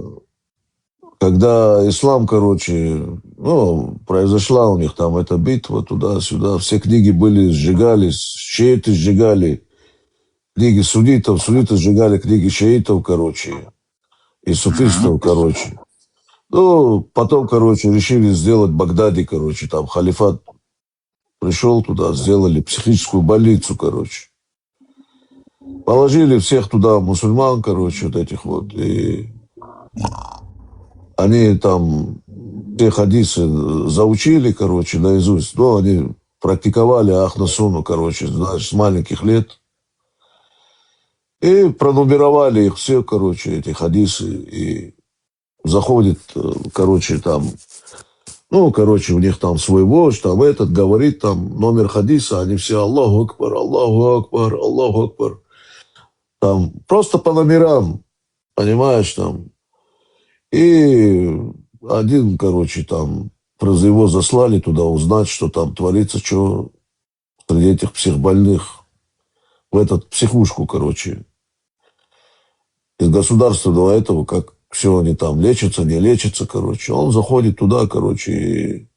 Speaker 21: когда ислам, короче, произошла у них там эта битва туда-сюда, все книги были, сжигались, шииты сжигали книги суннитов, сунниты сжигали книги шиитов, короче, и суфистов, короче. Ну, потом, короче, решили сделать в Багдаде, короче, там халифат пришел туда, сделали психическую больницу, короче. Положили всех туда, мусульман, короче, вот этих вот, и они там все хадисы заучили, короче, наизусть. Ну, они практиковали ахнасуну, короче, знаешь, с маленьких лет. И пронумеровали их все, короче, эти хадисы. И заходит, короче, там, у них там свой вождь, там этот говорит, там номер хадиса, они все Аллаху Акбар, Аллаху Акбар, Аллаху Акбар. Там просто по номерам, понимаешь, там. И один, короче, там, просто его заслали туда узнать, что там творится, что среди этих психбольных, в этот психушку, короче, из государственного этого, как все они там лечатся, не лечатся, короче. Он заходит туда, короче, и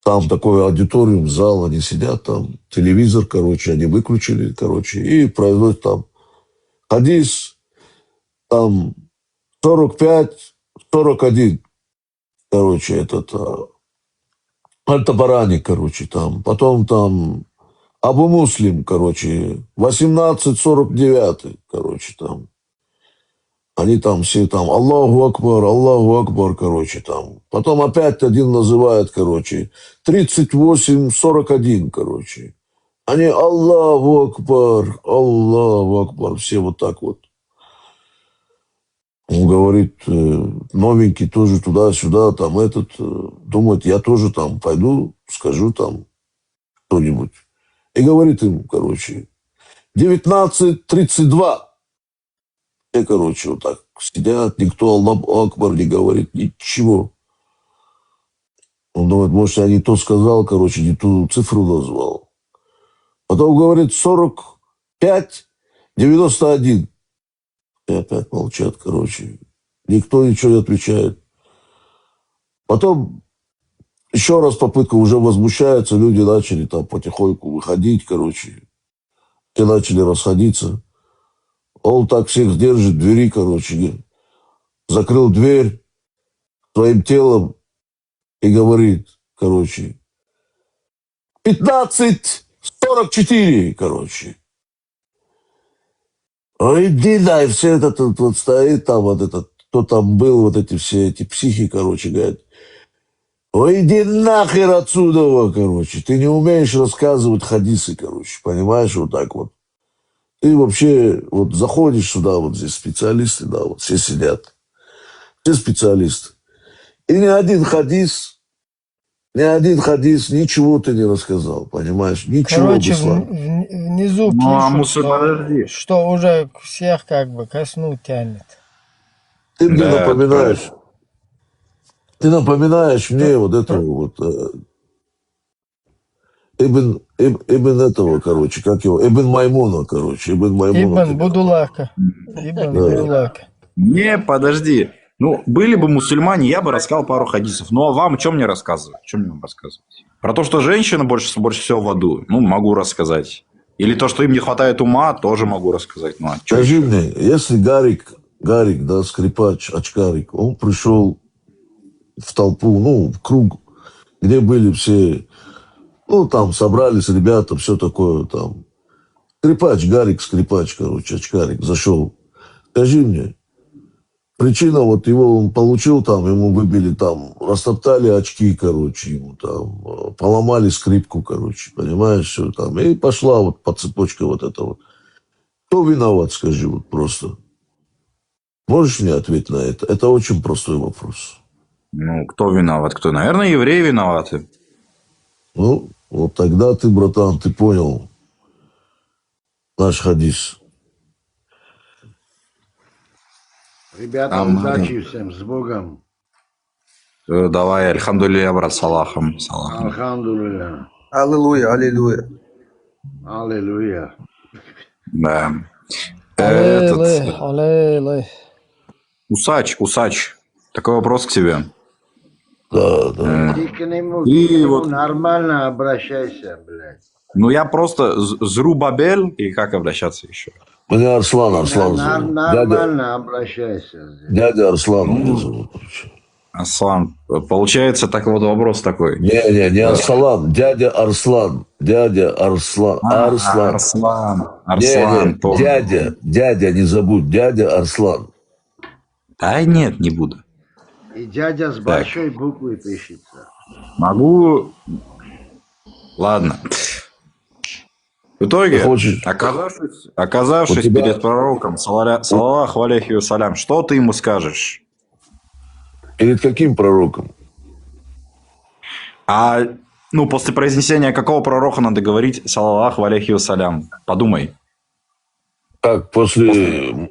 Speaker 21: там такой аудиториум, зал, они сидят там, телевизор, короче, они выключили, короче, и производят там хадис, там 45-41, короче, этот Аль-Табарани, короче, там, потом там Абу Муслим, короче, 18-49, короче, там. Они там все там Аллаху Акбар, короче, там. Потом опять один называет, короче, 38-41, короче. Они Аллаху Акбар, все вот так вот. Он говорит, новенький тоже туда-сюда, там этот, думает, я тоже там пойду, скажу там что-нибудь. И говорит им, короче, 19:32. И, короче, вот так сидят, никто Аллаху Акбар не говорит, ничего. Он думает, может, я не то сказал, короче, не ту цифру назвал. Потом говорит 45-91. И опять молчат, короче. Никто ничего не отвечает. Потом еще раз попытка, уже возмущаются, люди начали там потихоньку выходить, короче. Все начали расходиться. Он так всех держит, двери, короче. Закрыл дверь своим телом и говорит, короче, 15:44, короче. Ой, иди, да, и все это тут вот стоит там, вот этот, кто там был, вот эти все эти психи, короче, говорят, ой, иди нахер отсюда, короче, ты не умеешь рассказывать хадисы, короче, понимаешь, вот так вот. Ты вообще вот заходишь сюда, вот здесь специалисты, да, вот все сидят, все специалисты. И ни один хадис, ничего ты не рассказал, понимаешь, ничего.
Speaker 1: Короче, внизу пишут, что уже всех как бы ко сну тянет.
Speaker 21: Ты мне напоминаешь мне вот этого вот Ибн этого, короче, как его, Ибн Маймуна, короче,
Speaker 1: Ибн Будулака.
Speaker 13: Не, подожди. Ну, были бы мусульмане, я бы рассказал пару хадисов. Ну, а вам о чем мне рассказывать? О чем мне вам рассказывать? Про то, что женщина больше всего в аду, могу рассказать. Или то, что им не хватает ума, тоже могу рассказать. Ну,
Speaker 21: скажи мне, если Гарик, да, скрипач, очкарик, он пришел в толпу, в круг где были все, ну, там собрались ребята, все такое, там. Скрипач, короче, очкарик, зашел. Скажи мне, причина, вот его он получил там, ему выбили там, растоптали очки, короче, ему там, поломали скрипку, короче, понимаешь, все там. И пошла вот по цепочке вот это вот. Кто виноват, скажи, вот просто. Можешь мне ответить на это? Это очень простой вопрос.
Speaker 13: Ну, кто виноват? Кто? Наверное, евреи виноваты.
Speaker 21: Ну, вот тогда ты, братан, ты понял наш хадис.
Speaker 6: Ребята, удачи всем, с Богом.
Speaker 13: Давай, альхамдулилля, брат, салахом.
Speaker 6: Алхамдулилля.
Speaker 14: Аллилуйя, аллилуйя.
Speaker 6: Аллилуйя.
Speaker 13: Да.
Speaker 1: Аллилуйя.
Speaker 13: Усач, такой вопрос к тебе.
Speaker 21: Да, да.
Speaker 6: Ты к нему нормально обращайся, блядь.
Speaker 13: Ну, я просто Зрубабель, и как обращаться еще?
Speaker 21: Меня Арслан зовут.
Speaker 6: Нормально обращайся.
Speaker 21: Дядя Арслан меня зовут.
Speaker 13: Арслан, получается, так вот вопрос такой.
Speaker 21: Не Арслан, дядя Арслан. Арслан.
Speaker 13: Арслан,
Speaker 21: дядя, не забудь, дядя Арслан.
Speaker 13: Да нет, не буду.
Speaker 6: И дядя с большой буквы пишется.
Speaker 13: Могу... Ладно. В итоге, оказавшись
Speaker 21: тебя...
Speaker 13: перед пророком, салаллаху алейхи вассалям, что ты ему скажешь?
Speaker 21: Перед каким пророком?
Speaker 13: После произнесения какого пророка надо говорить салаллаху алейхи вассалям? Подумай.
Speaker 21: Так, после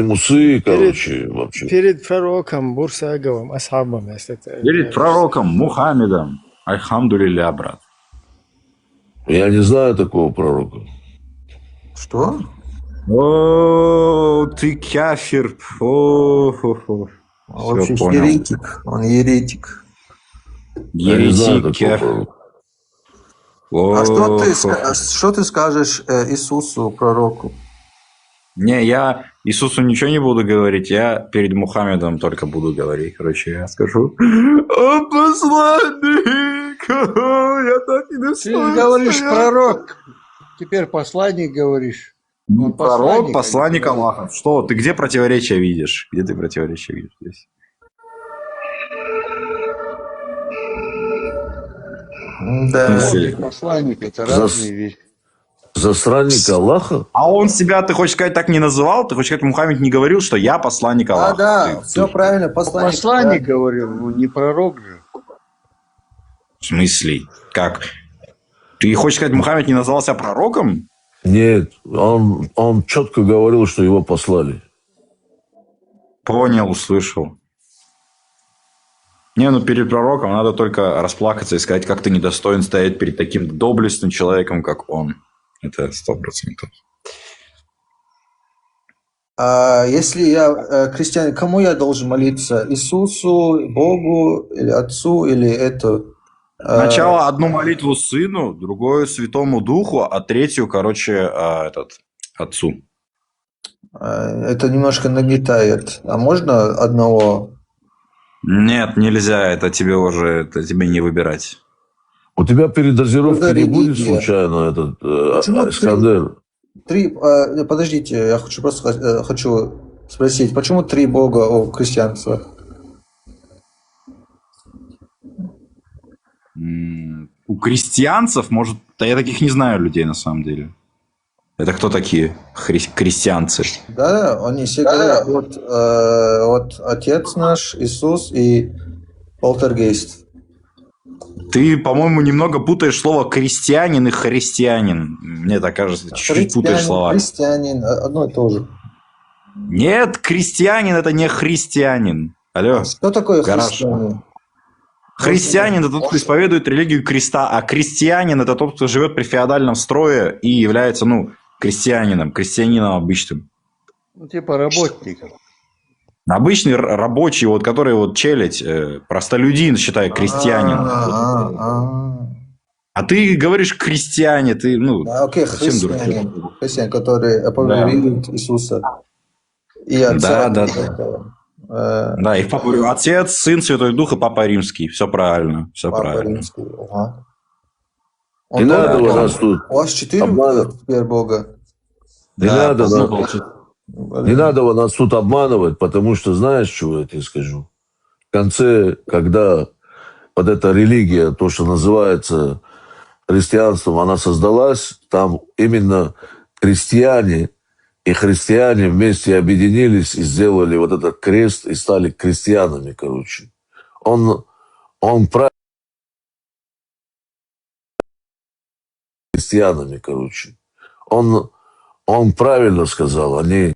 Speaker 21: Мусы, короче, вообще.
Speaker 1: Перед пророком Бурсаговым, асхабом, если это...
Speaker 13: Перед пророком Мухаммедом. Альхамдулилля, брат.
Speaker 21: Я не знаю такого пророка.
Speaker 14: Что?
Speaker 13: О, ты кафир.
Speaker 14: Вообще еретик. Он еретик.
Speaker 13: Еретик, кафир.
Speaker 14: А что ты скажешь Иисусу, пророку?
Speaker 13: Не, я Иисусу ничего не буду говорить, я перед Мухаммедом только буду говорить. Короче, я скажу: «О, посланник! Я так и достойный!»
Speaker 6: Ты говоришь пророк, теперь посланник говоришь.
Speaker 13: Пророк, посланник Аллаха. Что, ты где противоречия видишь? Где ты противоречия видишь здесь?
Speaker 14: Да.
Speaker 6: Посланник — это разные вещи.
Speaker 21: Засранник Аллаха?
Speaker 13: А он себя, ты хочешь сказать, так не называл? Ты хочешь сказать, Мухаммед не говорил, что я посланник Аллаха?
Speaker 14: Да, все правильно, посланник.
Speaker 6: Посланник говорил, не пророк же.
Speaker 13: В смысле? Как? Ты хочешь сказать, Мухаммед не назвал себя пророком?
Speaker 21: Нет, он четко говорил, что его послали.
Speaker 13: Понял, услышал. Перед пророком надо только расплакаться и сказать, как ты недостоин стоять перед таким доблестным человеком, как он. Это 100%.
Speaker 14: А если я христианин, кому я должен молиться? Иисусу, Богу, или Отцу, или это?
Speaker 13: Сначала одну молитву Сыну, другую Святому Духу, а третью, Отцу.
Speaker 14: Это немножко нагнетает. А можно одного?
Speaker 13: Нет, нельзя. Это тебе не выбирать.
Speaker 21: У тебя передозировка не будет случайно, Искандер?
Speaker 14: Подождите, я хочу спросить, почему 3 бога у христианства?
Speaker 13: У крестьянцев, может, я таких не знаю людей на самом деле. Это кто такие крестьянцы?
Speaker 14: Да, они все говорят, вот Отец наш, Иисус и Полтергейст.
Speaker 13: Ты, по-моему, немного путаешь слово крестьянин и христианин. Мне так кажется, чуть-чуть путаешь слова.
Speaker 14: Христианин, одно и то же.
Speaker 13: Нет, крестьянин это не христианин. Алло.
Speaker 14: Что такое христианин?
Speaker 13: Христианин это тот, кто исповедует религию креста, а крестьянин это тот, кто живет при феодальном строе и является, крестьянином обычным.
Speaker 6: Типа работником.
Speaker 13: Обычный рабочий, который челядь, простолюдин, считай, крестьянин. А ты говоришь крестьяне, ты, совсем дурак.
Speaker 14: Христиане, которые опровергают Иисуса и Отца.
Speaker 13: Да. Да, их папа, Отец, Сын, Святой Дух и Папа Римский. Все правильно, все
Speaker 14: Папа
Speaker 13: правильно.
Speaker 14: Римский. Ага.
Speaker 21: Не надо у нас тут
Speaker 14: У вас 4 теперь Бога?
Speaker 21: Не
Speaker 13: Да,
Speaker 21: надо,
Speaker 13: ну,
Speaker 21: не надо нас тут обманывать, потому что знаешь, что я тебе скажу? В конце, когда вот эта религия, то, что называется христианством, она создалась, там именно крестьяне и христиане вместе объединились и сделали вот этот крест и стали крестьянами, короче. Он правильно крестьянами, короче. Он правильно сказал, они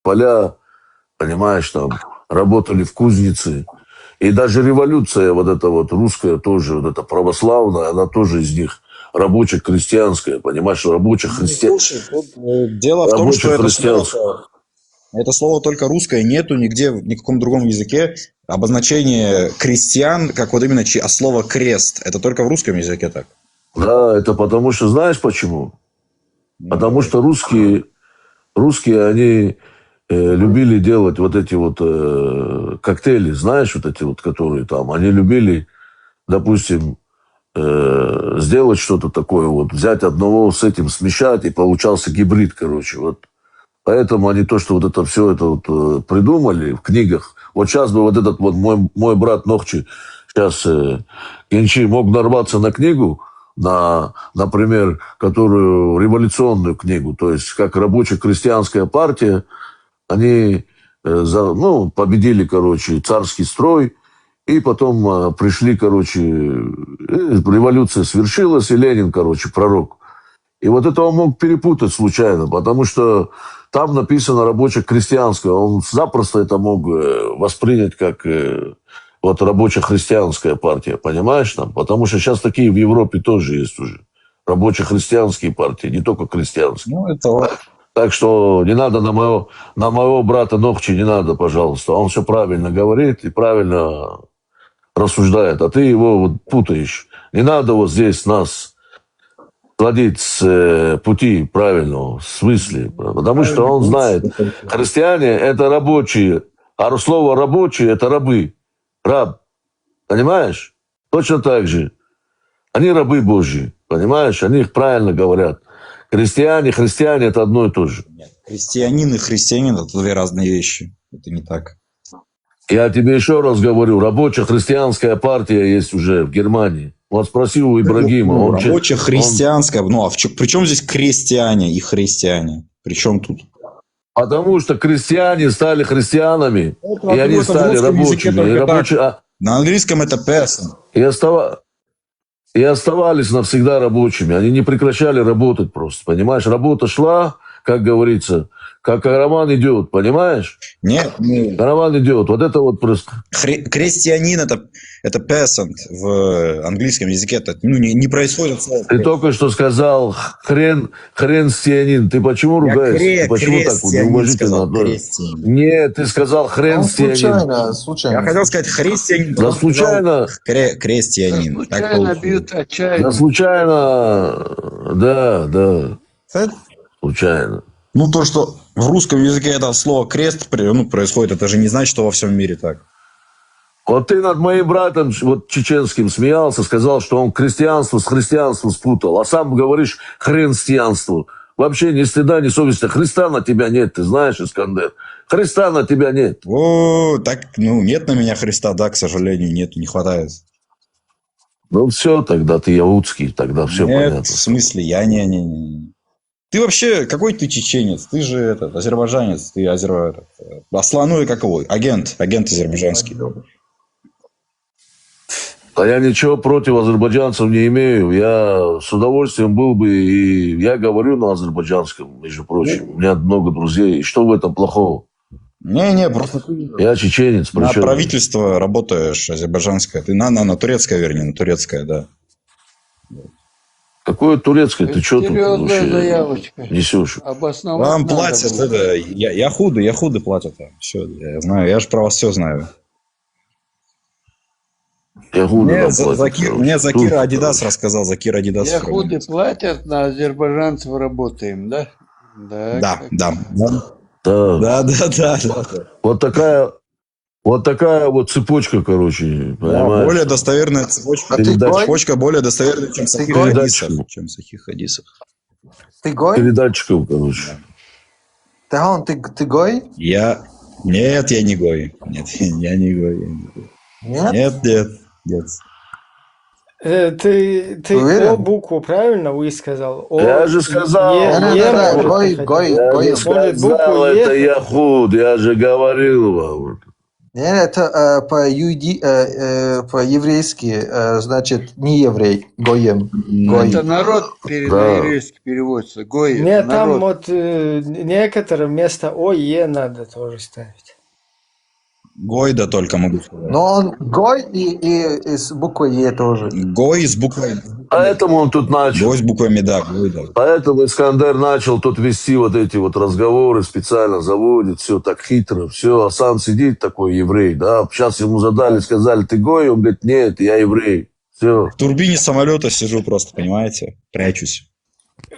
Speaker 21: поля, понимаешь, там работали в кузнице. И даже революция вот эта вот русская тоже, вот эта православная, она тоже из них рабоче-крестьянская, понимаешь, рабоче-христианская.
Speaker 13: Слушай, дело в том, что это слово только русское, нету нигде, в никаком другом языке обозначение крестьян, как вот именно слово крест. Это только в русском языке так.
Speaker 21: Да, это потому что, знаешь почему? Потому что русские они любили делать вот эти вот коктейли, знаешь, вот эти вот, которые там, они любили, допустим, сделать что-то такое, вот взять одного с этим, смешать, и получался гибрид, короче, вот. Поэтому они то, что вот это все это вот придумали в книгах. Вот сейчас бы вот этот вот мой брат Нохчи, сейчас Кенчи мог нарваться на книгу, например, которую революционную книгу, то есть как рабоче-крестьянская партия, они победили, короче, царский строй, и потом пришли, короче, революция свершилась, и Ленин, короче, пророк. И вот это он мог перепутать случайно, потому что там написано рабоче-крестьянское, он запросто это мог воспринять как вот рабоче-христианская партия, понимаешь, там? Потому что сейчас такие в Европе тоже есть уже. Рабоче-христианские партии, не только крестьянские.
Speaker 13: Ну, это...
Speaker 21: Так что не надо на моего брата Нохчи, не надо, пожалуйста. Он все правильно говорит и правильно рассуждает, а ты его вот путаешь. Не надо вот здесь нас сводить с пути правильного, в смысле. Потому что он знает, христиане – это рабочие, а слово «рабочие» – это рабы. Раб. Понимаешь? Точно так же. Они рабы Божьи. Понимаешь? Они их правильно говорят. Христиане – это одно и то же.
Speaker 13: Нет, христианин и христианин – это две разные вещи. Это не так.
Speaker 21: Я тебе еще раз говорю, рабоче-христианская партия есть уже в Германии. Вот спроси у Ибрагима.
Speaker 13: Рабоче-христианская. При чем здесь крестьяне и христиане? При чем тут?
Speaker 21: Потому что крестьяне стали христианами, и они стали рабочими.
Speaker 13: На английском это peasant.
Speaker 21: И оставались навсегда рабочими. Они не прекращали работать просто, понимаешь? Работа шла, как говорится, как караван идет, понимаешь?
Speaker 13: Нет.
Speaker 21: Караван идет. Вот это вот просто.
Speaker 13: Крестьянин это peasant в английском языке. Это не происходит.
Speaker 21: Ты только что сказал хренстианин. Ты почему ругаешься? Ты почему так неуважительно относишься? Нет, ты сказал хренстианин.
Speaker 14: Случайно.
Speaker 13: Я хотел сказать христианин.
Speaker 21: Да случайно.
Speaker 13: Крестьянин.
Speaker 6: Случайно бьют отчаянно.
Speaker 21: Да случайно. Да. Случайно.
Speaker 13: Ну, то, что в русском языке это слово «крест» происходит, это же не значит, что во всем мире так.
Speaker 21: Вот ты над моим братом вот, чеченским смеялся, сказал, что он крестьянство с христианством спутал, а сам говоришь хренстианство. Вообще ни стыда, ни совести. Христа на тебя нет, ты знаешь, Искандер. Христа на тебя нет.
Speaker 13: Нет на меня Христа, да, к сожалению, нет, не хватает.
Speaker 21: Ну все, тогда ты яутский, тогда все понятно.
Speaker 13: В смысле, я не. Ты вообще, какой ты чеченец? Ты же азербайджанец, ты Аслану и как его? Агент азербайджанский.
Speaker 21: А я ничего против азербайджанцев не имею. Я с удовольствием был бы, и я говорю на азербайджанском, между прочим. У меня много друзей. И что в этом плохого?
Speaker 13: Не, просто
Speaker 21: я чеченец.
Speaker 13: На правительство работаешь азербайджанское. Ты на турецкое, вернее, на турецкое, да.
Speaker 21: Какое турецкое? Ты что тут несешь?
Speaker 13: Вам платят, я худы платят. Все, я знаю, я же про вас все знаю. Мне Закир Адидас рассказал, Закир Адидас.
Speaker 6: Яхуды платят, на азербайджанцев работаем, да?
Speaker 13: Да.
Speaker 21: Да.
Speaker 13: Да.
Speaker 21: Вот такая вот цепочка, короче,
Speaker 13: Да,
Speaker 21: понимаешь?
Speaker 13: более достоверная цепочка. Цепочка более достоверная, чем Сахих хадисов.
Speaker 14: Ты гой?
Speaker 21: Передатчиков, короче.
Speaker 14: Ты гой?
Speaker 13: Нет, я не гой. Нет, я не гой. Нет.
Speaker 1: Ты
Speaker 14: Уверен?
Speaker 1: О букву правильно высказал?
Speaker 21: Я же сказал.
Speaker 14: Гой.
Speaker 21: Я не сказал, это Яхуд, я же говорил вам.
Speaker 14: Нет, это по-еврейски, значит, не еврей, гоем.
Speaker 6: Это народ по-еврейски переводится. Гой.
Speaker 1: Нет,
Speaker 6: это
Speaker 1: там
Speaker 6: народ.
Speaker 1: вот некоторым вместо ОЕ надо тоже ставить.
Speaker 13: Гойда только могу сказать.
Speaker 14: Но он гой и с буквой Е тоже.
Speaker 13: Гой с буквой.
Speaker 21: Поэтому он тут начал.
Speaker 13: Гой с буквами, да. Гойда.
Speaker 21: Поэтому Искандер начал тут вести вот эти вот разговоры, специально заводит, все так хитро, все, а сам сидит такой еврей, да, сейчас ему задали, сказали, ты гой, он говорит, нет, я еврей, все.
Speaker 13: В турбине самолета сижу просто, понимаете, прячусь.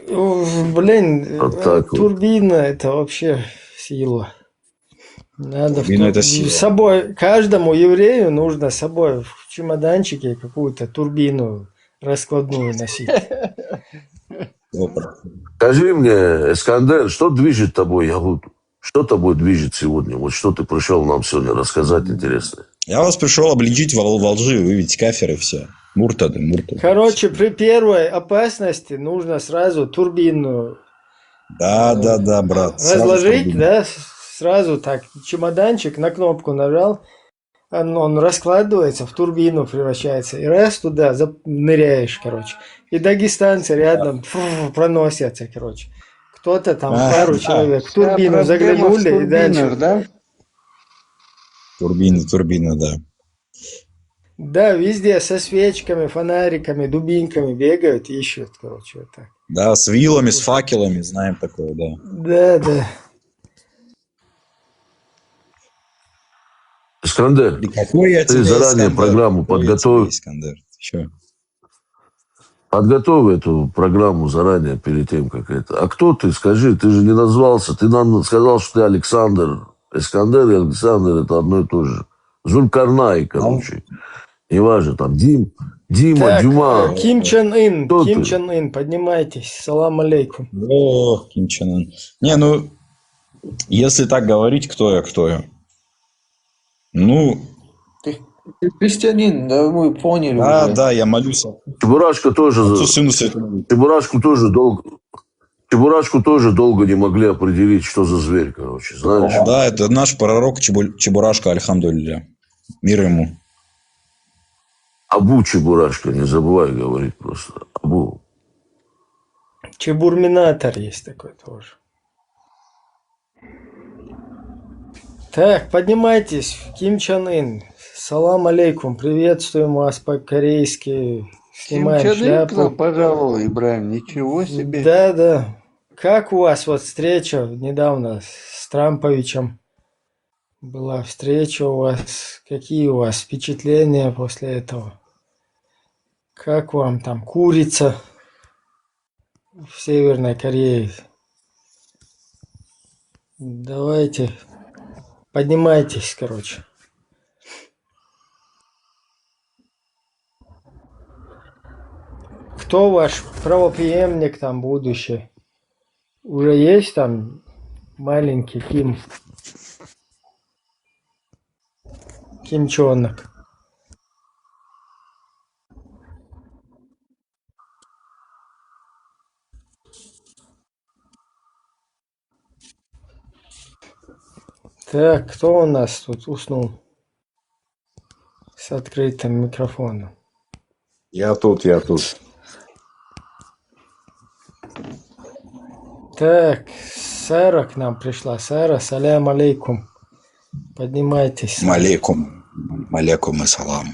Speaker 1: Блин,
Speaker 21: Вот так вот.
Speaker 1: турбина это вообще сила. Надо
Speaker 13: Турбина это
Speaker 1: с
Speaker 13: сила.
Speaker 1: собой, каждому еврею нужно с собой в чемоданчике какую-то турбину раскладную носить.
Speaker 21: Скажи мне, Искандер, что движет тобой, Ягуд? Что тобой движет сегодня? Вот что ты пришел нам сегодня рассказать интересное?
Speaker 13: Я вас пришел обличить во лжи, выявить кафир и все. Муртады.
Speaker 1: Короче, при первой опасности нужно сразу турбину
Speaker 13: Да, брат.
Speaker 1: разложить, да, сразу так, чемоданчик, на кнопку нажал, он раскладывается, в турбину превращается, и раз туда ныряешь, короче. И дагестанцы рядом проносятся, короче. Кто-то там, пару человек в турбину заглянули и дальше.
Speaker 6: Да?
Speaker 13: Турбина, да.
Speaker 1: Да, везде со свечками, фонариками, дубинками бегают, ищут, короче, вот так.
Speaker 13: Да, с вилами, с факелами, знаем такое, да.
Speaker 1: Да.
Speaker 21: Искандер, ты заранее программу подготовь. Подготовь эту программу заранее, перед тем, как это. А кто ты? Скажи, ты же не назвался. Ты нам сказал, что ты Александр. Искандер и Александр – это одно и то же. Зулькарнай, короче. Неважно, там Дима,
Speaker 1: Так,
Speaker 21: Дюма.
Speaker 1: Ким Чен Ын,
Speaker 21: Кто
Speaker 1: Ким
Speaker 21: ты?
Speaker 1: Чен Ын, поднимайтесь, салам алейкум.
Speaker 13: О, Ким Чен Ын. Не, ну, если так говорить, кто я? Ну...
Speaker 14: Ты христианин, да, мы поняли уже.
Speaker 13: Да, я молюсь.
Speaker 21: Чебурашку тоже долго не могли определить, что за зверь, короче, знаешь?
Speaker 13: Да, это наш пророк Чебурашка, альхамдулилля. Мир ему.
Speaker 21: Абу Чебурашка, не забывай говорить просто. Абу.
Speaker 1: Чебурминатор есть такой тоже. Так, поднимайтесь, Ким Чен Ын. Салам алейкум, приветствуем вас по-корейски. Снимаем
Speaker 6: Ким Чен Ын к
Speaker 1: шляпу.
Speaker 6: нам пожаловал, Ибраим, ничего себе.
Speaker 1: Да. Как у вас вот встреча недавно с Трамповичем? Была встреча у вас. Какие у вас впечатления после этого? Как вам там курица в Северной Корее? Давайте, поднимайтесь, короче. Кто ваш правопреемник там будущий? Уже есть там маленький Кимчонок? Так, кто у нас тут уснул с открытым микрофоном?
Speaker 13: Я тут.
Speaker 1: Так, Сара к нам пришла. Сара, салям алейкум. Поднимайтесь.
Speaker 13: Малейкум и салам.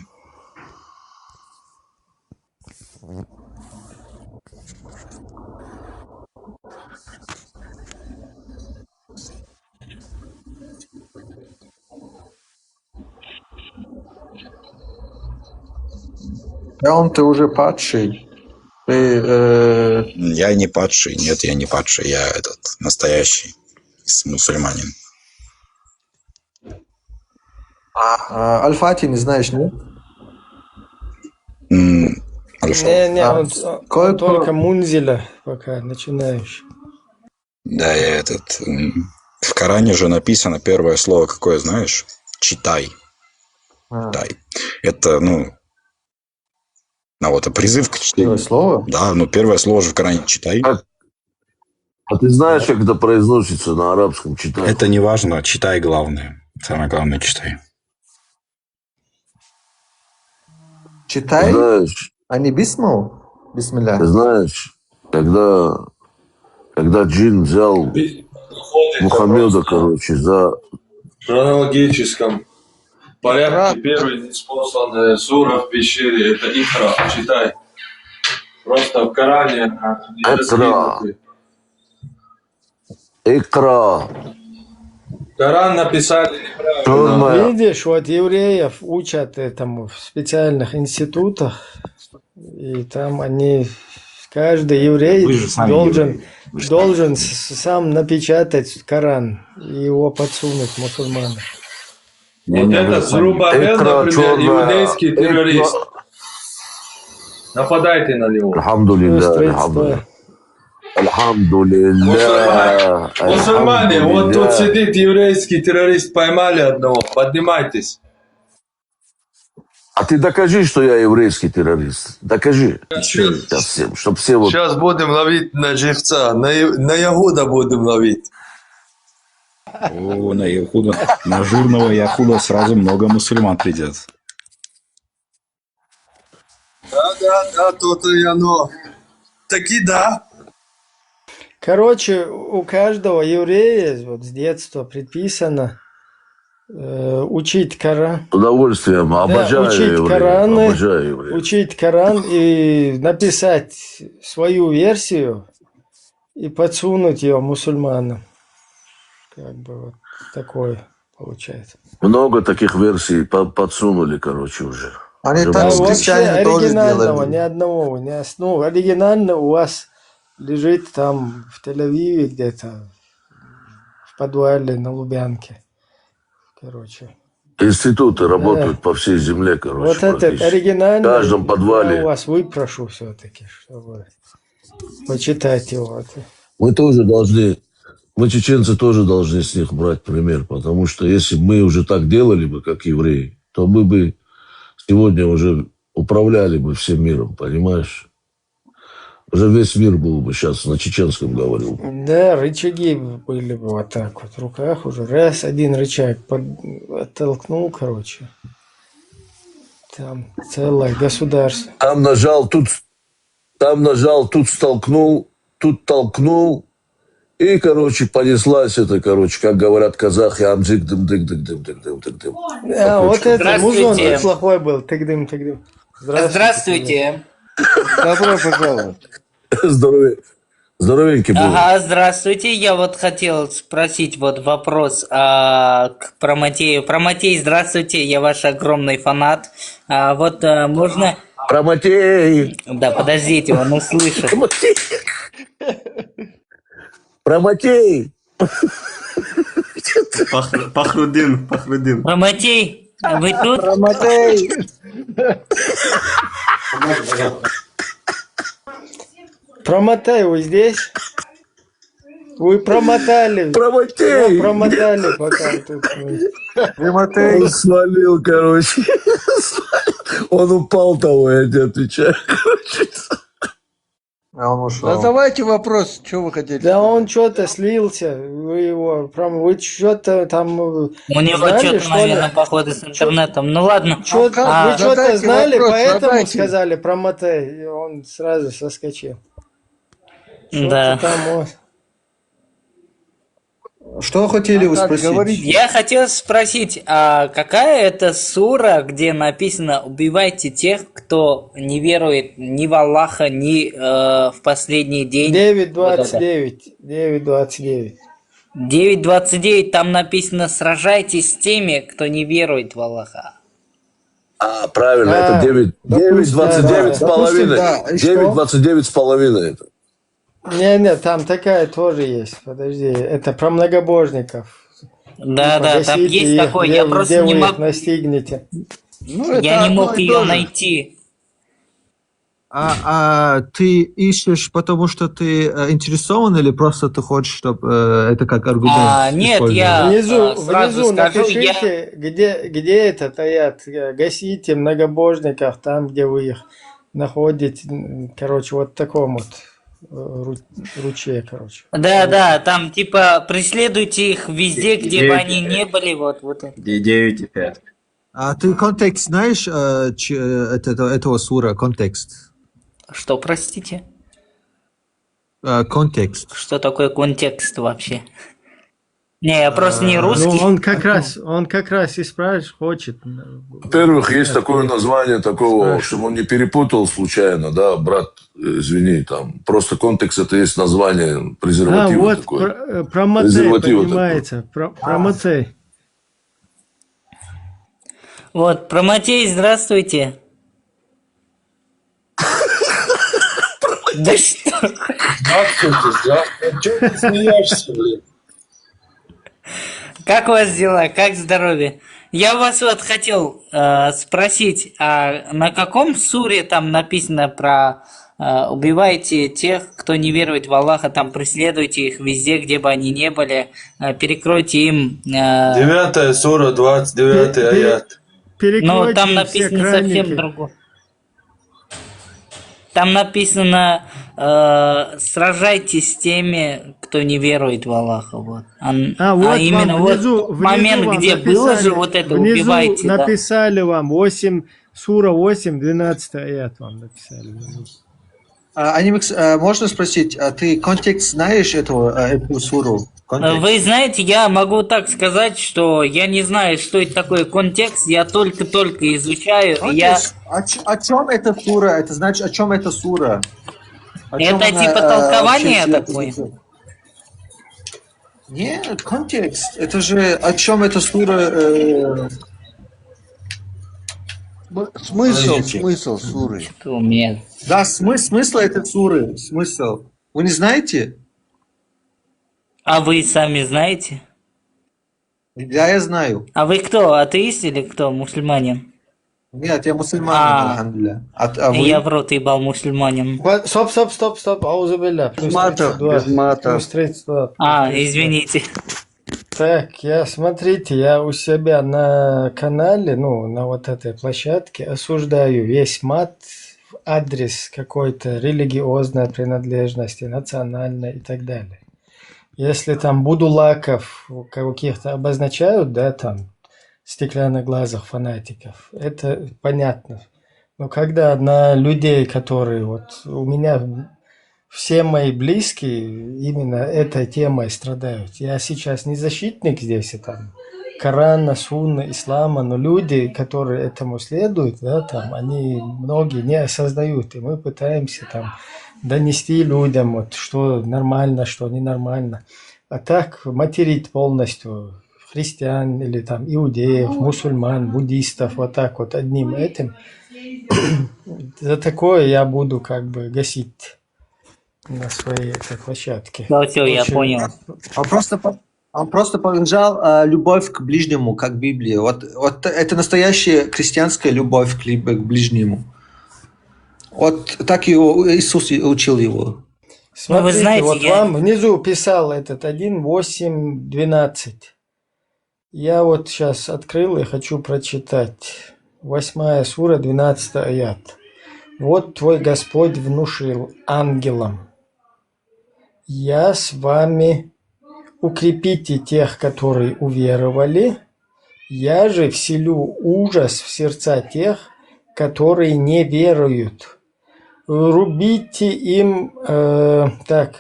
Speaker 14: Ты уже падший.
Speaker 13: Я не падший, нет, я не падший, я настоящий. мусульманин.
Speaker 14: Аль-Фати не знаешь, нет?
Speaker 1: Не, он только Мунзиля пока начинающий.
Speaker 13: Да, я в Коране же написано первое слово какое, знаешь? Читай. Читай. Это, вот призыв к чтению.
Speaker 14: Первое слово?
Speaker 13: Да, первое слово же в Коране читай.
Speaker 21: А ты знаешь, как это произносится на арабском? Читай.
Speaker 13: Это не важно, читай главное. Самое главное, читай.
Speaker 14: Читай?
Speaker 21: Знаешь,
Speaker 14: а не бисмил? Бисмилля.
Speaker 21: Ты знаешь, когда джин взял Мухаммеда, за...
Speaker 8: В хронологическом порядке первый неспосланная сура в пещере — это Икра, читай. Просто в Коране
Speaker 21: Икра.
Speaker 8: Коран написали неправильно.
Speaker 1: Видишь, вот евреев учат этому в специальных институтах, и там каждый еврей должен сам напечатать Коран и его подсунуть мусульманам.
Speaker 8: Вот этот Зрубабел, например, иудейский террорист. Нападайте на него. Мусульмане, вот тут сидит еврейский террорист, поймали одного, поднимайтесь.
Speaker 21: А ты докажи, что я еврейский террорист. Докажи.
Speaker 8: Сейчас будем ловить на живца, на Ягуда будем ловить.
Speaker 13: О, на Яхуда, на жирного Яхуда сразу много мусульман придет.
Speaker 8: Да, то-то и оно. Таки да.
Speaker 1: Короче, у каждого еврея вот с детства предписано учить Коран.
Speaker 21: С удовольствием, обожаю евреев.
Speaker 1: Учить Коран и написать свою версию и подсунуть ее мусульманам. Как бы вот такое получается.
Speaker 21: Много таких версий подсунули, уже.
Speaker 14: Они
Speaker 1: Да,
Speaker 14: так с
Speaker 1: вообще
Speaker 14: крестьянами тоже
Speaker 1: оригинального
Speaker 14: делали.
Speaker 1: ни одного. Оригинально у вас лежит там в Тель-Авиве где-то, в подвале на Лубянке.
Speaker 21: Институты работают по всей земле,
Speaker 1: Вот этот оригинальный.
Speaker 21: В каждом подвале.
Speaker 1: Я у вас выпрошу все-таки, чтобы почитать его.
Speaker 21: Мы чеченцы тоже должны с них брать пример, потому что если бы мы уже так делали бы, как евреи, то мы бы сегодня уже управляли бы всем миром, понимаешь? Уже весь мир был бы сейчас на чеченском говорил.
Speaker 1: Да, рычаги были бы вот так вот в руках уже. Раз, один рычаг оттолкнул, Там целое государство.
Speaker 21: Там нажал, тут столкнул, тут толкнул. И, понеслась это, как говорят казахи, амджик дым дым дым дым дым дым дым дым.
Speaker 1: Вот это музон плохой был. Тык-дым, тык-дым.
Speaker 15: Здравствуйте.
Speaker 14: Добро пожаловать.
Speaker 21: Здоровенький был.
Speaker 15: Ага, здравствуйте. Я вот хотел спросить вопрос про Матею. Про Матей, здравствуйте. Я ваш огромный фанат. Можно...
Speaker 21: Про Матей.
Speaker 15: Да, подождите, он услышит.
Speaker 21: Про Матей.
Speaker 5: Пахрудин.
Speaker 15: Про Матей, вы тут?
Speaker 1: Про Матей. Промотай, вы здесь? Вы промотали.
Speaker 21: Промотай.
Speaker 1: Промотали пока тут.
Speaker 14: Промотай.
Speaker 21: Он свалил, Он упал того, я тебе отвечаю,
Speaker 14: А он ушел.
Speaker 6: Задавайте вопрос, что вы хотели.
Speaker 1: Да он что-то слился. Вы что-то там...
Speaker 15: У него что-то, наверное, походу с интернетом. Ну ладно.
Speaker 1: Вы что-то знали,
Speaker 6: вопрос,
Speaker 1: поэтому
Speaker 6: задайте.
Speaker 1: сказали промотай. И он сразу соскочил.
Speaker 15: Да.
Speaker 14: Что хотели вы спросить?
Speaker 15: Я хотел спросить, а какая это сура, где написано «убивайте тех, кто не верует ни в Аллаха, ни в последний день»?
Speaker 1: 9.29. 9.29.
Speaker 15: 9.29, там написано «сражайтесь с теми, кто не верует в Аллаха».
Speaker 21: Правильно, это 9.29 с половиной.
Speaker 14: Да.
Speaker 21: 9.29 с половиной это.
Speaker 1: Не, там такая тоже есть. Подожди, это про многобожников.
Speaker 15: Да,
Speaker 1: Типа,
Speaker 15: да, там
Speaker 1: гасите
Speaker 15: есть
Speaker 1: их,
Speaker 15: такой, я просто
Speaker 1: где
Speaker 15: не
Speaker 1: вы их
Speaker 15: могу,
Speaker 1: настигнете.
Speaker 14: Ну, это
Speaker 15: я не
Speaker 14: одно
Speaker 15: мог
Speaker 14: и
Speaker 15: ее
Speaker 14: то же.
Speaker 15: найти.
Speaker 14: А ты ищешь, потому что ты интересован, или просто ты хочешь, чтобы это как аргумент
Speaker 15: Нет,
Speaker 14: использовать?
Speaker 15: я сразу
Speaker 1: Внизу
Speaker 15: скажу, я...
Speaker 1: напишите, где этот аят. Гасите многобожников там, где вы их находите. Короче, вот в таком вот ручье, короче.
Speaker 15: Да, да, там типа преследуйте их везде, где бы они не были, вот это.
Speaker 5: 9,5.
Speaker 14: А ты контекст знаешь этого сура, контекст?
Speaker 15: Что, простите?
Speaker 14: Контекст.
Speaker 15: Что такое контекст вообще? Не, я просто не русский.
Speaker 1: Ну, он как раз и спрашивает, хочет.
Speaker 21: Во-первых, есть такое название такого, чтобы он не перепутал случайно, да, брат, извини, там, просто контекст это есть название презерватива
Speaker 1: вот
Speaker 21: такое.
Speaker 1: про Матей
Speaker 21: Презерватива
Speaker 1: поднимается, про Матей.
Speaker 15: Вот, Прометей, здравствуйте. Да что?
Speaker 8: Здравствуйте. Чего ты смеешься, блин?
Speaker 15: Как у вас дела? Как здоровье? Я вас вот хотел спросить, а на каком суре там написано про убивайте тех, кто не верует в Аллаха, там преследуйте их везде, где бы они ни были, перекройте им...
Speaker 8: 9 сура, 29 аят.
Speaker 15: Но там
Speaker 1: все
Speaker 15: написано
Speaker 1: краники.
Speaker 15: совсем другое. Там написано сражайтесь с теми, кто не верует в Аллаха. Вот.
Speaker 1: Вот
Speaker 15: именно
Speaker 1: вам внизу,
Speaker 15: вот момент,
Speaker 1: вам
Speaker 15: где
Speaker 1: написали,
Speaker 15: было же вот это
Speaker 1: внизу
Speaker 15: убивайте.
Speaker 1: написали вам 8, сура 8, 12 аят вам написали.
Speaker 14: Анимекс, можно спросить, а ты контекст знаешь эту суру? Контекст?
Speaker 15: Вы знаете, я могу так сказать, что я не знаю, что это такое контекст, я только-только изучаю.
Speaker 14: Контекст. О чем эта сура? Это значит, о чем эта сура?
Speaker 15: Это типа толкование, я так понял?
Speaker 14: Нет, контекст. Это же о чем эта сура?
Speaker 6: Смысл суры.
Speaker 15: Что у меня?
Speaker 14: Да, смысл этой суры. Смысл. Вы не знаете?
Speaker 15: А вы сами знаете?
Speaker 14: Да, я знаю.
Speaker 15: А вы кто, атеист или кто, мусульманин?
Speaker 14: Нет, я мусульманин, алхамдулилля. А вы?
Speaker 15: Я в рот ебал мусульманин.
Speaker 1: Стоп, аузубилля.
Speaker 6: Без мата.
Speaker 15: Извините.
Speaker 1: Так, смотрите, я у себя на канале, на вот этой площадке осуждаю весь мат в адрес какой-то религиозной принадлежности, национальной и так далее. Если там будулаков каких-то обозначают, да, там, стеклянных глазах фанатиков, это понятно. Но когда на людей, которые вот у меня... Все мои близкие именно этой темой страдают. Я сейчас не защитник здесь, там, Корана, Сунны, Ислама, но люди, которые этому следуют, да, там, они многие не осознают, и мы пытаемся там донести людям, вот, что нормально, что ненормально. А так материть полностью христиан или там иудеев, мусульман, буддистов, вот так вот одним этим, за такое я буду как бы гасить на своей этой площадке.
Speaker 15: Да, все, я понял.
Speaker 14: Он просто подражал любовь к ближнему, как Библия. Вот это настоящая христианская любовь к ближнему. Вот так Иисус учил его.
Speaker 1: Смотрите, вы знаете, вам внизу писал этот 1:8:12. Я вот сейчас открыл и хочу прочитать. 8 сура, 12 аят. Вот твой Господь внушил ангелам: я с вами, укрепите тех, которые уверовали, я же вселю ужас в сердца тех, которые не веруют. Рубите им,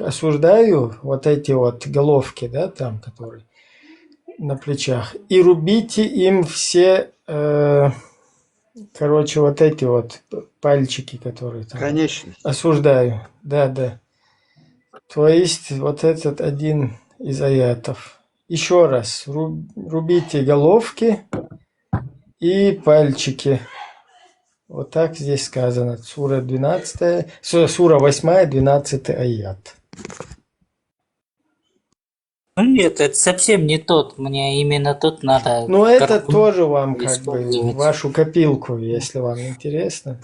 Speaker 1: осуждаю вот эти вот головки, да, там, которые на плечах, и рубите им все, вот эти вот пальчики, которые там. Конечно. Осуждаю, да. То есть вот этот один из аятов. Еще раз, рубите головки и пальчики. Вот так здесь сказано. Сура 8, 12 аят.
Speaker 15: Ну нет, это совсем не тот. Мне именно тот надо.
Speaker 1: Ну, это
Speaker 15: как бы
Speaker 1: тоже вам как бы
Speaker 15: использовать.
Speaker 1: вашу копилку, если вам интересно.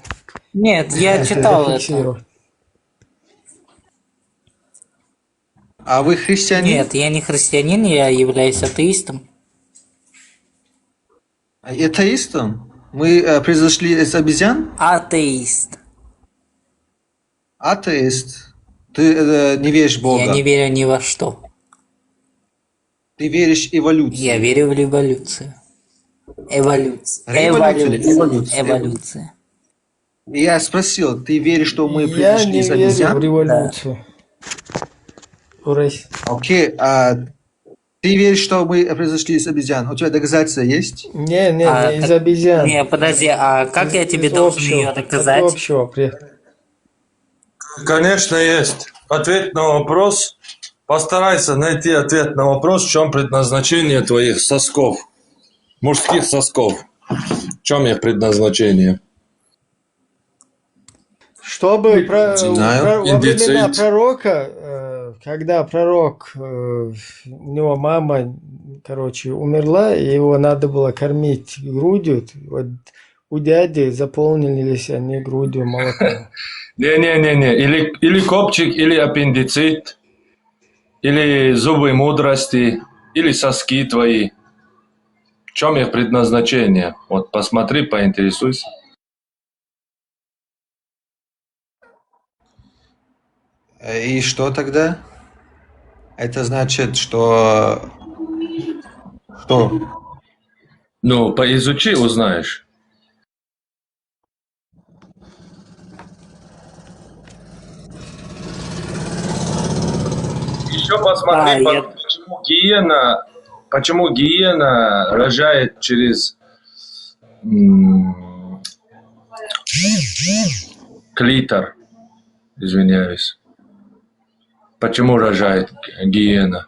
Speaker 15: Нет, я читал это.
Speaker 1: Зафиксировать.
Speaker 14: А вы христианин?
Speaker 15: Нет, я не христианин, я являюсь атеистом.
Speaker 14: Атеистом? Мы произошли из обезьян?
Speaker 15: Атеист.
Speaker 14: Атеист. Ты не веришь в Бога?
Speaker 15: Я не верю ни во что.
Speaker 14: Ты веришь в эволюцию?
Speaker 15: Я верю в эволюцию. Эволюция.
Speaker 14: Я спросил, ты веришь, что мы
Speaker 1: Я
Speaker 14: произошли
Speaker 1: не
Speaker 14: из
Speaker 1: верю
Speaker 14: обезьян?
Speaker 1: в революцию.
Speaker 14: Окей, ты веришь, что мы произошли из обезьян? У тебя доказательства есть?
Speaker 1: Не, из обезьян.
Speaker 15: Не, подожди, а как я тебе должен ее доказать?
Speaker 8: Конечно, есть. Ответ на вопрос. Постарайся найти ответ на вопрос, в чем предназначение твоих сосков. Мужских сосков. В чем их предназначение?
Speaker 1: Чтобы во времена
Speaker 8: Индицит.
Speaker 1: пророка, когда пророк, у него мама, умерла, и его надо было кормить грудью, вот у дяди заполнились они грудью молоком.
Speaker 8: Не. Или копчик, или аппендицит, или зубы мудрости, или соски твои. В чем их предназначение? Вот посмотри, поинтересуйся.
Speaker 14: И что тогда? Это значит, что... Что?
Speaker 8: Ну, поизучи, узнаешь. Еще посмотри, почему гиена рожает через клитор. Извиняюсь. Почему рожает гиена?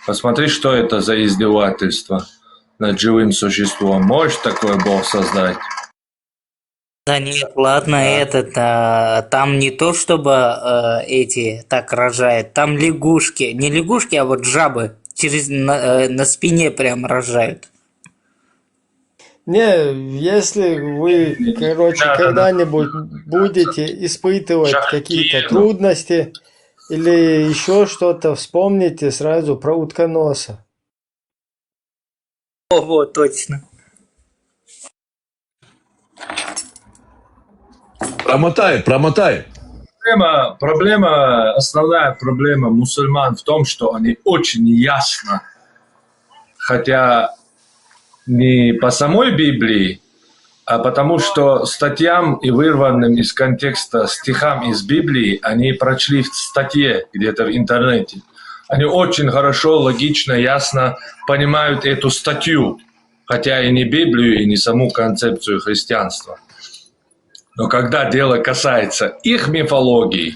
Speaker 8: Посмотри, что это за издевательство над живым существом. Может такое Бог создать?
Speaker 15: Да нет, ладно, там не то, чтобы эти так рожают, там лягушки, не лягушки, а вот жабы на спине прям рожают.
Speaker 1: Не, если вы, когда-нибудь будете испытывать какие-то трудности или еще что-то, вспомните сразу про утконоса.
Speaker 15: О, вот, точно.
Speaker 21: Промотай.
Speaker 8: Основная проблема мусульман в том, что они очень ясно, хотя не по самой Библии, а потому что статьям и вырванным из контекста стихам из Библии они прочли в статье где-то в интернете. Они очень хорошо, логично, ясно понимают эту статью, хотя и не Библию, и не саму концепцию христианства. Но когда дело касается их мифологии,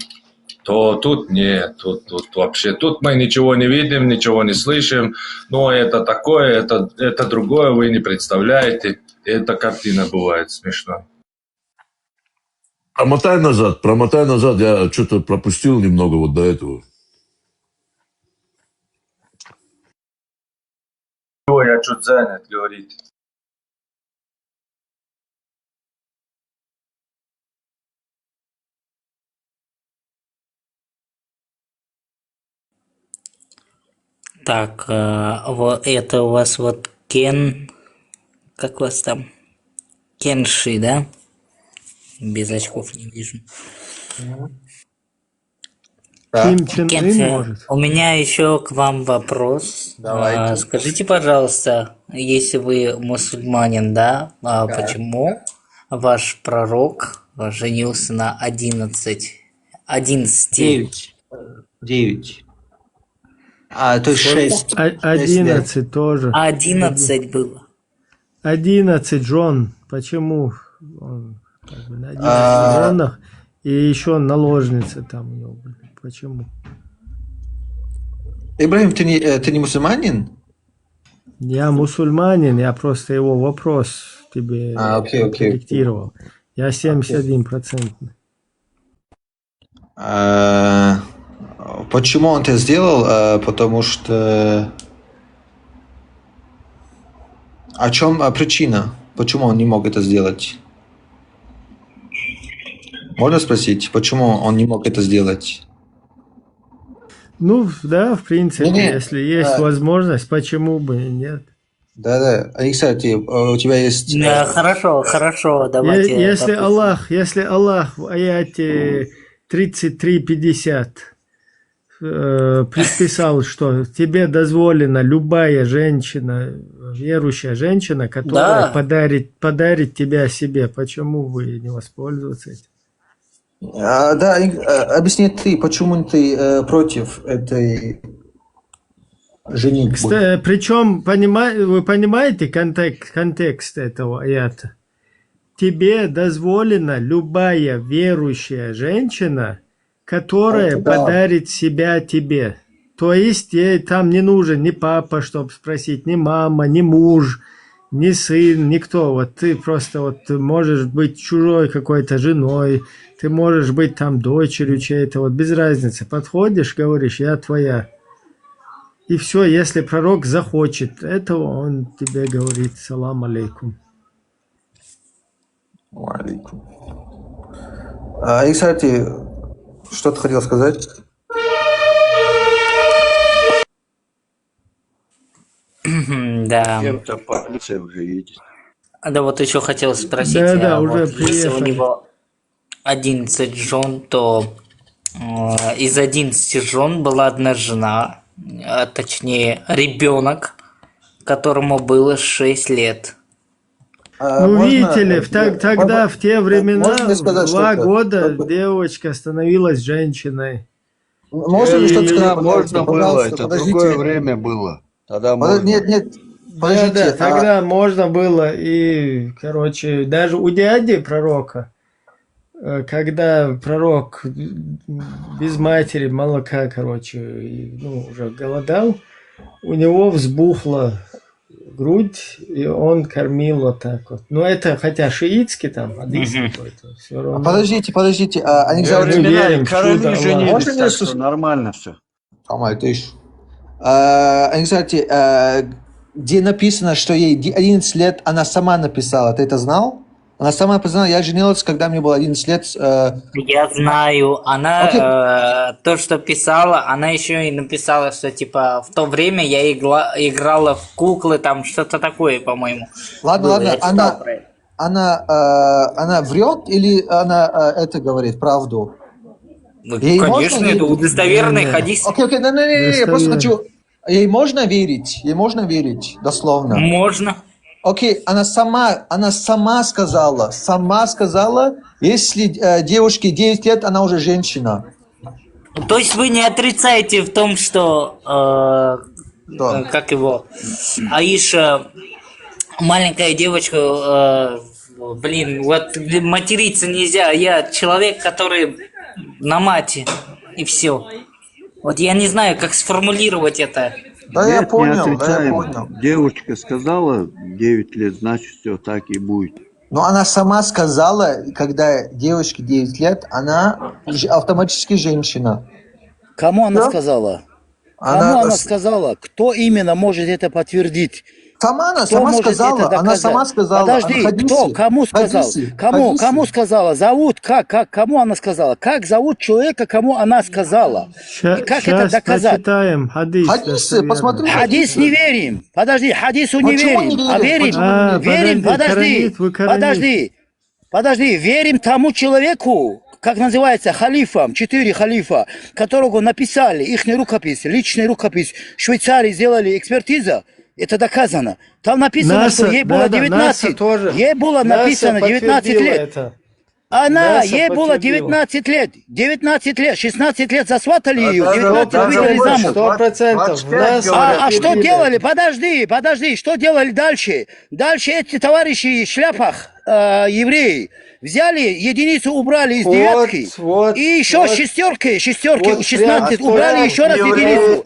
Speaker 8: то тут нет, тут вообще, тут мы ничего не видим, ничего не слышим, но это такое, это другое, вы не представляете. Эта картина бывает смешной.
Speaker 21: Промотай назад, я что-то пропустил немного вот до этого.
Speaker 8: Я чуть занят, говорит.
Speaker 15: Так, вот это у вас вот Кен... Как вас там? Кенши, да? Без очков не вижу.
Speaker 1: Ким Чен Ын,
Speaker 15: Кенши,
Speaker 1: может?
Speaker 15: у меня еще к вам вопрос.
Speaker 14: Давайте.
Speaker 15: Скажите, пожалуйста, если вы мусульманин, да, почему ваш пророк женился на 11?
Speaker 14: 9. То есть 6.
Speaker 1: 11 тоже.
Speaker 15: 11 было.
Speaker 1: 11 жен. Почему? Он на 11 женах. И еще наложницы там у него были. Почему?
Speaker 14: Ибрахим, ты не мусульманин?
Speaker 1: Я мусульманин, я просто его вопрос тебе корректировал. Я 71%.
Speaker 14: Почему он это сделал? Потому что... О чем причина? Почему он не мог это сделать? Можно спросить, почему он не мог это сделать?
Speaker 1: Ну, да, в принципе,
Speaker 14: Не-не,
Speaker 1: если есть возможность, почему бы и нет.
Speaker 14: Да. Кстати, у тебя есть...
Speaker 15: Да, хорошо, давайте.
Speaker 1: Если Аллах в аяте 33:50 предписал, что тебе дозволена любая женщина, верующая женщина, которая подарит тебя себе, почему вы не воспользуетесь этим?
Speaker 14: Да, объясни ты, почему ты против этой женитьбы?
Speaker 1: Причем, вы понимаете контекст этого аята? Тебе дозволена любая верующая женщина, которая подарит себя тебе. То есть ей там не нужен ни папа, чтобы спросить, ни мама, ни муж, ни сын, никто. Вот ты просто вот можешь быть чужой какой-то женой, ты можешь быть там дочерью чьей-то, вот без разницы. Подходишь, говоришь, я твоя. И все, если пророк захочет этого, он тебе говорит, салам алейкум.
Speaker 14: Алейкум. И, кстати, что ты хотел сказать?
Speaker 15: Да.
Speaker 6: Кем-то полиция уже едет.
Speaker 15: Да, вот еще хотел спросить,
Speaker 1: Да,
Speaker 15: вот
Speaker 1: уже
Speaker 15: если у
Speaker 1: приехали.
Speaker 15: него 11 жен, то из 11 жен была одна жена, точнее ребенок, которому было 6 лет.
Speaker 1: Ну, видите ли, тогда, в те времена,
Speaker 14: можно сказать
Speaker 1: 2
Speaker 14: что-то?
Speaker 1: года девочка становилась женщиной.
Speaker 14: Можно ли что-то сказать?
Speaker 6: Можно было,
Speaker 14: Пожалуйста,
Speaker 6: это
Speaker 14: подождите.
Speaker 6: другое время было. Тогда можно.
Speaker 14: Нет, подождите.
Speaker 1: Да, тогда можно было, и, короче, даже у дяди пророка, когда пророк без матери, молока, короче, уже голодал, у него взбухла грудь, и он кормил вот так вот. Но это, хотя шиитский там, хадис какой-то, все равно.
Speaker 14: Подождите, они
Speaker 1: Я
Speaker 14: говорят,
Speaker 1: не верим в
Speaker 6: Короли
Speaker 1: чудо
Speaker 6: женились,
Speaker 1: Аллаха.
Speaker 6: так что нормально все.
Speaker 14: Они, кстати, где написано, что ей 11 лет, она сама написала, ты это знал? Она сама написала, я женилась, когда мне было 11 лет.
Speaker 15: Я знаю, она то, что писала, она еще и написала, что типа в то время я играла в куклы, там что-то такое, по-моему.
Speaker 14: Ладно,
Speaker 15: Я читал про это.
Speaker 14: она врет или она это говорит, правду? Ей
Speaker 15: Конечно,
Speaker 14: можно
Speaker 15: это
Speaker 14: верить?
Speaker 15: удостоверный хадис.
Speaker 14: Окей, я просто хочу... Ей можно верить, дословно.
Speaker 15: Можно.
Speaker 14: Окей, она сама сказала, если девушке 9 лет, она уже женщина.
Speaker 15: То есть вы не отрицаете в том, что как его Аиша, маленькая девочка, вот материться нельзя. Я человек, который на мате, и все. Вот я не знаю, как сформулировать это.
Speaker 14: Да, я понял.
Speaker 6: Девочка сказала 9 лет, значит все так и будет.
Speaker 14: Но она сама сказала, когда девочке 9 лет, она автоматически женщина.
Speaker 3: Кому она сказала? Кому она сказала? Кто именно может это подтвердить?
Speaker 14: Она сама сказала.
Speaker 3: Подожди, кто? Кому сказал? Кому сказала? Зовут? Кому она сказала? Как зовут человека, кому она сказала? И как это доказать?
Speaker 1: Почитаем хадис.
Speaker 14: Хадисы, посмотри.
Speaker 3: Хадис не верим. Подожди, хадису не верим. А верим, подожди, верим тому человеку, как называется, халифам, 4 халифа, которого написали, их рукопись, личный рукопись, в Швейцарии сделали экспертизу, это доказано. Там написано, что ей было 19. Ей было написано 19 лет. Ей было 19 лет. 19 лет, 16 лет засватали ее, 19 выдали замуж.
Speaker 1: 100%.
Speaker 3: А что делали? Подожди, что делали дальше? Дальше эти товарищи в шляпах, евреи взяли единицу, убрали из девятки, и еще шестерки, 16 убрали еще раз единицу.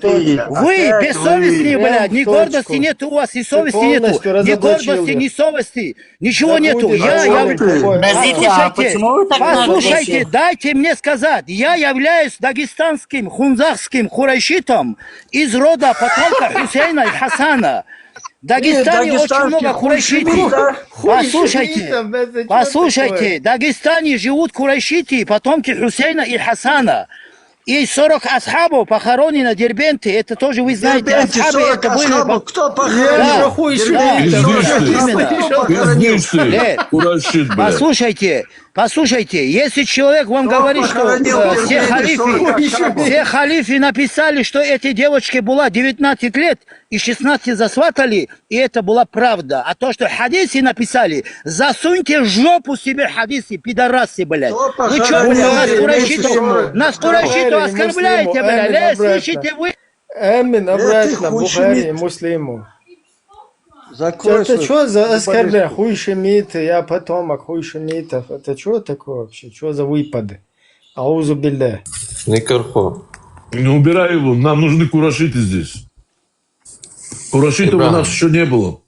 Speaker 3: Вы бессовестные, блядь, ни гордости нет у вас, ни совести нету, ни гордости, ни совести, ничего нету. Послушайте, дайте мне сказать, я являюсь дагестанским хунзахским хурайшитом из рода потомка Хусейна и Хасана. В Дагестане очень много курайшитов. Послушайте, в Дагестане живут курайшиты, потомки Хусейна и Хасана. И 40 асхабов похоронено в Дербенте. Это тоже вы знаете.
Speaker 6: Дербенте 40 асхабов? Кто похоронен?
Speaker 3: Послушайте, если человек вам говорит, что все халифы написали, что этой девочке было 19 лет и 16 засватали, и это была правда. А то, что хадисы написали, засуньте в жопу себе хадисы, пидорасы, блядь. Вы что, блядь, нас курайшиту оскорбляете, блядь, слышите вы?
Speaker 1: Амин, обратно, Бухари, муслиму. Это что за оскорбление? Хуй шемит, я потомок хуй шемитов. Это что такое вообще? Что за выпады? Аузу билля.
Speaker 4: Никархо.
Speaker 21: Не убирай его, нам нужны курашиты здесь. Курашитов у нас еще не было.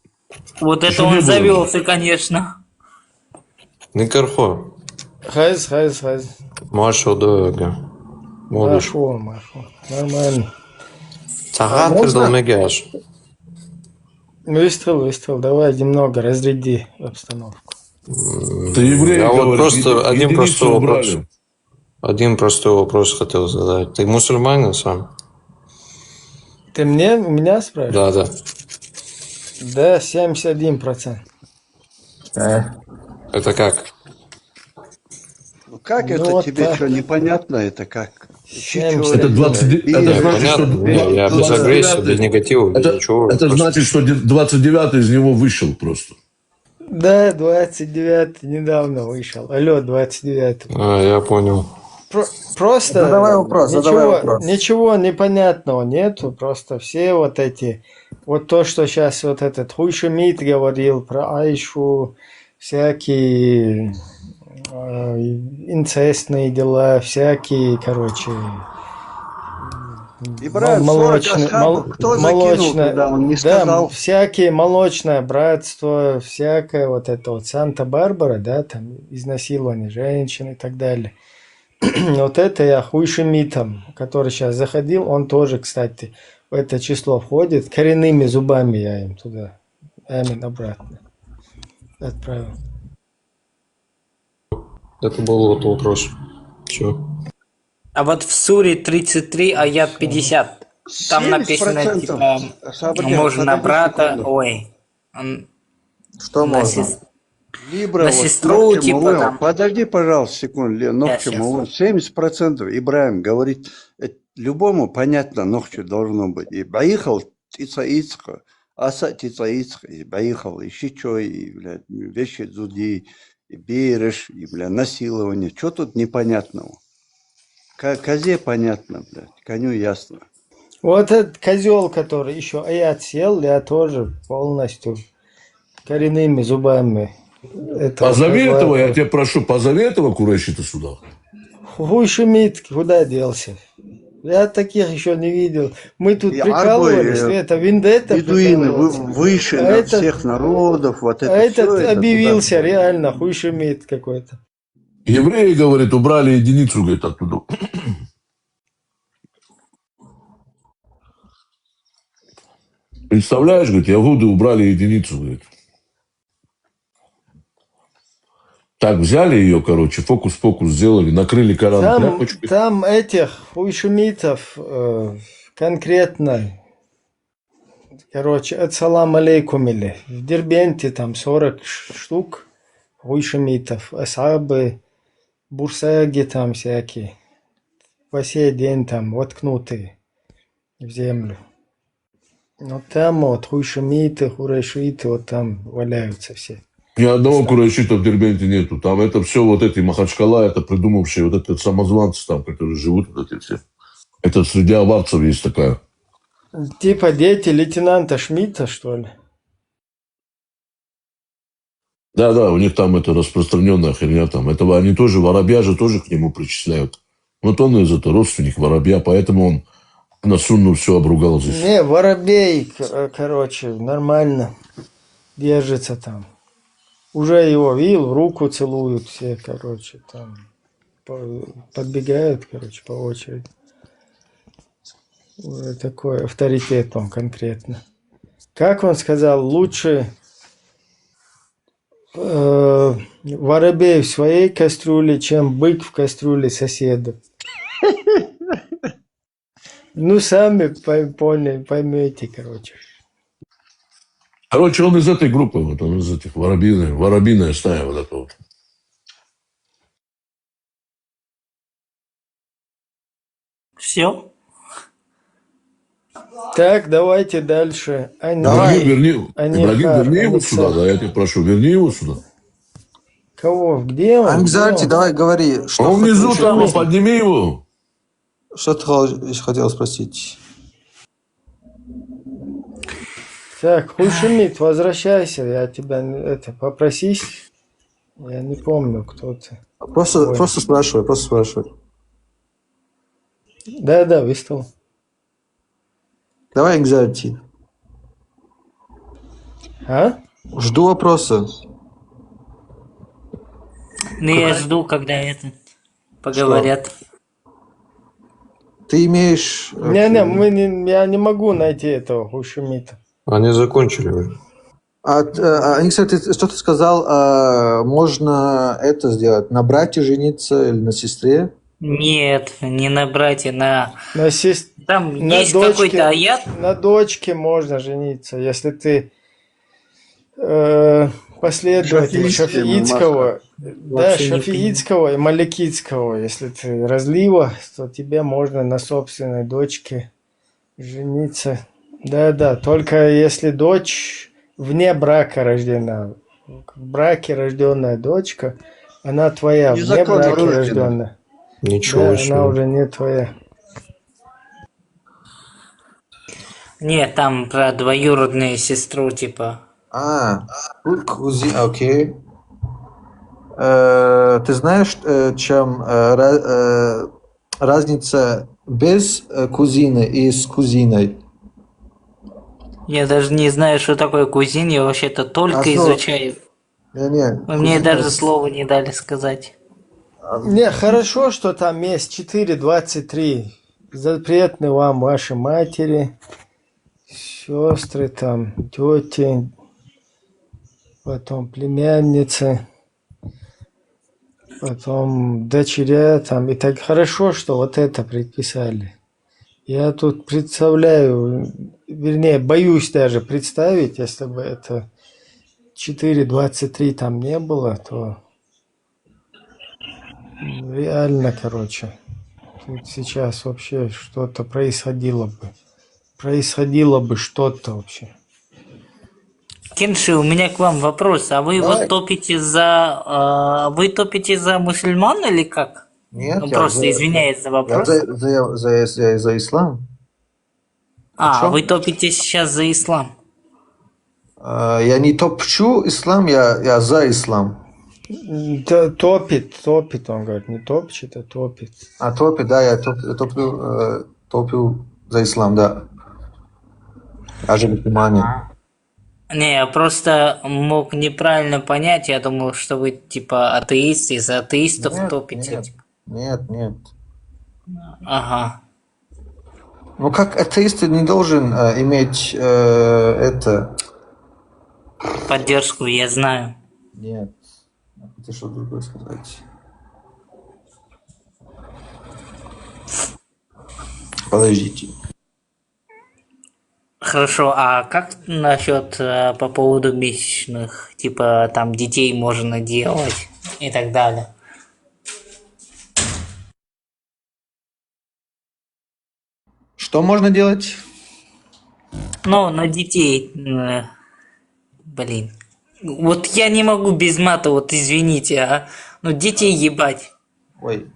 Speaker 15: Вот это он завелся, конечно.
Speaker 4: Никархо.
Speaker 1: Хайз.
Speaker 4: Машу дорого.
Speaker 1: Машу. Нормально.
Speaker 4: Цагат предалмегаш.
Speaker 1: Выстрел, давай немного разряди обстановку.
Speaker 21: Ты еврей,
Speaker 4: я вот
Speaker 21: говоришь,
Speaker 4: просто один простой вопрос хотел задать. Ты мусульманин сам?
Speaker 1: Ты у меня спрашиваешь?
Speaker 4: Да.
Speaker 1: Да, 71%.
Speaker 4: Это как?
Speaker 6: Ну как это
Speaker 1: вот
Speaker 6: тебе
Speaker 1: так.
Speaker 6: что, непонятно это как?
Speaker 21: Это 20, это значит, что...
Speaker 4: Я без агрессии, без негатива, без ничего.
Speaker 21: Это значит, что 29-й из него вышел просто.
Speaker 1: Да, 29-й недавно вышел. Алло, 29-й.
Speaker 4: Я понял.
Speaker 1: Просто
Speaker 6: задавай вопрос.
Speaker 1: Ничего непонятного нету. Просто все вот эти... Вот то, что сейчас вот этот Хуй Шемит говорил про Айшу, всякие... инцестные дела, всякие, короче, всякие молочное братство, всякое вот это вот Санта-Барбара, да, там изнасилование женщин и так далее. Вот это я Хуй Шемитом, который сейчас заходил, он тоже, кстати, в это число входит, коренными зубами я им туда, амин, обратно отправил.
Speaker 4: Это был вот вопрос. Все.
Speaker 15: А вот в суре 33, аят 50, там написано, типа, можно брата,
Speaker 6: что можно? Либра,
Speaker 15: на сестру, типа, там.
Speaker 6: Подожди, пожалуйста, секунду, Нохчу Мулун. 70% Ибраим говорит, любому понятно, Нохчу должно быть. И поехал Тица-Ицха, Аса Тица-Ицха, и поехал, и Щичой, и, блядь, вещи Зуди, и Береш, и, бля, насилование. Что тут непонятного? Козе понятно, блядь, коню ясно.
Speaker 1: Вот этот козел, который еще аят сел, я тоже полностью коренными зубами.
Speaker 21: Позови этого, я тебя прошу, позови этого курайшита сюда.
Speaker 1: Хуй Шемит, куда делся? Я таких еще не видел. Мы тут прикалывались, это вендетта.
Speaker 6: Бедуины выше всех народов. Вот это
Speaker 1: этот
Speaker 6: все,
Speaker 1: объявился это, реально Хуй Шемит какой-то.
Speaker 21: Евреи, говорит, убрали единицу, говорит, оттуда. Представляешь, говорит, ягуды убрали единицу, говорит. Так, взяли ее, короче, фокус-покус сделали, накрыли Коран тряпочкой.
Speaker 1: Там этих хуйшумитов конкретно, короче, ассалам алейкум или в Дербенте там 40 штук хуйшумитов, асабы, бурсаги там всякие, по сей день там воткнутые в землю. Вот там вот хуйшумиты, хурайшиты, вот там валяются все.
Speaker 21: Ни одного курайшита в Дербенте нету. Там это все вот эти Махачкала, это придумавшие вот эти самозванцы там, которые живут, вот эти все. Это среди аварцев есть такая.
Speaker 1: Типа дети лейтенанта Шмидта, что ли?
Speaker 21: Да, да, у них там это распространенная херня там. Этого они тоже, Воробья же тоже к нему причисляют. Вот он из этого родственник Воробья, поэтому он на Сунну все обругал здесь.
Speaker 1: Не, Воробей, короче, нормально держится там. Уже его видел, руку целуют все, короче, там подбегают, короче, по очереди. Уже такой авторитет он конкретно. Как он сказал, лучше воробей в своей кастрюле, чем бык в кастрюле соседа. Ну, сами поймете, короче.
Speaker 21: Короче, он из этой группы, вот он из этих воробьиная стая вот этого.
Speaker 15: Все?
Speaker 1: Так, давайте дальше.
Speaker 21: Ибрагим, верни его сюда, да, я тебя прошу, верни его сюда.
Speaker 1: Кого? Где он?
Speaker 14: Анкзарти, давай говори.
Speaker 21: Что он внизу там, подними его.
Speaker 14: Что ты хотел спросить?
Speaker 1: Так, Хушимит, возвращайся, я тебя попросись. Я не помню, кто ты.
Speaker 14: Просто спрашивай.
Speaker 1: Да, выставил.
Speaker 14: Давай, Анкзарти.
Speaker 1: А?
Speaker 14: Жду вопроса.
Speaker 15: Ну, я жду, когда это поговорят.
Speaker 14: Ты имеешь...
Speaker 1: Я не могу найти этого Хушимита.
Speaker 4: Они закончили уже.
Speaker 14: Кстати, что ты сказал, можно это сделать, на брате жениться или на сестре?
Speaker 15: Нет, не на брате, на
Speaker 1: сестре.
Speaker 15: Там
Speaker 1: на
Speaker 15: есть
Speaker 1: дочке,
Speaker 15: какой-то аят.
Speaker 1: На дочке можно жениться, если ты последователь шафиитского, шафиитского и маликитского. Если ты разлива, то тебе можно на собственной дочке жениться. Да, только если дочь вне брака рождена. В браке рожденная дочка, она твоя, вне брака рожденная.
Speaker 4: Ничего
Speaker 1: себе. Она уже не твоя.
Speaker 15: Нет, там про двоюродную сестру, типа.
Speaker 14: Окей. Ты знаешь, чем разница без кузины и с кузиной?
Speaker 15: Я даже не знаю, что такое кузин, я вообще-то только изучаю. Мне даже слова не дали сказать.
Speaker 1: Не, хорошо, что там есть 4.23. Запретны вам ваши матери, сестры, там, тети, потом племянницы, потом дочеря, там, и так хорошо, что вот это предписали. Я тут представляю, вернее, боюсь даже представить, если бы это 4.23 там не было, то реально, короче, тут сейчас вообще что-то происходило бы. Происходило бы что-то вообще.
Speaker 15: Кенши, у меня к вам вопрос. А вы вот топите за мусульман или как?
Speaker 14: Нет,
Speaker 15: ну, просто извиняюсь за вопрос.
Speaker 14: За ислам.
Speaker 15: Вы топите сейчас за ислам?
Speaker 14: Я не топчу ислам, я за ислам.
Speaker 1: Топит, он говорит, не топчет, а топит.
Speaker 14: Топит, да, я топлю за ислам, да. Даже мусульмане.
Speaker 15: Не, я просто мог неправильно понять, я думал, что вы типа атеист, и за атеистов топите.
Speaker 14: Нет.
Speaker 15: Ага.
Speaker 14: Ну как атеист ты не должен иметь
Speaker 15: поддержку, я знаю.
Speaker 14: Нет. Хотел что другое сказать. Подождите.
Speaker 15: Хорошо, а как насчет по поводу месячных? Типа там детей можно делать и так далее.
Speaker 14: Что можно делать?
Speaker 15: Ну, на детей. Блин. Вот я не могу без мата, вот извините, ну детей ебать.
Speaker 14: Ой.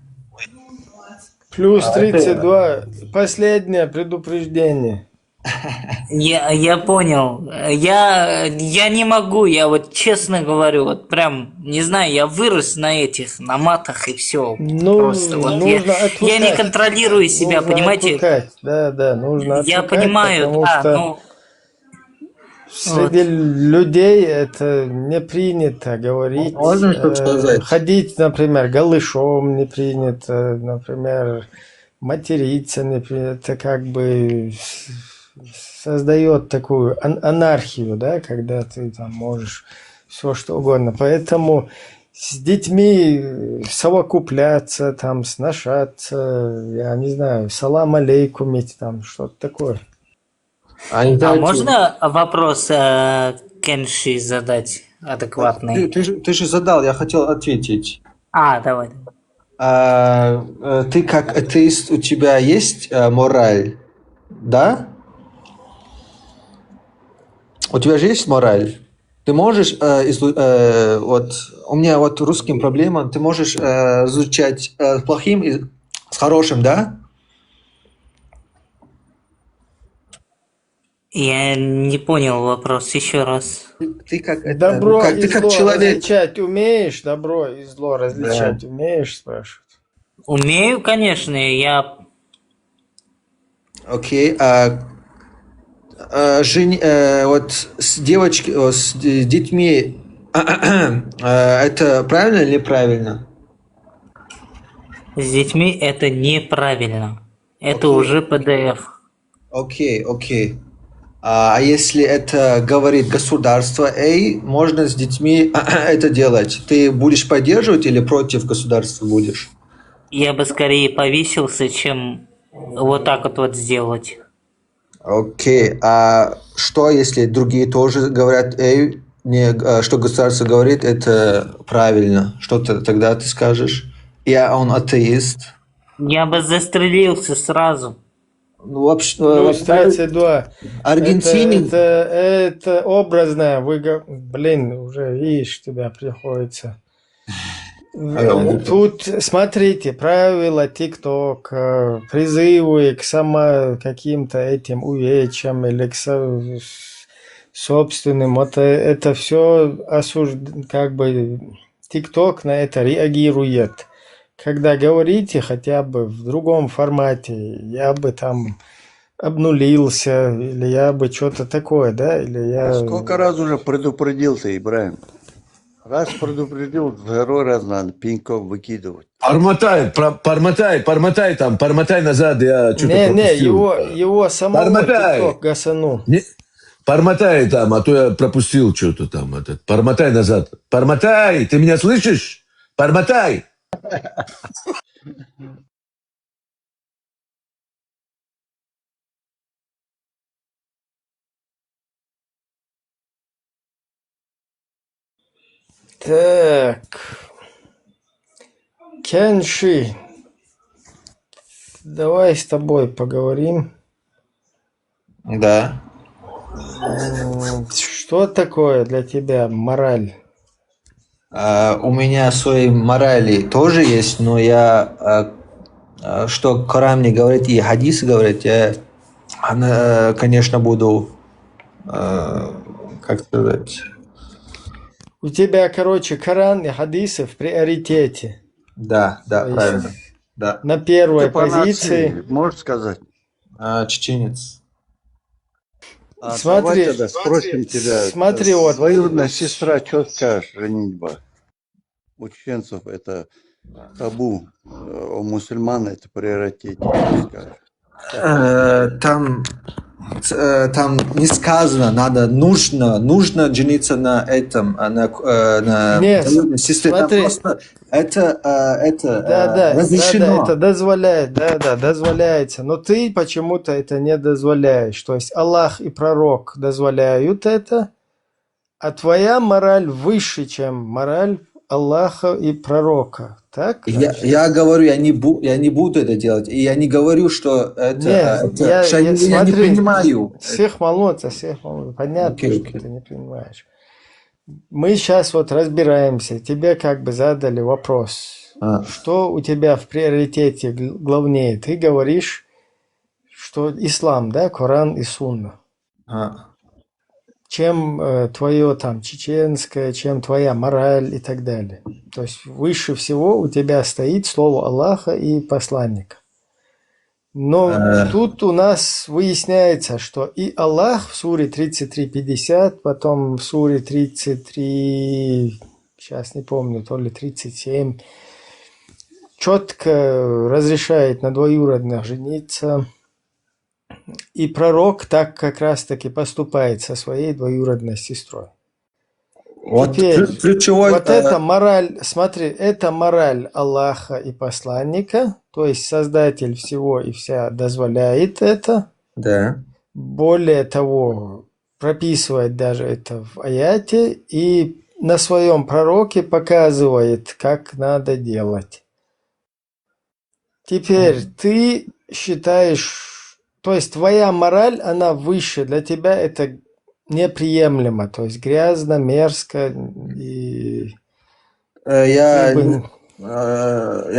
Speaker 1: Плюс 32. Последнее предупреждение.
Speaker 15: Я понял. Я не могу, я вот честно говорю, вот прям, не знаю, я вырос на этих, на матах и все.
Speaker 1: Ну,
Speaker 15: Просто вот
Speaker 1: нужно
Speaker 15: я не
Speaker 1: отвыкать.
Speaker 15: контролирую себя,
Speaker 1: Нужно
Speaker 15: понимаете?
Speaker 1: отвыкать. Да, нужно
Speaker 15: Я
Speaker 1: отвыкать,
Speaker 15: понимаю,
Speaker 1: потому
Speaker 15: да,
Speaker 1: что
Speaker 15: ну,
Speaker 1: среди людей это не принято говорить.
Speaker 14: Можно что-то сказать?
Speaker 1: Ходить, например, голышом не принято, например, материться не принято. Это как бы создает такую анархию, да, когда ты там можешь все что угодно. Поэтому с детьми совокупляться, там, сношаться, я не знаю, салам алейкумить, там, что-то такое.
Speaker 15: а можно вопрос Кенши задать адекватный?
Speaker 14: Ты же задал, я хотел ответить.
Speaker 15: Давай.
Speaker 14: Ты как атеист, у тебя есть мораль? Да? У тебя же есть мораль? Ты можешь, вот у меня вот русским проблема, ты можешь изучать с плохим и с хорошим, да?
Speaker 15: Я не понял вопрос, еще раз.
Speaker 14: Ты как
Speaker 1: Добро и
Speaker 14: ты как
Speaker 1: зло
Speaker 14: человек.
Speaker 1: различать умеешь? Добро и зло различать умеешь, спрашивают?
Speaker 15: Умею, конечно, я...
Speaker 14: Окей. Вот с девочкой, с детьми, это правильно или неправильно?
Speaker 15: С детьми это неправильно. Это уже ПДФ.
Speaker 14: Окей. А если это говорит государство, можно с детьми это делать, ты будешь поддерживать или против государства будешь?
Speaker 15: Я бы скорее повесился, чем вот так вот сделать.
Speaker 14: Окей. А что, если другие тоже говорят, что государство говорит, это правильно? Что тогда ты скажешь? Он атеист.
Speaker 15: Я бы застрелился сразу.
Speaker 1: Плюс 32.
Speaker 14: Аргентине...
Speaker 1: Это образное. Уже видишь, тебя приходится. Тут, смотрите, правила ТикТок, призывы к каким-то этим увечьям или к собственным, это все как бы ТикТок на это реагирует. Когда говорите хотя бы в другом формате, я бы там обнулился, или я бы что-то такое, да? Или я...
Speaker 6: Сколько раз уже предупредил ты, Ибраим? Раз предупредил, второй раз надо пеньков выкидывать.
Speaker 21: Промотай назад, я что-то пропустил.
Speaker 1: Его самого ТикТок гасанул.
Speaker 21: Промотай там, а то я пропустил что-то там. Промотай назад. Промотай, ты меня слышишь? Промотай.
Speaker 1: Так. Кенши. Давай с тобой поговорим.
Speaker 14: Да.
Speaker 1: Что такое для тебя мораль?
Speaker 14: У меня свои морали тоже есть, но я, что Коран мне говорит и хадисы говорят, я, конечно, буду, как сказать...
Speaker 1: У тебя, Коран и хадисы в приоритете.
Speaker 14: Да, правильно. Да.
Speaker 1: На первой позиции.
Speaker 6: Можешь сказать?
Speaker 14: Чеченец.
Speaker 1: Смотри,
Speaker 6: тогда спросим тебя.
Speaker 1: Смотри, вот.
Speaker 6: Двоюродная сестра, что скажешь, женитьба? У чеченцев это табу, у мусульман это приоритет.
Speaker 14: Там не сказано, нужно жениться на этом, на
Speaker 1: Нет,
Speaker 14: сестре.
Speaker 1: смотри.
Speaker 14: Просто это
Speaker 1: Да,
Speaker 14: разрешено.
Speaker 1: это дозволяет, дозволяется. Но ты почему-то это не дозволяешь. То есть Аллах и пророк дозволяют это, а твоя мораль выше, чем мораль Аллаха и пророка. Так?
Speaker 14: Я говорю, я не буду это делать. И я не говорю, что это...
Speaker 1: я
Speaker 14: не принимаю.
Speaker 1: Всех молодца. Понятно, что ты не принимаешь. Мы сейчас вот разбираемся. Тебе как бы задали вопрос. Что у тебя в приоритете главнее? Ты говоришь, что ислам, да, Коран и Сунна, чем твое там чеченское, чем твоя мораль и так далее. То есть выше всего у тебя стоит слово Аллаха и посланника. Но тут у нас выясняется, что и Аллах в суре 33:50, потом в суре 33, сейчас не помню, то ли 37, четко разрешает на двоюродных жениться. И пророк так как раз-таки поступает со своей двоюродной сестрой.
Speaker 14: Вот
Speaker 1: Теперь,
Speaker 14: ключевой...
Speaker 1: вот эта мораль, смотри, это мораль Аллаха и посланника, то есть Создатель всего и вся дозволяет это.
Speaker 14: Да.
Speaker 1: Более того, прописывает даже это в аяте и на своем пророке показывает, как надо делать. Теперь ты считаешь, то есть твоя мораль, она выше, для тебя это неприемлемо, то есть грязно, мерзко и...
Speaker 14: Я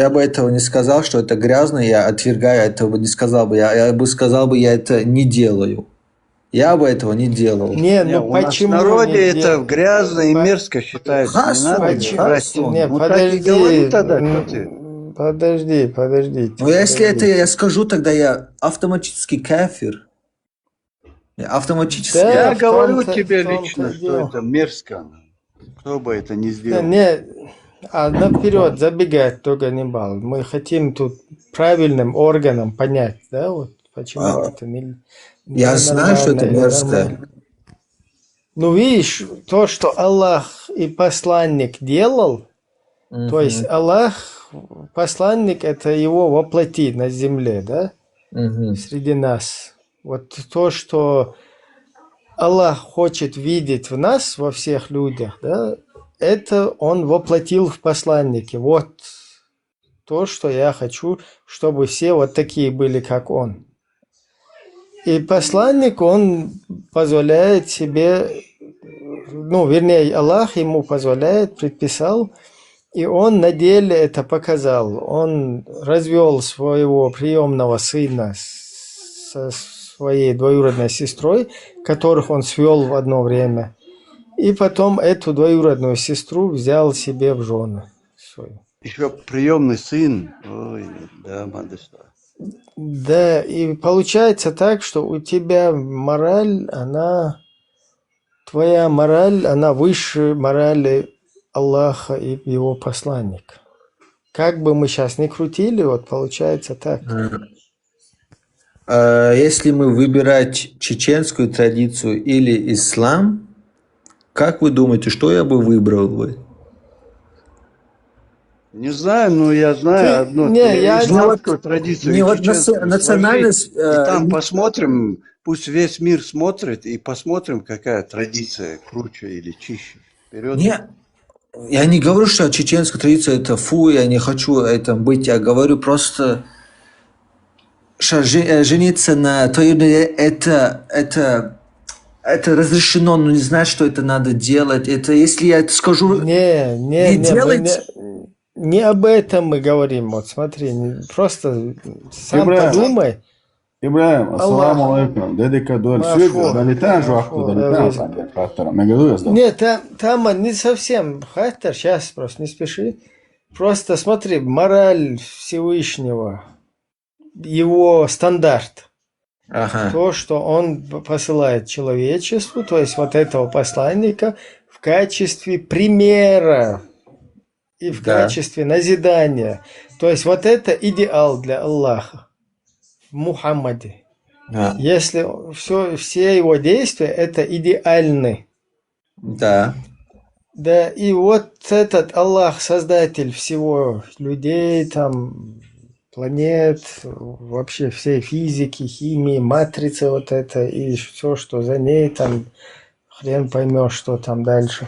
Speaker 14: бы этого не сказал, что это грязно, я отвергаю этого, не сказал бы. Я бы сказал, я это не делаю. Я бы этого не делал.
Speaker 1: Не, ну
Speaker 6: у
Speaker 1: почему
Speaker 6: нас в народе
Speaker 1: не
Speaker 6: это
Speaker 1: дел-
Speaker 6: грязно и мерзко считается. Не надо
Speaker 1: Почему?
Speaker 6: врать.
Speaker 1: Не,
Speaker 6: Ну так и говори тогда, что ты.
Speaker 1: Подождите.
Speaker 14: Но если это я скажу, тогда я автоматически кафир. Я автоматически...
Speaker 6: Я
Speaker 1: в
Speaker 6: говорю
Speaker 1: том-то-
Speaker 6: тебе
Speaker 1: в том-то
Speaker 6: лично,
Speaker 1: и
Speaker 6: что
Speaker 1: дело.
Speaker 6: это мерзко. Кто бы это ни сделал.
Speaker 1: Наперед забегать только не бал. Мы хотим тут правильным органом понять, да, вот почему это не
Speaker 14: Я знаю, что это
Speaker 1: нормально или
Speaker 14: мерзко.
Speaker 1: нормально. Ну, видишь, то, что Аллах и посланник делал, то есть Аллах, посланник, это его воплоти на земле, да, среди нас. Вот то, что Аллах хочет видеть в нас, во всех людях, да, это он воплотил в посланнике. Вот то, что я хочу, чтобы все вот такие были, как он. И посланник, он позволяет себе, ну, вернее, Аллах ему позволяет, предписал, и он на деле это показал. Он развел своего приемного сына со своей двоюродной сестрой, которых он свел в одно время. И потом эту двоюродную сестру взял себе в жены.
Speaker 6: Еще приемный сын. Ой, да, мадеста.
Speaker 1: Да, и получается так, что у тебя мораль, твоя мораль, она выше морали Аллаха и его посланника. Как бы мы сейчас ни крутили, вот получается так.
Speaker 14: Если мы выбирать чеченскую традицию или ислам, как вы думаете, что я бы выбрал бы?
Speaker 6: Не знаю, но я знаю одну исламскую традицию.
Speaker 14: Не, вот
Speaker 6: чеченскую
Speaker 14: национальность...
Speaker 6: сложить, и там посмотрим, пусть весь мир смотрит, и посмотрим, какая традиция круче или чище. Вперед.
Speaker 14: Я не говорю, что чеченская традиция это фу, я не хочу этим быть. Я говорю просто, что жениться на двоюродной это разрешено, но не знаю, что это надо делать. Это если я это скажу, не делайте.
Speaker 1: Не об этом мы говорим. Вот смотри, просто сам подумай.
Speaker 17: İbrahim, assalamu alaikum. Dedik ka dol süt, dalita жвахту, далита, фактора.
Speaker 1: Нет, там не совсем хаттер, сейчас просто не спеши. Просто смотри, мораль Всевышнего, его стандарт. То, что он посылает человечеству, то есть вот этого посланника в качестве примера и в качестве назидания. То есть вот это идеал для Аллаха в Мухаммаде. Если все его действия это идеальны.
Speaker 14: Да.
Speaker 1: Да, и вот этот Аллах, создатель всего людей, там, планет, вообще всей физики, химии, матрицы вот это, и все, что за ней, там, хрен поймешь, что там дальше.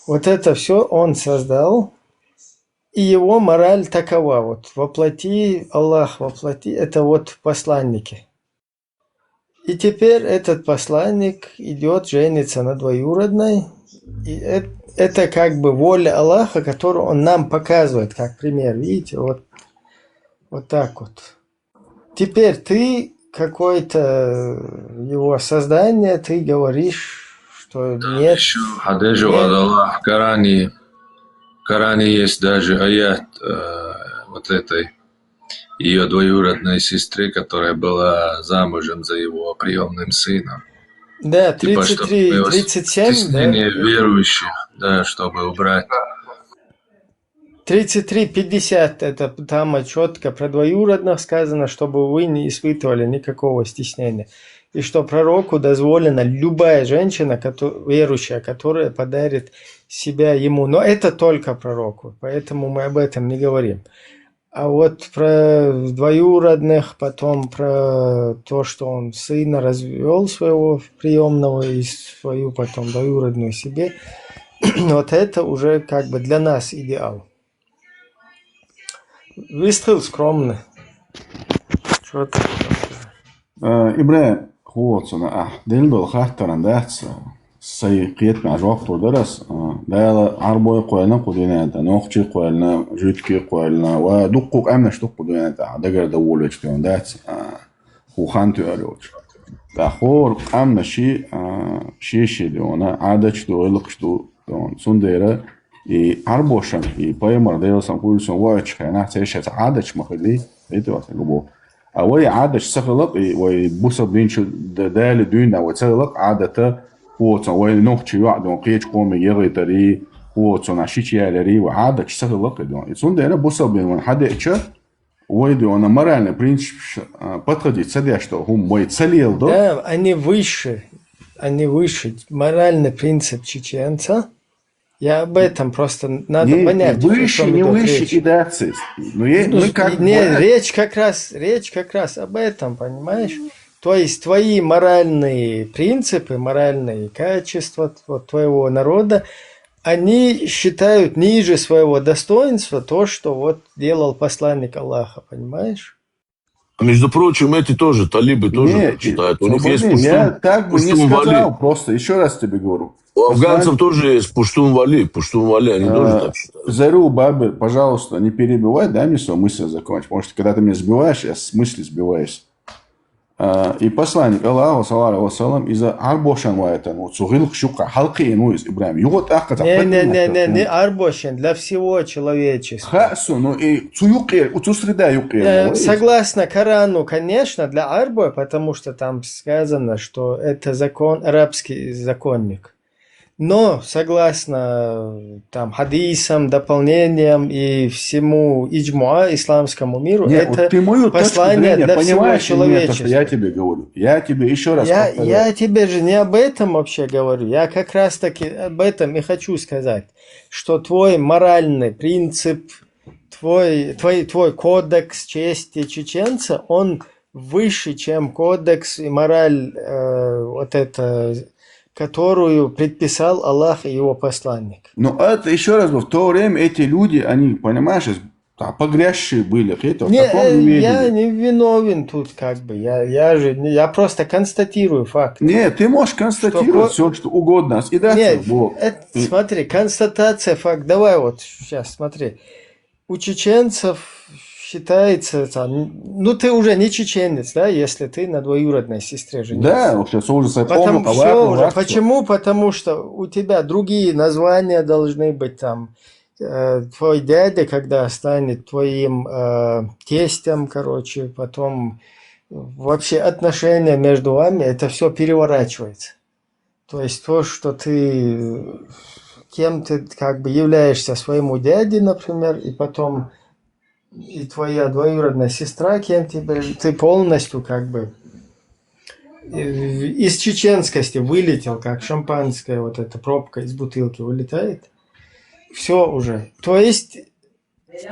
Speaker 1: Вот это все он создал, и его мораль такова, вот, воплоти, Аллах воплоти, это вот посланники. И теперь этот посланник идет, женится на двоюродной, и это как бы воля Аллаха, которую он нам показывает, как пример, видите, вот так вот. Теперь ты какое-то его создание, ты говоришь, что нет.
Speaker 8: Хадежу от Аллаха в Коране есть даже аят вот этой ее двоюродной сестры, которая была замужем за его приемным сыном.
Speaker 1: Да,
Speaker 8: Типа,
Speaker 1: 33, 37,
Speaker 8: стеснение
Speaker 1: да?
Speaker 8: верующих, да, чтобы убрать.
Speaker 1: 33-50, это там четко про двоюродных сказано, чтобы вы не испытывали никакого стеснения. И что пророку дозволена любая женщина, верующая, которая подарит себя ему. Но это только пророку, поэтому мы об этом не говорим. А вот про двоюродных, потом про то, что он сына развел своего приемного и свою потом двоюродную себе, вот это уже как бы для нас идеал. Выстрел скромный. Что ты?
Speaker 17: Ибраим, хуотсона, дельдол хахтаран датс, сайқиет мажвақ турдарас, дайла арбой қойлна қудинайда, ноқчи қойлна, житки қойлна, ва дуқуқ амнаш дуқ қудинайда, дагар да волочтион датс, хухан туяриоч. Да хор амнаши, шиши диона, адач дуйлықшту, сундера, и арбошан, и поэмар дейлсан кулсон вач, хайна цешат адач махали, это вас губо. А вой адач сахалак, и вой бусаб динчу дали дуйна, вой сахалак адата, хуотсон, вой нохчи вахдон, қеч коми егайтари, хуотсон, ашичи ялари, вой адач сахалак, и сундера бусаб дин, вон хадеча, вой диона моральный принцип подходит, садя, что хум вой целил, да?
Speaker 1: Да, они выше, моральный принцип чеченца. Я об этом просто надо понять.
Speaker 17: Выше, не выше и дацис.
Speaker 1: Речь как раз об этом, понимаешь? То есть твои моральные принципы, моральные качества вот, твоего народа, они считают ниже своего достоинства то, что вот делал посланник Аллаха, понимаешь?
Speaker 21: Между прочим, эти тоже, талибы тоже читают. У них есть пуштун.
Speaker 17: Я так бы не сказал, просто еще раз тебе говорю.
Speaker 21: У афганцев тоже есть пуштун-вали, они тоже так считают.
Speaker 17: Зару, бабы, пожалуйста, не перебивай, дай мне свою мысль закончить. Потому что когда ты меня сбиваешь, я с мысли сбиваюсь. И посланник Аллаха, саллаллаху вассалам, из-за арбошан ваэтан, цугилх шука, халки ну из Ибраим.
Speaker 1: Не арбошан, для всего человечества.
Speaker 17: Хасу, ну и цусреда юкер.
Speaker 1: Согласно Корану, конечно, для арбо, потому что там сказано, что это закон, арабский законник. Но согласно там хадисам, дополнениям и всему иджмуа, исламскому миру, это
Speaker 17: ты мою
Speaker 1: послание для всего человечества.
Speaker 17: Я тебе говорю. Я тебе еще раз повторяю.
Speaker 1: Я тебе же не об этом вообще говорю. Я как раз таки об этом и хочу сказать, что твой моральный принцип, твой кодекс чести чеченца, он выше, чем кодекс и мораль вот это, которую предписал Аллах и его посланник.
Speaker 17: Но это еще раз, в то время эти люди, они, понимаешь, погрязшие были.
Speaker 1: Я не виновен тут как бы. Я просто констатирую факт.
Speaker 17: Нет, ты можешь констатировать все, что угодно.
Speaker 1: Смотри, констатация факт. Давай вот сейчас смотри. У чеченцев считается, ну ты уже не чеченец, да, если ты на двоюродной сестре женился.
Speaker 17: Да, сейчас уже
Speaker 1: Почему? Потому что у тебя другие названия должны быть там. Твой дядя, когда станет твоим тестем, короче, потом вообще отношения между вами, это все переворачивается. То есть то, что ты кем ты как бы являешься своему дяде, например, и потом и твоя двоюродная сестра, кем ты полностью как бы из чеченскости вылетел, как шампанское, вот эта пробка из бутылки вылетает. Все уже. То есть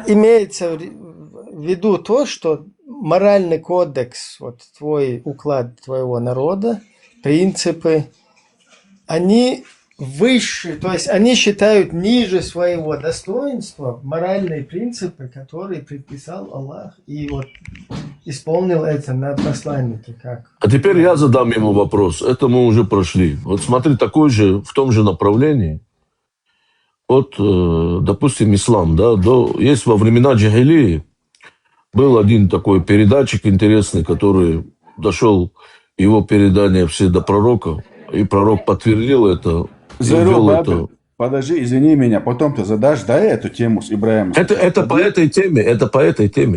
Speaker 1: имеется в виду то, что моральный кодекс, вот твой уклад твоего народа, принципы, они выше, то есть они считают ниже своего достоинства моральные принципы, которые предписал Аллах, и вот исполнил это на посланнике. Как?
Speaker 21: А теперь я задам ему вопрос. Это мы уже прошли. Вот смотри, такой же, в том же направлении. Вот, допустим, ислам, да, есть во времена джахилии был один такой передатчик интересный, который дошел его передание все до пророка, и пророк подтвердил это, и ввел это.
Speaker 17: Подожди, извини меня, потом ты задашь, да, эту тему с Ибраимом.
Speaker 21: Это по этой теме,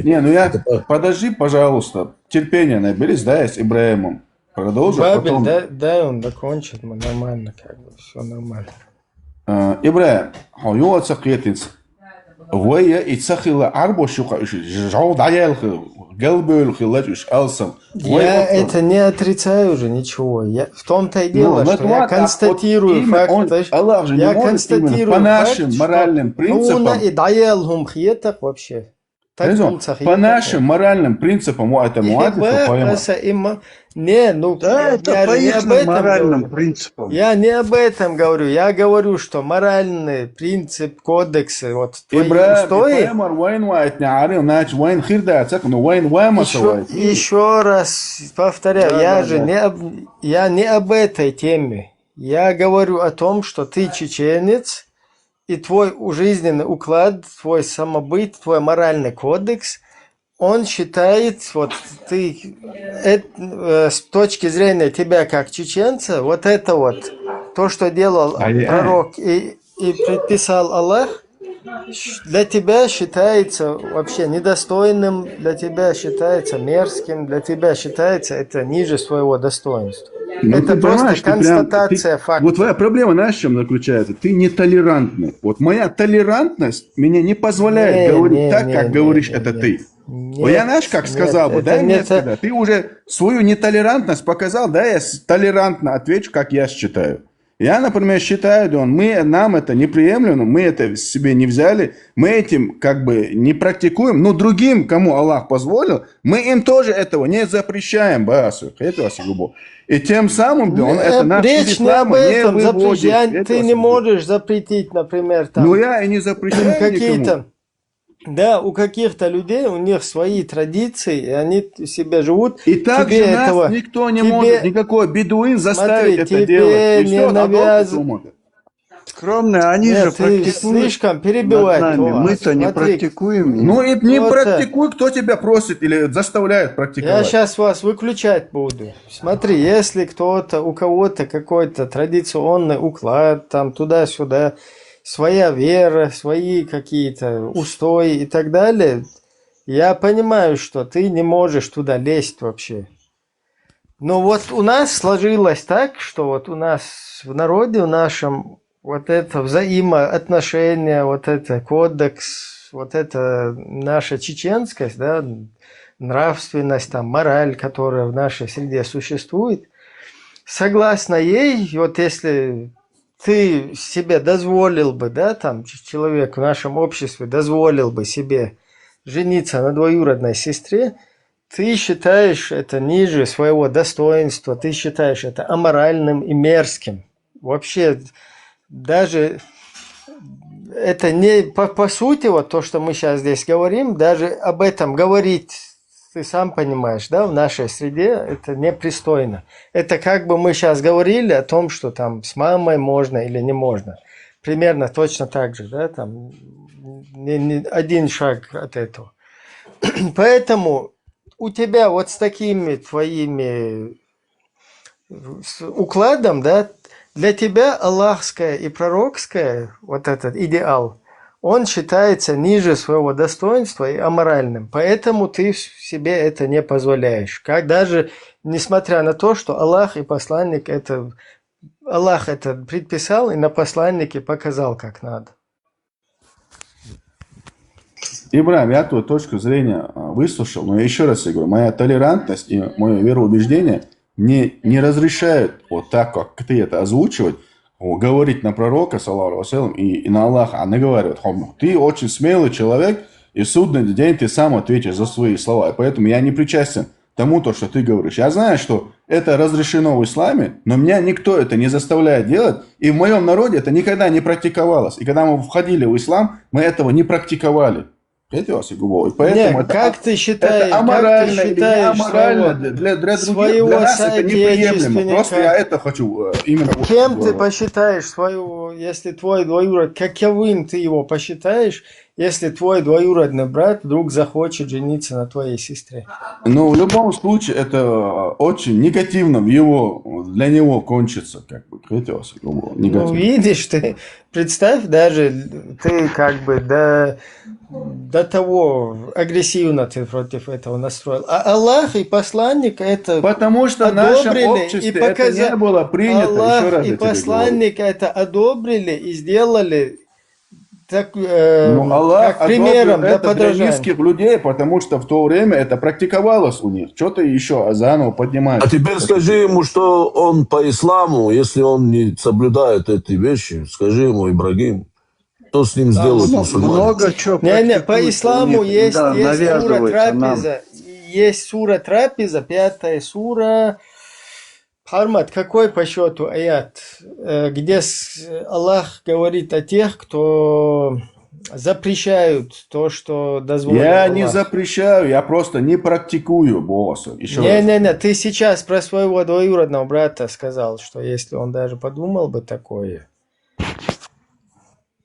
Speaker 17: Не, подожди, пожалуйста, терпение наберись, да, с Ибраимом. Продолжим,
Speaker 1: Бабель,
Speaker 17: потом...
Speaker 1: дай он закончит, мы нормально, как бы, все нормально.
Speaker 17: Ибраим, хойо цакетинс. Вая и цахила арбо шука жау даялхы, галбел хилачуш алсам.
Speaker 1: Я это не отрицаю уже ничего. В том-то и дело, что я констатирую факт.
Speaker 17: Аллах же не может именно по нашим моральным принципам.
Speaker 1: И даялхум хиетах вообще.
Speaker 17: По нашим моральным принципам это
Speaker 1: не, ну
Speaker 6: да, это по их моральным принципам.
Speaker 1: Я не об этом говорю. Я говорю, что моральный принцип, кодексы, вот твои устои. Еще раз повторяю, я не об этой теме. Я говорю о том, что ты чеченец, и твой жизненный уклад, твой самобыт, твой моральный кодекс, он считает, вот ты, с точки зрения тебя как чеченца, вот это вот, то, что делал пророк и предписал Аллах, для тебя считается вообще недостойным, для тебя считается мерзким, для тебя считается это ниже своего достоинства.
Speaker 17: Но
Speaker 1: это просто констатация факта.
Speaker 17: Вот твоя проблема, знаешь, в чем заключается? Ты нетолерантный. Вот моя толерантность меня не позволяет говорить так, как говоришь это ты. Я, знаешь, как сказал бы, дай мне сказать, ты уже свою нетолерантность показал, да, я толерантно отвечу, как я считаю. Я, например, считаю, нам это неприемлемо, мы это себе не взяли, мы этим как бы не практикуем, но другим, кому Аллах позволил, мы им тоже этого не запрещаем, и тем самым он это наш
Speaker 1: речь не об этом, ты не можешь запретить, например, там.
Speaker 17: Ну я и не запрещаю
Speaker 1: какие-то. Да, у каких-то людей, у них свои традиции, и они себе живут.
Speaker 17: И также нас никто не может, никакой бедуин заставить это делать.
Speaker 1: Тебе не навязывают.
Speaker 6: Скромные, они же практикуют.
Speaker 1: Слишком перебивать.
Speaker 6: Мы-то не практикуем.
Speaker 17: Ну и не практикуй, кто тебя просит или заставляет практиковать.
Speaker 1: Я сейчас вас выключать буду. Смотри, если у кого-то какой-то традиционный уклад, там туда-сюда, своя вера, свои какие-то устои и так далее, я понимаю, что ты не можешь туда лезть вообще. Но вот у нас сложилось так, что вот у нас в народе, в нашем, вот это взаимоотношение, вот это кодекс, вот это наша чеченскость, да, нравственность, там, мораль, которая в нашей среде существует, согласно ей, вот если ты себе дозволил бы, да, там, человек в нашем обществе дозволил бы себе жениться на двоюродной сестре, ты считаешь это ниже своего достоинства, ты считаешь это аморальным и мерзким. Вообще, даже это не по сути, вот то, что мы сейчас здесь говорим, даже об этом говорить, ты сам понимаешь, да, в нашей среде это непристойно. Это как бы мы сейчас говорили о том, что там с мамой можно или не можно. Примерно точно так же, да, там не один шаг от этого. Поэтому у тебя вот с такими твоими укладом, да, для тебя аллахское и пророкское, вот этот идеал, он считается ниже своего достоинства и аморальным. Поэтому ты себе это не позволяешь. Как даже несмотря на то, что Аллах и посланник Аллах это предписал и на посланнике показал, как надо.
Speaker 17: Ибраим, я твою точку зрения выслушал, но еще раз я говорю, моя толерантность и мое вероубеждение не разрешают вот так, как ты это озвучивать, говорить на пророка, саллаллаху алейхи, и на Аллаха. Она говорит, ты очень смелый человек, и в судный день ты сам ответишь за свои слова. И поэтому я не причастен тому, что ты говоришь. Я знаю, что это разрешено в исламе, но меня никто это не заставляет делать. И в моем народе это никогда не практиковалось. И когда мы входили в ислам, мы этого не практиковали. Хотелось и губо. И поэтому
Speaker 1: Нет, как ты считаешь,
Speaker 17: это аморально
Speaker 1: как ты
Speaker 17: или
Speaker 1: считаешь
Speaker 17: неаморально для других,
Speaker 1: своего
Speaker 17: для нас это неприемлемо. Просто
Speaker 1: соотечественника?
Speaker 17: я это хочу именно...
Speaker 1: Кем ты посчитаешь своего, если твой двоюродный, каковым ты его посчитаешь, если твой двоюродный брат вдруг захочет жениться на твоей сестре?
Speaker 17: Но в любом случае это очень негативно для него кончится, как бы, хотелось губо.
Speaker 1: Ну, видишь, ты представь, даже ты как бы до того агрессивно ты против этого настроил. А Аллах и посланник это
Speaker 17: потому что в нашем
Speaker 1: одобрили
Speaker 17: обществе
Speaker 1: и показали.
Speaker 17: это не было принято.
Speaker 1: Аллах
Speaker 17: Еще раз
Speaker 1: и
Speaker 17: я тебе
Speaker 1: посланник это одобрили и сделали так,
Speaker 17: Ну, Аллах
Speaker 1: как примером
Speaker 17: одобрил
Speaker 1: для
Speaker 17: это для
Speaker 1: подражания.
Speaker 17: низких людей, потому что в то время это практиковалось у них. Что ты еще заново поднимаешь?
Speaker 21: А теперь скажи ему, что он по исламу, если он не соблюдает эти вещи, скажи ему, Ибрагим, что с ним сделают мусульмане?
Speaker 6: Много чего
Speaker 1: Не, по
Speaker 6: практикуют
Speaker 1: исламу
Speaker 6: у них,
Speaker 1: есть,
Speaker 6: да,
Speaker 1: есть сура
Speaker 6: навязывается нам.
Speaker 1: Трапеза. Есть сура Трапеза, 5-я сура. Хармат, какой по счету аят, где Аллах говорит о тех, кто запрещают то, что дозволено
Speaker 17: Я
Speaker 1: Аллах.
Speaker 17: не запрещаю, я просто не практикую, босс. Еще раз.
Speaker 1: Не, ты сейчас про своего двоюродного брата сказал, что если он даже подумал бы такое,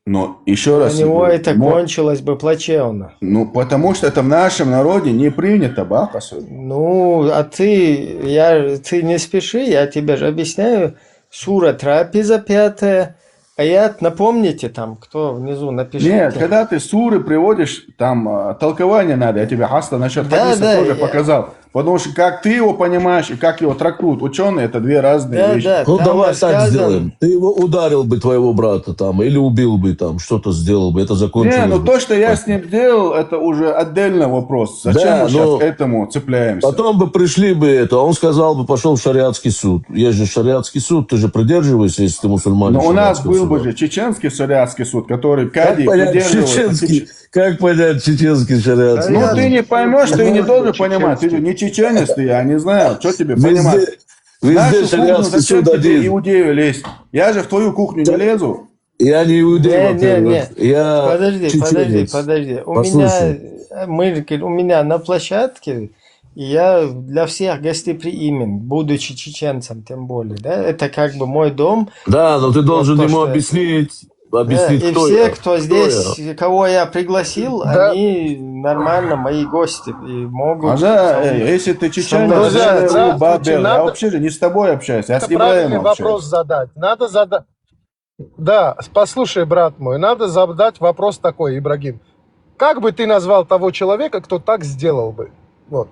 Speaker 17: Но еще
Speaker 1: у
Speaker 17: раз.
Speaker 1: него
Speaker 17: говорю,
Speaker 1: это кончилось бы плачевно.
Speaker 17: Ну, потому что это в нашем народе не принято, бахас.
Speaker 1: Ну, а ты не спеши, я тебе же объясняю. Сура Трапеза 5-я, аят, напомните там, кто внизу, напишите.
Speaker 17: Нет, когда ты суры приводишь, там толкование надо, я тебе Хаста насчет хадиса тоже показал. Потому что как ты его понимаешь и как его трактуют ученые, это две разные вещи.
Speaker 21: Ну давай так сделаем. Ты его ударил бы, твоего брата, там, или убил бы, там, что-то сделал бы, это закончилось.
Speaker 17: Не, ну
Speaker 21: бы.
Speaker 17: то, что я с ним сделал, это уже отдельный вопрос. Зачем
Speaker 21: Да,
Speaker 17: мы сейчас
Speaker 21: но
Speaker 17: к этому цепляемся?
Speaker 21: Потом бы пришли бы это, он сказал бы, пошел в шариатский суд. Есть же шариатский суд, ты же придерживаешься, если ты мусульманин.
Speaker 17: Но у нас
Speaker 21: шариатского
Speaker 17: был
Speaker 21: суда.
Speaker 17: бы же чеченский шариатский суд, который
Speaker 21: Как
Speaker 17: кади
Speaker 21: понять
Speaker 17: придерживается.
Speaker 21: как понять чеченский шариатский
Speaker 17: Ну
Speaker 21: суд?
Speaker 17: ты не поймешь, ты не должен понимать. Ты же не чеченец, ты, я не знаю, что тебе
Speaker 21: Везде-
Speaker 17: понимать. В
Speaker 21: везде
Speaker 17: нашу кухню
Speaker 21: шариатский
Speaker 17: зачем
Speaker 21: суд
Speaker 17: тебе
Speaker 21: один.
Speaker 17: иудею лезть? Я же в твою кухню не лезу.
Speaker 21: Я не иудей, во-первых. Я
Speaker 1: Подожди.
Speaker 21: чеченец.
Speaker 1: У меня на площадке, я для всех гостеприимен, будучи чеченцем тем более. Да? Это как бы мой дом.
Speaker 21: Да, но ты должен
Speaker 1: то,
Speaker 21: ему
Speaker 1: что-
Speaker 21: объяснить,
Speaker 1: Да, и
Speaker 21: кто
Speaker 1: все,
Speaker 21: я.
Speaker 1: кто здесь, кого я пригласил, они нормально мои гости и могут...
Speaker 17: А да, если ты чеченец,
Speaker 10: Друзья, здравствуйте,
Speaker 17: Бабел, я
Speaker 10: надо-
Speaker 17: вообще же не с тобой общаюсь, я с
Speaker 10: Это правильный
Speaker 17: Ибраимом
Speaker 10: вопрос
Speaker 17: общаюсь.
Speaker 10: задать. Надо задать. Да, послушай, брат мой, надо задать вопрос такой, Ибрагим. Как бы ты назвал того человека, кто так сделал бы? Вот.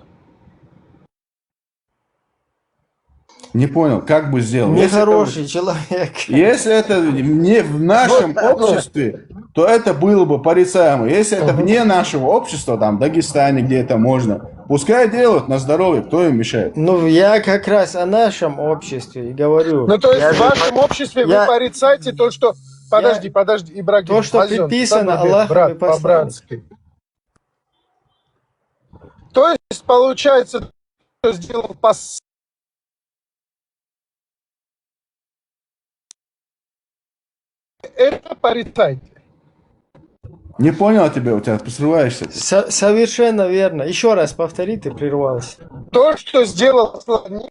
Speaker 17: Не понял, как бы сделал?
Speaker 1: Нехороший человек.
Speaker 17: Если это не в нашем обществе, то это было бы порицаемо. Если это вне нашего общества, там, в Дагестане, где это можно, пускай делают на здоровье, кто им мешает?
Speaker 1: Ну, я как раз о нашем обществе и говорю.
Speaker 10: Ну, то есть
Speaker 1: Я
Speaker 10: в
Speaker 1: же-
Speaker 10: вашем обществе
Speaker 1: я-
Speaker 10: вы порицаете то, что... Подожди, Ибрагим.
Speaker 1: То, что
Speaker 10: Азон,
Speaker 1: предписано
Speaker 10: дай мне,
Speaker 1: Аллахом
Speaker 10: брат,
Speaker 1: и посланником.
Speaker 10: по-братски. То есть, получается, что сделал это порицайте.
Speaker 17: Не понял тебя, у тебя срываешься.
Speaker 1: Совершенно верно. Еще раз повтори, ты прервался.
Speaker 10: То, что сделал посланник,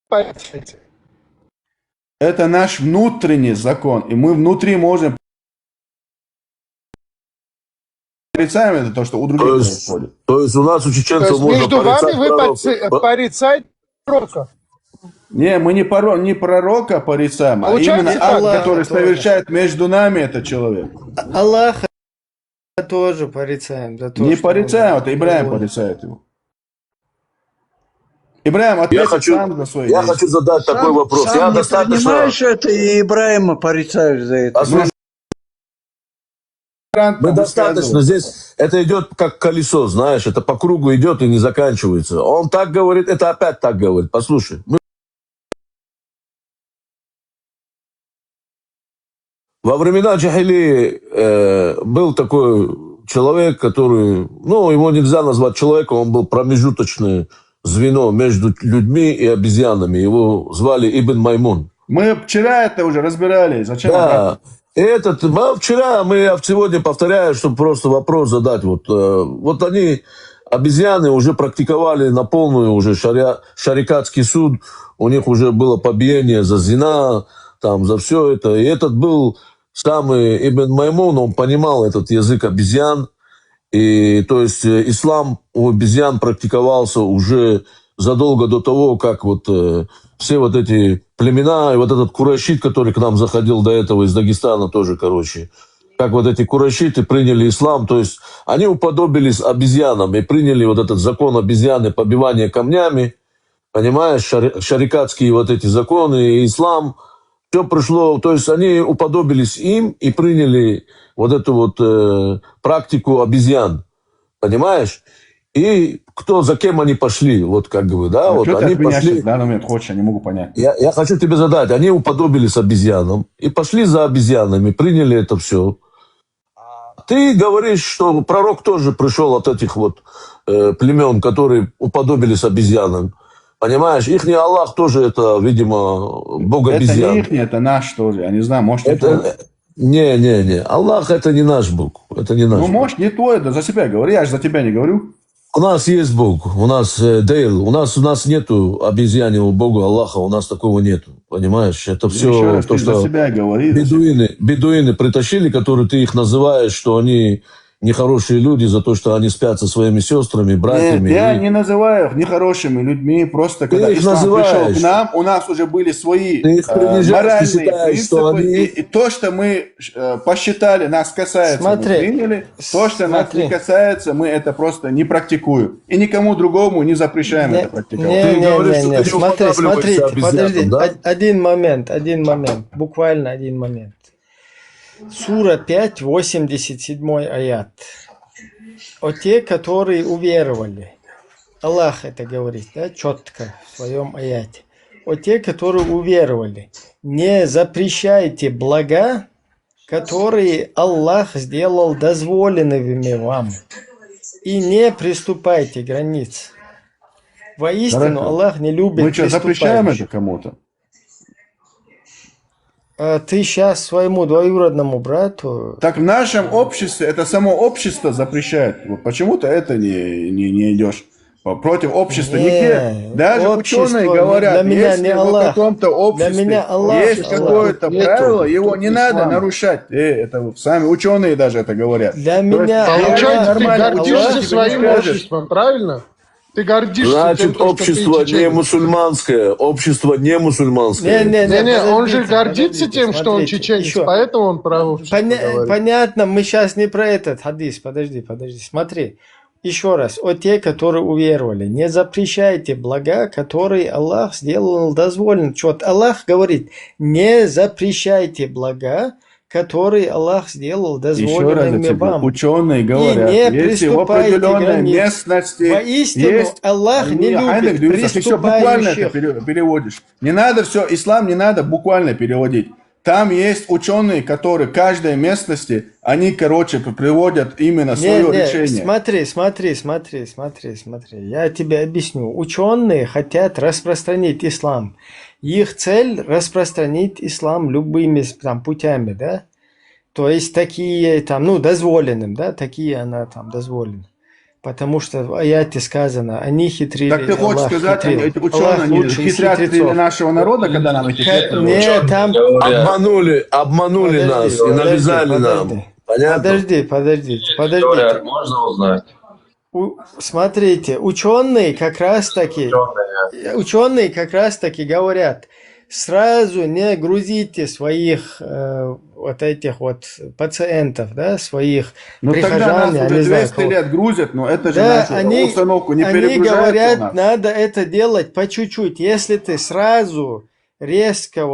Speaker 10: порицайте.
Speaker 17: Это наш внутренний закон, и мы внутри можем порицаем это то, что у других происходит.
Speaker 21: То есть у нас у
Speaker 10: То
Speaker 21: чеченцев
Speaker 10: есть
Speaker 21: можно
Speaker 10: между вами
Speaker 21: порицать
Speaker 10: вы
Speaker 21: пророка.
Speaker 10: порицаете пророка.
Speaker 17: Не, мы не пророка порицаем, а
Speaker 10: Получается
Speaker 17: именно
Speaker 10: так,
Speaker 17: акт,
Speaker 10: да,
Speaker 17: который
Speaker 1: тоже.
Speaker 17: совершает между нами этот человек.
Speaker 1: Аллаха тоже порицаем. За то,
Speaker 17: Не
Speaker 1: что
Speaker 17: порицаем,
Speaker 1: он
Speaker 17: это Ибраим
Speaker 1: позволил.
Speaker 17: порицает его. Ибраим, ответь сам за свои
Speaker 21: Я
Speaker 17: действия.
Speaker 21: хочу задать такой вопрос.
Speaker 6: Сам
Speaker 21: Я
Speaker 6: не
Speaker 21: достаточно...
Speaker 6: принимаешь это и Ибраима порицаешь за это.
Speaker 21: Послушай, мы достаточно здесь, это идет как колесо, знаешь, это по кругу идет и не заканчивается. Он так говорит, это опять так говорит. Послушай, во времена Джахили был такой человек, который, ну, его нельзя назвать человеком, он был промежуточное звено между людьми и обезьянами. Его звали Ибн Маймун.
Speaker 17: Мы вчера это уже разбирали. Зачем?
Speaker 21: Да, Вчера я сегодня повторяю, чтобы просто вопрос задать. Вот они, обезьяны, уже практиковали на полную уже шарикатский суд. У них уже было побиение за зина, там, за все это. И этот был самый Ибн Маймун, он понимал этот язык обезьян. И, то есть, ислам у обезьян практиковался уже задолго до того, как все вот эти племена, и вот этот курайшит, который к нам заходил до этого из Дагестана тоже, как вот эти курайшиты приняли ислам, то есть они уподобились обезьянам и приняли вот этот закон обезьяны, побивание камнями, понимаешь, шарикатские вот эти законы, и ислам, все пришло, то есть они уподобились им и приняли вот эту практику обезьян, понимаешь? И за кем они пошли,
Speaker 17: что ты
Speaker 21: они
Speaker 17: от меня
Speaker 21: пошли...
Speaker 17: в данный момент хочешь, я не могу понять.
Speaker 21: Я хочу тебе задать, они уподобились обезьянам и пошли за обезьянами, приняли это все. Ты говоришь, что пророк тоже пришел от этих племен, которые уподобились обезьянам. Понимаешь, ихний Аллах тоже это, видимо, бог обезьян.
Speaker 17: Это не ихний, это наш тоже, я не знаю, может не твой.
Speaker 21: Не, Аллах это не наш бог, это не наш бог.
Speaker 17: Может не твой, да за себя говори, я же за тебя не говорю.
Speaker 21: У нас есть Бог, у нас Дейл, у нас нету обезьяньего Бога Аллаха, у нас такого нету, понимаешь? Это все то, что
Speaker 17: себя говори,
Speaker 21: бедуины притащили, которые ты их называешь, что они нехорошие люди за то, что они спят со своими сестрами, братьями.
Speaker 17: Нет, я не называю их нехорошими людьми, просто когда ислам пришел к нам, у нас уже были свои моральные принципы, и то, что мы посчитали, нас касается, мы приняли, то, что нас не касается, мы это просто не практикуем. И никому другому не запрещаем это практиковать.
Speaker 1: Смотрите, подожди, один момент, буквально один момент. Сура 5, 87 аят. О те, которые уверовали. Аллах это говорит, четко в своем аяте. О те, которые уверовали. Не запрещайте блага, которые Аллах сделал дозволенными вам. И не приступайте границ. Воистину, Аллах не любит
Speaker 17: Мы что, запрещаем это кому-то?
Speaker 1: Ты сейчас своему двоюродному брату...
Speaker 17: Так в нашем обществе, это само общество запрещает. Почему-то это не идешь. Против общества нигде. Даже ученые говорят, если в каком-то обществе есть какое-то правило, его не надо нарушать. Это сами ученые даже это говорят.
Speaker 10: Получается, ты гордишься своим обществом, правильно? Ты гордишься
Speaker 21: Значит,
Speaker 10: тем,
Speaker 21: общество не мусульманское. Общество не мусульманское.
Speaker 10: Не, он же гордится тем, что он чеченец, поэтому он про общество говорит.
Speaker 1: Понятно, мы сейчас не про этот хадис. Подожди. Смотри. Еще раз. О те, которые уверовали. Не запрещайте блага, которые Аллах сделал дозволенным. Аллах говорит, не запрещайте блага, которые Аллах сделал дозволенными вам.
Speaker 17: Ученые говорят, если в определенной местности
Speaker 1: воистину,
Speaker 17: есть...
Speaker 1: Аллах не любит
Speaker 17: Ты все буквально это переводишь. Не надо все, ислам не надо буквально переводить. Там есть ученые, которые каждой местности, они, приводят именно свое решение. Смотри.
Speaker 1: Я тебе объясню. Ученые хотят распространить ислам. Их цель распространить ислам любыми путями, да? То есть такие дозволенным, да? Такие она дозволены. Потому что в аяте сказано, они хитрили.
Speaker 17: Так ты хочешь сказать, эти ученые хитрят нашего народа, когда нам эти
Speaker 1: Нет, там...
Speaker 21: Обманули нас и навязали нам. Понятно?
Speaker 1: Подождите.
Speaker 8: Можно узнать?
Speaker 1: Смотрите, ученые как раз таки говорят, сразу не грузите своих пациентов, да, своих прихожан.
Speaker 17: Тогда нас уже 200 лет грузят, но это же нашу установку не перегружается.
Speaker 1: Они говорят, надо это делать по чуть-чуть. Если ты сразу резко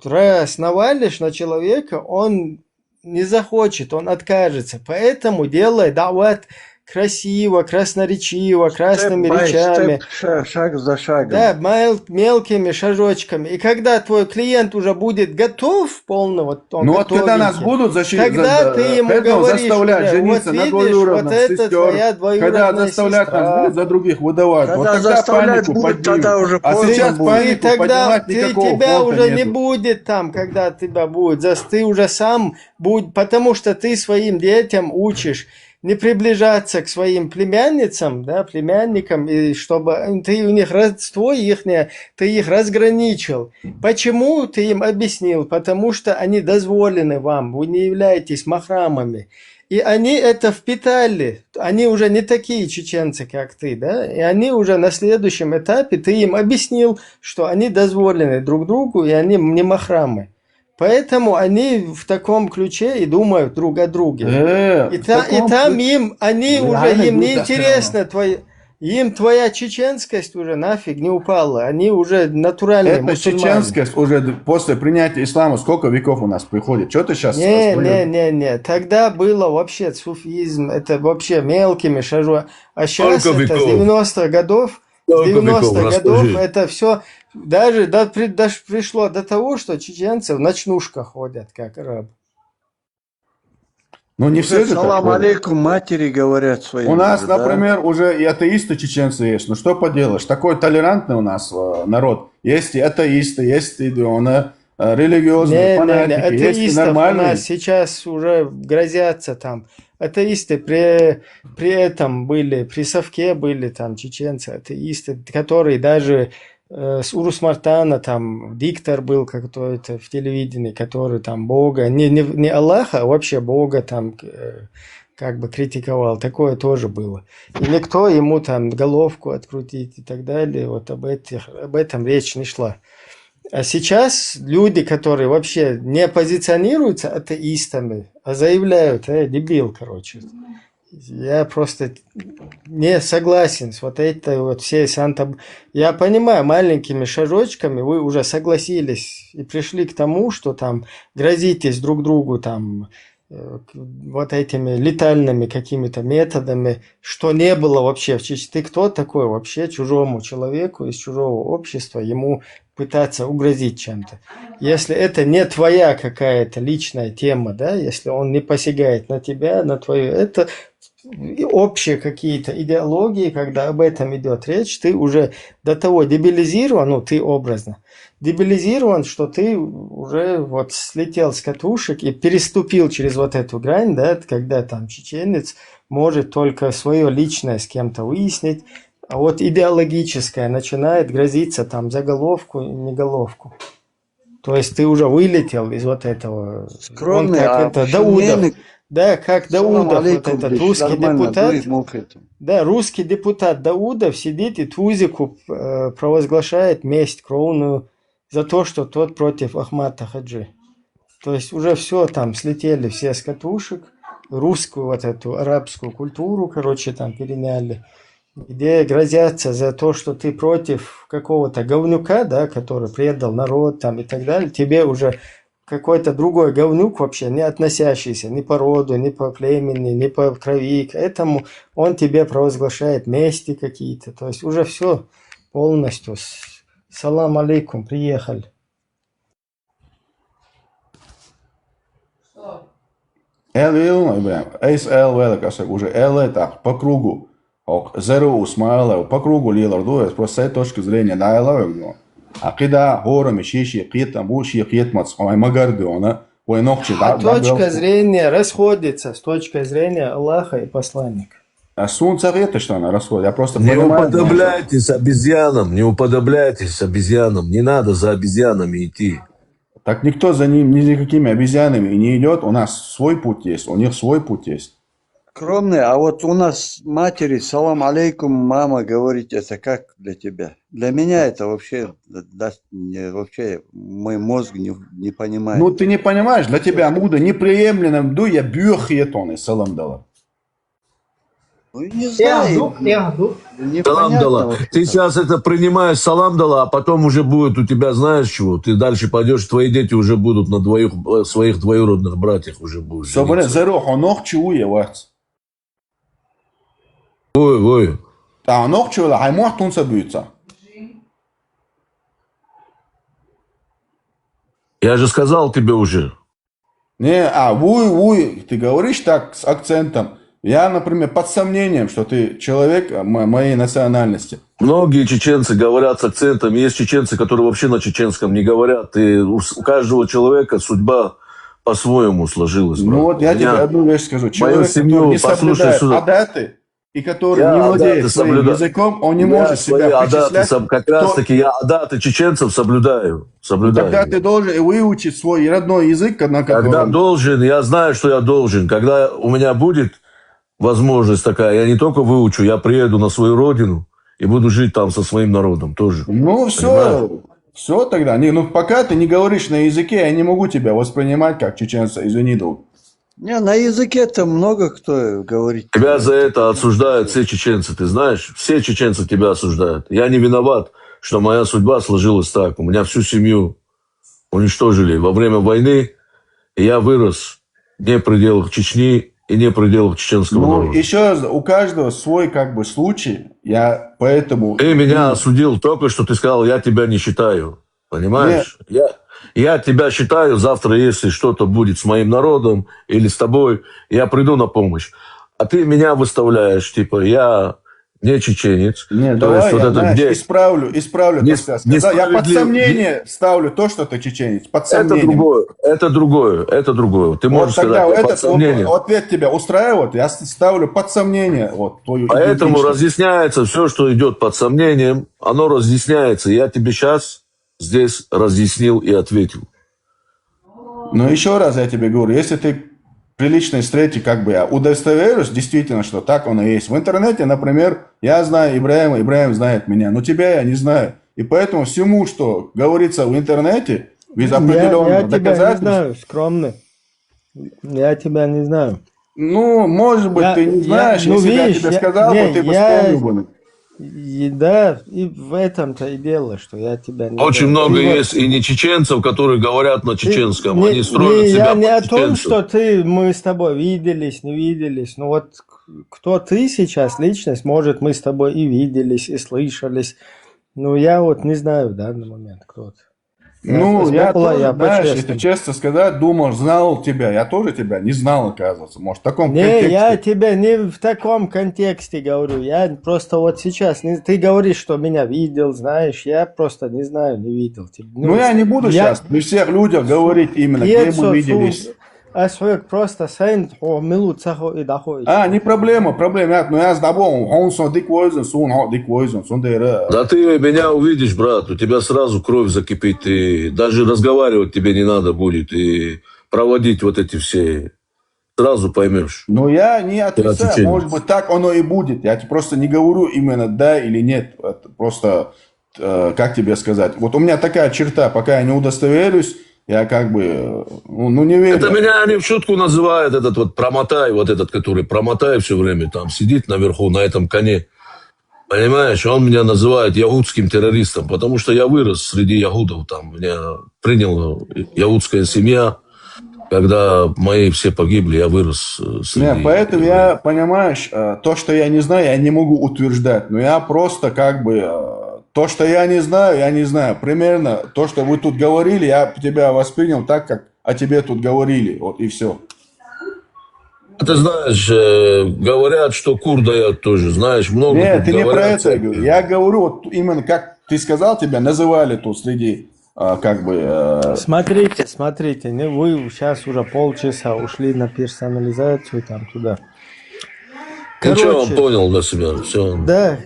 Speaker 1: раз навалишь на человека, он не захочет, он откажется. Поэтому делай дават красиво, красноречиво, красными речами.
Speaker 6: Шаг за шагом.
Speaker 1: Да, мелкими шажочками. И когда твой клиент уже будет готов, полного,
Speaker 17: ну вот когда нас будут
Speaker 1: тогда ты ему говоришь,
Speaker 17: заставлять жениться
Speaker 1: вот
Speaker 17: на
Speaker 1: видишь,
Speaker 17: двоюродных
Speaker 1: вот это
Speaker 17: сестер,
Speaker 1: твоя двоюродная
Speaker 17: когда заставлять
Speaker 1: сестра.
Speaker 17: нас будут за других выдавать,
Speaker 6: Когда
Speaker 17: вот тогда
Speaker 6: заставлять
Speaker 17: панику
Speaker 6: будут,
Speaker 17: поднимут.
Speaker 6: тогда уже
Speaker 17: А
Speaker 6: поздно
Speaker 17: сейчас
Speaker 6: будет.
Speaker 17: панику
Speaker 1: Тогда
Speaker 17: поднимать никакого
Speaker 1: тебя
Speaker 17: фронта
Speaker 1: уже
Speaker 17: нету.
Speaker 1: не будет там, когда тебя будет. Ты уже сам будь, потому что ты своим детям учишь не приближаться к своим племянницам, да, племянникам, и чтобы ты у них родство ихнее, ты их разграничил. Почему ты им объяснил? Потому что они дозволены вам, вы не являетесь махрамами. И они это впитали. Они уже не такие чеченцы, как ты, да? И они уже на следующем этапе, ты им объяснил, что они дозволены друг другу, и они не махрамы. Поэтому они в таком ключе и думают друг о друге. И там им, они уже, им не интересно, им твоя чеченскость уже нафиг не упала. Они уже натуральные
Speaker 17: Это
Speaker 1: мусульмане.
Speaker 17: чеченскость уже после принятия ислама сколько веков у нас приходит? Что ты сейчас
Speaker 1: Не. Тогда было вообще суфизм, это вообще мелкими шажами. А сейчас это с 90-х годов. С 90-х годов это все даже пришло до того, что чеченцы в ночнушках ходят, как арабы.
Speaker 17: Ну не все же так.
Speaker 6: Салам алейкум, матери говорят своим.
Speaker 17: У нас,
Speaker 6: уже,
Speaker 17: например, уже и атеисты чеченцы есть. Ну что поделаешь, такой толерантный у нас народ. Есть и атеисты, есть и религиозные фанатики, есть и нормальные.
Speaker 1: У нас сейчас уже грозятся там. Атеисты при этом были, при Совке были там чеченцы, атеисты, которые даже с Урус-Мартана там диктор был какой-то в телевидении, который там Бога, не Аллаха, а вообще Бога там как бы критиковал. Такое тоже было. И никто ему там головку открутить и так далее, вот об этом речь не шла. А сейчас люди, которые вообще не позиционируются атеистами, а заявляют, дебил, короче. Я просто не согласен с вот этой вот всей Я понимаю, маленькими шажочками вы уже согласились и пришли к тому, что там грозитесь друг другу там вот этими летальными какими-то методами, что не было вообще. Ты кто такой вообще чужому человеку из чужого общества ему пытаться угрозить чем-то? Если это не твоя какая-то личная тема, да, если он не посягает на тебя, на твою, это общие какие-то идеологии, когда об этом идет речь, ты уже до того дебилизирован, ну ты образно, дебилизирован, что ты уже вот слетел с катушек и переступил через вот эту грань, да, когда там чеченец может только свое личное с кем-то выяснить, а вот идеологическое начинает грозиться там заголовку и неголовку. То есть ты уже вылетел из вот этого.
Speaker 6: Скромный,
Speaker 1: Даудов. Да, как Даудов, вот этот русский депутат. Да, русский депутат Даудов сидит и Тузику провозглашает месть кровную за то, что тот против Ахмата Хаджи. То есть уже все там слетели все с катушек, русскую вот эту арабскую культуру, короче, там переняли, где грозятся за то, что ты против какого-то говнюка, да, который предал народ там и так далее, тебе уже какой-то другой говнюк вообще, не относящийся ни по роду, ни по племени, ни по крови, к этому он тебе провозглашает мести какие-то. То есть уже все полностью. Салам алейкум, приехали.
Speaker 17: Уже так, по кругу. Зеру Усмаила, по кругу Лиларду, просто с этой точки зрения, да, я Акида, горами, шиши, китам, буши, китмац, магардиона,
Speaker 1: точка зрения расходится с точкой зрения Аллаха и посланника.
Speaker 17: А солнце это что она расходит? Я просто
Speaker 21: не
Speaker 17: понимаю.
Speaker 21: уподобляйтесь обезьянам, не уподобляйтесь обезьянам, не надо за обезьянами идти.
Speaker 17: Так никто за ним, ни за какими обезьянами не идет, у нас свой путь есть, у них свой путь есть.
Speaker 6: Скромный, а вот у нас матери, салам алейкум, мама говорить, это как для тебя? Для меня это вообще, вообще мой мозг не понимает.
Speaker 17: Ну ты не понимаешь, для тебя муда неприемлемо, я бьёхьетон, салам дала.
Speaker 6: Ну не знаю.
Speaker 21: Салам дала. Ты сейчас это принимаешь салам дала, а потом уже будет у тебя, знаешь чего, ты дальше пойдешь, твои дети уже будут на своих двоюродных братьях уже будут.
Speaker 17: Соболе, зеро, онох чуе, вац.
Speaker 21: Voi.
Speaker 17: Ta nokchula haimuah tunsa büyütsa.
Speaker 21: Я же сказал тебе уже.
Speaker 17: Не, вуй, ты говоришь так с акцентом. Я, например, под сомнением, что ты человек моей национальности.
Speaker 21: Многие чеченцы говорят с акцентом. Есть чеченцы, которые вообще на чеченском не говорят. И у каждого человека судьба по-своему сложилась. Брат.
Speaker 17: Ну вот я тебе одну вещь скажу. Человек,
Speaker 21: семью,
Speaker 17: который не соблюдает адаты, и который не владеет своим языком, он не может себя причислять.
Speaker 21: Как раз таки я адаты чеченцев соблюдаю.
Speaker 17: Тогда ты должен выучить свой родной язык, на котором...
Speaker 21: Когда должен, я знаю, что я должен. Когда у меня будет возможность такая, я не только выучу, я приеду на свою родину и буду жить там со своим народом тоже.
Speaker 17: Ну все тогда. Пока ты не говоришь на языке, я не могу тебя воспринимать как чеченца, извини, друг.
Speaker 6: Не, на языке-то много кто говорит.
Speaker 21: Тебя за это осуждают все чеченцы, ты знаешь? Все чеченцы тебя осуждают. Я не виноват, что моя судьба сложилась так. У меня всю семью уничтожили во время войны, и я вырос не в пределах Чечни и не в пределах чеченского народа.
Speaker 17: Еще раз, у каждого свой случай, я поэтому...
Speaker 21: Ты меня осудил только, что ты сказал, я тебя не считаю. Понимаешь? Я тебя считаю, завтра, если что-то будет с моим народом или с тобой, я приду на помощь. А ты меня выставляешь, типа, я не чеченец.
Speaker 17: Нет,
Speaker 21: то
Speaker 17: давай
Speaker 21: есть,
Speaker 17: я,
Speaker 21: где...
Speaker 17: исправлю то, что я сказал. Я под сомнение ставлю то, что ты чеченец. Под сомнением.
Speaker 21: Это другое. Ты можешь сказать, под сомнением.
Speaker 17: Ответ тебя устраивает, я ставлю под сомнение твою
Speaker 21: Поэтому
Speaker 17: идентичность.
Speaker 21: разъясняется все, что идет под сомнением, оно разъясняется. Я тебе сейчас здесь разъяснил и ответил.
Speaker 17: Но еще раз я тебе говорю, если ты при личной встрече, я удостоверюсь действительно, что так оно и есть. В интернете, например, я знаю Ибраима, Ибраим знает меня, но тебя я не знаю. И поэтому всему, что говорится в интернете, без определенного доказательства...
Speaker 19: Я тебя не знаю, скромный. Я тебя не знаю.
Speaker 17: Ну, может быть, ты не знаешь, если я тебе сказал, ты бы вспомнил бы.
Speaker 19: Да, и в этом-то и дело, что я тебя не
Speaker 21: Очень
Speaker 19: знаю.
Speaker 21: много есть и не чеченцев, которые говорят на чеченском. Они строят себя
Speaker 19: Я не о
Speaker 21: под
Speaker 19: том,
Speaker 21: чеченцев.
Speaker 19: что мы с тобой виделись, не виделись. Но вот кто ты сейчас, личность, может, мы с тобой и виделись, и слышались. Но я не знаю в данный момент, кто ты.
Speaker 17: Я тоже, знаешь, если честно сказать, думал, знал тебя. Я тоже тебя не знал, оказывается. Может, в таком контексте.
Speaker 19: Я тебя не в таком контексте говорю. Я просто сейчас... Ты говоришь, что меня видел, знаешь. Я просто не знаю, не видел тебя.
Speaker 17: Я не буду сейчас при всех людях говорить именно, где мы виделись.
Speaker 19: Просто
Speaker 17: не проблема. Я с тобой.
Speaker 21: Да ты меня увидишь, брат, у тебя сразу кровь закипит, и даже разговаривать тебе не надо будет, и проводить вот эти все, сразу поймешь.
Speaker 17: Я не отрицаю, может быть, так оно и будет. Я просто не говорю именно да или нет. Это просто, как тебе сказать, вот у меня такая черта, пока я не удостоверюсь, я не верю.
Speaker 21: Это меня они в шутку называют, этот промотай, который промотай все время, там сидит наверху на этом коне. Понимаешь, он меня называет яхудским террористом, потому что я вырос среди яхудов, там меня приняла яхудская семья. Когда мои все погибли, я вырос среди...
Speaker 17: Поэтому я, понимаешь, то, что я не знаю, я не могу утверждать. Но я просто то, что я не знаю. Примерно то, что вы тут говорили, я тебя воспринял так, как о тебе тут говорили. Вот и все.
Speaker 21: Ты знаешь, говорят, что кур дает тоже, знаешь, много.
Speaker 17: Нет, ты не про
Speaker 21: говорят,
Speaker 17: это говорю. Я говорю, именно как ты сказал, тебя называли тут среди,
Speaker 19: Смотрите, вы сейчас уже полчаса ушли на персонализацию там туда.
Speaker 21: Ничего, он понял для себя. Все.
Speaker 19: Да,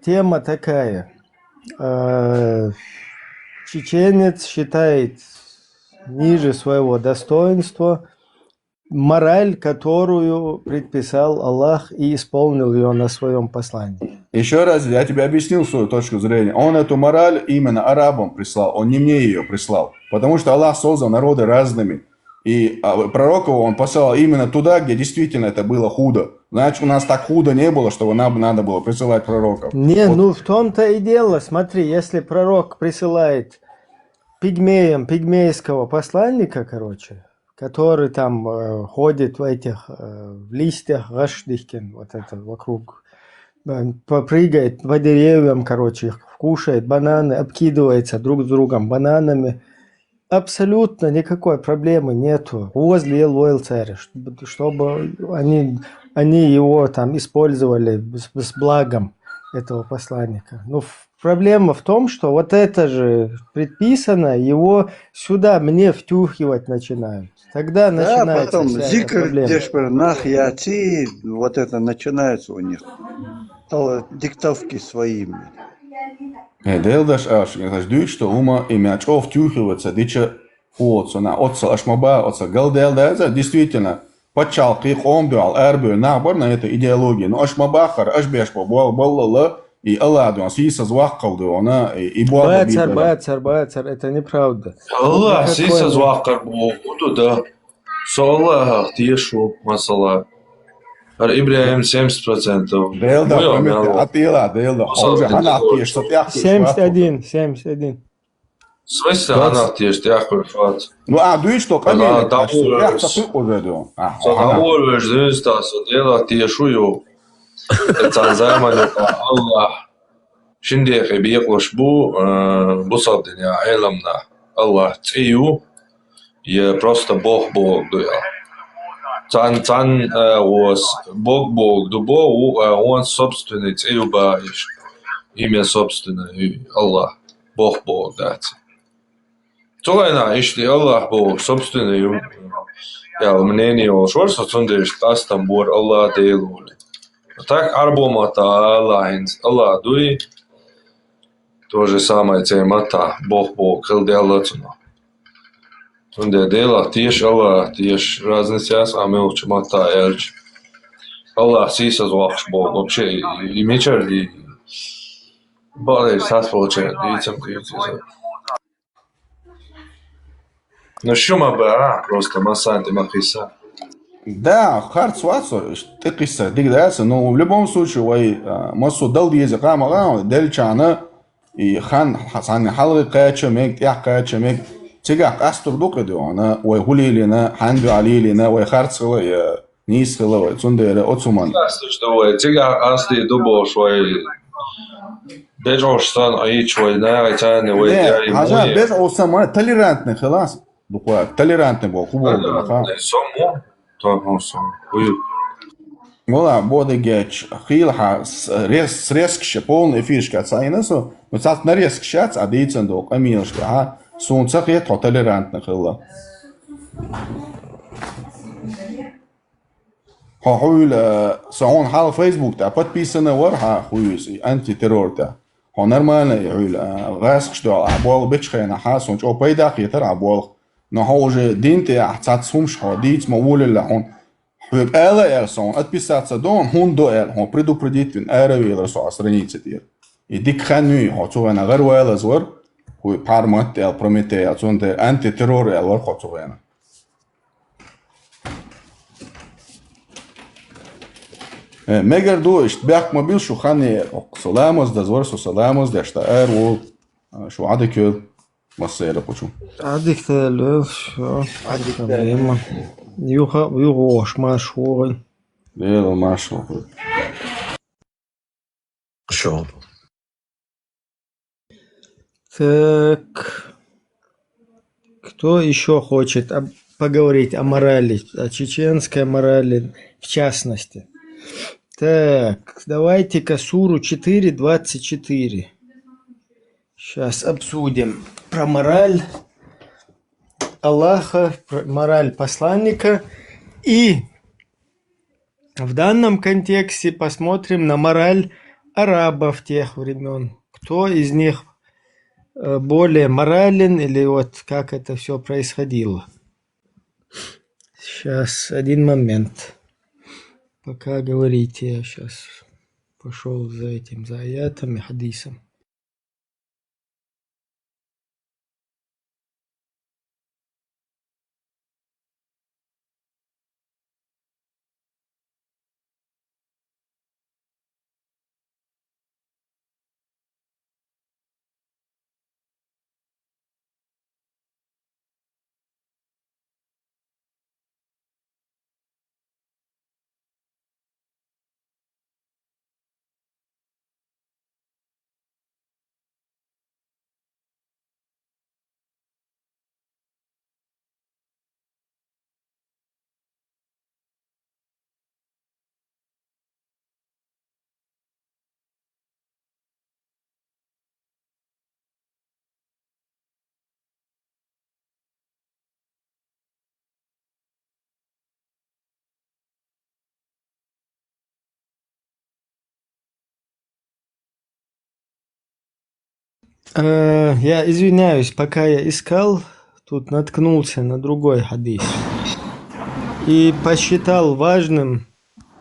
Speaker 19: тема такая. Чеченец считает ниже своего достоинства мораль, которую предписал Аллах, и исполнил ее на своем послании.
Speaker 17: Еще раз, я тебе объяснил свою точку зрения. Он эту мораль именно арабам прислал, он не мне ее прислал. Потому что Аллах создал народы разными. И пророков он послал именно туда, где действительно это было худо. Значит, у нас так худо не было, что нам надо было присылать пророков.
Speaker 19: В том-то и дело. Смотри, если пророк присылает пигмеям пигмейского посланника,
Speaker 1: который там ходит в этих в листьях гаштихкин, вот это вокруг, попрыгает по деревьям, короче, кушает бананы, обкидывается друг с другом бананами. Абсолютно никакой проблемы нету возле ЛОЛ-царя, чтобы они его там использовали с благом этого посланника. Но проблема в том, что вот это же предписано, его сюда мне втюхивать начинают. Тогда
Speaker 6: Да,
Speaker 1: начинается
Speaker 6: потом
Speaker 1: вся эта
Speaker 6: зикр,
Speaker 1: проблема.
Speaker 6: дешпер, нах, яти, вот это начинается у них. Диктовки своими.
Speaker 17: Делдаш аш, я дюч, что ума и мячов тюхивается, дича на отца ашмаба, отца галделдаза, действительно, почалки, хомбюал, эрбю, набор на этой идеологии. Но ашмабахар, ашбешба, баллала, и Алладу, сисас вахкалду, она и буала
Speaker 1: Бацар, это неправда.
Speaker 8: Allah
Speaker 1: Никакой
Speaker 8: сисас
Speaker 1: не-
Speaker 8: вахкар буду да. Саллах тиешу масала. Ар Ибраим 70%.
Speaker 17: Делда, памяти, атила, делда, уже хана тиеш, что тяхту
Speaker 1: 71.
Speaker 8: В смысле она тиеш тяхту фат?
Speaker 17: Ну, дюч, что камень, тяхта ты уже до.
Speaker 8: Заговор вежденстас, дела тиешу ю. Цанзайманю Allah. Şimdi bir yaklaşık bu sabdenya elamna Allah тию je просто Бог дуя. Цан was Бог дубо он собственный тию баиш. Имя собственное Аллах. Бог дать. Толайна, если Аллах Бог собственный, я мнение шорса цундеш тастам бор Аллах делули. Так арбомата Allah дуй. То же самое темата, Бог, хилделацуна. Тунде дела, тиеш Аллах, тиеш разницяс, а мы учим мата эльч. Аллах сисас вахш Бог, вообще, и мечер, и балей сас получает, и тем кьютиза. Ну шума бара, просто масанти махиса.
Speaker 17: Да, хард свацо, ты киса, дигдается, но в любом случае, вай, массу дал язык, дельчана, и хан хасан халгы качамек, я качамек, тигак астур дукадуана, ой хулилина, ханду алилина, ой харцела, я нисхела, ой цундера, отсуман.
Speaker 8: Что ой, тигак асти дубо швай, бежошсан аич ой, наайтяне ой, я и
Speaker 17: хажа
Speaker 8: муи.
Speaker 17: без осама толерантный хилас, буквально толерантный был, хубал, ха.
Speaker 8: Сому, то сому, ой.
Speaker 17: Вола, бодегеч, хилха, срезкше, полный фишка цайнасу, но цат нарезкшац, а дейцендок, амилшка, а солнце хет, толерантный хилла. Хуйл, саон хал Facebook, та подписаны варха хуюс, антитеррор та. Хо нормально, хуйл, гаск абол бечхена, ха, сонч опайда хитер абол. Но хо уже динте, цат сумшха, дейц мавулилла, он. Хуйк эла элсон, отписаться дон, хун до эл, хо предупредить вин эрави элсо страницы тир. И дик ханю, хо цугана гару эла звар, хуй пармат эл прометея, цунде антитеррор эл вар хо цугана. Мегер до ишт бяк мобил шу хани саламос да звар со саламос да шта эр вол шу адекел масера почу.
Speaker 1: Адикте все, проблема. Юго машуры.
Speaker 17: Дело машло.
Speaker 21: Что?
Speaker 1: Так, кто еще хочет поговорить о морали, о чеченской морали в частности? Так, давайте-ка суру 4.24. Сейчас обсудим про мораль Аллаха, про мораль посланника. И в данном контексте посмотрим на мораль арабов тех времен. Кто из них более морален или вот как это все происходило. Сейчас, один момент. Пока говорите, я сейчас пошел за этим, за аятом и хадисом. Я извиняюсь, пока я искал, тут наткнулся на другой хадис. И посчитал важным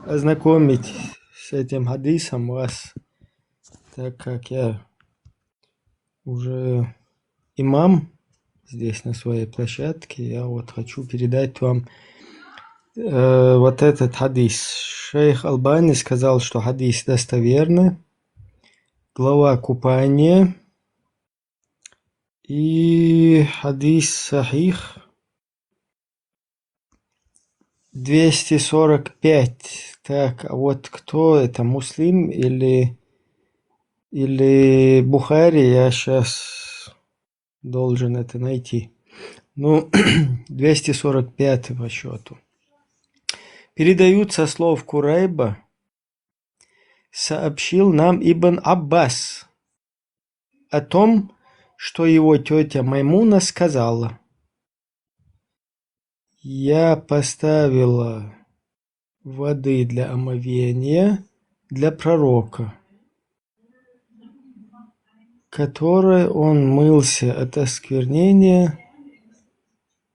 Speaker 1: ознакомить с этим хадисом вас, так как я уже имам здесь на своей площадке, я вот хочу передать вам вот этот хадис. Шейх Албани сказал, что хадис достоверный, глава купания и хадис сахих 245. Так, а вот кто это, Муслим или Бухари, я сейчас должен это найти. Ну, 245 по счету. Передают со слов Курайба, сообщил нам Ибн Аббас о том, что его тетя Маймуна сказала: «Я поставила воды для омовения для пророка, которой он мылся от осквернения,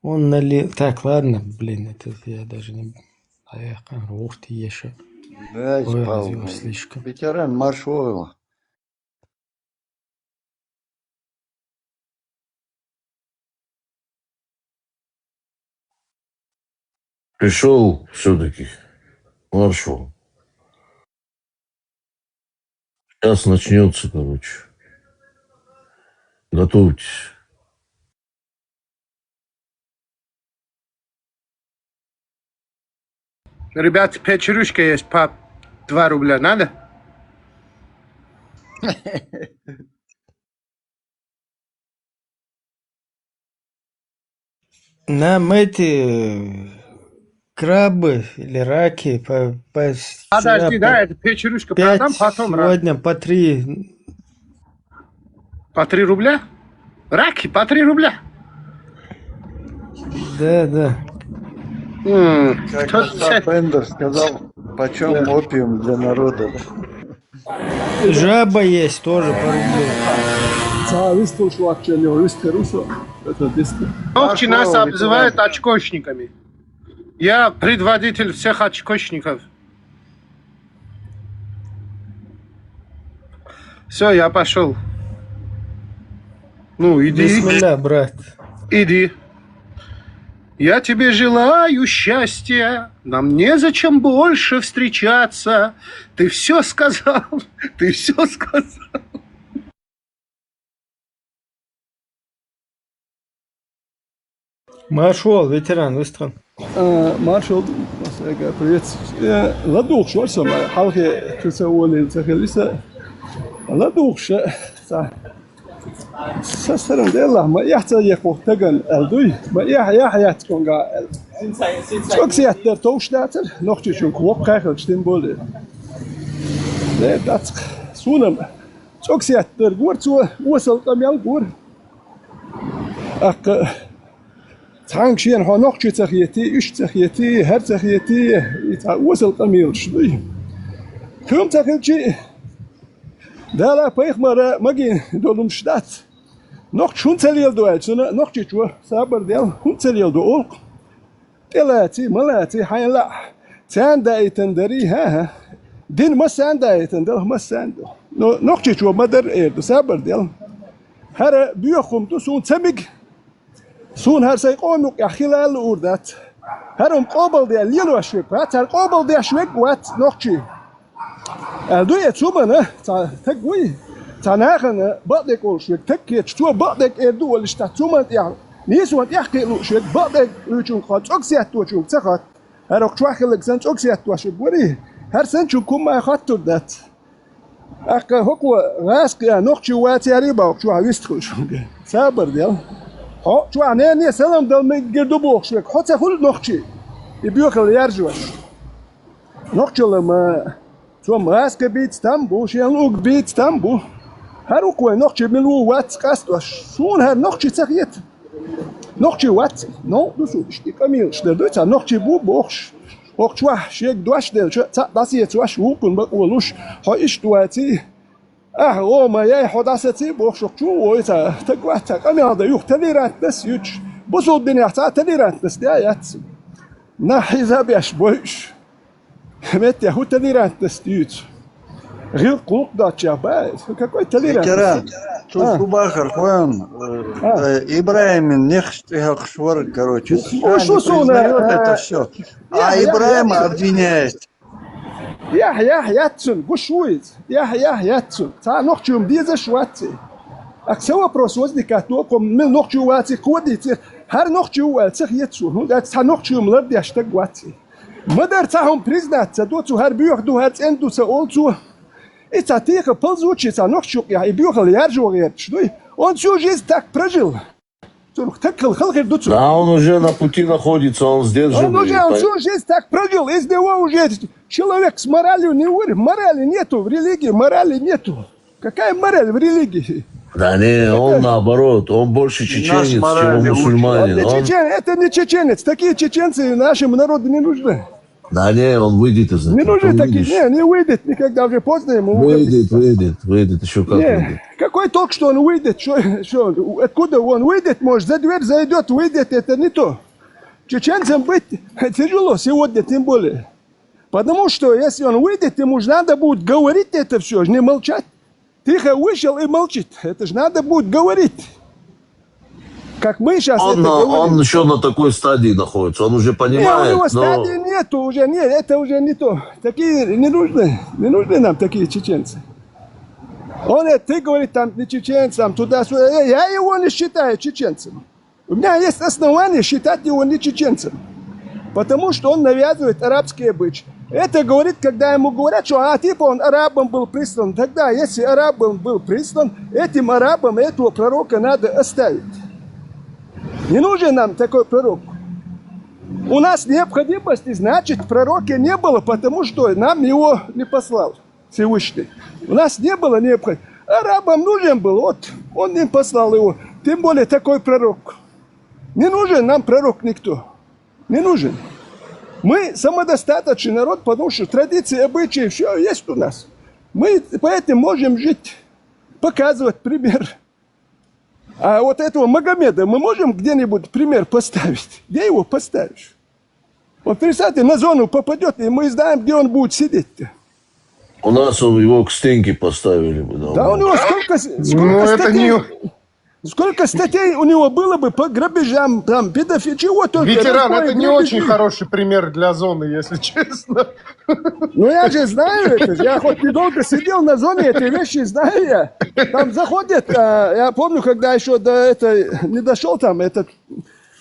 Speaker 1: он налил...» Так, ладно, блин, это я даже не... Ух ты, еще.
Speaker 6: Да,
Speaker 1: Ой, слишком.
Speaker 6: ветеран маршрута.
Speaker 21: Пришел все-таки маршал. Сейчас начнется, короче. Готовьтесь.
Speaker 10: Ребят, печерюшка есть по 2 рубля. Надо?
Speaker 1: Нам эти крабы или раки
Speaker 10: Подожди, да, это печерюшка
Speaker 1: 5
Speaker 10: продам, потом
Speaker 1: сегодня по 3.
Speaker 10: По 3 рубля? Раки по 3 рубля?
Speaker 1: Да.
Speaker 6: Как Остап Бендер сказал, почем опиум для народа.
Speaker 1: Жаба есть тоже по рублю.
Speaker 10: Ногти нас обзывают очкошниками. Я предводитель всех очкошников. Все, я пошел. Ну, иди.
Speaker 1: Бисмилля, брат.
Speaker 10: Иди. Я тебе желаю счастья, нам незачем больше встречаться. Ты все сказал, ты все сказал.
Speaker 1: Маршал, ветеран, выстрел.
Speaker 2: Маршал, привет. Ладух, что сам, халки, кусаули, захелиса. Ладух, سسترن ده الله ما يحتاج يخوف تجن الدوي ما يحيات كون قال سوكسيات در توش داتر نقطة شو كوقع خلشتين بوله ده دات سونم سوكسيات در جور تو وصل كميال جور أك تانك شين ها نقطة تخيتي إيش تخيتي هر تخيتي وصل كميال شدي كم تخيتي ده لا بيخ مرة ماجي دولم شدات نقط شون تليل دوال سنة نقط شو صبر ديال شون تليل دول تلاتي ملاتي حين لا تانداي تندري ها دين ما سانداي تندر ما ساندو نقط شو مدر إير صبر ديال هر بيخم تو سون تمج سون هر سيقوم يخلال الأوردات هرم قابل ديال ليلو أشوك هر قابل ديال أشوك وات نقط دوی اتوبه نه تقوی تناخن بعدك وشوك تكيت شو بعدك ادو ولا شتاتومت يعني نيسوان يحكي له شوك بعدك يجون قات اكسيات وشوك تخات هروك شو خلك سنت اكسيات وشوك وري هر سنت شو كم ما خاطر ذات اك هو راسك يا نقشي واتي ريبا شو هيستخل شو صبر ديال ها شو انا سلام دل ميجدو بوك شوك حتى كل نقشي يبيوك يرجوش نقشي لما Zum Rasgebiet Tambo, Schianug Beat Tambo. Harukwe noch Chimilu Watts Castos. Soon had noch Chizariet. Noch Chiwat, no, du so, ich Camille, der Deutscher noch Chibu Bosch. Och Chwa, Shake Dwash, der das jetzt was Wupen, but Ulush, how is Duati? о, моя ходасати бог шокчу, ойта, тагвата, камяда, юх, талирантнес, юч, бусул бинахта, талирантнес, да, яц. Нахизабяш бойш. Мет я талирантнес, юч. Гил клуб дача, бай, какой толерантность?
Speaker 6: Ветеран, тут Бубахар, Хуан, Ибраим, нехтихал швар, короче. Он не признает это все. А Ибраима обвиняет.
Speaker 2: Ятсун, гушует, ятсун. Та нохчум диза шватси. Аксе вопрос возникает, мы нохчу вати кодите, хар нохчу вати ятсу, ну да та нохчум лабдяш так вати. Мадар тахом признаться, доцу хар бюх ду хар эндуса олцу. Это тихо ползучится, нохчук я и бюхал яржует, что он всю жизнь так прожил.
Speaker 21: Да, он уже на пути находится, он сдерживает.
Speaker 2: Он всю жизнь так прожил, из него уже человек с моралью не уверен. Морали нету в религии, морали нету. Какая мораль в религии?
Speaker 21: Да не, он наоборот, он больше чеченец, чем мусульманин.
Speaker 2: Это не чеченец, такие чеченцы нашему народу не нужны.
Speaker 21: Да не, он выйдет из этого.
Speaker 2: Не нужны такие, не выйдет никогда, уже поздно ему.
Speaker 21: Выйдет, еще как выйдет.
Speaker 2: Какой толк, что он выйдет, откуда он выйдет, может, за дверь зайдет, выйдет, это не то. Чеченцам быть тяжело сегодня, тем более. Потому что, если он выйдет, ему же надо будет говорить это все, не молчать. Тихо вышел и молчит, это же надо будет говорить. Как мы сейчас
Speaker 21: он еще на такой стадии находится, он уже понимает.
Speaker 2: У него стадии нету, уже нет, это уже не то. Такие не нужны нам такие чеченцы. Ты говорит, там не чеченцы, там туда-сюда. Я его не считаю чеченцем. У меня есть основания считать его не чеченцем. Потому что он навязывает арабский обычай. Это говорит, когда ему говорят, что он арабом был прислан. Тогда, если арабом был прислан, этим арабам этого пророка надо оставить. Не нужен нам такой пророк. У нас необходимости, значит, пророка не было, потому что нам его не послал Всевышний. У нас не было необходимости. Арабам нужен был, вот он им послал его. Тем более такой пророк. Не нужен нам пророк никто. Не нужен. Мы самодостаточный народ, потому что традиции, обычаи, все есть у нас. Мы поэтому можем жить, показывать пример. А вот этого Магомеда мы можем где-нибудь пример поставить? Где его поставишь? Вот представьте, на зону попадет, и мы знаем, где он будет сидеть-то.
Speaker 21: У нас его к стенке поставили бы.
Speaker 2: Да у него сколько статей у него было бы по грабежам, там, педофилии, чего только.
Speaker 10: Ветеран, это не очень хороший пример для зоны, если честно.
Speaker 2: Ну я же знаю это, я хоть недолго сидел на зоне, эти вещи знаю я. Там заходят, я помню, когда еще не дошел там,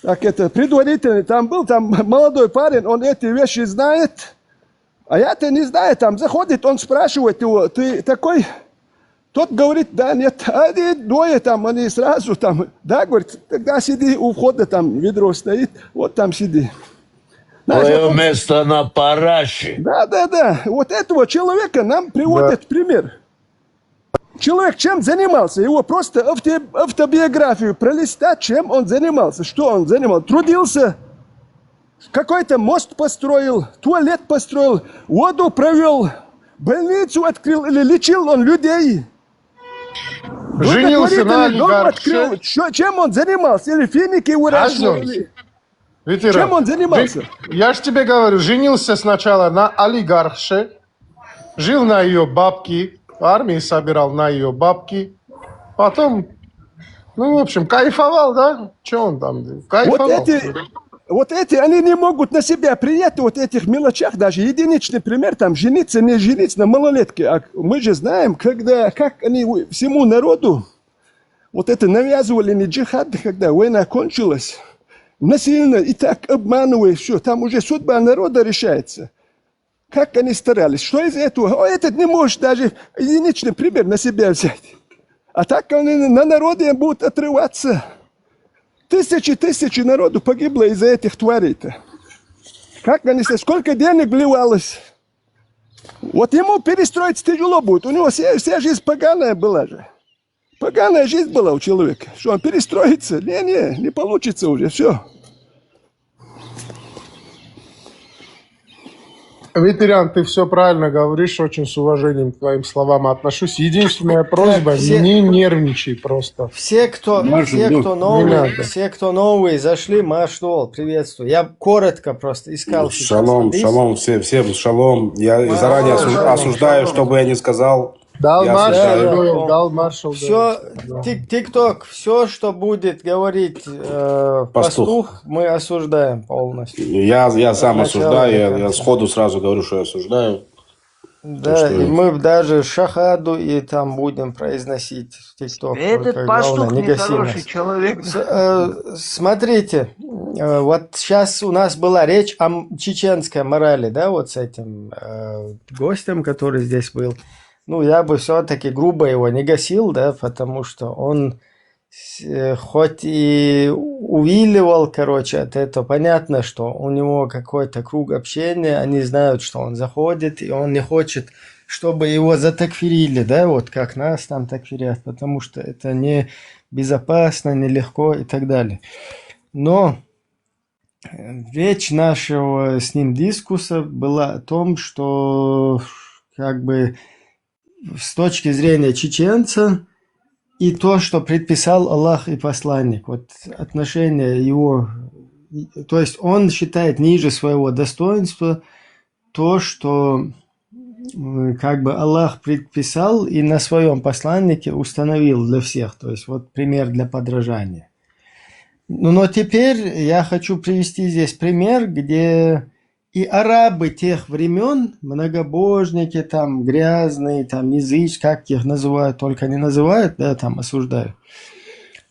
Speaker 2: предварительный, там был, там молодой парень, он эти вещи знает, а я-то не знаю, там заходит, он спрашивает его, ты такой... Тот говорит, да, нет, они двое там, они сразу там, да, говорит, тогда сиди у входа, там ведро стоит, вот там сиди.
Speaker 21: Твое место на параше.
Speaker 2: Да, вот этого человека нам приводят в пример. Человек чем занимался? Его просто автобиографию пролистать, чем он занимался, что он занимался. Трудился, какой-то мост построил, туалет построил, воду провел, больницу открыл или лечил он людей.
Speaker 10: Женился на олигархе.
Speaker 2: Чем он занимался? Или финики выращивали? Чем он занимался?
Speaker 10: Я же тебе говорю, женился сначала на олигархше, жил на ее бабки, в армии собирал на ее бабки, потом, ну, в общем, кайфовал, да? Че он там? Кайфовал.
Speaker 2: Вот эти, они не могут на себя принять вот этих мелочах, даже единичный пример, там, жениться, не жениться на малолетке. А мы же знаем, как они всему народу вот это навязывали не джихад, когда война кончилась, насильно и так обманывая все, там уже судьба народа решается. Как они старались, что из этого? Этот не может даже единичный пример на себя взять. А так они на народе будут отрываться. Тысячи народу погибло из-за этих тварей-то. Как они, сколько денег вливалось. Вот ему перестроиться тяжело будет. У него вся жизнь поганая была же. Поганая жизнь была у человека. Что он перестроится? Не получится уже, все.
Speaker 10: Ветеран, ты все правильно говоришь, очень с уважением к твоим словам отношусь. Единственная просьба, не нервничай просто.
Speaker 1: Все, кто новые, зашли, Машдол, приветствую. Я коротко просто искал.
Speaker 11: Шалом, шалом, всем шалом. Я заранее осуждаю, что бы я ни сказал.
Speaker 10: Дал маршал.
Speaker 1: Все, ТикТок, все, что будет говорить пастух, мы осуждаем полностью.
Speaker 11: Я сам осуждаю, я сходу сразу говорю, что я осуждаю.
Speaker 1: Да, и мы даже шахаду и там будем произносить в ТикТок.
Speaker 19: Этот пастух нехороший человек.
Speaker 1: Смотрите, вот сейчас у нас была речь о чеченской морали, да, вот с этим гостем, который здесь был. Ну, я бы все-таки грубо его не гасил, да, потому что он хоть и увиливал, короче, от этого, понятно, что у него какой-то круг общения, они знают, что он заходит, и он не хочет, чтобы его затакфирили, да, вот как нас там такфирят, потому что это не безопасно, нелегко и так далее. Но речь нашего с ним дискуссия была о том, что как бы с точки зрения чеченца и то, что предписал Аллах и посланник, вот отношение его, то есть он считает ниже своего достоинства то, что как бы Аллах предписал и на своем посланнике установил для всех, то есть вот пример для подражания. Но теперь я хочу привести здесь пример, где и арабы тех времен, многобожники, там, грязные, там, язык, как их называют, только не называют, да, там, осуждают.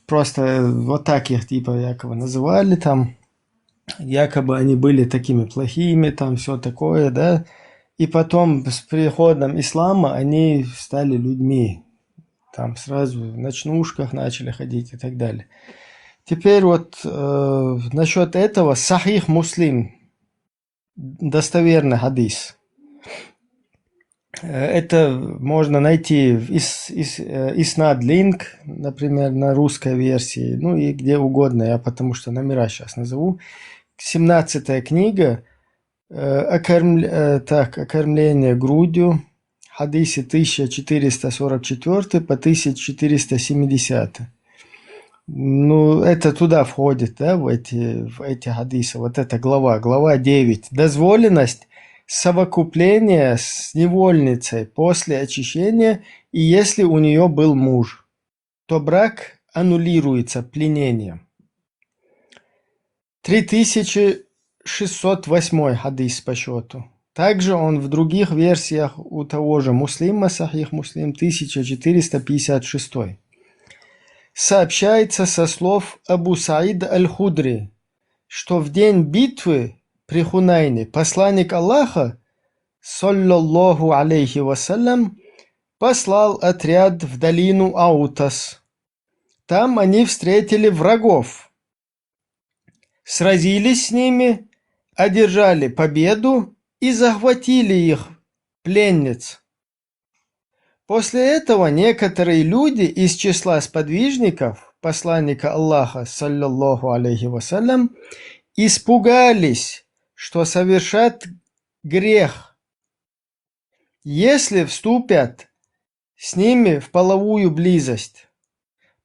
Speaker 1: Просто вот так их, типа, якобы называли, там, якобы они были такими плохими, там, все такое, да. И потом с приходом ислама они стали людьми, там, сразу в ночнушках начали ходить и так далее. Теперь вот насчет этого Сахих Муслим, достоверный хадис. Это можно найти в Иснад Линк, например, на русской версии, ну и где угодно, я потому что номера сейчас назову. 17 книга «Окормление грудью», хадисы 1444 по 1470. Ну, это туда входит, да, в эти хадисы, вот эта глава 9. Дозволенность совокупления с невольницей после очищения, и если у нее был муж, то брак аннулируется пленением. 3608 хадис по счету. Также он в других версиях у того же Муслима, Сахих Муслим, 1456. Сообщается со слов Абу Саида Аль-Худри, что в день битвы при Хунайне посланник Аллаха, саллаллаху алейхи вассалям, послал отряд в долину Аутас. Там они встретили врагов, сразились с ними, одержали победу и захватили их, пленниц. После этого некоторые люди из числа сподвижников посланника Аллаха, саллаллаху алейхи вассалям, испугались, что совершат грех, если вступят с ними в половую близость,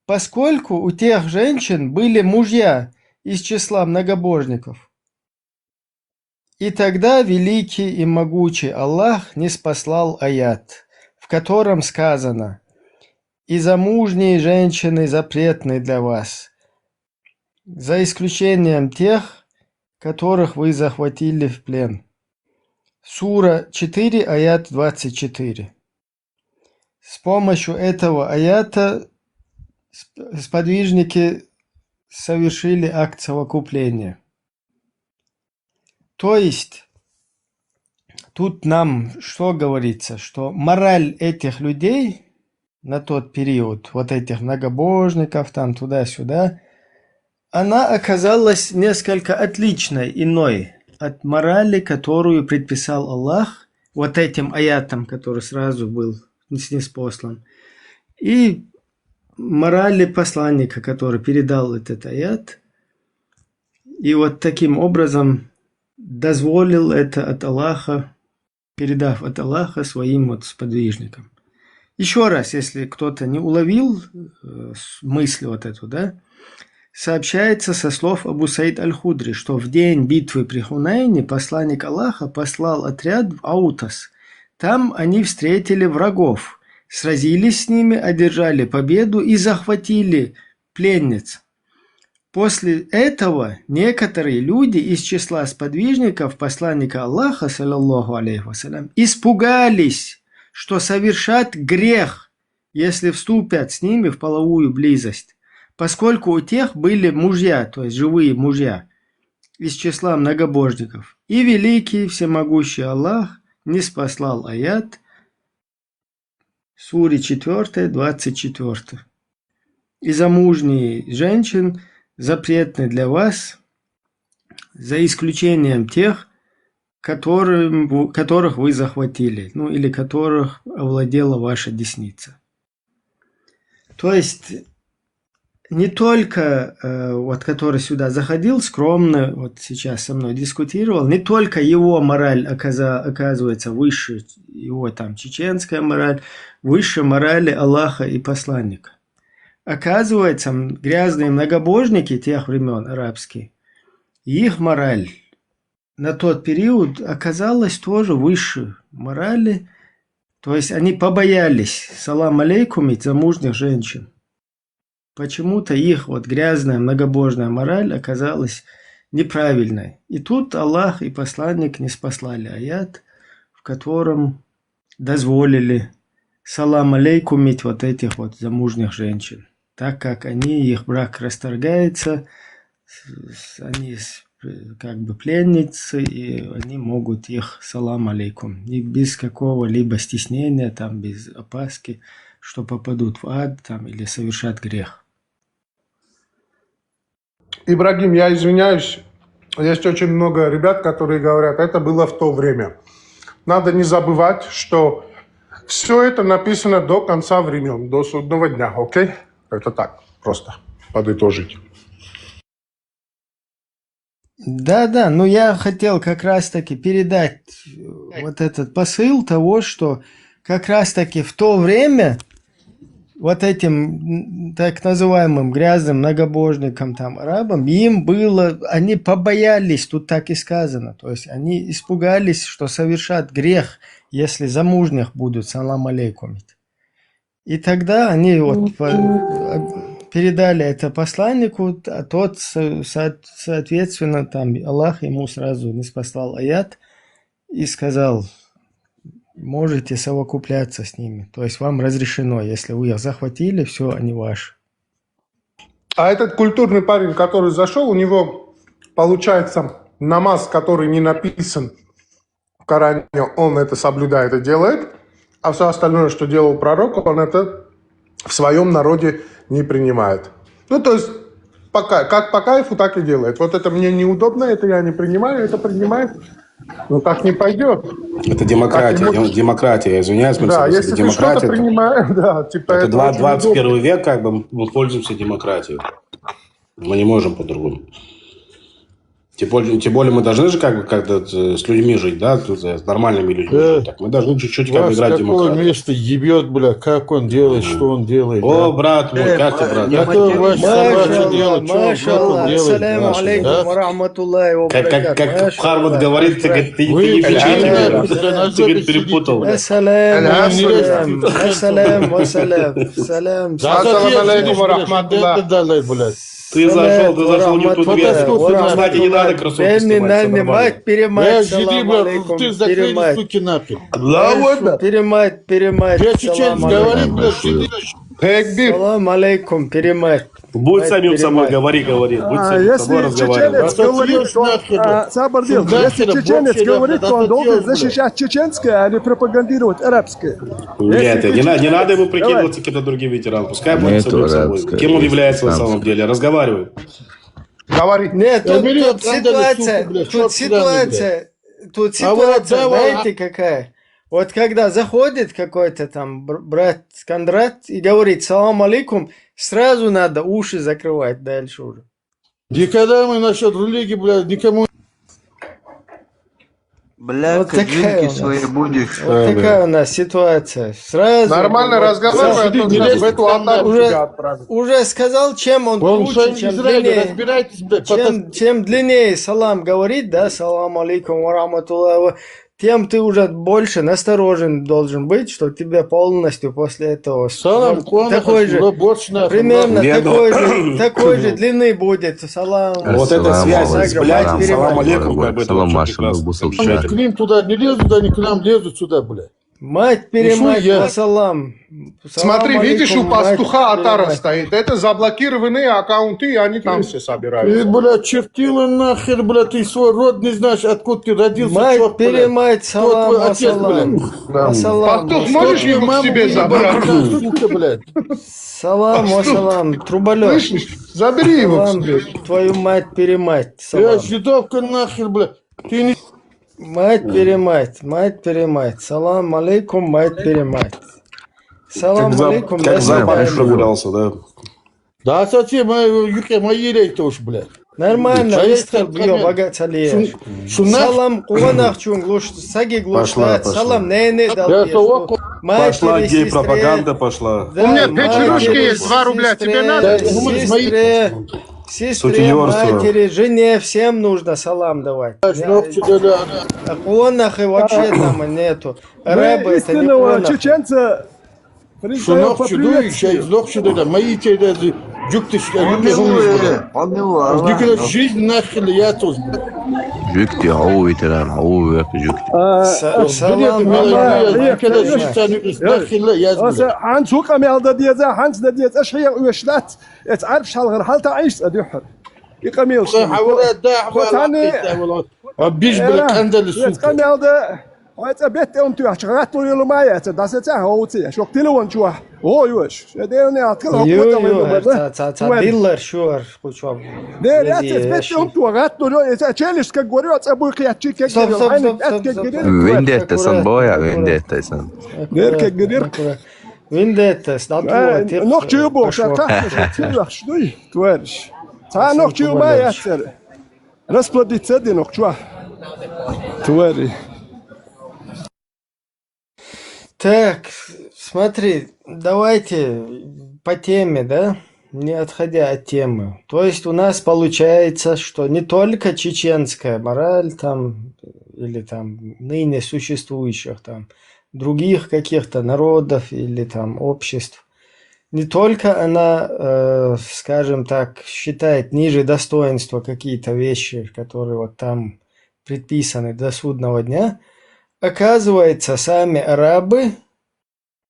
Speaker 1: поскольку у тех женщин были мужья из числа многобожников. И тогда великий и могучий Аллах ниспослал аят, в котором сказано: «И замужние женщины запретны для вас, за исключением тех, которых вы захватили в плен». Сура 4, аят 24. С помощью этого аята сподвижники совершили акт совокупления. То есть тут нам что говорится, что мораль этих людей на тот период, вот этих многобожников, там туда-сюда, она оказалась несколько отличной, иной от морали, которую предписал Аллах вот этим аятом, который сразу был ниспослан, и морали посланника, который передал этот аят, и вот таким образом дозволил это от Аллаха передав от Аллаха своим вот сподвижникам. Еще раз, если кто-то не уловил мысль вот эту, да, сообщается со слов Абу Саид Аль-Худри, что в день битвы при Хунайне посланник Аллаха послал отряд в Аутас. Там они встретили врагов, сразились с ними, одержали победу и захватили пленниц. После этого некоторые люди из числа сподвижников посланника Аллаха, саллаллаху алейхи вассалям, испугались, что совершат грех, если вступят с ними в половую близость, поскольку у тех были мужья, то есть живые мужья, из числа многобожников. И великий всемогущий Аллах ниспослал аят, суре 4, 24. И замужние женщин запретны для вас, за исключением тех, которых вы захватили, ну или которых овладела ваша десница. То есть не только вот который сюда заходил, скромно вот сейчас со мной дискутировал, не только его мораль оказывается выше, его там чеченская мораль, выше морали Аллаха и посланника. Оказывается, грязные многобожники тех времен арабские, их мораль на тот период оказалась тоже выше морали, то есть они побоялись салам алейкумить замужних женщин. Почему-то их вот грязная многобожная мораль оказалась неправильной. И тут Аллах и посланник ниспослали аят, в котором дозволили салам алейкумить вот этих вот замужних женщин, так как их брак расторгается, они как бы пленницы, и они могут их салам алейкум, и без какого-либо стеснения, там, без опаски, что попадут в ад там, или совершат грех.
Speaker 10: Ибрагим, я извиняюсь, есть очень много ребят, которые говорят, это было в то время. Надо не забывать, что все это написано до конца времен, до судного дня, окей? Это так, просто подытожить.
Speaker 1: Да, но я хотел как раз-таки передать вот этот посыл того, что как раз-таки в то время вот этим так называемым грязным многобожникам, там, арабам, им было, они побоялись, тут так и сказано, то есть они испугались, что совершат грех, если замужних будут салам алейкумить. И тогда они вот передали это посланнику, а тот, соответственно, там Аллах ему сразу ниспослал аят и сказал: можете совокупляться с ними. То есть вам разрешено, если вы их захватили, все, они ваши.
Speaker 10: А этот культурный парень, который зашел, у него, получается, намаз, который не написан в Коране, он это соблюдает и делает, а все остальное, что делал пророк, он это в своем народе не принимает. Ну, то есть, как по кайфу, так и делает. Вот это мне неудобно, это я не принимаю, это принимает. Ну, так не пойдет.
Speaker 11: Это демократия, демократия, я извиняюсь.
Speaker 10: Да, если ты что-то принимаешь, да, типа
Speaker 11: это 21 век, как бы мы пользуемся демократией. Мы не можем по-другому. Тем более мы должны же как бы как-то с людьми жить, да, с нормальными людьми. Так, мы должны чуть-чуть как бы играть в демократию.
Speaker 20: Какое место ебет, бля, как он делает, что он делает.
Speaker 11: О, брат мой, как ты, брат? Как Харвард говорит, ты не печенье, ты перепутал. Ты зашел не в ту дверь. Кстати, не надо кроссовки снимать.
Speaker 1: Перемать,
Speaker 20: ты закрыли, суки, нахуй.
Speaker 1: Перемать.
Speaker 20: Я чеченец говорит, блядь,
Speaker 1: салам алейкум, перемать.
Speaker 11: Будь самим собой, говори. Будь самим собой разговаривать.
Speaker 2: Если чеченец говорит, то он должен защищать чеченское, а не пропагандировать арабское.
Speaker 11: Нет, не надо ему прикидываться каким-то другим ветераном. Пускай будет самим собой. Кем он является на самом деле? Разговаривай.
Speaker 10: Говори.
Speaker 1: Нет, тут ситуация, знаете какая? Вот когда заходит какой-то там брат Кондрат и говорит салам алейкум, сразу надо уши закрывать дальше уже.
Speaker 20: Никогда мы насчет религии, блядь, никому...
Speaker 6: Бля,
Speaker 1: Вот такая,
Speaker 6: свои будешь.
Speaker 1: вот такая у нас ситуация. Сразу
Speaker 10: Нормально разговаривай, а то сейчас в эту атаку тебя отправят.
Speaker 1: уже сказал, чем он круче, чем длиннее.
Speaker 20: Разбирайтесь, блядь,
Speaker 1: Чем длиннее салам говорит, да, салам алейкум ва рахматуллахи, тем ты уже больше насторожен должен быть, что тебе полностью после этого
Speaker 20: Салам,
Speaker 1: такой же, примерно такой же длины будет салам.
Speaker 11: Вот эта связь, блядь, салам алейкум, как бы это вообще
Speaker 20: К ним туда не лезут, они к нам лезут сюда, блядь.
Speaker 1: Мать-перемать на салам.
Speaker 10: Смотри, видишь, у пастуха Атара
Speaker 1: мать-перемать.
Speaker 10: стоит. Это заблокированные аккаунты, и они там все собираются.
Speaker 20: Ты, блядь, чертила нахер, блядь, ты свой род не знаешь, откуда ты родился, черт, блядь.
Speaker 1: Мать-перемать,
Speaker 20: Кто
Speaker 1: салам,
Speaker 20: твой отец, блядь?
Speaker 1: салам.
Speaker 10: Пастух, можешь его к себе забрать?
Speaker 20: Сука, блядь.
Speaker 1: Салам, салам, труболет.
Speaker 10: Слышишь? Забери его к
Speaker 1: Салам,
Speaker 10: себе.
Speaker 1: твою мать-перемать.
Speaker 20: Я
Speaker 1: Салам.
Speaker 20: жидовка нахер, блядь. Ты не...
Speaker 1: Мать-перемать. Салам алейкум, мать-перемать. Салам алейкум,
Speaker 11: как
Speaker 1: до
Speaker 11: запах
Speaker 1: свидания.
Speaker 11: прогулялся, да?
Speaker 20: Да, совсем, мои рейты уж, блядь.
Speaker 1: Нормально,
Speaker 20: А я
Speaker 1: истер,
Speaker 20: так,
Speaker 1: бьё, богаталиеш.
Speaker 20: Шунах?
Speaker 1: Салам, куанах чун, глуш, саги глуштат,
Speaker 11: Пошла.
Speaker 1: салам, не дал.
Speaker 11: Пошла гей-пропаганда, пошла.
Speaker 10: У меня 2 чарушки есть, 2 рубля. Тебе надо?
Speaker 1: Сестре,
Speaker 11: Сутенерство.
Speaker 1: матери, жене, всем нужно салам давать. Куанах и вообще там нету. Рэбы это не
Speaker 2: истинного
Speaker 1: куанах.
Speaker 2: чеченца признаем
Speaker 20: Шунах
Speaker 2: по
Speaker 20: чудой, сейчас сдох чудой, мои тебе дюк-ты, жизнь нахер, я тут, блядь.
Speaker 7: Jükti havu itirar, havu verdi jükti.
Speaker 1: Салам,
Speaker 2: عن سوق أميال ديزا هانس ديزا شيء وشلات تعرف شال غير حالته عيش أديحر يقميل
Speaker 20: حوالات دا حوالات بيش بالكندل السوق
Speaker 2: يقميل ده ويتبت أنت شغلات طول يوم ما يتدرس هو تي شو قتلوا ونشوه هو يوش ديني أتكلم
Speaker 1: ديلر شور خشوب
Speaker 2: ده لا تثبت أنت وغات طول تشيلش كجوريات أبوي كياتشي
Speaker 7: Vendetta san boja, vendetta san.
Speaker 2: Гырка гырка.
Speaker 1: Vendetta,
Speaker 2: Nog tjubo, что творишь? Та nog тюма яцер. Расплодиться ди nog чуа. Твори.
Speaker 1: Так, смотри, давайте по теме, да, не отходя от темы. То есть у нас получается, что не только чеченская мораль там, или там ныне существующих там других каких-то народов или там обществ, не только она, скажем так, считает ниже достоинства какие-то вещи, которые вот там предписаны до судного дня, оказывается, сами арабы,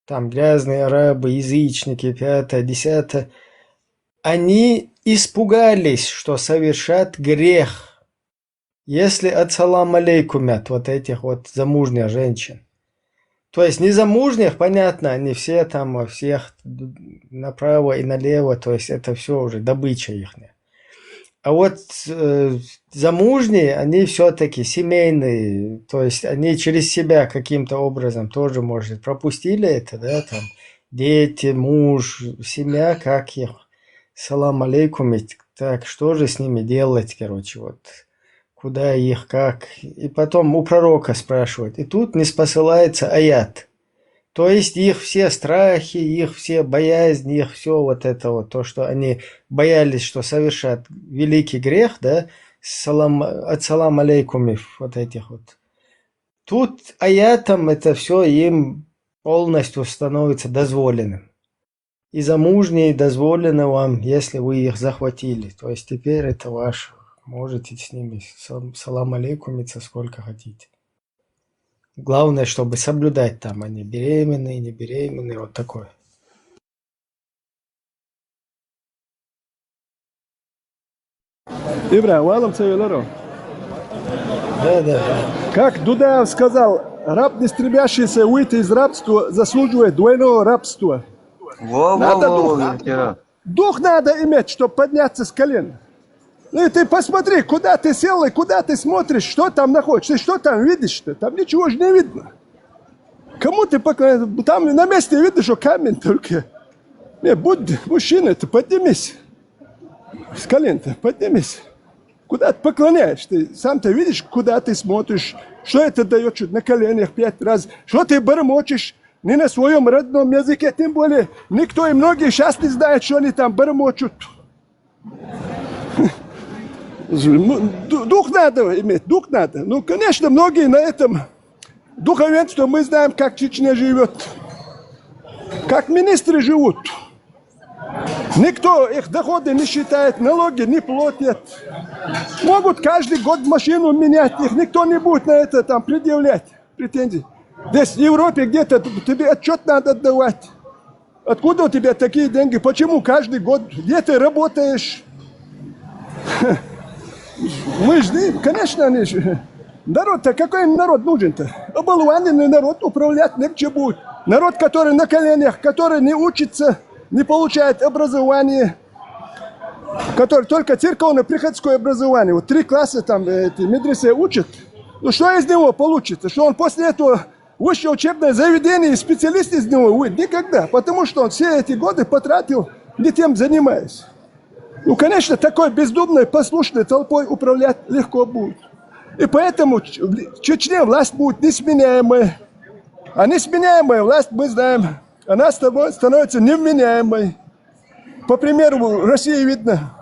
Speaker 1: там грязные арабы, язычники, 5-е, 10-е, они испугались, что совершат грех, если ассалам алейкумят вот этих вот замужних женщин. То есть незамужних, понятно, они все там, во всех направо и налево, то есть это все уже добыча ихняя. А вот замужние, они все-таки семейные, то есть они через себя каким-то образом тоже, может, пропустили это, да, там, дети, муж, семья, как их, салам алейкум, так, что же с ними делать, короче, вот, куда их, как, и потом у пророка спрашивают, и тут не спосылается аят. То есть их все страхи, их все боязни, их все вот это вот, то, что они боялись, что совершат великий грех, да, от салам алейкумов вот этих вот. Тут аятом это все им полностью становится дозволенным. И замужние дозволено вам, если вы их захватили. То есть теперь это ваше. Можете с ними салам алейкумиться сколько хотите. Главное, чтобы соблюдать там, они беременные, не беременные, вот такое.
Speaker 2: Ибра, валом цевелеро.
Speaker 1: Да.
Speaker 2: Как Дудаев сказал, раб, не стремящийся выйти из рабства, заслуживает двойного рабства. Дух надо иметь, чтобы подняться с колен. Ну и ты посмотри, куда ты сел и куда ты смотришь, что там находишься, ты что там видишь-то? Там ничего же не видно. Кому ты поклоняешься? Там на месте видно, что камень только. Не, будь мужчиной, ты поднимись. С колен-то поднимись. Куда ты поклоняешь? Ты сам-то видишь, куда ты смотришь, что это дает, что на коленях 5 раз, что ты бормочешь не на своем родном языке, тем более никто и многие сейчас не знают, что они там бормочут. Дух надо иметь, дух надо. Ну, конечно, многие на этом духовенстве, мы знаем, как Чечня живет, как министры живут. Никто их доходы не считает, налоги не платят. Могут каждый год машину менять, их никто не будет на это там предъявлять претензии. Здесь в Европе где-то тебе отчет надо отдавать. Откуда у тебя такие деньги? Почему каждый год? Где ты работаешь? Мы же, конечно, они же. Народ-то, какой им народ нужен-то? Оболваненный народ управлять легче будет. Народ, который на коленях, который не учится, не получает образование, который только церковно-приходское образование. Вот 3 класса там эти медресе учат. Ну что из него получится? Что он после этого высшее учебное заведение и специалист из него выйдет? Никогда. Потому что он все эти годы потратил, не тем занимаясь. Ну, конечно, такой бездумной, послушной толпой управлять легко будет. И поэтому в Чечне власть будет несменяемая. А несменяемая власть, мы знаем, она становится невменяемой. По примеру России видно.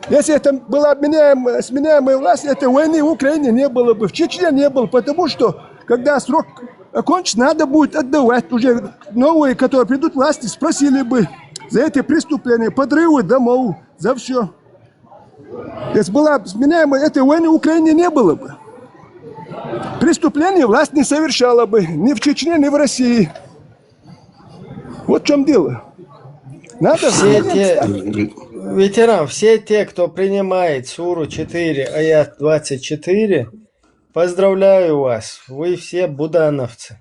Speaker 2: Если это была сменяемая власть, этой войны в Украине не было бы, в Чечне не было, потому что, когда срок окончится, надо будет отдавать. Уже новые, которые придут к власти, спросили бы за эти преступления, подрывы домов, за все. Если была сменяемая, этой войны в Украине не было бы. Преступления власть не совершала бы ни в Чечне, ни в России. Вот в чем дело. Надо
Speaker 1: все те, ветеран, все те, кто принимает Суру 4, аят 24, поздравляю вас. Вы все будановцы.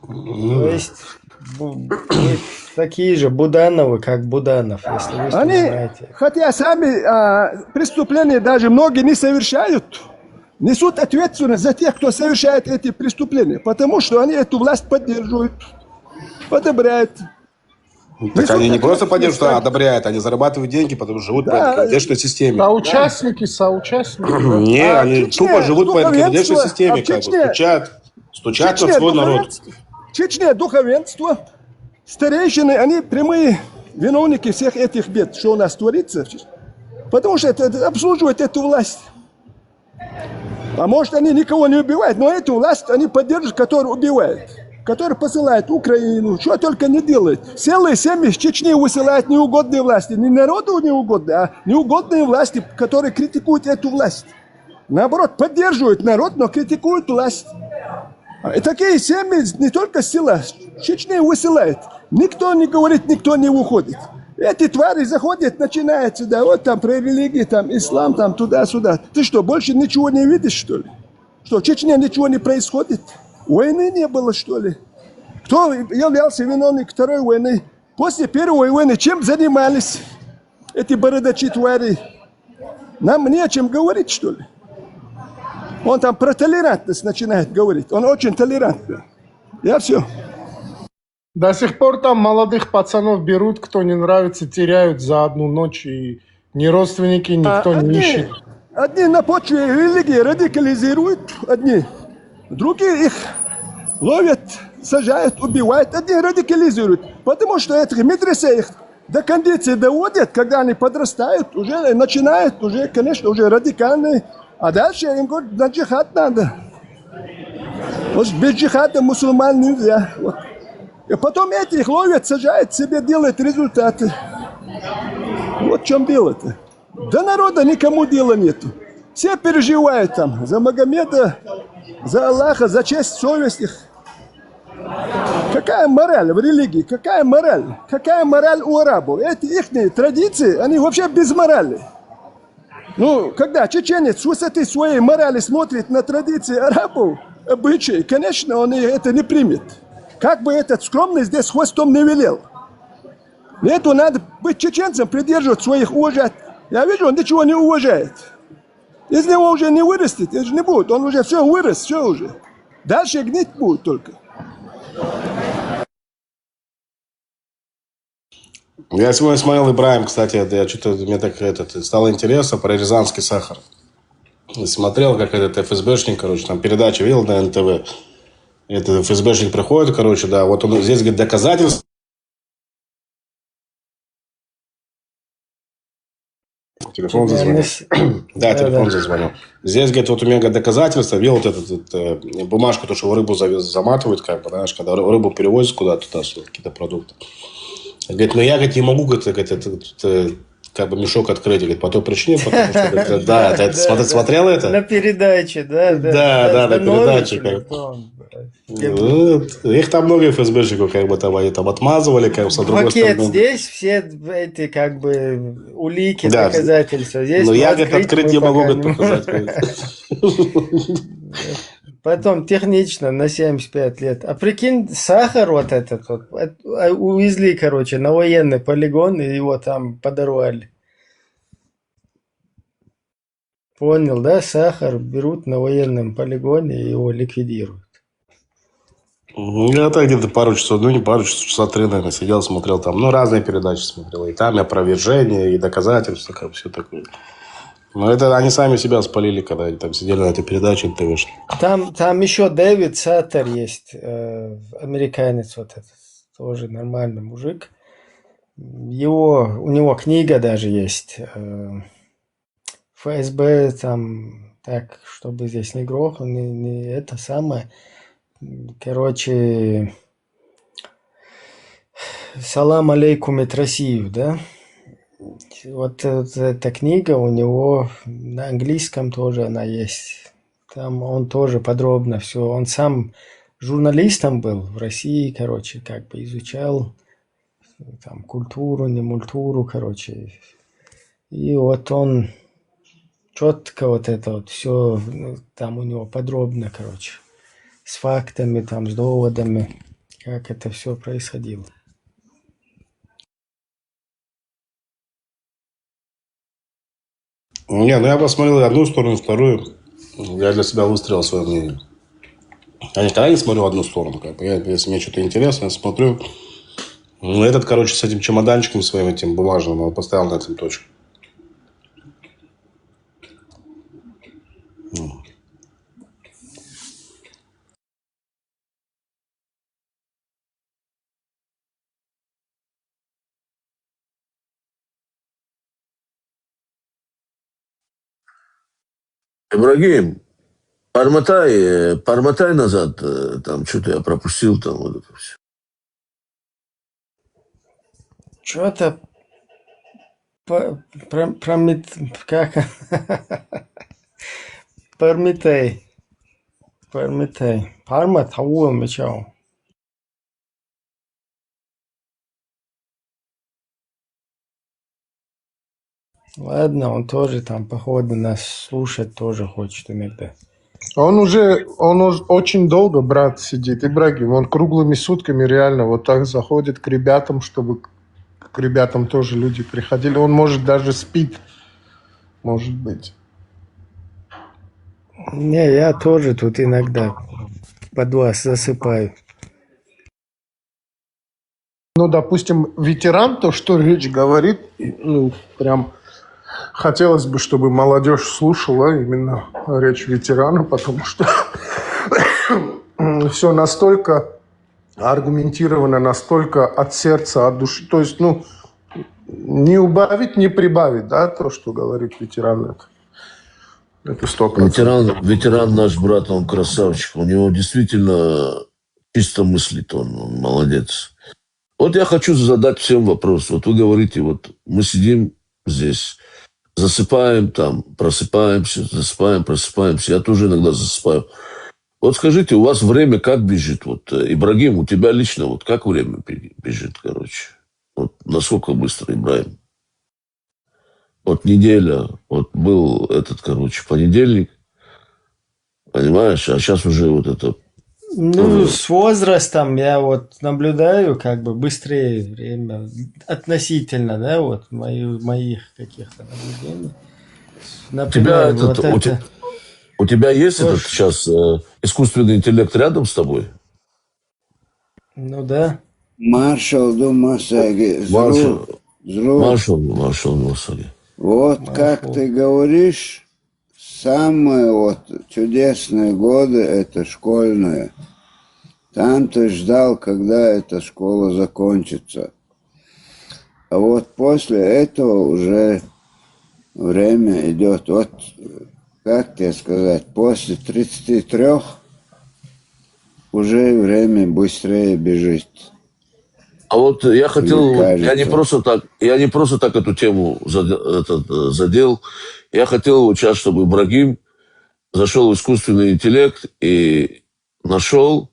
Speaker 1: То есть вы такие же Будановы, как Буданов, если вы
Speaker 2: они,
Speaker 1: знаете.
Speaker 2: Хотя сами преступления даже многие не совершают, несут ответственность за тех, кто совершает эти преступления, потому что они эту власть поддерживают, одобряют.
Speaker 11: Так они не просто поддерживают, а одобряют, они зарабатывают деньги, потому что живут по кроводержной системе.
Speaker 10: Соучастники.
Speaker 11: Не, они тупо живут по кроводержной системе, как бы, стучат на свой народ.
Speaker 2: В Чечне духовенство, старейшины, они прямые виновники всех этих бед, что у нас творится, потому что это обслуживает эту власть. А может, они никого не убивают, но эту власть они поддерживают, которая убивает, которая посылает Украину, что только не делает. Целые семьи в Чечне высылают неугодные власти, не народу неугодные, а неугодные власти, которые критикуют эту власть. Наоборот, поддерживают народ, но критикуют власть. И такие семьи не только села, в Чечне высылают. Никто не говорит, никто не уходит. Эти твари заходят, начинают сюда, вот там про религию, там ислам, там туда-сюда. Ты что, больше ничего не видишь, что ли? Что, в Чечне ничего не происходит? Войны не было, что ли? Кто являлся виновником второй войны? После первой войны чем занимались эти бородачи твари? Нам не о чем говорить, что ли? Он там про толерантность начинает говорить. Он очень толерантный. Я все.
Speaker 10: До сих пор там молодых пацанов берут, кто не нравится, теряют за одну ночь, и ни родственники, никто не ищет.
Speaker 2: Одни на почве религии радикализируют, одни. Другие их ловят, сажают, убивают, одни радикализируют. Потому что этих медресе их до кондиции доводят, когда они подрастают, уже начинают, уже, конечно, уже радикальные. А дальше им говорят, на джихад надо. Вот без джихада мусульман нельзя. Вот. И потом этих ловят, сажают, себе делают результаты. Вот в чем дело-то. До народа никому дела нету. Все переживают там за Магомеда, за Аллаха, за честь, совесть их. Какая мораль в религии? Какая мораль? Какая мораль у арабов? Эти их традиции, они вообще без морали. Ну, когда чеченец с высоты своей морали смотрит на традиции арабов, обычаи, конечно, он это не примет. Как бы этот скромный здесь хвостом не велел. Эту надо быть чеченцем, придерживать своих уважать. Я вижу, он ничего не уважает. Из него уже не вырастет, это же не будет. Он уже все вырос, все уже. Дальше гнить будет только.
Speaker 11: Я сегодня смотрел Ибраим, кстати, я что-то мне так стало интересно про рязанский сахар. Смотрел, как этот ФСБшник, короче, там передачу видел на НТВ. Этот ФСБшник приходит, короче, да, вот он здесь, говорит, доказательства. Телефон зазвонил. Да, телефон зазвонил. Здесь, говорит, вот у меня доказательства, видел вот эту бумажку, то, что рыбу заматывают, как бы, знаешь, когда рыбу перевозят куда-то, туда, какие-то продукты. Говорит, ну я, говорит, не могу, говорит, как бы мешок открыть, говорит, по той причине, потому что, да, ты смотрел это?
Speaker 1: На передаче, да?
Speaker 11: Да, на передаче. Их там много ФСБшников, как бы там они там отмазывали, как бы, с другой
Speaker 1: Пакет
Speaker 11: стороны.
Speaker 1: здесь, все эти, как бы, улики, доказательства. Здесь
Speaker 11: но я, говорит, открыть не могу, говорит, показать.
Speaker 1: Потом технично на 75 лет. А прикинь, сахар вот этот вот, увезли, короче, на военный полигон, и его там подорвали. Понял, да? Сахар берут на военном полигоне и его ликвидируют.
Speaker 11: Я так где-то пару часов, ну не пару часов, часа 3, наверное, сидел, смотрел там, ну разные передачи смотрел. И там и опровержение, и доказательства, как все такое. Но это они сами себя спалили, когда они там сидели на этой передаче НТВ.
Speaker 1: Там еще Дэвид Саттер есть, американец вот этот, тоже нормальный мужик. У него книга даже есть. ФСБ там, так, чтобы здесь не грохло, не это самое. Короче, салам алейкум от Россию, да? Вот эта книга у него на английском тоже она есть. Там он тоже подробно все. Он сам журналистом был в России, короче, как бы изучал там культуру, не мультуру, короче. И вот он четко вот это вот все там у него подробно, короче, с фактами, там, с доводами, как это все происходило.
Speaker 11: Не, ну я посмотрел одну сторону, вторую. Я для себя выстроил свое мнение. Я никогда не смотрю одну сторону. Как бы. Если мне что-то интересно, я смотрю. Ну, этот, короче, с этим чемоданчиком своим, этим бумажным, он поставил на этом точку.
Speaker 21: Ибрагим, промотай назад, там что-то я пропустил, там вот это все.
Speaker 1: Что-то как? Прометей. Парма того мечал. Ладно, он тоже там, походу, нас слушать тоже хочет иногда.
Speaker 10: Он уже очень долго, брат, сидит. Ибрагим, он круглыми сутками реально вот так заходит к ребятам, чтобы к ребятам тоже люди приходили. Он, может, даже спит. Может быть.
Speaker 1: Не, я тоже тут иногда под вас засыпаю.
Speaker 10: Ну, допустим, ветеран, то, что речь говорит, ну, прям хотелось бы, чтобы молодежь слушала именно речь ветерана, потому что все настолько аргументировано, настолько от сердца, от души. То есть, ну, не убавить, не прибавить, да, то, что говорит ветеран. Это 100%.
Speaker 21: Ветеран наш брат, он красавчик. У него действительно чисто мыслит, он молодец. Вот я хочу задать всем вопрос. Вот вы говорите, вот мы сидим здесь, засыпаем там, просыпаемся, засыпаем, просыпаемся. Я тоже иногда засыпаю. Вот скажите, у вас время как бежит? Вот, Ибрагим, у тебя лично вот как время бежит, короче? Вот насколько быстро, Ибрагим? Вот неделя, вот был этот, короче, понедельник, понимаешь, а сейчас уже вот это...
Speaker 1: Ну, с возрастом я вот наблюдаю, как бы быстрее время, относительно, да, вот моих каких-то наблюдений. Например,
Speaker 21: у тебя есть этот сейчас искусственный интеллект рядом с тобой?
Speaker 1: Ну да.
Speaker 16: Маршал Думасаги.
Speaker 21: Маршал Думасаги.
Speaker 16: Вот как ты говоришь, самые вот чудесные годы это школьные. Там ты ждал, когда эта школа закончится. А вот после этого уже время идет. Вот, как тебе сказать, после 33 уже время быстрее бежит.
Speaker 21: А вот я хотел,
Speaker 16: кажется.
Speaker 21: я не просто так эту тему задел. Я хотел вот сейчас, чтобы Ибрагим зашел в искусственный интеллект и нашел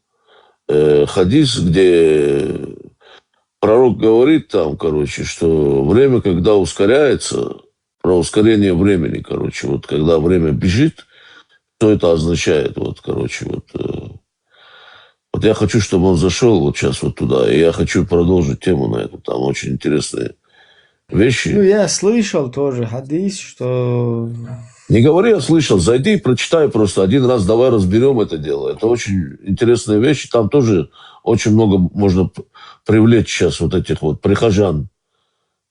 Speaker 21: хадис, где пророк говорит там, короче, что время, когда ускоряется, про ускорение времени, короче, вот когда время бежит, что это означает, вот, короче, вот я хочу, чтобы он зашел вот сейчас вот туда, и я хочу продолжить тему на эту, там очень интересные вещи.
Speaker 1: Ну, я слышал тоже хадис, что...
Speaker 21: Не говори, я слышал, зайди и прочитай просто один раз, давай разберем это дело. Это очень интересные вещи, там тоже очень много можно привлечь сейчас вот этих вот прихожан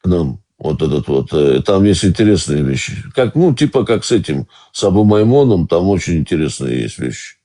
Speaker 21: к нам. Вот этот вот, там есть интересные вещи. Как, ну, типа как с этим, с Абу Маймоном, там очень интересные есть вещи.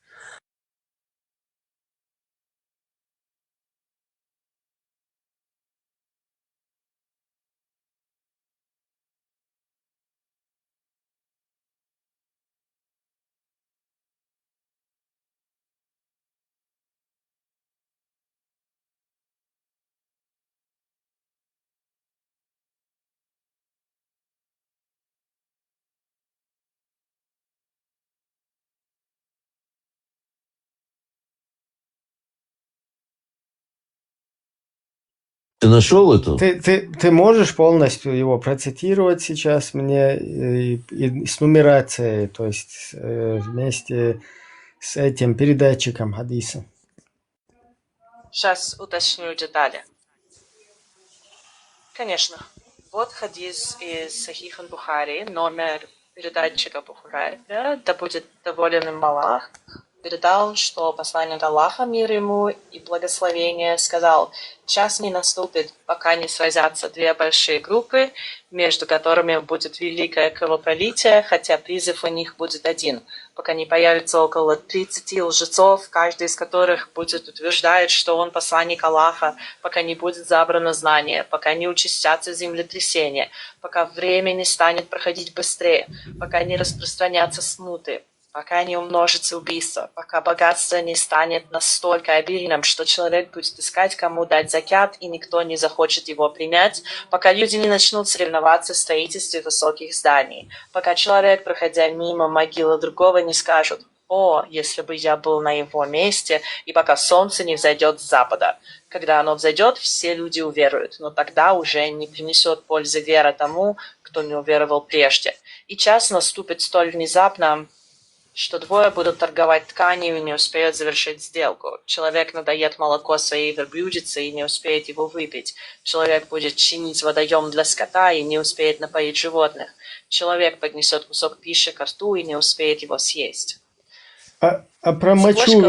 Speaker 21: Ты нашел это?
Speaker 1: Ты можешь полностью его процитировать сейчас мне и с нумерацией, то есть вместе с этим передатчиком хадиса?
Speaker 9: Сейчас уточню детали. Конечно. Вот хадис из Сахиха Бухари, номер передатчика Бухари, да будет доволен им Аллах, передал, что посланник Аллаха, мир ему и благословение, сказал: час не наступит, пока не сразятся две большие группы, между которыми будет великое кровопролитие, хотя призыв у них будет один, пока не появится около 30 лжецов, каждый из которых будет утверждать, что он посланник Аллаха, пока не будет забрано знание, пока не участятся землетрясения, пока время не станет проходить быстрее, пока не распространятся смуты, пока не умножится убийство, пока богатство не станет настолько обильным, что человек будет искать, кому дать закят, и никто не захочет его принять, пока люди не начнут соревноваться в строительстве высоких зданий, пока человек, проходя мимо могилы другого, не скажет: «О, если бы я был на его месте», и пока солнце не взойдет с запада. Когда оно взойдет, все люди уверуют, но тогда уже не принесет пользы вера тому, кто не уверовал прежде. И час наступит столь внезапно, что двое будут торговать тканью и не успеют завершить сделку. Человек надоест молоко своей верблюдицы и не успеет его выпить. Человек будет чинить водоем для скота и не успеет напоить животных. Человек поднесет кусок пищи ко рту и не успеет его съесть.
Speaker 1: А про мочу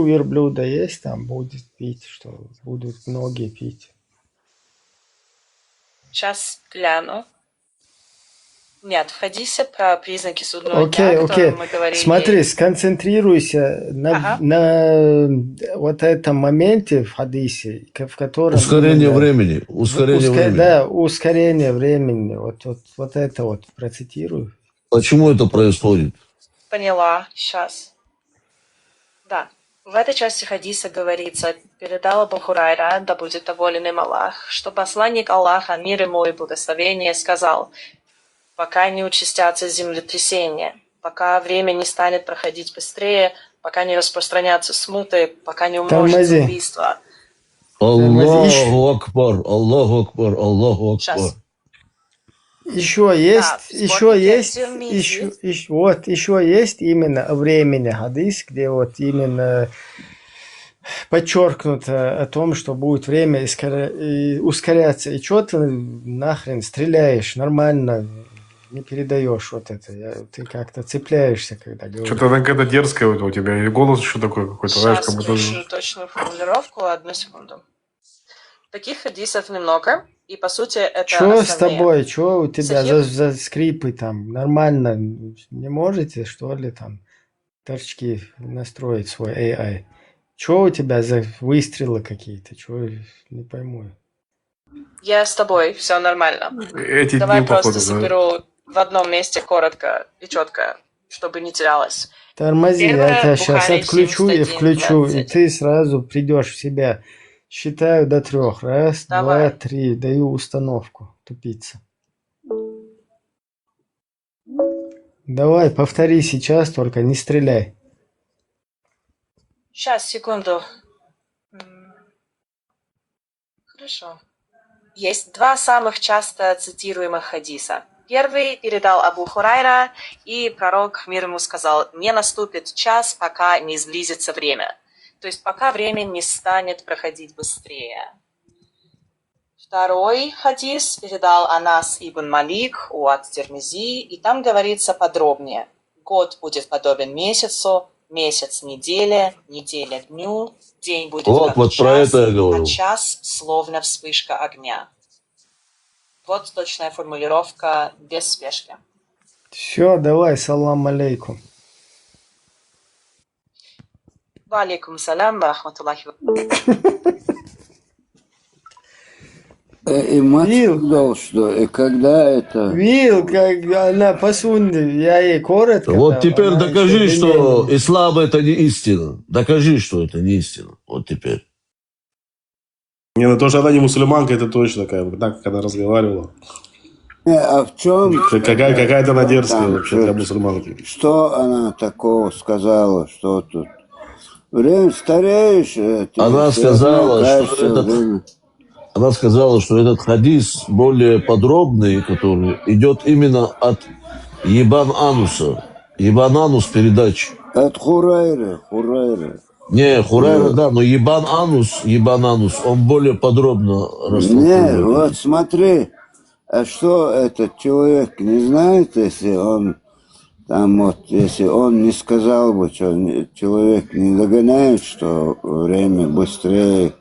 Speaker 1: верблюда есть там, будет пить, что будут многие пить?
Speaker 9: Сейчас гляну. Нет, в хадисе про признаки судного дня, о котором мы говорили.
Speaker 1: Смотри, сконцентрируйся на вот этом моменте в хадисе, в котором...
Speaker 21: Ускорение времени.
Speaker 1: Да, ускорение времени. Вот это вот процитирую.
Speaker 21: Почему это происходит?
Speaker 9: Поняла, сейчас. Да. В этой части хадиса говорится: передал Абу Хурайра, да будет доволен им Аллах, что посланник Аллаха, мир ему и благословение, сказал: пока не участятся землетрясения, пока время не станет проходить быстрее, пока не распространятся смуты, пока не умножится убийство.
Speaker 21: Аллаху Акбар, Аллаху Акбар, Аллаху Акбар.
Speaker 9: Сейчас.
Speaker 1: Еще есть именно о времени хадис, где вот именно подчеркнуто о том, что будет время ускоряться. И что ты нахрен стреляешь нормально, не передаешь вот это. Ты как-то цепляешься, когда говоришь.
Speaker 11: Что-то какая-то дерзкая у тебя, и голос еще такой какой-то, знаешь, как будто...
Speaker 9: Сейчас точную формулировку, одну секунду. Таких хадисов немного, И по сути это
Speaker 1: Чё с
Speaker 9: основные.
Speaker 1: тобой? Чё у тебя
Speaker 9: Сахих-
Speaker 1: за скрипы там? Нормально не можете, что ли, там торчки настроить свой AI? Чё у тебя за выстрелы какие-то? Чё, не пойму.
Speaker 9: Я с тобой, все нормально.
Speaker 11: Эти
Speaker 9: Давай
Speaker 11: дни,
Speaker 9: просто
Speaker 11: походу, да.
Speaker 9: соберу в одном месте коротко и четко, чтобы не терялось.
Speaker 1: Тормози, я
Speaker 9: Первое,
Speaker 1: тебя сейчас
Speaker 9: Бухари
Speaker 1: отключу и
Speaker 9: 71,
Speaker 1: включу, и
Speaker 9: 20.
Speaker 1: ты сразу придешь в себя. Считаю до 3. Раз,
Speaker 9: Давай.
Speaker 1: 2, 3. Даю установку. Тупица. Давай, повтори сейчас, только не стреляй.
Speaker 9: Сейчас, секунду. Хорошо. Есть два самых часто цитируемых хадиса. Первый передал Абу Хурайра, и пророк мир ему сказал: «Не наступит час, пока не сблизится время». То есть пока время не станет проходить быстрее. Второй хадис передал Анас ибн Малик у Ат-Тирмизи, и там говорится подробнее. Год будет подобен месяцу, месяц неделе, неделя дню, день будет как
Speaker 21: Вот про
Speaker 9: час,
Speaker 21: это я говорю.
Speaker 9: а час словно вспышка огня. Вот точная формулировка без спешки.
Speaker 1: Все, давай, салам алейкум.
Speaker 9: Ва алейкум салям ва рахматуллахи ва
Speaker 16: И мать сказал, что и когда это...
Speaker 1: Видел, как она посунет, я ей коротко
Speaker 21: Вот
Speaker 1: дал,
Speaker 21: теперь
Speaker 1: она
Speaker 21: докажи,
Speaker 1: еще
Speaker 21: что
Speaker 1: длиннее.
Speaker 21: ислам это не истина. Докажи, что это не истина. Вот теперь.
Speaker 11: Не, ну то, что она не мусульманка, это точно, как бы, так, как она разговаривала.
Speaker 16: А в чем...
Speaker 11: Какая-то она дерзкая
Speaker 16: Там
Speaker 11: вообще для мусульманки.
Speaker 16: Что она такого сказала, что тут? Время стареешь, ты
Speaker 21: Она
Speaker 16: всё равно
Speaker 21: сказала,
Speaker 16: кажется,
Speaker 21: что этот,
Speaker 16: время.
Speaker 21: она сказала, что этот хадис более подробный, который идет именно от Ибн Ануса. Ибн Анус передачи.
Speaker 16: От Хурайра.
Speaker 21: Не, Хурайра, да, но Ибн Анус, он более подробно
Speaker 16: Не,
Speaker 21: растолковывает.
Speaker 16: вот смотри, а что этот человек не знает, если он там вот, если он не сказал бы, что человек не догоняет, что время быстрее,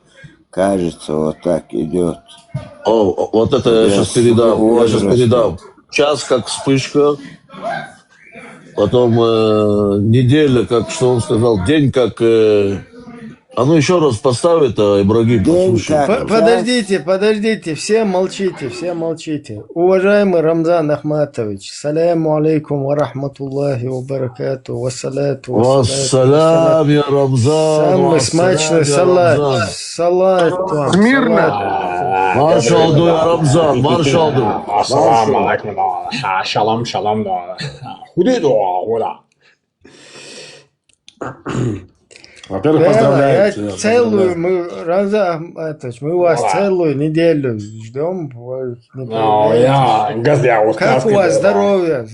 Speaker 16: кажется, вот так идет.
Speaker 21: О, вот это я сейчас передам. Я сейчас передам. Час как вспышка, потом неделя, как что он сказал, день как... А ну еще раз поставь это, Ибрагим, послушай.
Speaker 1: Подождите, все молчите. Уважаемый Рамзан Ахматович, саляму алейкум ва рахматуллахи ва баракату, вассалату
Speaker 21: Вассалям, я Рамзан.
Speaker 1: Самый смачный салат вам.
Speaker 10: Смирно.
Speaker 21: Маршалду, я Рамзан, маршалду.
Speaker 12: Ассаламу алейкум, да. Шалом, да. Худа.
Speaker 11: Во-первых, поздравляю.
Speaker 1: Я целую, Рамзан Ахматович, мы вас целую неделю ждем. Как у вас здоровье?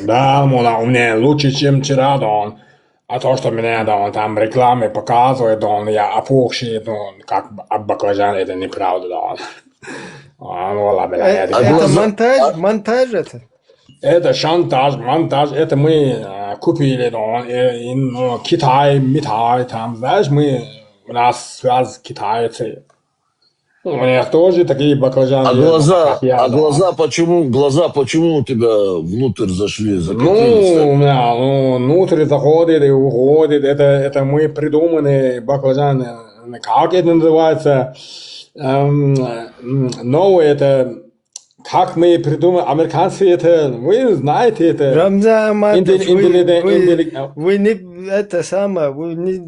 Speaker 12: Да, у меня лучше, чем вчера, да. А то, что меня там в рекламе показывают, я опухший, как баклажан, это неправда, да.
Speaker 1: Это монтаж это?
Speaker 12: Это шантаж, монтаж, это мы купили, Китай, Митай, там, знаешь, у нас связь китайцы. У них тоже такие баклажаны.
Speaker 21: А глаза почему у тебя внутрь зашли?
Speaker 12: У меня внутрь заходит и уходит. Это мы придуманные баклажаны. Как это называется? Новое это... Как мы придумали, американцы это, вы знаете это.
Speaker 1: Рамзан Ахматович, вы не это самое, вы не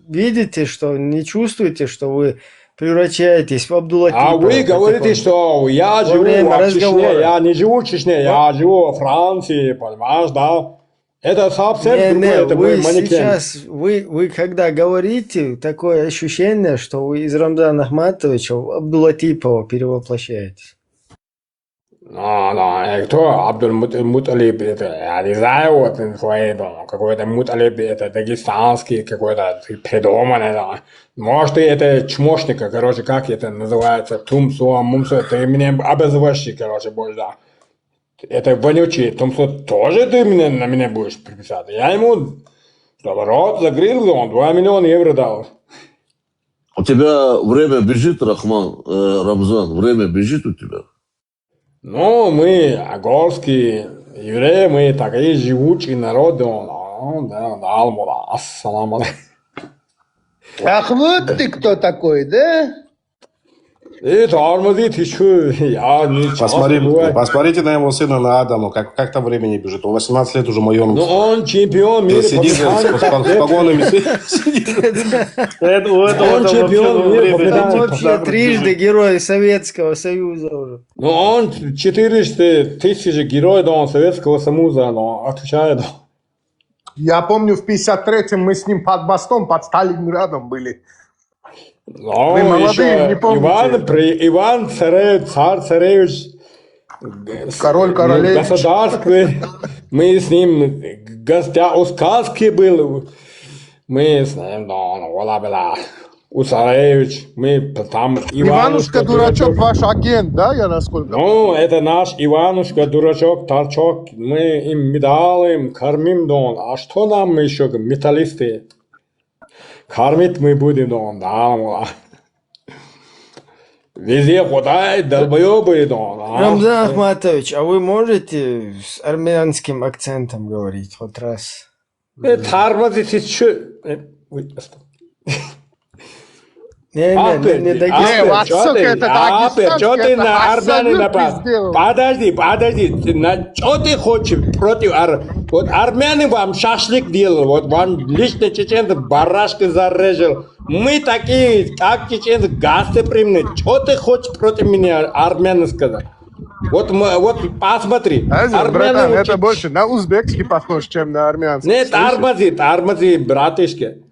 Speaker 1: видите, что не чувствуете, что вы превращаетесь в Абдуллатипа.
Speaker 12: А вы говорите, что я живу в Чечне, я не живу в Чечне, я живу во Франции, понимаешь, да? Это совсем другое, это
Speaker 1: вы
Speaker 12: манекен.
Speaker 1: сейчас, вы когда говорите, такое ощущение, что вы из Рамзана Ахматовича в Абдуллатипова перевоплощаетесь.
Speaker 12: Кто Абдул-Муталиб, это, я не знаю, вот какой-то Муталиб, это дагестанский, какой-то придуманный, да. Может, это чмошника, короче, как это называется, Тумсо, Мумсо, ты меня обозваешь, короче, будешь, да. Это вонючий, Тумсо, тоже ты на меня будешь приписать. Я ему, чтобы рот закрыл, он 2 миллиона евро дал.
Speaker 21: У тебя время бежит, Рамзан, время бежит у тебя?
Speaker 12: Ну, мы, агорские евреи, мы такие живучие народы. Ассаламу алейкум.
Speaker 20: Ах, вот ты кто такой, да?
Speaker 12: Тормозит еще.
Speaker 11: Посмотрите на его сына, на Адама, как там времени бежит. Он 18 лет уже майором.
Speaker 12: Ну, он чемпион мира.
Speaker 11: Сидит с погонами.
Speaker 12: Он чемпион мира.
Speaker 1: Он вообще трижды герой Советского Союза уже.
Speaker 12: Ну, он 400 тысяч героев Советского Союза отвечает.
Speaker 10: Я помню, в 53-м мы с ним под мостом, под Сталинградом были.
Speaker 12: Ну,
Speaker 10: Вы молодые, не помните.
Speaker 12: Иван Царевич,
Speaker 10: Король Королевич.
Speaker 12: Государстве. Мы с ним у сказки были. Мы с ним, у Царевич. Мы там
Speaker 10: Иванушка Дурачок ваш агент, да, я насколько
Speaker 12: Ну,
Speaker 10: помню?
Speaker 12: это наш Иванушка, Дурачок, Торчок. Мы им медалим, кормим, а что нам еще, металлисты? Кормить мы будем, да. Везде хватает, долбоебы,
Speaker 1: Рамзан Ахматович, а вы можете с армянским акцентом говорить хоть раз?
Speaker 12: Тормозите, что?
Speaker 1: Не
Speaker 12: Что ты на армяне напал? Подожди, что ты хочешь против Вот армяне вам шашлык делал, вот вам лично чеченцы барашки зарезал. Мы такие, как чеченцы, гостеприимные. Что ты хочешь против меня, армяне, сказать? Вот посмотри.
Speaker 10: Братан, это больше на узбекский похож, чем на армянский.
Speaker 12: Нет, тормози, братишки.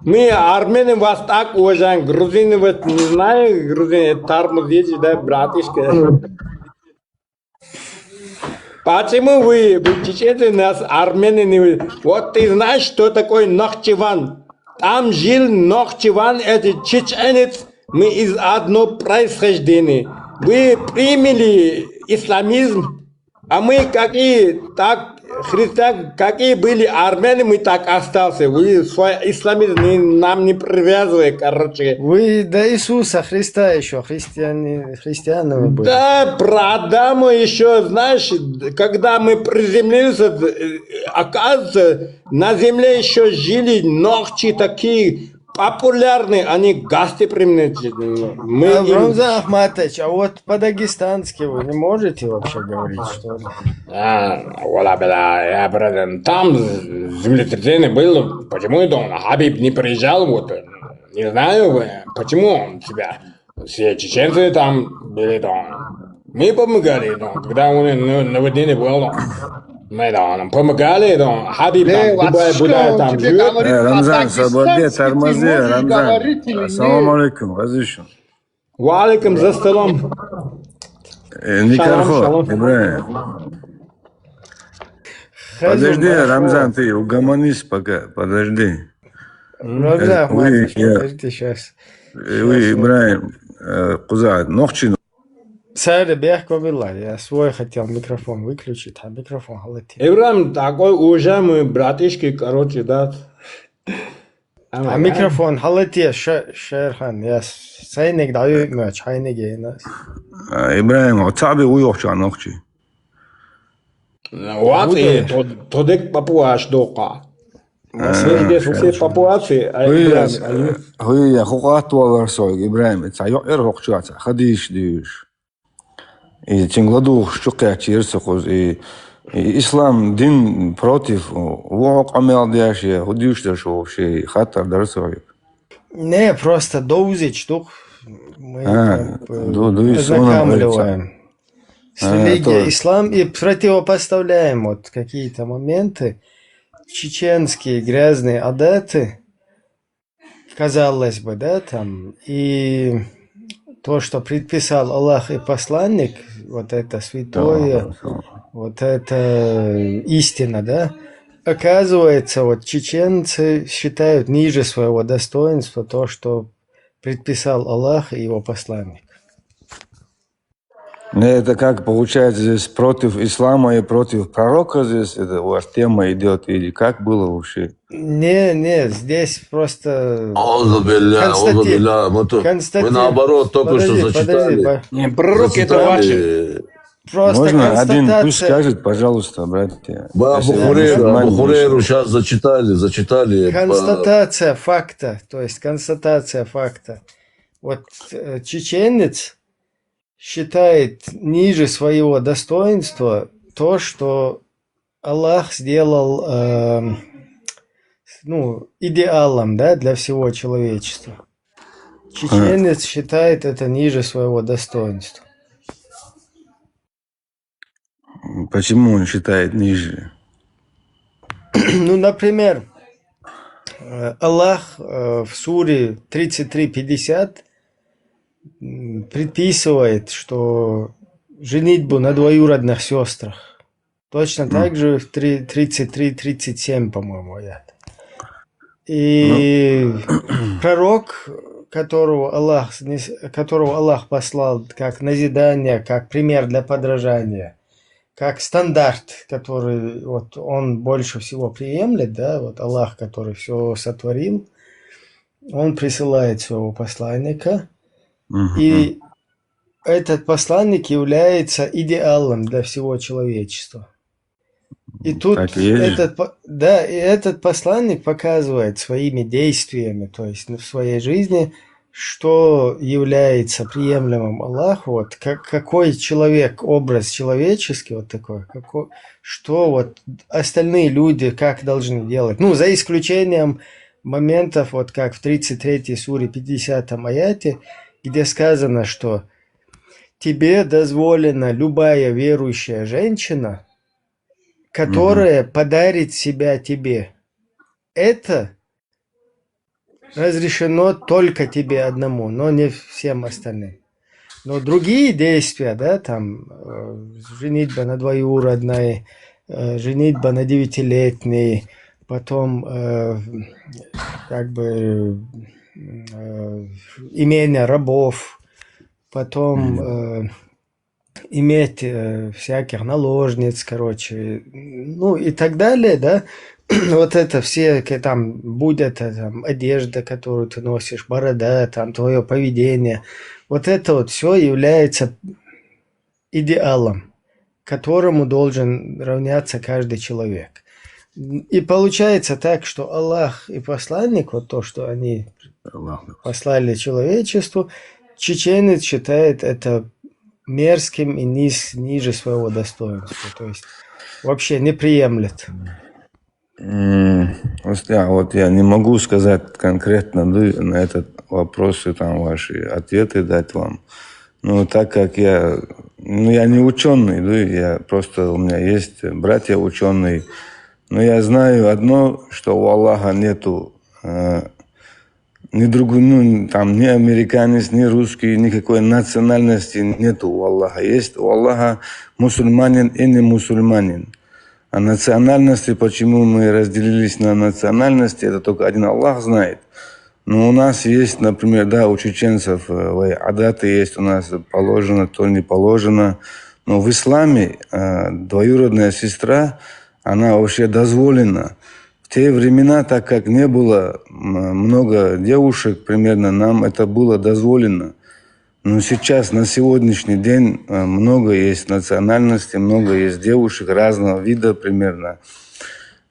Speaker 12: Мы, армяне, вас так уважаем, грузины, вот не знаю, грузины, тормозите, да, братишка. Почему вы чеченцы, нас, армяне, не... Вот ты знаешь, что такое Нахчеван? Там жил Нахчеван, это чеченец, мы из одного происхождения. Вы приняли исламизм, а мы какие, так, христиане, какие были армяне, мы так остался. Вы свой исламизм нам не привязываете, короче.
Speaker 1: Вы до Иисуса Христа еще христианами были.
Speaker 12: Да, про Адама еще, знаешь, когда мы приземлились, оказывается, на земле еще жили ногти такие популярные, они гостеприимные.
Speaker 1: Рамзан Ахматович, а вот по-дагестански вы не можете вообще говорить, что ли?
Speaker 12: Там землетрясение было, почему это он, Хабиб не приезжал, вот, не знаю, почему он себя, все чеченцы там были, мы помогали, когда у него наводнение было, мы нам помогали, Хабиб там, Дубай, Будай там живет.
Speaker 17: Рамзан, свободе, тормози, Рамзан. Ассаламу алейкум, разрешен.
Speaker 12: Ва алейкум, за столом.
Speaker 17: Никархо, Ибраим. Подожди, Рамзан, ты угомонись пока, подожди.
Speaker 1: Рамзан Ахматович, подожди сейчас.
Speaker 17: Вы, Ибраим, Куза, ногчину.
Speaker 1: Сэр, я свой хотел микрофон выключить, а микрофон халатил.
Speaker 12: Ибраим такой уважаемый братишки, короче, да.
Speaker 1: А микрофон халатил, Шерхан, я сайник даю мяч, хайниге нас.
Speaker 17: Ибраим, отцаби уйохчу ногчи.
Speaker 12: Вот и тодек папуаш дока. Здесь все папуасы, а Ибраим.
Speaker 17: Вы, хукату версой, Ибраим, это йохчу, хадиш диш. И Тингладу штука чирсахуз и ислам дин против вок амелдяши худюшдаш вообще хатар дарсой.
Speaker 1: Не, просто доузить штук мы ознакомливаем с религией ислам и противопоставляем вот какие-то моменты, чеченские грязные адаты, казалось бы, да, там, и то, что предписал Аллах и посланник, вот это святое, вот это истина, да, оказывается, вот чеченцы считают ниже своего достоинства то, что предписал Аллах и его посланник.
Speaker 18: Это как получается здесь против ислама и против пророка здесь это у вас тема идет или как было вообще?
Speaker 1: Не, здесь просто
Speaker 21: Мы наоборот только что зачитали.
Speaker 12: Не, пророки это ваши.
Speaker 1: Просто
Speaker 18: можно один пусть скажет, пожалуйста, братья.
Speaker 21: Абу-Хурейру сейчас зачитали.
Speaker 1: Констатация факта, то есть констатация факта. Вот чеченец считает ниже своего достоинства то, что Аллах сделал идеалом, да, для всего человечества. Чеченец считает это ниже своего достоинства.
Speaker 18: Почему он считает ниже?
Speaker 1: Ну, например, Аллах в суре 33:50 предписывает, что женитьбу на двоюродных сестрах. Точно так же в 33:37, по-моему, аят. И пророк, которого Аллах послал как назидание, как пример для подражания, как стандарт, который вот он больше всего приемлет, да, вот Аллах, который все сотворил, он присылает своего посланника, и этот посланник является идеалом для всего человечества. И тут этот посланник показывает своими действиями, то есть в своей жизни, что является приемлемым Аллаху, вот какой человек, образ человеческий, вот такой, что вот остальные люди как должны делать. Ну, за исключением моментов, вот как в 33 суре 50 аяте, где сказано, что тебе дозволена любая верующая женщина, которая подарит себя тебе. Это разрешено только тебе одному, но не всем остальным. Но другие действия, да, там, женитьба на двоюродной, женитьба на 9-летней, потом, имение рабов, потом иметь всяких наложниц, короче, ну и так далее, да. Вот это все, там, будет там, одежда, которую ты носишь, борода, там, твое поведение. Вот это вот все является идеалом, к которому должен равняться каждый человек. И получается так, что Аллах и посланник, вот то, что они послали человечеству, чеченец считает это мерзким и ниже своего достоинства. То есть вообще не приемлет.
Speaker 18: Вот я не могу сказать конкретно на этот вопрос и там ваши ответы дать вам. Ну, так как я не ученый, да, я просто, у меня есть братья ученые, но я знаю одно, что у Аллаха нету ни другой, там ни американец, ни русский, никакой национальности нету у Аллаха. Есть у Аллаха мусульманин и не мусульманин. А национальности, почему мы разделились на национальности, это только один Аллах знает. Но у нас есть, например, да, у чеченцев адаты есть, у нас положено, то не положено. Но в исламе двоюродная сестра, она вообще дозволена. В те времена, так как не было много девушек, примерно нам это было дозволено. Но сейчас, на сегодняшний день, много есть национальностей, много есть девушек разного вида примерно.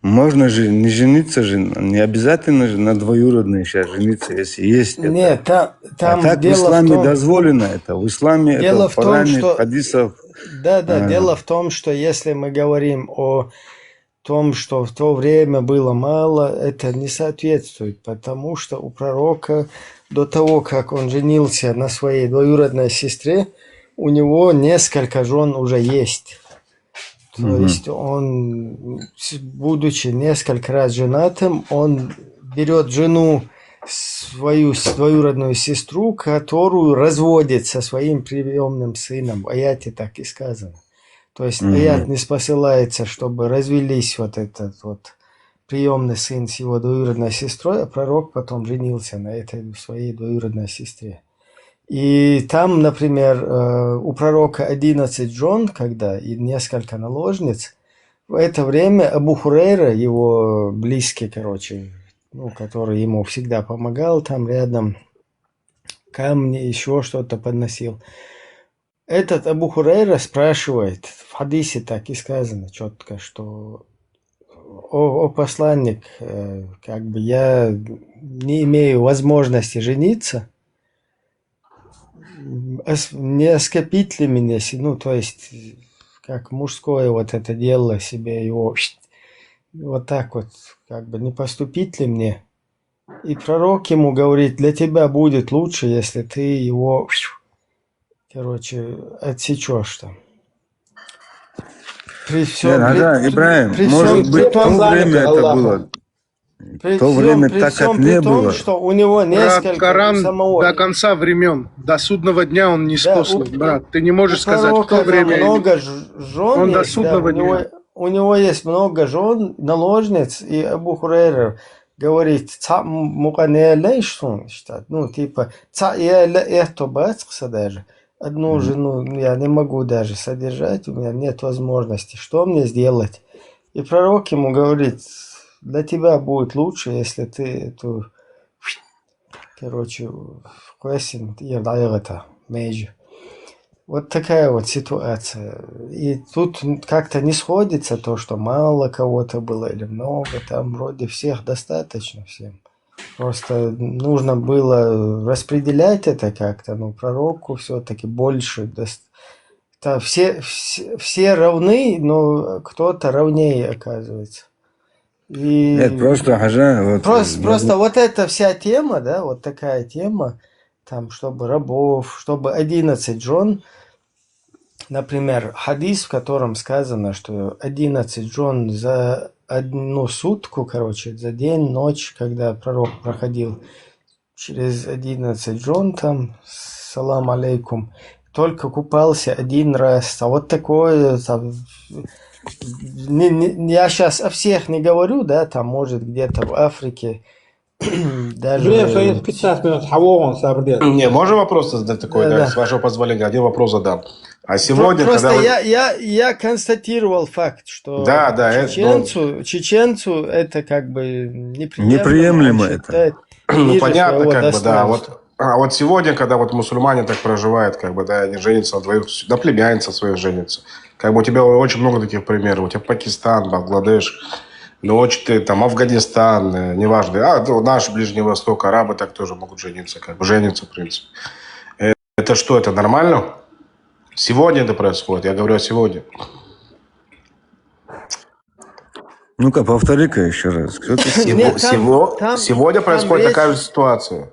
Speaker 18: Можно же не жениться же, не обязательно же на двоюродной сейчас жениться, если есть это.
Speaker 1: Нет, там
Speaker 18: а так в исламе дозволено это. В исламе
Speaker 1: дело
Speaker 18: это в Коране, хадисов.
Speaker 1: Дело в том, что если мы говорим о том, что в то время было мало, это не соответствует, потому что у пророка до того, как он женился на своей двоюродной сестре, у него несколько жен уже есть. То есть он, будучи несколько раз женатым, он берет жену, свою двоюродную сестру, которую разводит со своим приемным сыном. В аяте так и сказано. То есть аят не спосылается, чтобы развелись вот этот вот приемный сын с его двоюродной сестрой, а пророк потом женился на этой своей двоюродной сестре. И там, например, у пророка 11 жен, когда и несколько наложниц, в это время Абу Хурейра, его близкий, короче, ну, который ему всегда помогал, там рядом камни, еще что-то подносил. Этот Абу Хурейра спрашивает, в хадисе так и сказано четко, что о посланник, как бы я не имею возможности жениться, не оскопить ли меня, ну, то есть, как мужское вот это дело себе, его вот так вот, как бы не поступить ли мне? И пророк ему говорит, для тебя будет лучше, если ты его, короче, отсечешь там. При всем,
Speaker 18: Ибраим,
Speaker 1: при
Speaker 18: может
Speaker 1: всем,
Speaker 18: быть, в то время это было.
Speaker 1: При
Speaker 18: В то
Speaker 1: всем,
Speaker 18: время
Speaker 1: при
Speaker 18: так,
Speaker 1: всем
Speaker 18: как
Speaker 1: при
Speaker 18: не
Speaker 1: том,
Speaker 18: было.
Speaker 1: что у него
Speaker 10: Брат,
Speaker 1: несколько
Speaker 10: Коран
Speaker 1: самого...
Speaker 10: до конца времен, до судного дня он не
Speaker 1: Да,
Speaker 10: спослан, брат. Ты не можешь
Speaker 1: у
Speaker 10: сказать, в то
Speaker 1: пророка там
Speaker 10: время...
Speaker 1: много жен
Speaker 10: Он до
Speaker 1: есть, да,
Speaker 10: судного дня.
Speaker 1: у него есть много жен, наложниц, и Абу Хурейра говорит, ну, типа, это бацкса даже. Одну жену я не могу даже содержать, у меня нет возможности. Что мне сделать? И пророк ему говорит, для тебя будет лучше, если ты эту, короче, вот такая вот ситуация. И тут как-то не сходится то, что мало кого-то было или много, там вроде всех достаточно всем. Просто нужно было распределять это как-то, но пророку все-таки больше. Да, все равны, но кто-то равнее оказывается. И
Speaker 18: Нет, просто хажа.
Speaker 1: просто вот эта вся тема, да, вот такая тема, там, чтобы рабов, чтобы 11 жен, например, хадис, в котором сказано, что 11 жен за одну сутку, короче, за день, ночь, когда пророк проходил через 11 жен, там, салам алейкум, только купался один раз. А вот такое, там, я сейчас о всех не говорю, да, там, может, где-то в Африке, даже...
Speaker 20: Блин, 15 минут, Хавон, Сабрдет.
Speaker 11: Не, можно вопрос задать такой, да, с вашего позволения? Один вопрос задам. А сегодня,
Speaker 1: просто
Speaker 11: когда
Speaker 1: я констатировал факт, что чеченцу это как бы
Speaker 18: неприемлемо это.
Speaker 11: Ну, понятно, как бы, да. А вот сегодня, когда вот мусульмане так проживают, как бы, да, они женятся на двоих, на племянница своих женятся. Как бы у тебя очень много таких примеров. У тебя Пакистан, Бангладеш, ну, очень там Афганистан, неважно. Наш Ближний Восток, арабы так тоже могут жениться, как бы женятся, в принципе. Это что, это нормально? Сегодня это происходит, я говорю о сегодня.
Speaker 18: Ну-ка, повтори-ка еще раз.
Speaker 11: Сегодня происходит такая же ситуация.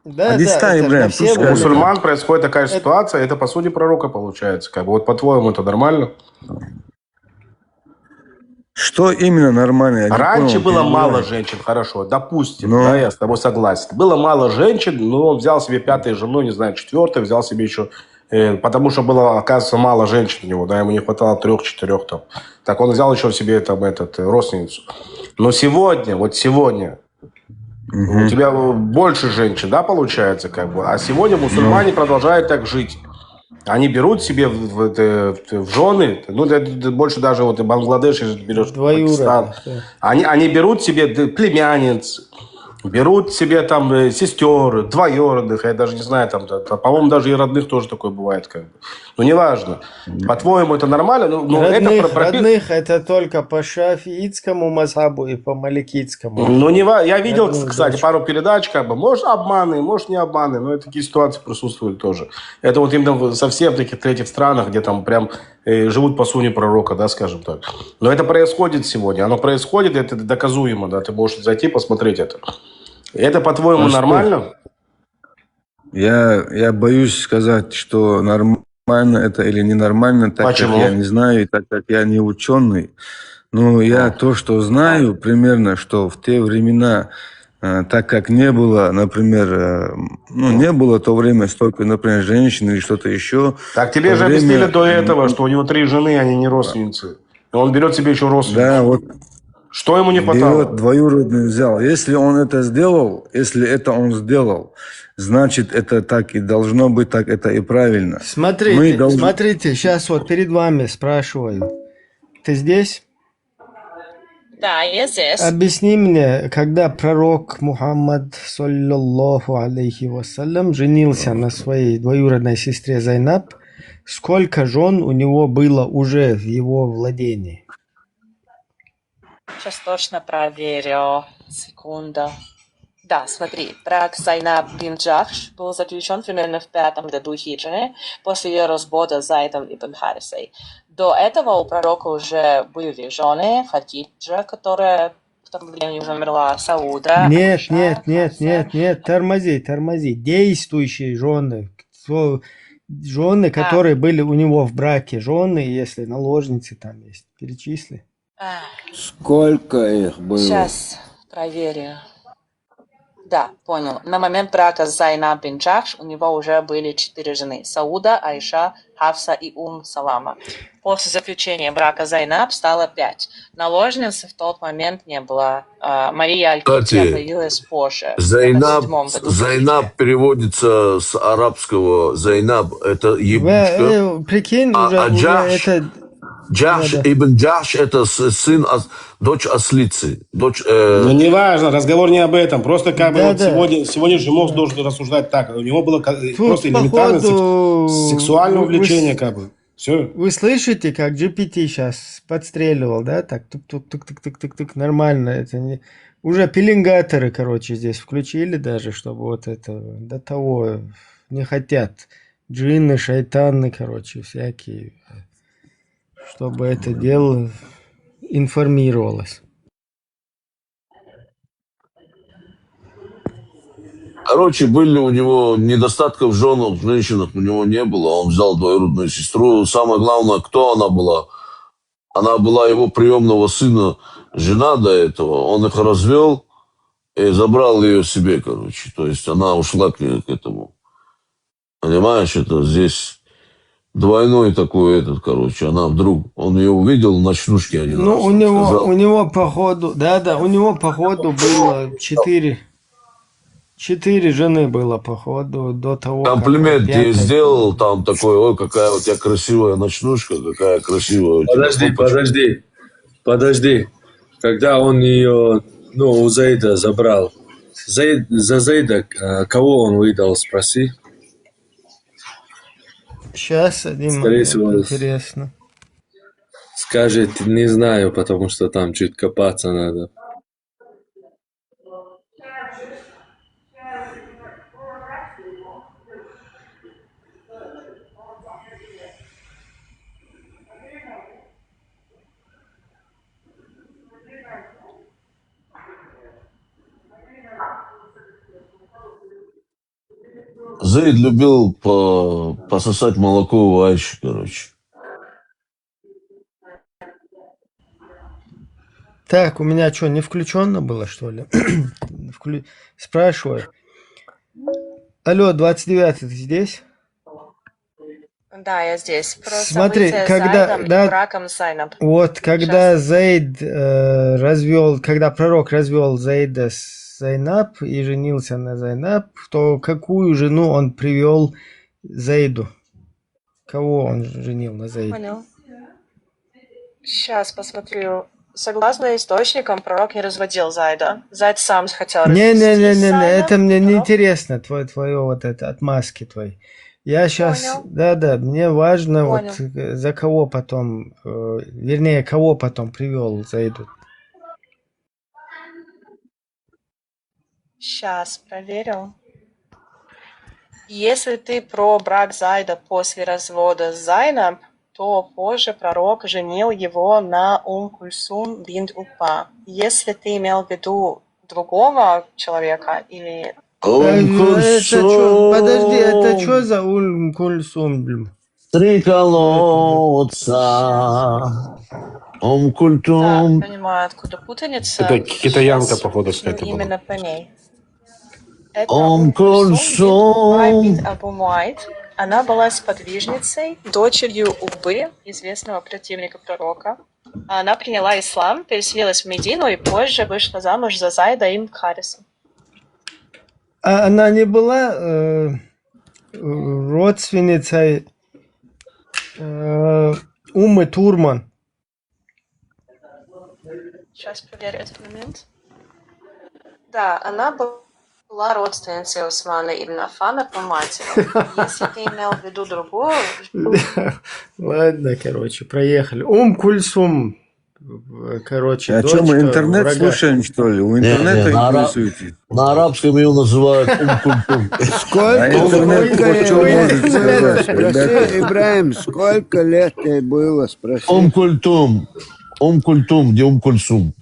Speaker 1: Да,
Speaker 11: у мусульман происходит такая же ситуация, это по сути пророка получается. Как бы, вот по-твоему это нормально?
Speaker 18: Что именно нормально?
Speaker 11: Раньше было мало женщин, хорошо, допустим, да, я с тобой согласен. Было мало женщин, но он взял себе 5-ю жену, не знаю, 4-ю, взял себе еще... потому что было, оказывается, мало женщин у него, да, ему не хватало 3-4 там. Так он взял еще себе там родственницу. Но сегодня, вот сегодня, у тебя больше женщин, да, получается, как бы. А сегодня мусульмане продолжают так жить. Они берут себе в жены, ну, больше даже вот и Бангладеш, если берешь Пакистан. Они берут себе племянниц, берут себе там сестер, двоюродных, я даже не знаю, там, по-моему, даже и родных тоже такое бывает, как бы. Ну, неважно. По-твоему, это нормально?
Speaker 1: Родных это только по шафиитскому мазхабу и по маликитскому.
Speaker 11: Ну, я видел, кстати, пару передач, как бы, может, обманы, может, не обманы, но такие ситуации присутствуют тоже. Это вот именно совсем в таких третьих странах, где там прям живут по сунне пророка, да, скажем так. Но это происходит сегодня. Оно происходит, это доказуемо, да, ты можешь зайти посмотреть это. Это, по-твоему, нормально?
Speaker 18: Я боюсь сказать, что нормально это или ненормально, так
Speaker 11: Почему?
Speaker 18: как я не знаю, и так как я не ученый. Но я то, что знаю примерно, что в те времена, так как не было, например, не было в то время столько, например, женщин или что-то еще.
Speaker 11: Так тебе же объяснили до этого, что у него 3 жены, они не родственницы. Он берет себе еще родственницу.
Speaker 18: Да, вот.
Speaker 11: Что ему не
Speaker 18: Берет
Speaker 11: хватало?
Speaker 18: двоюродный взял. Если он это сделал, значит, это так и должно быть, так это и правильно.
Speaker 1: Смотрите, смотрите, сейчас вот перед вами спрашиваю. Ты здесь?
Speaker 9: Да, я здесь.
Speaker 1: Объясни мне, когда пророк Мухаммад, саллаллаху алейхи вассалям, женился на своей двоюродной сестре Зайнаб, сколько жен у него было уже в его владении?
Speaker 9: Сейчас точно проверю. Секунда. Да, смотри, брак Зайнаб бин Джахш был заключен примерно в 5 году хиджры, после ее развода с Зайдом ибн Харисой. До этого у пророка уже были жены, Хадиджа, которая в том времени уже умерла, Сауда.
Speaker 1: Нет, тормози. Действующие жены. Жены, которые были у него в браке. Жены, если наложницы там есть. Перечисли.
Speaker 16: Сколько их было?
Speaker 9: Сейчас проверю. Да, понял. На момент брака с Зайнаб бин Джахш у него уже были 4 жены. Сауда, Айша, Хафса и Салама. После заключения брака Зайнаб стало 5. Наложниц в тот момент не было. Мария Аль-Кутия появилась позже.
Speaker 21: Зайнаб переводится с арабского Зайнаб, это ебучка.
Speaker 1: Прикинь,
Speaker 21: Джахш, Ибн Джахш, это сын, дочь ослицы.
Speaker 11: Ну, неважно, разговор не об этом. Просто как бы вот сегодняшний мозг должен рассуждать так. У него было просто элементарное сексуальное увлечение, как бы. Все.
Speaker 1: Вы слышите, как GPT сейчас подстреливал, да? Так, тук-тук-тук-тук-тук-тук, нормально. Это не... Уже пеленгаторы, короче, здесь включили даже, чтобы вот это до того не хотят. Джинны, шайтаны, короче, всякие. Чтобы это дело информировалось.
Speaker 21: Короче, были у него недостатков в женщинах у него не было. Он взял двоюродную сестру. Самое главное, кто она была? Она была его приемного сына, жена до этого. Он их развел и забрал ее себе, короче. То есть она ушла к этому. Понимаешь, это здесь... Двойной такой короче, она вдруг, он ее увидел в ночнушке один раз.
Speaker 1: Ну, у него походу, у него походу было 4 жены было походу до того.
Speaker 21: Комплимент ей сделал, там такой, ой, какая у тебя красивая ночнушка, какая красивая у тебя.
Speaker 8: Подожди. Когда он ее, у Заида забрал, за Заида кого он выдал, спроси.
Speaker 1: Сейчас, один момент, интересно.
Speaker 8: Скажет, не знаю, потому что там чуть копаться надо.
Speaker 21: Заид любил пососать молоко у Айши, короче.
Speaker 1: Так, у меня что, не включено было, что ли? Спрашиваю. Алло, 29-й, ты здесь?
Speaker 9: Да, я здесь. Просто
Speaker 1: смотри, когда
Speaker 9: браком Зайнаб.
Speaker 1: Вот, когда Заид когда пророк развел Заида с Зайнаб и женился на Зайнаб, то какую жену он привел Заиду? Кого он женил на Заиде?
Speaker 9: Понял. Сейчас посмотрю. Согласно источникам, пророк не разводил Зайда. Зайд сам хотел развестись.
Speaker 1: Не, это мне не интересно, твое вот это, отмазки твои. Я сейчас, мне важно, вот за кого потом, кого потом привел Заиду.
Speaker 9: Сейчас проверю. Если ты про брак Зайда после развода с Зайнаб, то позже пророк женил его на Кульсум бинт Укба. Если ты имел в виду другого человека или...
Speaker 1: Подожди, это что за Кульсум?
Speaker 21: 3 колодца. Культум.
Speaker 9: Да, понимаю, откуда путаница.
Speaker 11: Это китаянка, походу, какая-то была.
Speaker 9: Именно по ней. Это Кульсум Абу Муайт. Она была сподвижницей, дочерью Укбы, известного противника пророка. Она приняла ислам, переселилась в Медину и позже вышла замуж за Зайда ибн Хариса.
Speaker 1: А она не была родственницей Уммы Турман?
Speaker 9: Сейчас проверю этот момент. Да, она была родственницей Усмана ибн Аффана по матери. Если ты имел в виду другую...
Speaker 1: Ладно, короче, проехали. Кульсум, короче,
Speaker 18: А что, мы интернет
Speaker 1: врага.
Speaker 18: слушаем, что ли? У интернета интересуетесь?
Speaker 21: На арабском ее называют Ум-Культум.
Speaker 16: Спроси, Ибраим, сколько лет ей было? Спроси.
Speaker 21: Ум-Культум. Ум-Культум, где Ум-Кульсум?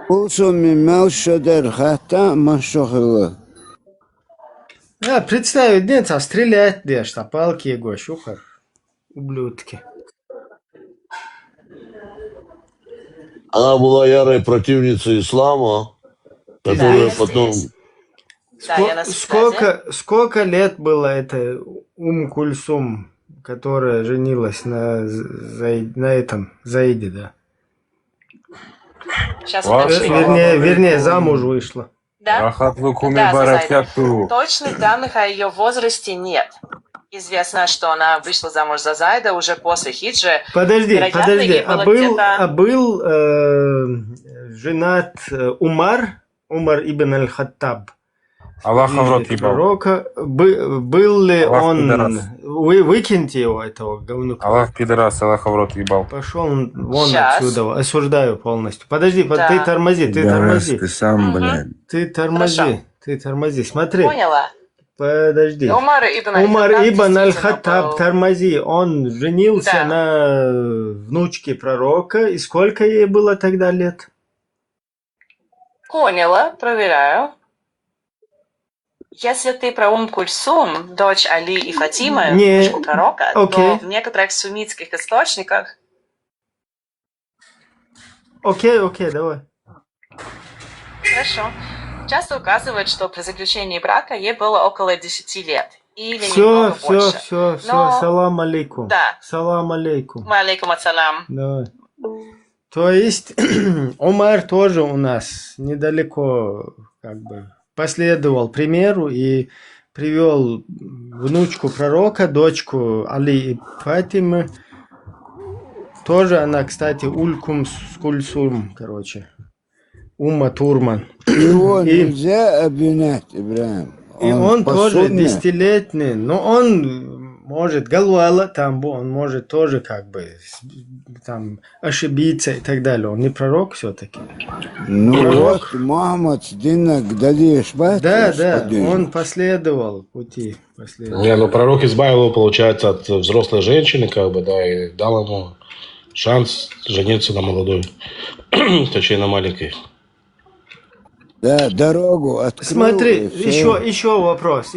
Speaker 16: Кулсум имел шадер хата машохила.
Speaker 1: Представить, нет, а стрелять, да, что палки его, шухар, ублюдки.
Speaker 21: Она была ярой противницей ислама, которая потом...
Speaker 1: Сколько лет было это Кульсум, которая женилась на этом Заиде, да?
Speaker 9: Сейчас
Speaker 1: вернее, замуж вышла.
Speaker 9: Да? Точных данных о ее возрасте нет. Известно, что она вышла замуж за Зайда уже после хиджи.
Speaker 1: Подожди,
Speaker 9: А
Speaker 1: был женат Умар ибн аль-Хаттаб.
Speaker 12: Аллах в рот ебал.
Speaker 1: Пророка. Был ли
Speaker 12: Аллах
Speaker 1: он...
Speaker 12: пидорас.
Speaker 1: Выкиньте его, этого говнюка.
Speaker 12: Аллах пидорас, Аллах в рот ебал.
Speaker 1: Пошел вон отсюда, осуждаю полностью. Подожди,
Speaker 9: Да.
Speaker 1: ты тормози.
Speaker 18: Ты сам, блядь.
Speaker 1: Ты тормози, смотри.
Speaker 9: Поняла.
Speaker 1: Подожди.
Speaker 9: Умар
Speaker 1: ибн аль-Хаттаб, тормози. Он женился на внучке пророка. И сколько ей было тогда лет?
Speaker 9: Поняла, проверяю. Если ты про Кульсум, дочь Али и Фатимы, внучку пророка, то в некоторых суннитских источниках...
Speaker 1: Окей, давай.
Speaker 9: Хорошо. Часто указывают, что при заключении брака ей было около 10 лет. Или
Speaker 1: Все,
Speaker 9: немного больше.
Speaker 1: салам алейкум.
Speaker 9: Да.
Speaker 1: Салам алейкум.
Speaker 9: Алейкум ассалам.
Speaker 1: Давай. То есть Умар тоже у нас недалеко последовал примеру и привел внучку пророка, дочку Али и Фатимы. Тоже она, кстати, Кульсум, короче. Умма Турман.
Speaker 16: Его нельзя обвинять, Ибраим.
Speaker 1: И он тоже десятилетний, но он может галвала, там он может тоже там ошибиться и так далее. Он не пророк все-таки.
Speaker 16: Вот Мухаммад Дина Гдалиеш,
Speaker 1: да, он последовал пути.
Speaker 11: Не, пророк избавил его, получается, от взрослой женщины, и дал ему шанс жениться на молодой, точнее на маленькой.
Speaker 16: Да, дорогу открыл.
Speaker 1: Смотри, еще вопрос.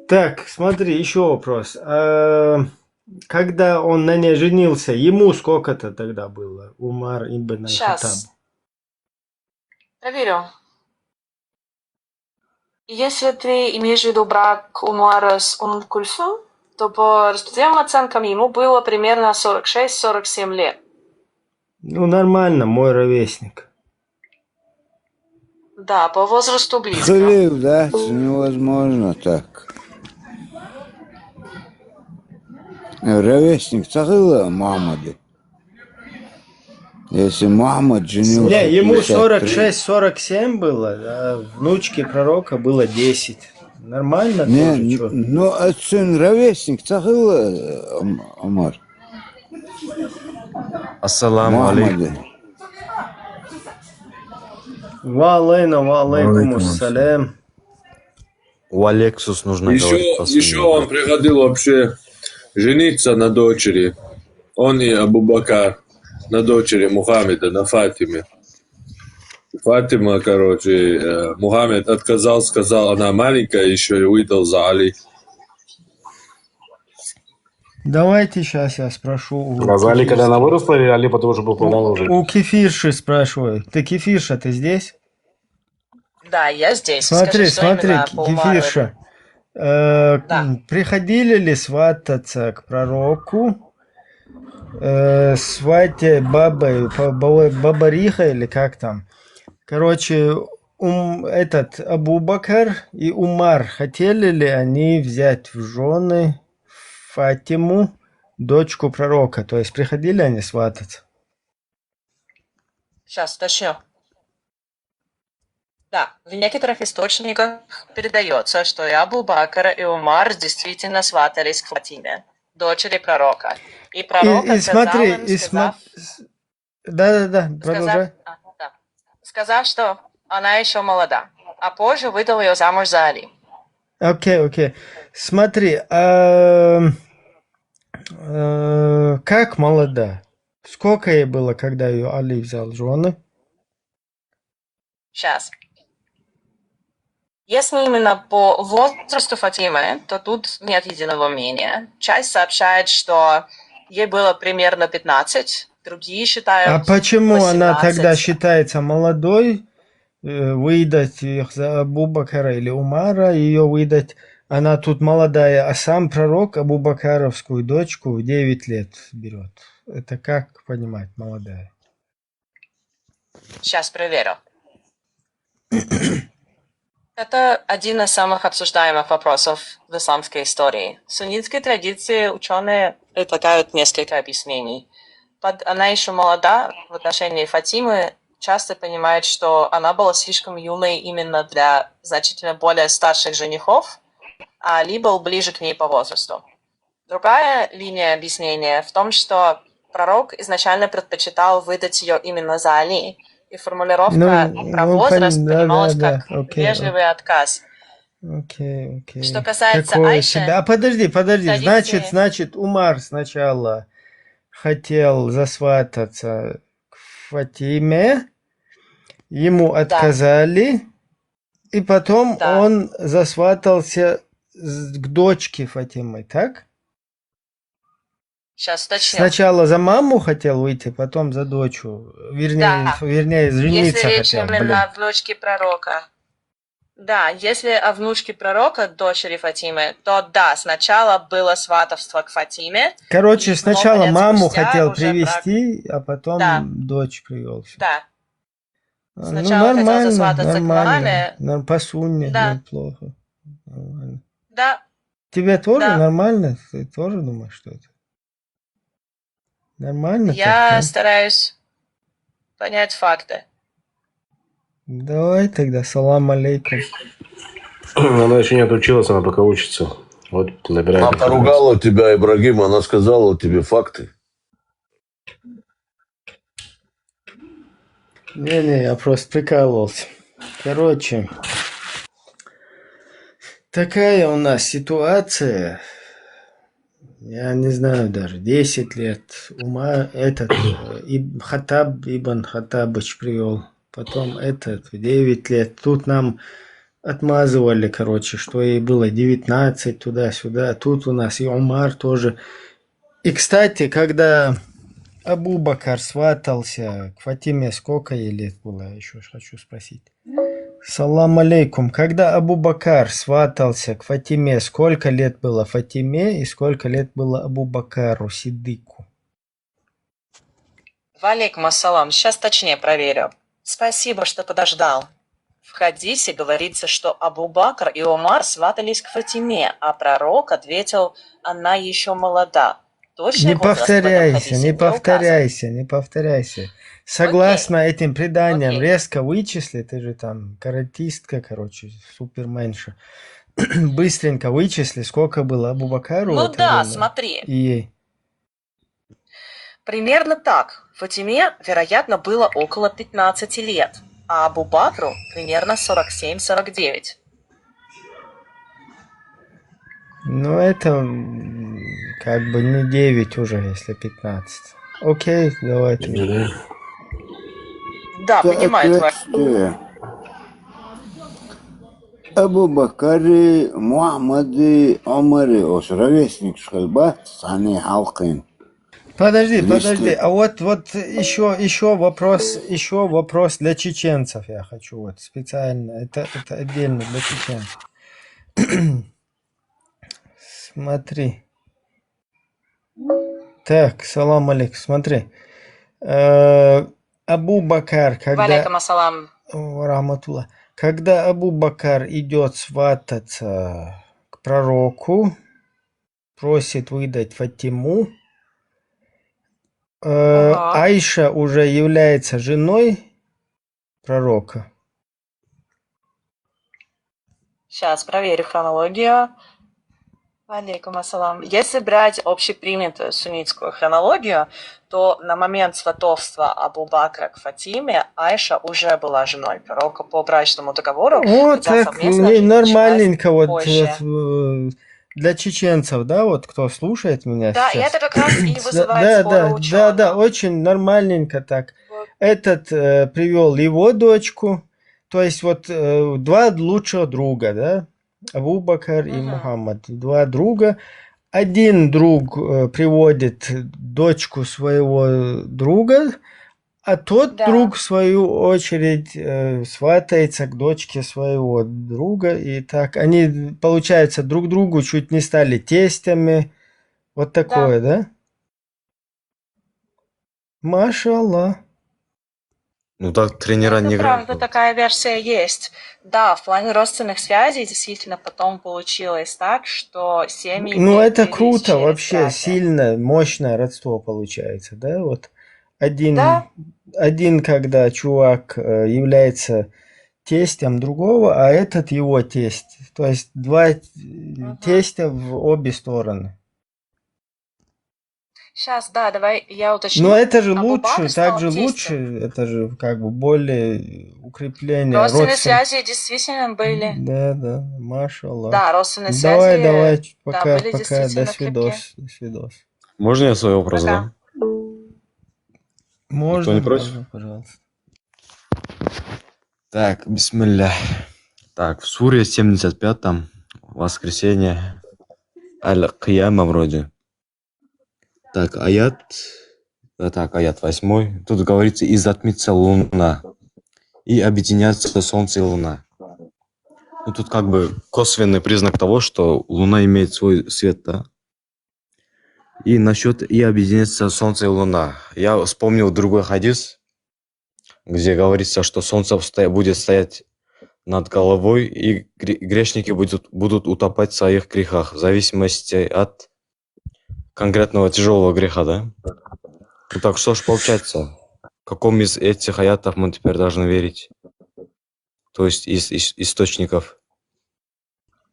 Speaker 1: Так, смотри, еще вопрос. Когда он на ней женился, ему сколько-то тогда было? Умар ибн аль-Хаттаб.
Speaker 9: Сейчас. Проверю. Если ты имеешь в виду брак Умара с Кульсум, то по распределенным оценкам ему было примерно 46-47 лет.
Speaker 1: Нормально, мой ровесник.
Speaker 9: Да, по возрасту близко.
Speaker 16: Халиф, да, невозможно так. Ровесник Цахила Мухаммада. Если Мухаммад женился...
Speaker 1: Не, ему 46-47 было, а внучке пророка было 10. Нормально тоже, что?
Speaker 16: Ну, сын ровесник Цахила Умар.
Speaker 7: Ассаламу алейкум.
Speaker 1: Ва алейкум ассалям.
Speaker 7: У Алексус нужно говорить.
Speaker 8: Еще он приходил вообще жениться на дочери. Он и Абу Бакр на дочери Мухаммеда, на Фатиме. Фатима, Мухаммед отказал, сказал, она маленькая еще и выдал за Али.
Speaker 1: Давайте сейчас я спрошу.
Speaker 11: За Али, когда она выросла, или Али потом уже был помоложе?
Speaker 1: У Кефирши спрашиваю. Кефирша, ты здесь?
Speaker 9: Да, я здесь.
Speaker 1: Смотри,
Speaker 9: Скажи, что именно по Умару.
Speaker 1: Кефирша. Приходили ли свататься к пророку свате Бабариха или как там? Короче, этот Абу Бакр и Умар, хотели ли они взять в жены Фатиму, дочку пророка? То есть приходили они свататься?
Speaker 9: Сейчас уточню. Да, в некоторых источниках передается, что и Абу Бакр, и Умар действительно сватались к Фатиме, дочери пророка. И пророк отказал им, сказав...
Speaker 1: Да, продолжай.
Speaker 9: Сказав, что она еще молода, а позже выдал ее замуж за Али.
Speaker 1: Окей. Смотри, как молода? Сколько ей было, когда ее Али взял в жены?
Speaker 9: Сейчас. Если именно по возрасту Фатимы, то тут нет единого мнения. Часть сообщает, что ей было примерно 15, другие считают
Speaker 1: А почему
Speaker 9: 18.
Speaker 1: она тогда считается молодой? Выдать их за Абу Бакра или Умара, ее выдать. Она тут молодая, а сам пророк Абу Бакаровскую дочку в 9 лет берет. Это как понимать, молодая?
Speaker 9: Сейчас проверю. Это один из самых обсуждаемых вопросов в исламской истории. В суннитской традиции ученые предлагают несколько объяснений. Она еще молода в отношении Фатимы, часто понимает, что она была слишком юной именно для значительно более старших женихов, а Али был ближе к ней по возрасту. Другая линия объяснения в том, что пророк изначально предпочитал выдать ее именно за Али, и формулировка про возраст понималась как вежливый отказ.
Speaker 1: Окей.
Speaker 9: Что касается
Speaker 1: Такое
Speaker 9: Айши...
Speaker 1: себе. А подожди.
Speaker 9: традиции-
Speaker 1: Значит, Умар сначала хотел засвататься к Фатиме, ему отказали, и потом он засватался к дочке Фатимы, так?
Speaker 9: Сейчас уточню.
Speaker 1: Сначала за маму хотел выйти, потом за дочку. Вернее, жениться
Speaker 9: Если речь
Speaker 1: хотел.
Speaker 9: именно о внучке пророка. Да, если о внучке пророка, дочери Фатимы, то да, сначала было сватовство к Фатиме.
Speaker 1: Короче,
Speaker 9: и
Speaker 1: сначала
Speaker 9: много лет
Speaker 1: маму
Speaker 9: спустя
Speaker 1: хотел
Speaker 9: уже
Speaker 1: привести, а потом
Speaker 9: Да.
Speaker 1: дочь привел.
Speaker 9: Да.
Speaker 1: Ну,
Speaker 9: Сначала хотел засвататься к маме.
Speaker 1: По сунне,
Speaker 9: Да.
Speaker 1: неплохо. Нормально.
Speaker 9: Да.
Speaker 1: Тебе тоже
Speaker 9: Да.
Speaker 1: нормально? Ты тоже думаешь, что это? Нормально?
Speaker 9: Я
Speaker 1: так, да?
Speaker 9: стараюсь понять факты.
Speaker 1: Давай тогда, салам алейкум.
Speaker 11: Она еще не отучилась, она только учится. Вот набирает.
Speaker 21: Она поругала тебя, Ибрагим, она сказала тебе факты.
Speaker 1: Не, я просто прикалывался. Короче, такая у нас ситуация. Я не знаю даже, 10 лет. Хаттаб ибн Хаттабыч привел. Потом 9 лет. Тут нам отмазывали, короче, что ей было 19, туда-сюда. Тут у нас и Умар тоже. И, кстати, когда Абу Бакр сватался к Фатиме, сколько ей лет было? Еще хочу спросить. Салам алейкум. Когда Абу Бакр сватался к Фатиме, сколько лет было Фатиме и сколько лет было Абу Бакру Сиддику?
Speaker 9: Валейкум ассалам. Сейчас точнее проверю. Спасибо, что подождал. В хадисе говорится, что Абу Бакр и Умар сватались к Фатиме, а пророк ответил, она еще молода. Точный
Speaker 1: Не
Speaker 9: возраст в этом
Speaker 1: повторяйся,
Speaker 9: хадисе
Speaker 1: не повторяйся. Согласно этим преданиям, резко вычисли, ты же там каратистка, короче, суперменша. Быстренько вычисли, сколько было Абу Бакру.
Speaker 9: Ну
Speaker 1: это
Speaker 9: да,
Speaker 1: время,
Speaker 9: смотри.
Speaker 1: и ей.
Speaker 9: Примерно так. Фатиме, вероятно, было около 15 лет, а Абу Бакру примерно 47-49.
Speaker 1: Ну, это как бы не 9 уже, если 15. Окей, давайте.
Speaker 9: Да, понимаю твою.
Speaker 16: Соответствие. Абу Бакри, Мухаммады, Омари, ровесник Шхальба, Сани Халкин.
Speaker 1: Подожди. А вот еще вопрос для чеченцев я хочу вот специально. Это отдельно для чеченцев. смотри. Так, салам алейкум, смотри. Абу Бакар, когда...
Speaker 9: Валейкум ассалам.
Speaker 1: Рахматуллах. Когда Абу Бакар идет свататься к пророку, просит выдать Фатиму, Айша уже является женой пророка.
Speaker 9: Сейчас проверю хронологию. Алейкум ассалам. Если брать общепринятую суннитскую хронологию, то на момент сватовства Абу Бакра к Фатиме Айша уже была женой пророка по брачному договору.
Speaker 1: Вот
Speaker 9: хотя
Speaker 1: так,
Speaker 9: совместная жизнь
Speaker 1: нормальненько,
Speaker 9: началась
Speaker 1: вот
Speaker 9: позже.
Speaker 1: для чеченцев, да, вот кто слушает меня
Speaker 9: Да, и
Speaker 1: сейчас.
Speaker 9: это как раз и вызывает споры ученых.
Speaker 1: Да, очень нормальненько так. Этот привел его дочку, то есть вот два лучших друга, да, Абу Бакр и Мухаммад, два друга. Один друг приводит дочку своего друга, а тот друг, в свою очередь, сватается к дочке своего друга. И так они, получается, друг другу чуть не стали тестями. Вот такое, да? Машаллах.
Speaker 7: Ну так тренера не
Speaker 9: Это
Speaker 7: играют.
Speaker 9: правда, такая версия есть. Да, в плане родственных связей действительно потом получилось так, что семьи
Speaker 1: Ну, это
Speaker 9: переплелись
Speaker 1: круто,
Speaker 9: через
Speaker 1: вообще
Speaker 9: братья.
Speaker 1: сильно, мощное родство получается, да? Вот один,
Speaker 9: Да.
Speaker 1: один когда чувак является тестем другого, а этот его тесть. То есть два тестя в обе стороны.
Speaker 9: Сейчас, да, давай я уточню.
Speaker 1: Но это же
Speaker 9: Абу
Speaker 1: лучше,
Speaker 9: Бакр стал
Speaker 1: так же
Speaker 9: тестем.
Speaker 1: лучше, это же как бы более укрепление
Speaker 9: Родственные
Speaker 1: родственных.
Speaker 9: связи действительно были.
Speaker 1: Да, машаллах.
Speaker 9: Да, родственные
Speaker 1: Давай,
Speaker 9: связи, да,
Speaker 1: пока,
Speaker 9: были
Speaker 1: до
Speaker 9: действительно крепкие.
Speaker 1: свидос, до свидос.
Speaker 7: Можно я свой вопрос
Speaker 9: Пока.
Speaker 7: задам? Никто
Speaker 1: Можно,
Speaker 7: не против?
Speaker 1: можно, пожалуйста.
Speaker 7: Так, бисмилля. Так, в суре 75-м, воскресенье, Аль-Кияма вроде. Так, аят 8. Тут говорится, и затмится луна, и объединятся солнце и луна. Ну, тут как бы косвенный признак того, что луна имеет свой свет, да? И насчет «и объединятся солнце и луна». Я вспомнил другой хадис, где говорится, что солнце будет стоять над головой, и грешники будут утопать в своих грехах, в зависимости от конкретного тяжелого греха, да? Ну так что ж получается? Какому из этих аятов мы теперь должны верить? То есть из источников.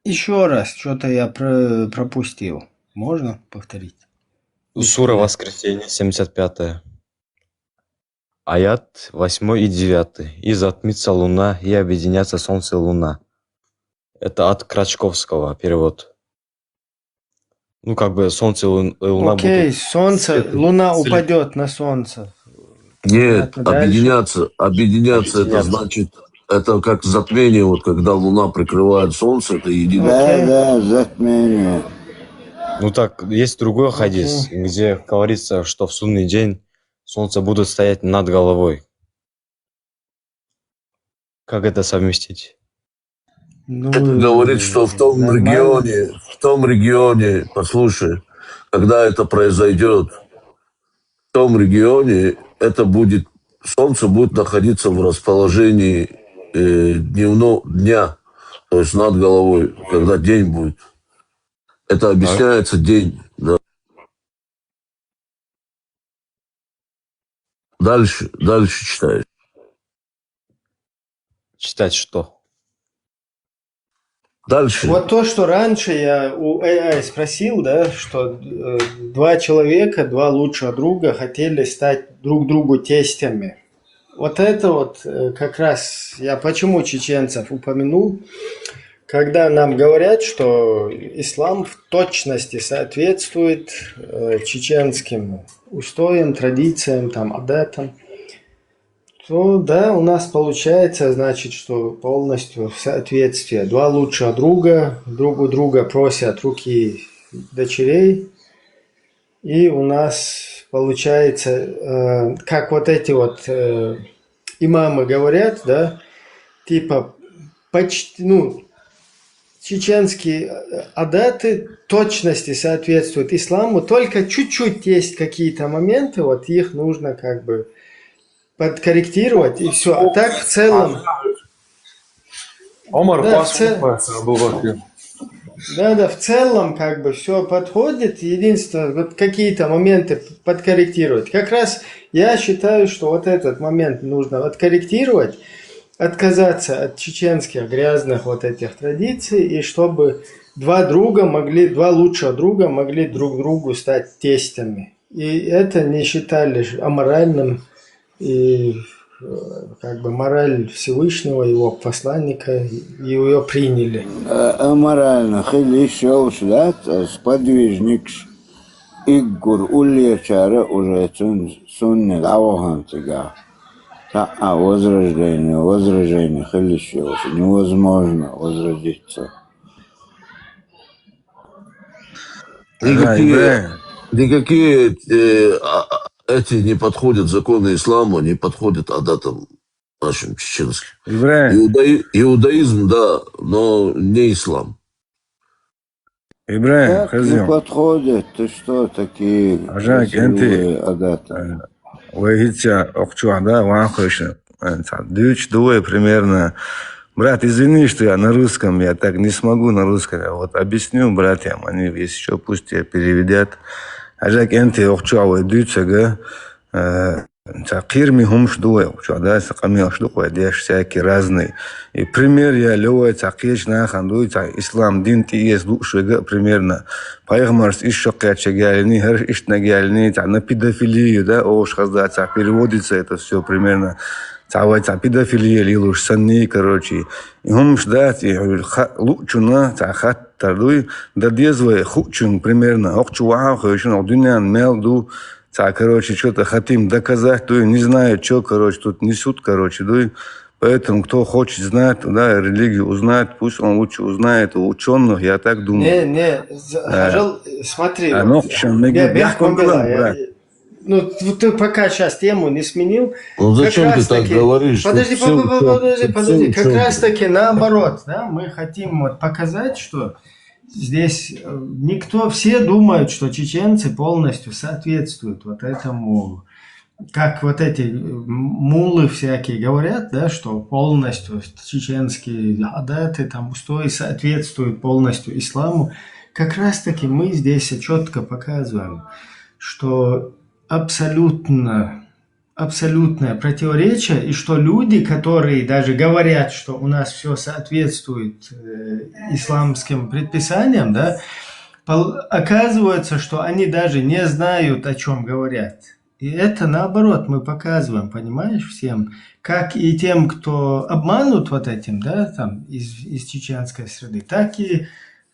Speaker 1: Еще раз, что-то я пропустил. Можно повторить?
Speaker 7: Сура Воскресенье, 75. Аят 8 и 9. И затмится луна, и объединятся солнце и луна. Это от Крачковского перевод. Ну, как бы солнце и луна
Speaker 1: Окей,
Speaker 7: будут...
Speaker 1: солнце, луна упадет на солнце.
Speaker 21: Нет,
Speaker 1: Понятно, дальше.
Speaker 21: объединяться, это значит, это как затмение, вот когда луна прикрывает солнце, это единое.
Speaker 16: Да, затмение.
Speaker 7: Ну так, есть другой хадис, где говорится, что в судный день солнце будет стоять над головой. Как это совместить?
Speaker 1: Ну,
Speaker 21: Это говорит, что в том регионе, послушай, когда это произойдет, в том регионе солнце будет находиться в расположении дня, то есть над головой, когда день будет. Это объясняется день. Да. Дальше читаешь.
Speaker 7: Читать что?
Speaker 21: Дальше.
Speaker 1: Вот то, что раньше я у AI спросил, да, что два человека, два лучших друга хотели стать друг другу тестями. Вот это вот как раз я почему чеченцев упомянул, когда нам говорят, что ислам в точности соответствует чеченским устоям, традициям, там, адатам, то да, у нас получается, значит, что полностью соответствие. Два лучших друга друг у друга просят руки дочерей, и у нас получается, как вот эти вот имамы говорят, да, типа почти, чеченские адаты точности соответствуют исламу, только чуть-чуть есть какие-то моменты, вот их нужно как бы подкорректировать, и все. А так в целом... Да, в целом как бы все подходит. Единственное, вот какие-то моменты подкорректировать. Как раз я считаю, что вот этот момент нужно откорректировать, отказаться от чеченских грязных вот этих традиций, и чтобы два лучших друга могли друг другу стать тестями. И это не считали аморальным, и как бы мораль Всевышнего, его посланника, ее приняли.
Speaker 16: Аморально. Хили шоушдат, сподвижник Иггур Ульячара уже суннет авохантига. А возрождение хили шоуш. Невозможно возродиться.
Speaker 21: Никакие эти не подходят законы ислама, не подходят адатам нашим чеченским. Иудаизм, да, но не ислам.
Speaker 16: Как не подходят? Ты что, такие красивые адаты?
Speaker 18: Примерно. Брат, извини, что я на русском, я так не смогу на русском. Вот объясню братьям, они, если что, пусть тебя переведят. Ажак энте охчуа дючага, кирми хумш дуэ охчуа, да, саками охчуа, деш всякие разные. И пример я лёвай цакеч нахан дуй, ислам дин ти ес душега примерно. Пайгамбарс ишшакяча гяльни, хэр ишна гяльни, на педофилию, да, ош хазда, переводится это все примерно. Цавайца педофилия лилуш санни, короче. И хумш да, лучуна, цахат тардуй, да дезвай хучун примерно. Охчуа, хэшун, дунян, мелду, короче, что-то хотим доказать, дуй, не знаю, что, короче, тут несут, короче, дуй. Поэтому, кто хочет знать, да, религию узнать, пусть он лучше узнает у ученых, я так думаю.
Speaker 1: Смотри. Ну, ты пока сейчас тему не сменил.
Speaker 21: Ну, зачем ты так говоришь?
Speaker 1: Подожди. Как раз таки наоборот, да, мы хотим вот показать, что здесь все думают, что чеченцы полностью соответствуют вот этому, как вот эти муллы всякие говорят, да, что полностью чеченские адаты, там, устои соответствуют полностью исламу. Как раз таки мы здесь четко показываем, что абсолютное противоречие, и что люди, которые даже говорят, что у нас все соответствует исламским предписаниям, да, оказывается, что они даже не знают, о чем говорят. И это наоборот мы показываем, понимаешь, всем, как и тем, кто обманут вот этим, да, там, из чеченской среды, так и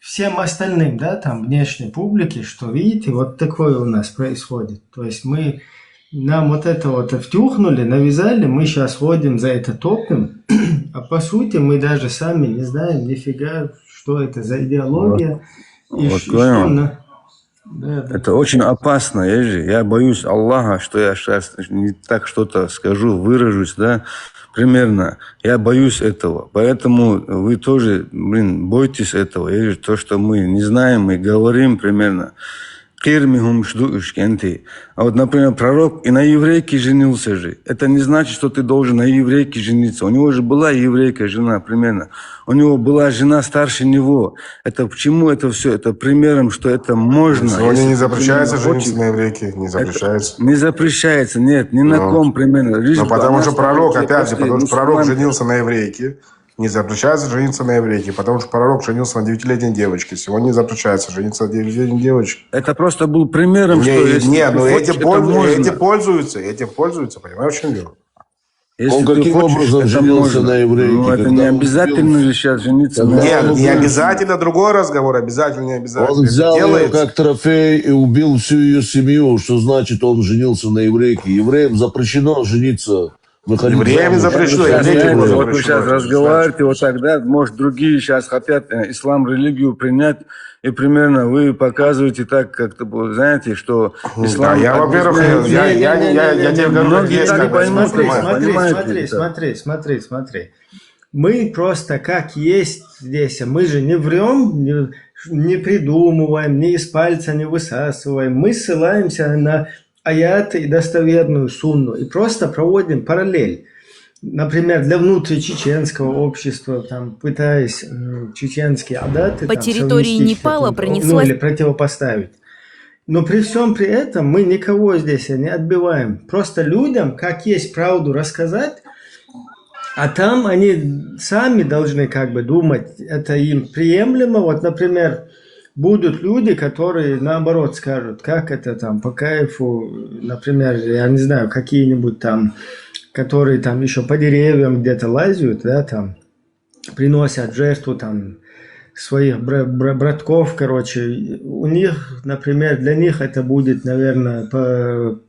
Speaker 1: всем остальным, да, там, внешней публике, что, видите, вот такое у нас происходит. То есть нам вот это вот втюхнули, навязали, мы сейчас ходим за это топим, а по сути мы даже сами не знаем нифига, что это за идеология.
Speaker 18: Это очень опасно, я боюсь Аллаха, что я сейчас не так что-то скажу, выражусь, да, примерно. Я боюсь этого, поэтому вы тоже, бойтесь этого. То, что мы не знаем, мы говорим примерно. А вот, например, пророк и на еврейке женился же. Это не значит, что ты должен на еврейке жениться. У него же была еврейка жена примерно. У него была жена старше него. Это почему это все? Это примером, что это можно.
Speaker 11: Сегодня не запрещается жениться на еврейке? Не запрещается?
Speaker 18: Не запрещается, нет, ни на ком примерно.
Speaker 11: Ну, потому что пророк, опять же, потому что пророк женился на еврейке. Не запрещается жениться на еврейке, потому что пророк женился на 9-летней девочке. Сегодня не запрещается жениться на 9-летней девочке.
Speaker 18: Это просто был примером, что если
Speaker 11: нет, но этим пользуются, понимаешь, в чем дело?
Speaker 18: Если
Speaker 21: он каким образом женился на еврейке?
Speaker 18: Ну, это не обязательно же сейчас жениться на еврейке.
Speaker 11: Нет, не обязательно, другой разговор, обязательно, не обязательно.
Speaker 21: Он взял ее как трофей и убил всю ее семью, что значит, он женился на еврейке. Евреям запрещено жениться.
Speaker 11: Евреям запрещено,
Speaker 18: вот вы сейчас разговариваете, вот тогда, может, другие сейчас хотят ислам, религию принять, и примерно вы показываете так, как-то, знаете, что ислам...
Speaker 11: Да, я, во-первых, я тебе говорю,
Speaker 1: смотри. Мы просто как есть здесь, мы же не врем, не придумываем, не из пальца не высасываем. Мы ссылаемся на аяты и достоверную сунну и просто проводим параллель. Например, для внутричеченского общества, там, пытаясь чеченские адаты
Speaker 13: по
Speaker 1: там,
Speaker 13: территории Непала пронеслась...
Speaker 1: или противопоставить. Но при всем при этом мы никого здесь не отбиваем. Просто людям, как есть, правду рассказать, а там они сами должны как бы думать, это им приемлемо. Вот, например, будут люди, которые наоборот скажут, как это там по кайфу, например, я не знаю, какие-нибудь там, которые там еще по деревьям где-то лазят, да, там, приносят жертву там своих братков, короче, у них, например, для них это будет, наверное,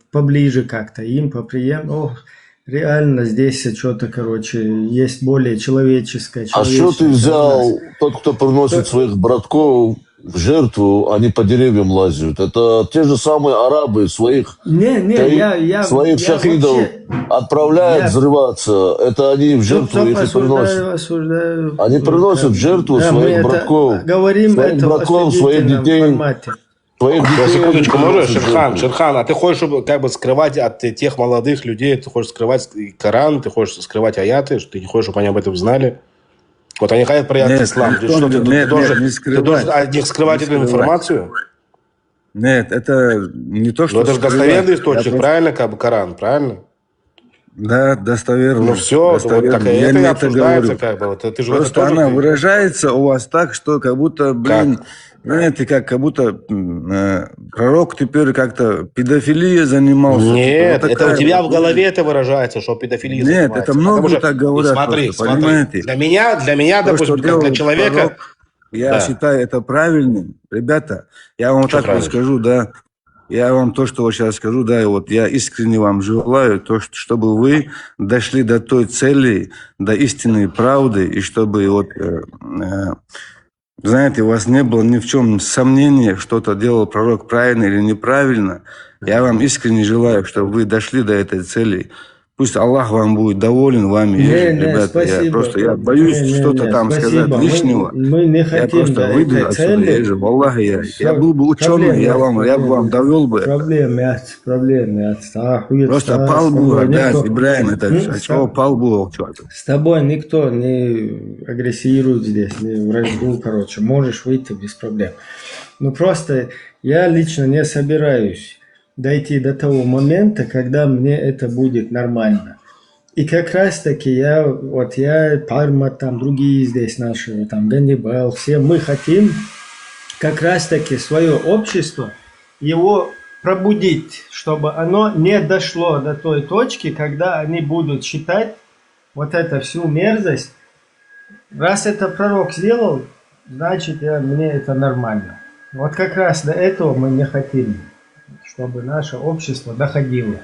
Speaker 1: поближе как-то, им поприемлемо. Реально здесь что-то, короче, есть более человеческое.
Speaker 21: А что ты взял, тот, кто приносит своих братков в жертву, они по деревьям лазят? Это те же самые арабы своих шахидов отправляют взрываться. Это они в жертву их приносят. Они приносят в жертву своих братков.
Speaker 1: Говорим это
Speaker 21: братков, своих детей.
Speaker 11: Секундочку, можешь, Шерхан, а ты хочешь как бы скрывать от тех молодых людей, ты хочешь скрывать Коран, ты хочешь скрывать аяты, что ты не хочешь, чтобы они об этом знали? Вот они хотят проявить ислам. Ты должен от них скрывать эту информацию?
Speaker 18: Нет, это не то, что...
Speaker 11: Но это же достоверный источник, правильно, как бы Коран, правильно?
Speaker 18: Да, достоверно.
Speaker 11: Ну все, вот так,
Speaker 18: я
Speaker 11: это
Speaker 18: не
Speaker 11: и
Speaker 18: это
Speaker 11: обсуждается,
Speaker 18: говорю.
Speaker 11: как бы. Вот, ты же
Speaker 18: просто
Speaker 11: это тоже
Speaker 18: она выражается у вас так, что как будто, блин, знаете, как будто пророк теперь как-то педофилией занимался.
Speaker 11: Нет,
Speaker 18: вот
Speaker 11: это у тебя в голове это выражается, что педофилией
Speaker 18: занимается. Нет, это много так говорят.
Speaker 11: Смотри,
Speaker 18: просто, понимаете?
Speaker 11: Для меня,
Speaker 18: то,
Speaker 11: допустим, как для человека...
Speaker 18: Пророк, я считаю это правильным. Ребята, я вам так вот скажу, да. Я вам то, что вот сейчас скажу, да, и вот я искренне вам желаю, то, чтобы вы дошли до той цели, до истинной правды, и чтобы вот, знаете, у вас не было ни в чем сомнения, что-то делал пророк правильно или неправильно. Я вам искренне желаю, чтобы вы дошли до этой цели. Пусть Аллах вам будет доволен вами, ребята.
Speaker 1: Спасибо.
Speaker 18: Я боюсь что-то там сказать лишнего.
Speaker 1: Мы не хотим
Speaker 18: я просто выйду отсюда. Аллах, я был бы ученый, я бы вам довел бы.
Speaker 1: Проблем.
Speaker 18: Просто пал был, да, Ибраим, это чего пал был.
Speaker 1: С тобой никто не агрессирует здесь, не вражду, короче. Можешь выйти без проблем. Ну просто я лично не собираюсь дойти до того момента, когда мне это будет нормально. И как раз таки я, Парма, там другие здесь наши, там Ганнибал, все мы хотим как раз таки свое общество, его пробудить, чтобы оно не дошло до той точки, когда они будут считать вот эту всю мерзость. Раз это пророк сделал, значит мне это нормально. Вот как раз до этого мы не хотим, чтобы наше общество доходило.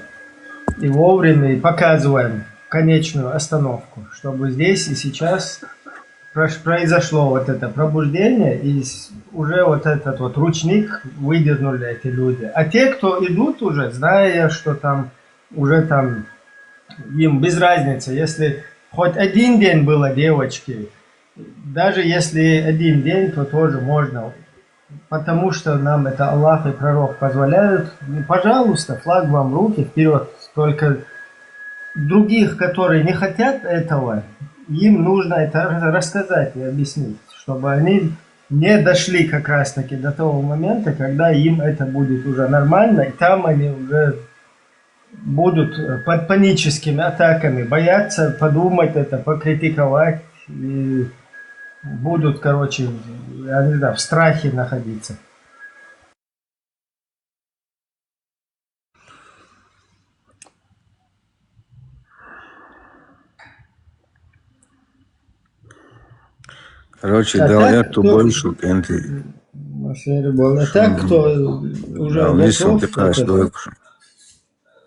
Speaker 1: И вовремя показываем конечную остановку, чтобы здесь и сейчас произошло вот это пробуждение, и уже вот этот вот ручник выдернули эти люди. А те, кто идут уже, зная, что там уже там им без разницы, если хоть один день было девочки, даже если один день, то тоже можно. Потому что нам это Аллах и пророк позволяют. Пожалуйста, флаг вам в руки, вперед. Только других, которые не хотят этого, им нужно это рассказать и объяснить, чтобы они не дошли как раз таки до того момента, когда им это будет уже нормально, и там они уже будут под паническими атаками бояться подумать это, покритиковать и будут, короче, я не знаю, в страхе находиться.
Speaker 18: Короче, да, я то больше, кенты.
Speaker 1: Так, кто уже готов,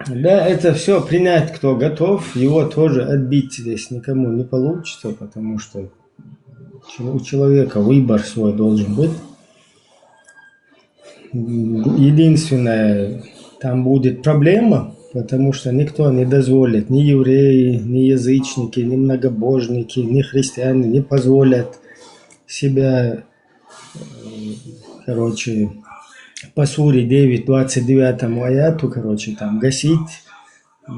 Speaker 1: да, это все принять, кто готов, его тоже отбить здесь никому не получится, потому что у человека выбор свой должен быть. Единственное, там будет проблема Потому что никто не дозволит, ни евреи, ни язычники, ни многобожники, ни христиане не позволят себя, короче, по суре 9, 29 аяту, короче, там гасить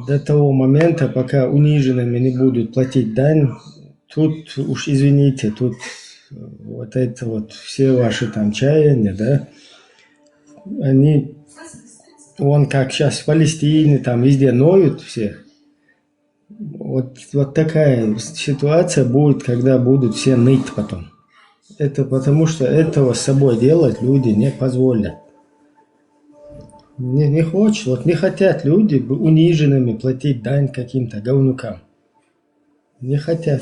Speaker 1: до того момента, пока униженными не будут платить дань. Тут уж извините, тут вот это вот все ваши там чаяния, да, они, вон как сейчас в Палестине, там везде ноют все. Вот такая ситуация будет, когда будут все ныть потом. Это потому, что этого с собой делать люди не позволят. Не хочет, вот не хотят люди униженными платить дань каким-то говнюкам. Не хотят.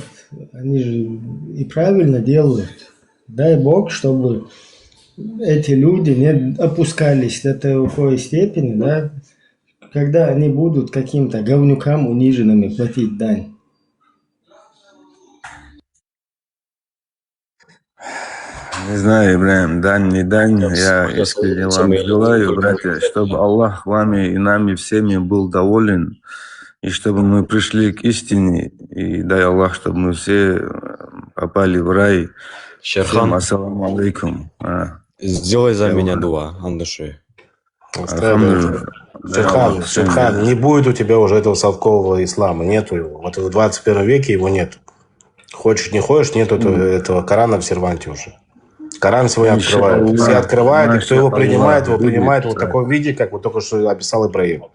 Speaker 1: Они же и правильно делают. Дай Бог, чтобы эти люди не опускались до такой степени, да, когда они будут каким-то говнюкам униженными платить дань.
Speaker 18: Не знаю, Ибраим, дань, не дань, я искренне вам желаю, братья, чтобы Аллах вами и нами всеми был доволен, и чтобы мы пришли к истине, и дай Аллах, чтобы мы все попали в рай. Всем ассаламу алейкум.
Speaker 7: Сделай за меня дуа, Андуши.
Speaker 11: Шерхан, не будет у тебя уже этого совкового ислама, нету его. Вот в 21 веке его нет. Хочешь, не хочешь, нету этого Корана в серванте уже. Коран сегодня открывают. Все открывают, и кто его принимает вот в таком виде, как вот только что описал Ибраим.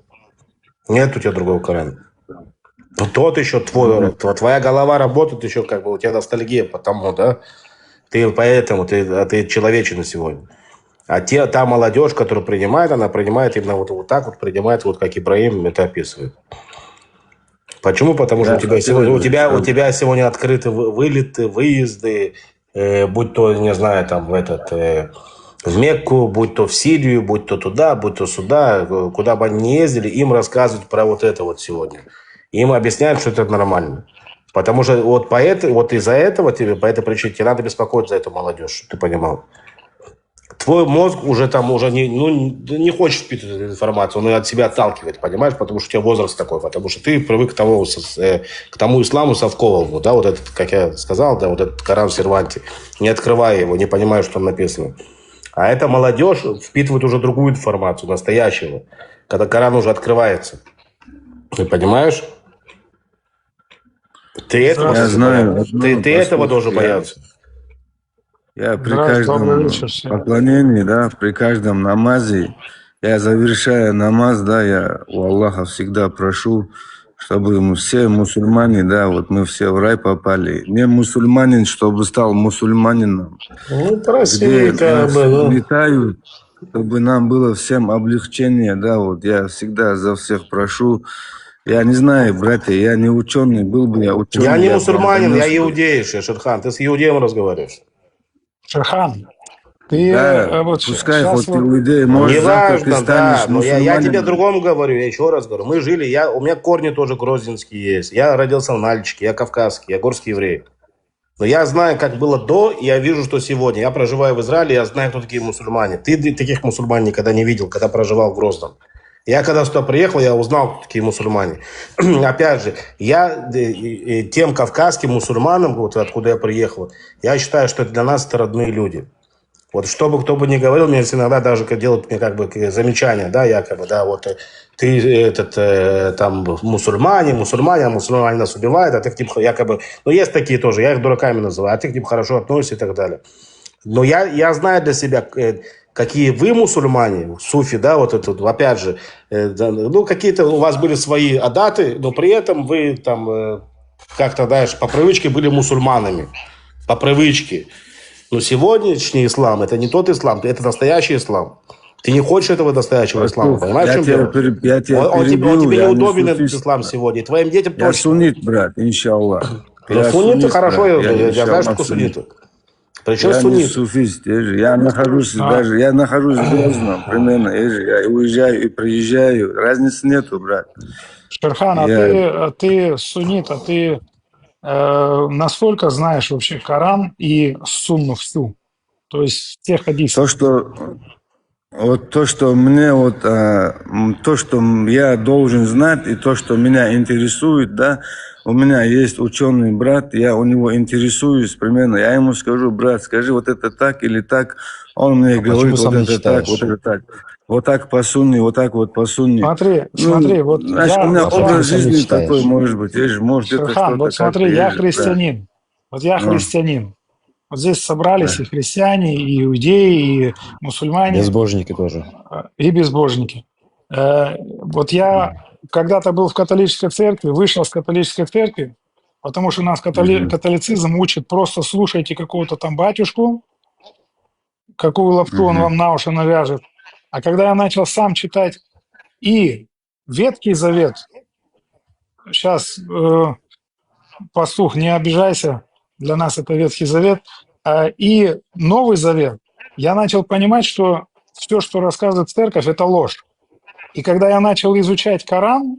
Speaker 11: Нет у тебя другого Корана. Но тот еще твоя голова работает еще, как бы у тебя ностальгия потому, да? Ты поэтому, ты человечина сегодня. А та молодежь, которая принимает, она принимает именно вот так вот, принимает, вот как Ибраим это описывает. Почему? Потому что у тебя сегодня открыты вылеты, выезды, будь то, не знаю, там в Мекку, будь то в Сирию, будь то туда, будь то сюда, куда бы они ни ездили, им рассказывают про вот это вот сегодня. Им объясняют, что это нормально. Потому что вот из-за этого тебе, по этой причине, тебе надо беспокоиться за эту молодежь, чтобы ты понимал. Твой мозг уже не хочет впитывать эту информацию, он ее от себя отталкивает, понимаешь, потому что у тебя возраст такой, потому что ты привык к тому исламу совковому, да, вот этот, как я сказал, да, вот этот Коран в серванте, не открывая его, не понимая, что там написано. А эта молодежь впитывает уже другую информацию, настоящего, когда Коран уже открывается. Ты понимаешь? Ты этого должен бояться.
Speaker 18: Я при каждом поклонении, да, при каждом намазе, я завершая намаз, да, я у Аллаха всегда прошу, чтобы мы все мусульмане, да, вот мы все в рай попали. Не мусульманин, чтобы стал мусульманином.
Speaker 11: Проси, как бы,
Speaker 18: летают, чтобы нам было всем облегчение, да, вот я всегда за всех прошу. Я не знаю, братья, я не ученый, был бы я ученый.
Speaker 11: Я не мусульманин, я иудей, Шерхан, ты с иудеем разговариваешь.
Speaker 10: Шерхан, ты
Speaker 18: пускай хоть иудей, может, завтра ты станешь мусульманином.
Speaker 11: Я тебе другому говорю, я еще раз говорю. Мы жили, у меня корни тоже грозненские есть. Я родился в Нальчике, я кавказский, я горский еврей. Но я знаю, как было до, и я вижу, что сегодня. Я проживаю в Израиле, я знаю, кто такие мусульмане. Ты таких мусульман никогда не видел, когда проживал в Грозном. Я когда сюда приехал, я узнал, кто такие мусульмане. Опять же, я тем кавказским мусульманам, вот откуда я приехал, я считаю, что для нас это родные люди. Вот что бы кто бы ни говорил, мне иногда даже делают мне как бы замечания, да, якобы, да, вот ты там мусульмане, а мусульмане нас убивают, а ты к ним якобы, ну есть такие тоже, я их дураками называю, а ты к ним хорошо относишься и так далее. Но я знаю для себя, какие вы мусульмане, суфи, да, вот это, опять же, ну какие-то у вас были свои адаты, но при этом вы там как-то, знаешь, по привычке были мусульманами, по привычке. Но сегодняшний ислам – это не тот ислам, это настоящий ислам. Ты не хочешь этого настоящего ислама, понимаешь, в чем дело? Он тебе неудобен, этот ислам сегодня, и твоим детям точно.
Speaker 18: Я суннит, брат, иншаллах.
Speaker 11: Сунниты хорошо, я знаю, что такое сунниты. Причем
Speaker 18: я не суфист, я нахожусь в Грозном, примерно, я уезжаю и приезжаю, разницы нету, брат.
Speaker 10: Шерхан, ты суннит, а ты насколько знаешь вообще Коран и сунну всю? То есть все хадисы.
Speaker 18: Вот то, что мне вот, то, что я должен знать, и то, что меня интересует, да, у меня есть ученый брат, я у него интересуюсь примерно, я ему скажу: брат, скажи, вот это так или так, он мне говорит, вот это так, вот это так, вот так по сунне, вот так вот по сунне.
Speaker 5: Смотри, вот
Speaker 18: Значит, у
Speaker 5: я,
Speaker 18: меня
Speaker 5: вот
Speaker 18: образ
Speaker 5: я,
Speaker 18: жизни такой, может быть, есть, может, это
Speaker 5: Шерхан,
Speaker 18: что-то
Speaker 5: вот смотри,
Speaker 18: как-то
Speaker 5: я
Speaker 18: есть, да.
Speaker 5: христианин. Вот я
Speaker 18: Ну,
Speaker 5: христианин. Вот здесь собрались
Speaker 18: да.
Speaker 5: и христиане, и иудеи, и мусульмане,
Speaker 7: Безбожники тоже.
Speaker 5: и безбожники. Вот я когда-то был в католической церкви, вышел с католической церкви, потому что нас католицизм учит: просто слушайте какого-то там батюшку, какую лапту он вам на уши навяжет. А когда я начал сам читать и Ветхий Завет, сейчас, пастух, не обижайся, для нас это Ветхий Завет, и Новый Завет, я начал понимать, что все, что рассказывает церковь, это ложь. И когда я начал изучать Коран,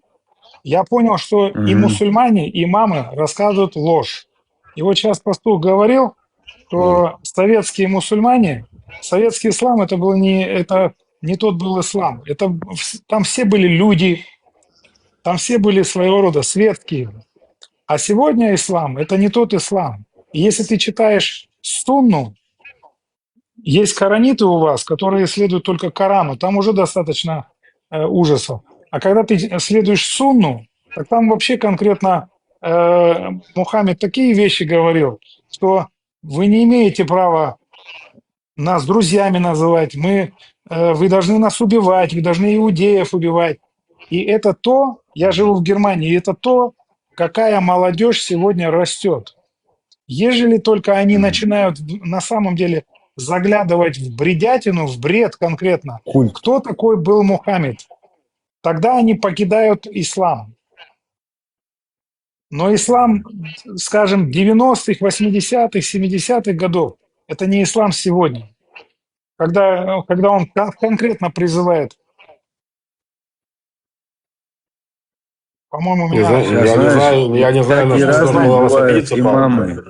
Speaker 5: я понял, что и мусульмане, и имамы рассказывают ложь. И вот сейчас пастух говорил, что советские мусульмане, советский ислам, это не тот был ислам. Там все были люди, там все были своего рода светские. А сегодня ислам – это не тот ислам. И если ты читаешь Сунну, есть кораниты у вас, которые следуют только Корану, там уже достаточно ужасов. А когда ты следуешь Сунну, так там вообще конкретно Мухаммед такие вещи говорил, что вы не имеете права нас друзьями называть, вы должны нас убивать, вы должны иудеев убивать. И это то, я живу в Германии, и это то, какая молодежь сегодня растет. Ежели только они начинают на самом деле заглядывать в бредятину, в бред конкретно, кто такой был Мухаммед, тогда они покидают ислам. Но ислам, скажем, 90-х, 80-х, 70-х годов, это не ислам сегодня. Когда он конкретно призывает, по-моему,
Speaker 11: Я не знаю, на что сторону у вас обидеться,
Speaker 18: имамы.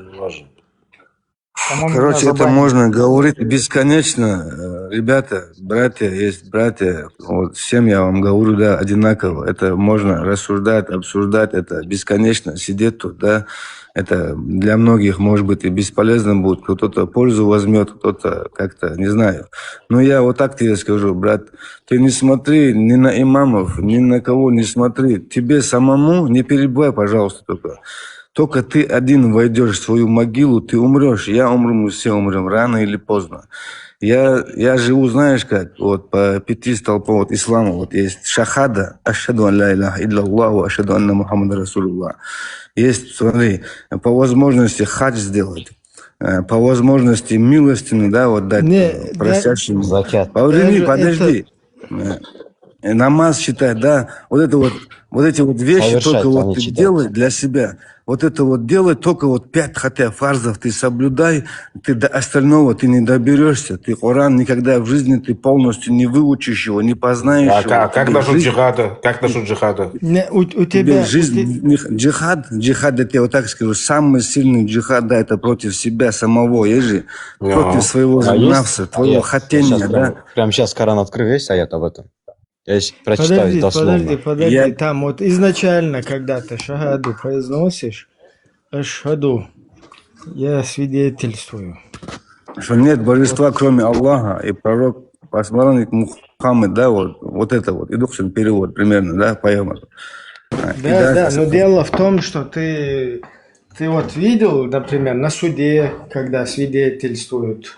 Speaker 18: Короче, это можно говорить бесконечно. Ребята, братья, есть братья. Вот всем я вам говорю, да, одинаково. Это можно рассуждать, обсуждать, это бесконечно. Сидеть тут, да, это для многих, может быть, и бесполезно будет. Кто-то пользу возьмет, кто-то как-то, не знаю. Но я вот так тебе скажу, брат, ты не смотри ни на имамов, ни на кого не смотри. Тебе самому не перебивай, пожалуйста, только. Только ты один войдешь в свою могилу, ты умрешь. Я умру, мы все умрем, рано или поздно. Я живу, знаешь как, вот по 5 столпам вот ислама, вот есть шахада, ашхаду ан ла илляха илляллаху, ашхаду анна Мухаммада Расулуллах. Есть, смотри, по возможности хадж сделать, по возможности милостину, да, вот дать просящим. Подожди. Намаз читать, да, вот эти вот вещи совершать только вот ты делай для себя. Вот это вот делай, только вот 5 хотя фарзов ты соблюдай, ты до остального ты не доберешься. Ты Коран никогда в жизни ты полностью не выучишь его, не познаешь его.
Speaker 11: Как насчет джихада? Как насчет джихада?
Speaker 1: У тебя
Speaker 18: жизнь, джихад, я тебе вот так скажу, самый сильный джихад, да, это против себя самого, есть же, против своего навса, твоего хотения, да.
Speaker 7: Прямо сейчас Коран открыл, есть аят об этом? Я прочитаю дословно.
Speaker 1: Подожди, там вот изначально, когда ты шахаду произносишь, ашхаду, я свидетельствую.
Speaker 18: Что нет божества, кроме Аллаха, и пророк, посланник Мухаммед, да, вот это вот, идущий перевод примерно, да, поем.
Speaker 1: Да, но дело в том, что ты вот видел, например, на суде, когда свидетельствуют,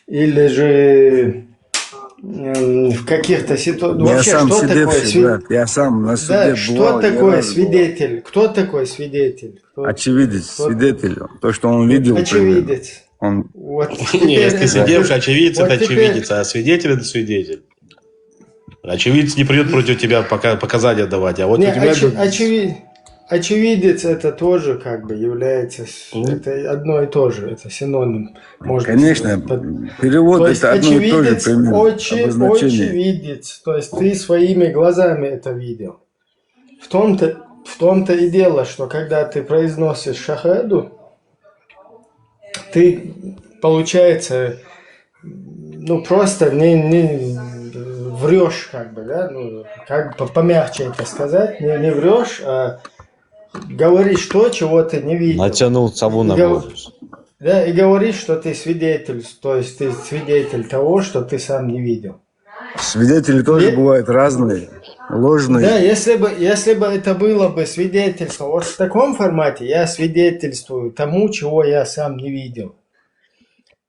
Speaker 1: или же в каких-то ситуациях.
Speaker 18: Я сам сидевший, брат, я сам на суде
Speaker 1: да,
Speaker 18: бывал.
Speaker 1: Что такое свидетель? Кто такой свидетель?
Speaker 18: Очевидец, свидетель. То, что он видел.
Speaker 1: Очевидец.
Speaker 11: Вот. Не, если сидевший очевидец, это очевидец, а свидетель это свидетель. Очевидец не придет против тебя показания давать, а вот
Speaker 1: не,
Speaker 11: у тебя...
Speaker 1: Очевидец это тоже как бы является, это одно и то же, это синоним. Можно
Speaker 18: конечно, перевод
Speaker 1: то
Speaker 18: это одно и то же примерно,
Speaker 1: очевидец, то есть ты своими глазами это видел. В том-то и дело, что когда ты произносишь шахаду, ты, получается, просто врешь, как бы, да, ну, как бы помягче это сказать, не врешь, а говоришь то, чего ты не видел.
Speaker 7: Натянул сову на
Speaker 1: И гов-
Speaker 7: голову.
Speaker 1: Да, и говоришь, что ты свидетель, то есть ты свидетель того, что ты сам не видел.
Speaker 18: Свидетели тоже бывают разные,
Speaker 1: Да,
Speaker 18: ложные.
Speaker 1: если бы это было бы свидетельство, вот в таком формате я свидетельствую тому, чего я сам не видел,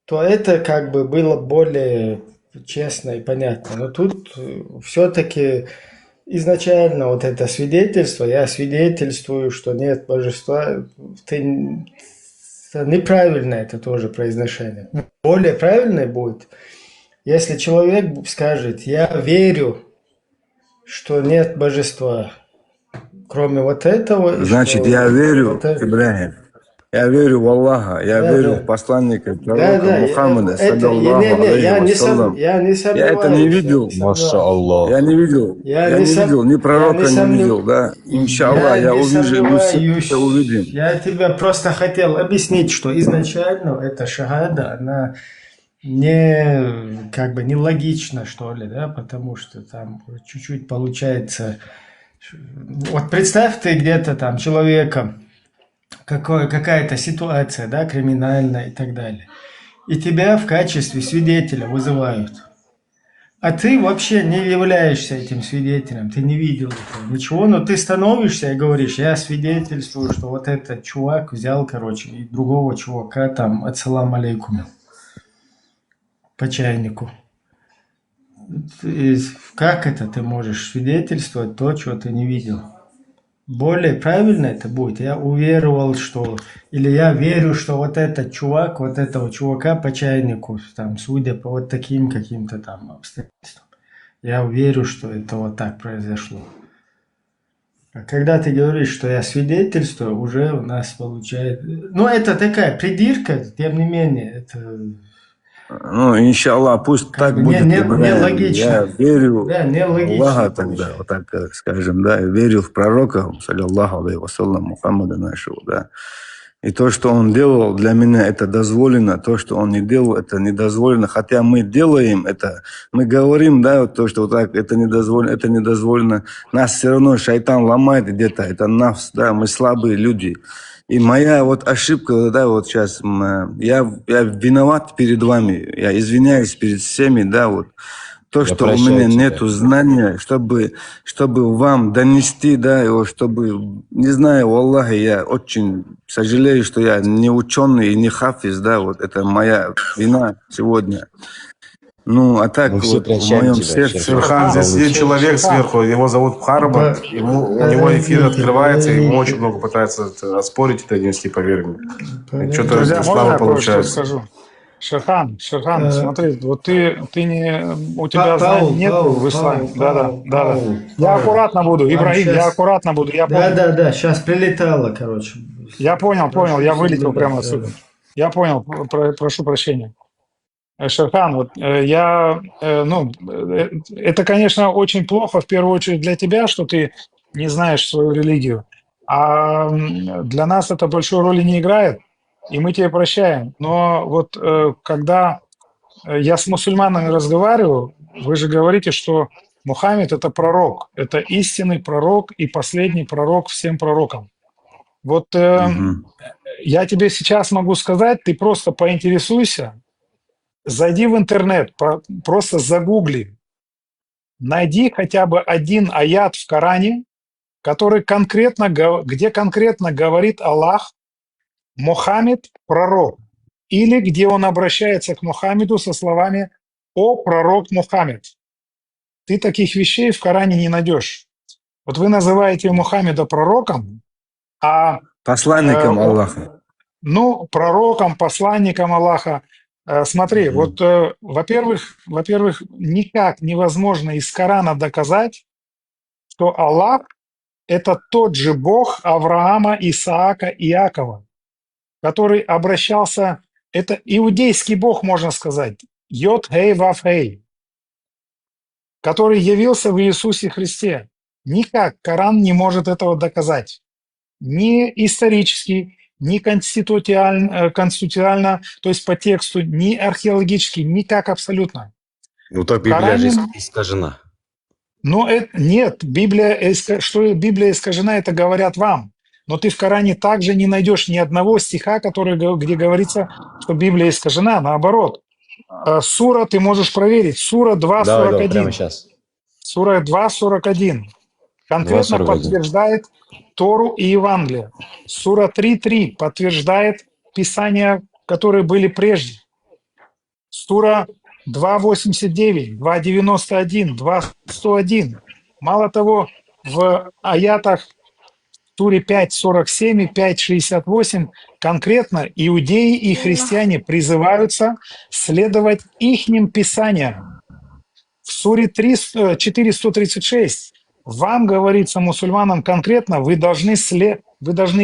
Speaker 1: то это как бы было более честно и понятно. Но тут все-таки изначально вот это свидетельство, я свидетельствую, что нет божества, это неправильно это тоже произношение. Более правильное будет, если человек скажет, я верю, что нет божества, кроме вот этого.
Speaker 18: Значит,
Speaker 1: что
Speaker 18: я верю,
Speaker 1: вот это-
Speaker 18: Ибрагим, я верю в Аллаха, я
Speaker 1: Да,
Speaker 18: верю
Speaker 1: да.
Speaker 18: в посланника,
Speaker 1: Да,
Speaker 18: пророка
Speaker 1: да,
Speaker 18: Мухаммада,
Speaker 1: это,
Speaker 18: саллаллаху алейхи
Speaker 1: я не
Speaker 18: вассалям.
Speaker 1: сомневаюсь.
Speaker 18: Я это не видел,
Speaker 7: Маша Аллах.
Speaker 18: я не видел,
Speaker 1: Я
Speaker 18: я
Speaker 1: не
Speaker 18: не
Speaker 1: сом-
Speaker 18: видел, ни
Speaker 1: я
Speaker 18: пророка
Speaker 1: не
Speaker 18: не
Speaker 1: сомнев-
Speaker 18: видел, да. Иншаллах, я
Speaker 1: не
Speaker 18: увижу, и мы все
Speaker 1: сомневаюсь.
Speaker 18: это увидим.
Speaker 1: Я тебе просто хотел объяснить, что изначально эта шахада, она не как бы нелогична, что ли, да, потому что там чуть-чуть получается. Вот представь ты где-то там человека, какая-то ситуация, да, криминальная и так далее, и тебя в качестве свидетеля вызывают. А ты вообще не являешься этим свидетелем, ты не видел этого, ничего, но ты становишься и говоришь, я свидетельствую, что вот этот чувак взял, короче, и другого чувака там ассалам алейкум по чайнику. И как это ты можешь свидетельствовать то, чего ты не видел? Более правильно это будет. Я уверовал, что... Или я верю, что вот этот чувак, вот этого чувака по чайнику, там, судя по вот таким каким-то там обстоятельствам, я верю, что это вот так произошло. А когда ты говоришь, что я свидетельствую, уже у нас получается... Ну, это такая придирка, тем не менее, это...
Speaker 18: Ну, иншаллах, пусть так
Speaker 1: бы
Speaker 18: будет, Ибрагим.
Speaker 1: нелогично.
Speaker 18: Я верю
Speaker 1: Да,
Speaker 18: в
Speaker 1: нелогично
Speaker 18: Аллаха тогда,
Speaker 1: получается.
Speaker 18: вот так скажем, да, я верю в пророка, саллаллаху алейхи вассалям, Мухаммада нашего, да. И то, что он делал, для меня это дозволено, то, что он не делал, это не дозволено. Хотя мы делаем это, мы говорим, да, вот то, что вот так, это не дозволено. Нас все равно шайтан ломает где-то, это нафс, да, мы слабые люди. И моя вот ошибка, да, вот сейчас, я виноват перед вами, я извиняюсь перед всеми, да, вот. То,
Speaker 7: Я
Speaker 18: что у
Speaker 7: прощаю
Speaker 18: меня
Speaker 7: тебя.
Speaker 18: нету знания, чтобы вам донести, да, его, чтобы, не знаю, Аллах, я очень сожалею, что я не ученый и не хафиз, да, вот это моя вина сегодня. Ну, а так
Speaker 7: Мы все
Speaker 18: вот в
Speaker 7: прощаем
Speaker 18: моем
Speaker 7: тебя,
Speaker 18: сердце...
Speaker 11: Шерхан, здесь сидит человек сверху, его зовут Харбат, у него эфир открывается, ему очень много пытаются оспорить это донести, поверь мне. Что-то
Speaker 5: Друзья, можно
Speaker 11: слабо
Speaker 5: я кое-что
Speaker 11: получается.
Speaker 5: скажу? Шерхан, смотри, вот ты не, у тебя знаний
Speaker 1: Паул,
Speaker 5: нет в исламе. Да. Я аккуратно буду, Ибрагим, я аккуратно буду, я понял.
Speaker 1: Да, сейчас прилетало, короче.
Speaker 5: Я понял, я вылетел прямо
Speaker 1: Да.
Speaker 5: отсюда. Я понял, прошу прощения. Шерхан, вот это, конечно, очень плохо, в первую очередь для тебя, что ты не знаешь свою религию. А для нас это большой роли не играет, и мы тебе прощаем. Но вот когда я с мусульманами разговариваю, вы же говорите, что Мухаммед – это пророк, это истинный пророк и последний пророк всем пророкам. Вот я тебе сейчас могу сказать, ты просто поинтересуйся, зайди в интернет, просто загугли, найди хотя бы один аят в Коране, который где конкретно говорит Аллах, Мухаммед – пророк, или где он обращается к Мухаммеду со словами «О пророк Мухаммед». Ты таких вещей в Коране не найдешь. Вот вы называете Мухаммеда пророком, а...
Speaker 18: Посланником Аллаха.
Speaker 5: Ну, пророком, посланником Аллаха. Смотри, вот, во-первых, никак невозможно из Корана доказать, что Аллах – это тот же Бог Авраама, Исаака и Иакова, который обращался, это иудейский Бог, можно сказать, Йод-Хей-Вав-Хей, который явился в Иисусе Христе. Никак Коран не может этого доказать. Ни исторически, ни конституционально, то есть по тексту, ни археологически, никак абсолютно.
Speaker 7: Ну так
Speaker 5: В
Speaker 7: Библия же
Speaker 5: Коране,
Speaker 7: искажена.
Speaker 5: но нет, что Библия искажена, это говорят вам. Но ты в Коране также не найдешь ни одного стиха, где говорится, что Библия искажена. Наоборот, сура ты можешь проверить. Сура
Speaker 7: Давай, прямо
Speaker 5: 2.41.
Speaker 7: сейчас.
Speaker 5: Сура 2.41 конкретно
Speaker 7: 2.41.
Speaker 5: подтверждает Тору и Евангелие. Сура 3.3 подтверждает Писания, которые были прежде. Сура 2.89, 2.91, 2.101. Мало того, в аятах Суре 5.47 и 5.68 конкретно иудеи и христиане призываются следовать ихним писаниям. В суре 4.136 вам говорится, мусульманам конкретно, вы должны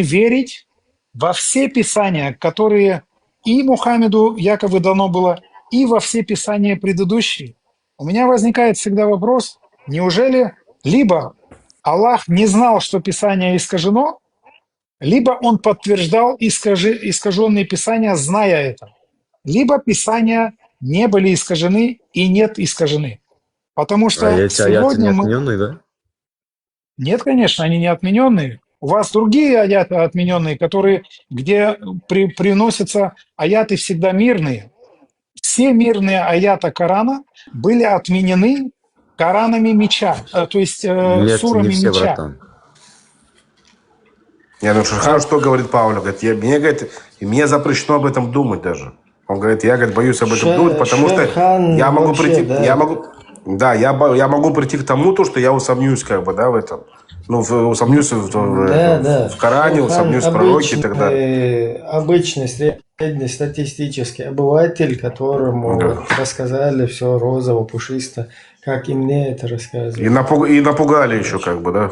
Speaker 5: верить во все писания, которые и Мухаммеду якобы дано было, и во все писания предыдущие. У меня возникает всегда вопрос, неужели либо Аллах не знал, что Писание искажено, либо он подтверждал искаженные Писания, зная это, либо Писания не были искажены и нет искажены. Потому
Speaker 7: А
Speaker 5: что
Speaker 7: эти аяты не
Speaker 5: сегодня мы...
Speaker 7: отмененные, да?
Speaker 5: Нет, конечно, они не отмененные. У вас другие аяты отмененные, где приносятся аяты всегда мирные. Все мирные аяты Корана были отменены Коранами меча, то есть
Speaker 7: Нет, не
Speaker 5: сурами
Speaker 7: все,
Speaker 5: меча.
Speaker 7: братан.
Speaker 11: Я ну Шерхан, что говорит Павел? Говорит, мне запрещено об этом думать даже. Он говорит, я боюсь об этом думать, потому что я могу прийти, я могу прийти к тому, что я усомнюсь в этом. Ну, усомнюсь в Коране, усомнюсь в пророке и так далее.
Speaker 1: Обычный, среднестатистический обыватель, которому рассказали все розово, пушисто, как и мне это рассказывали.
Speaker 11: И напугали еще, да?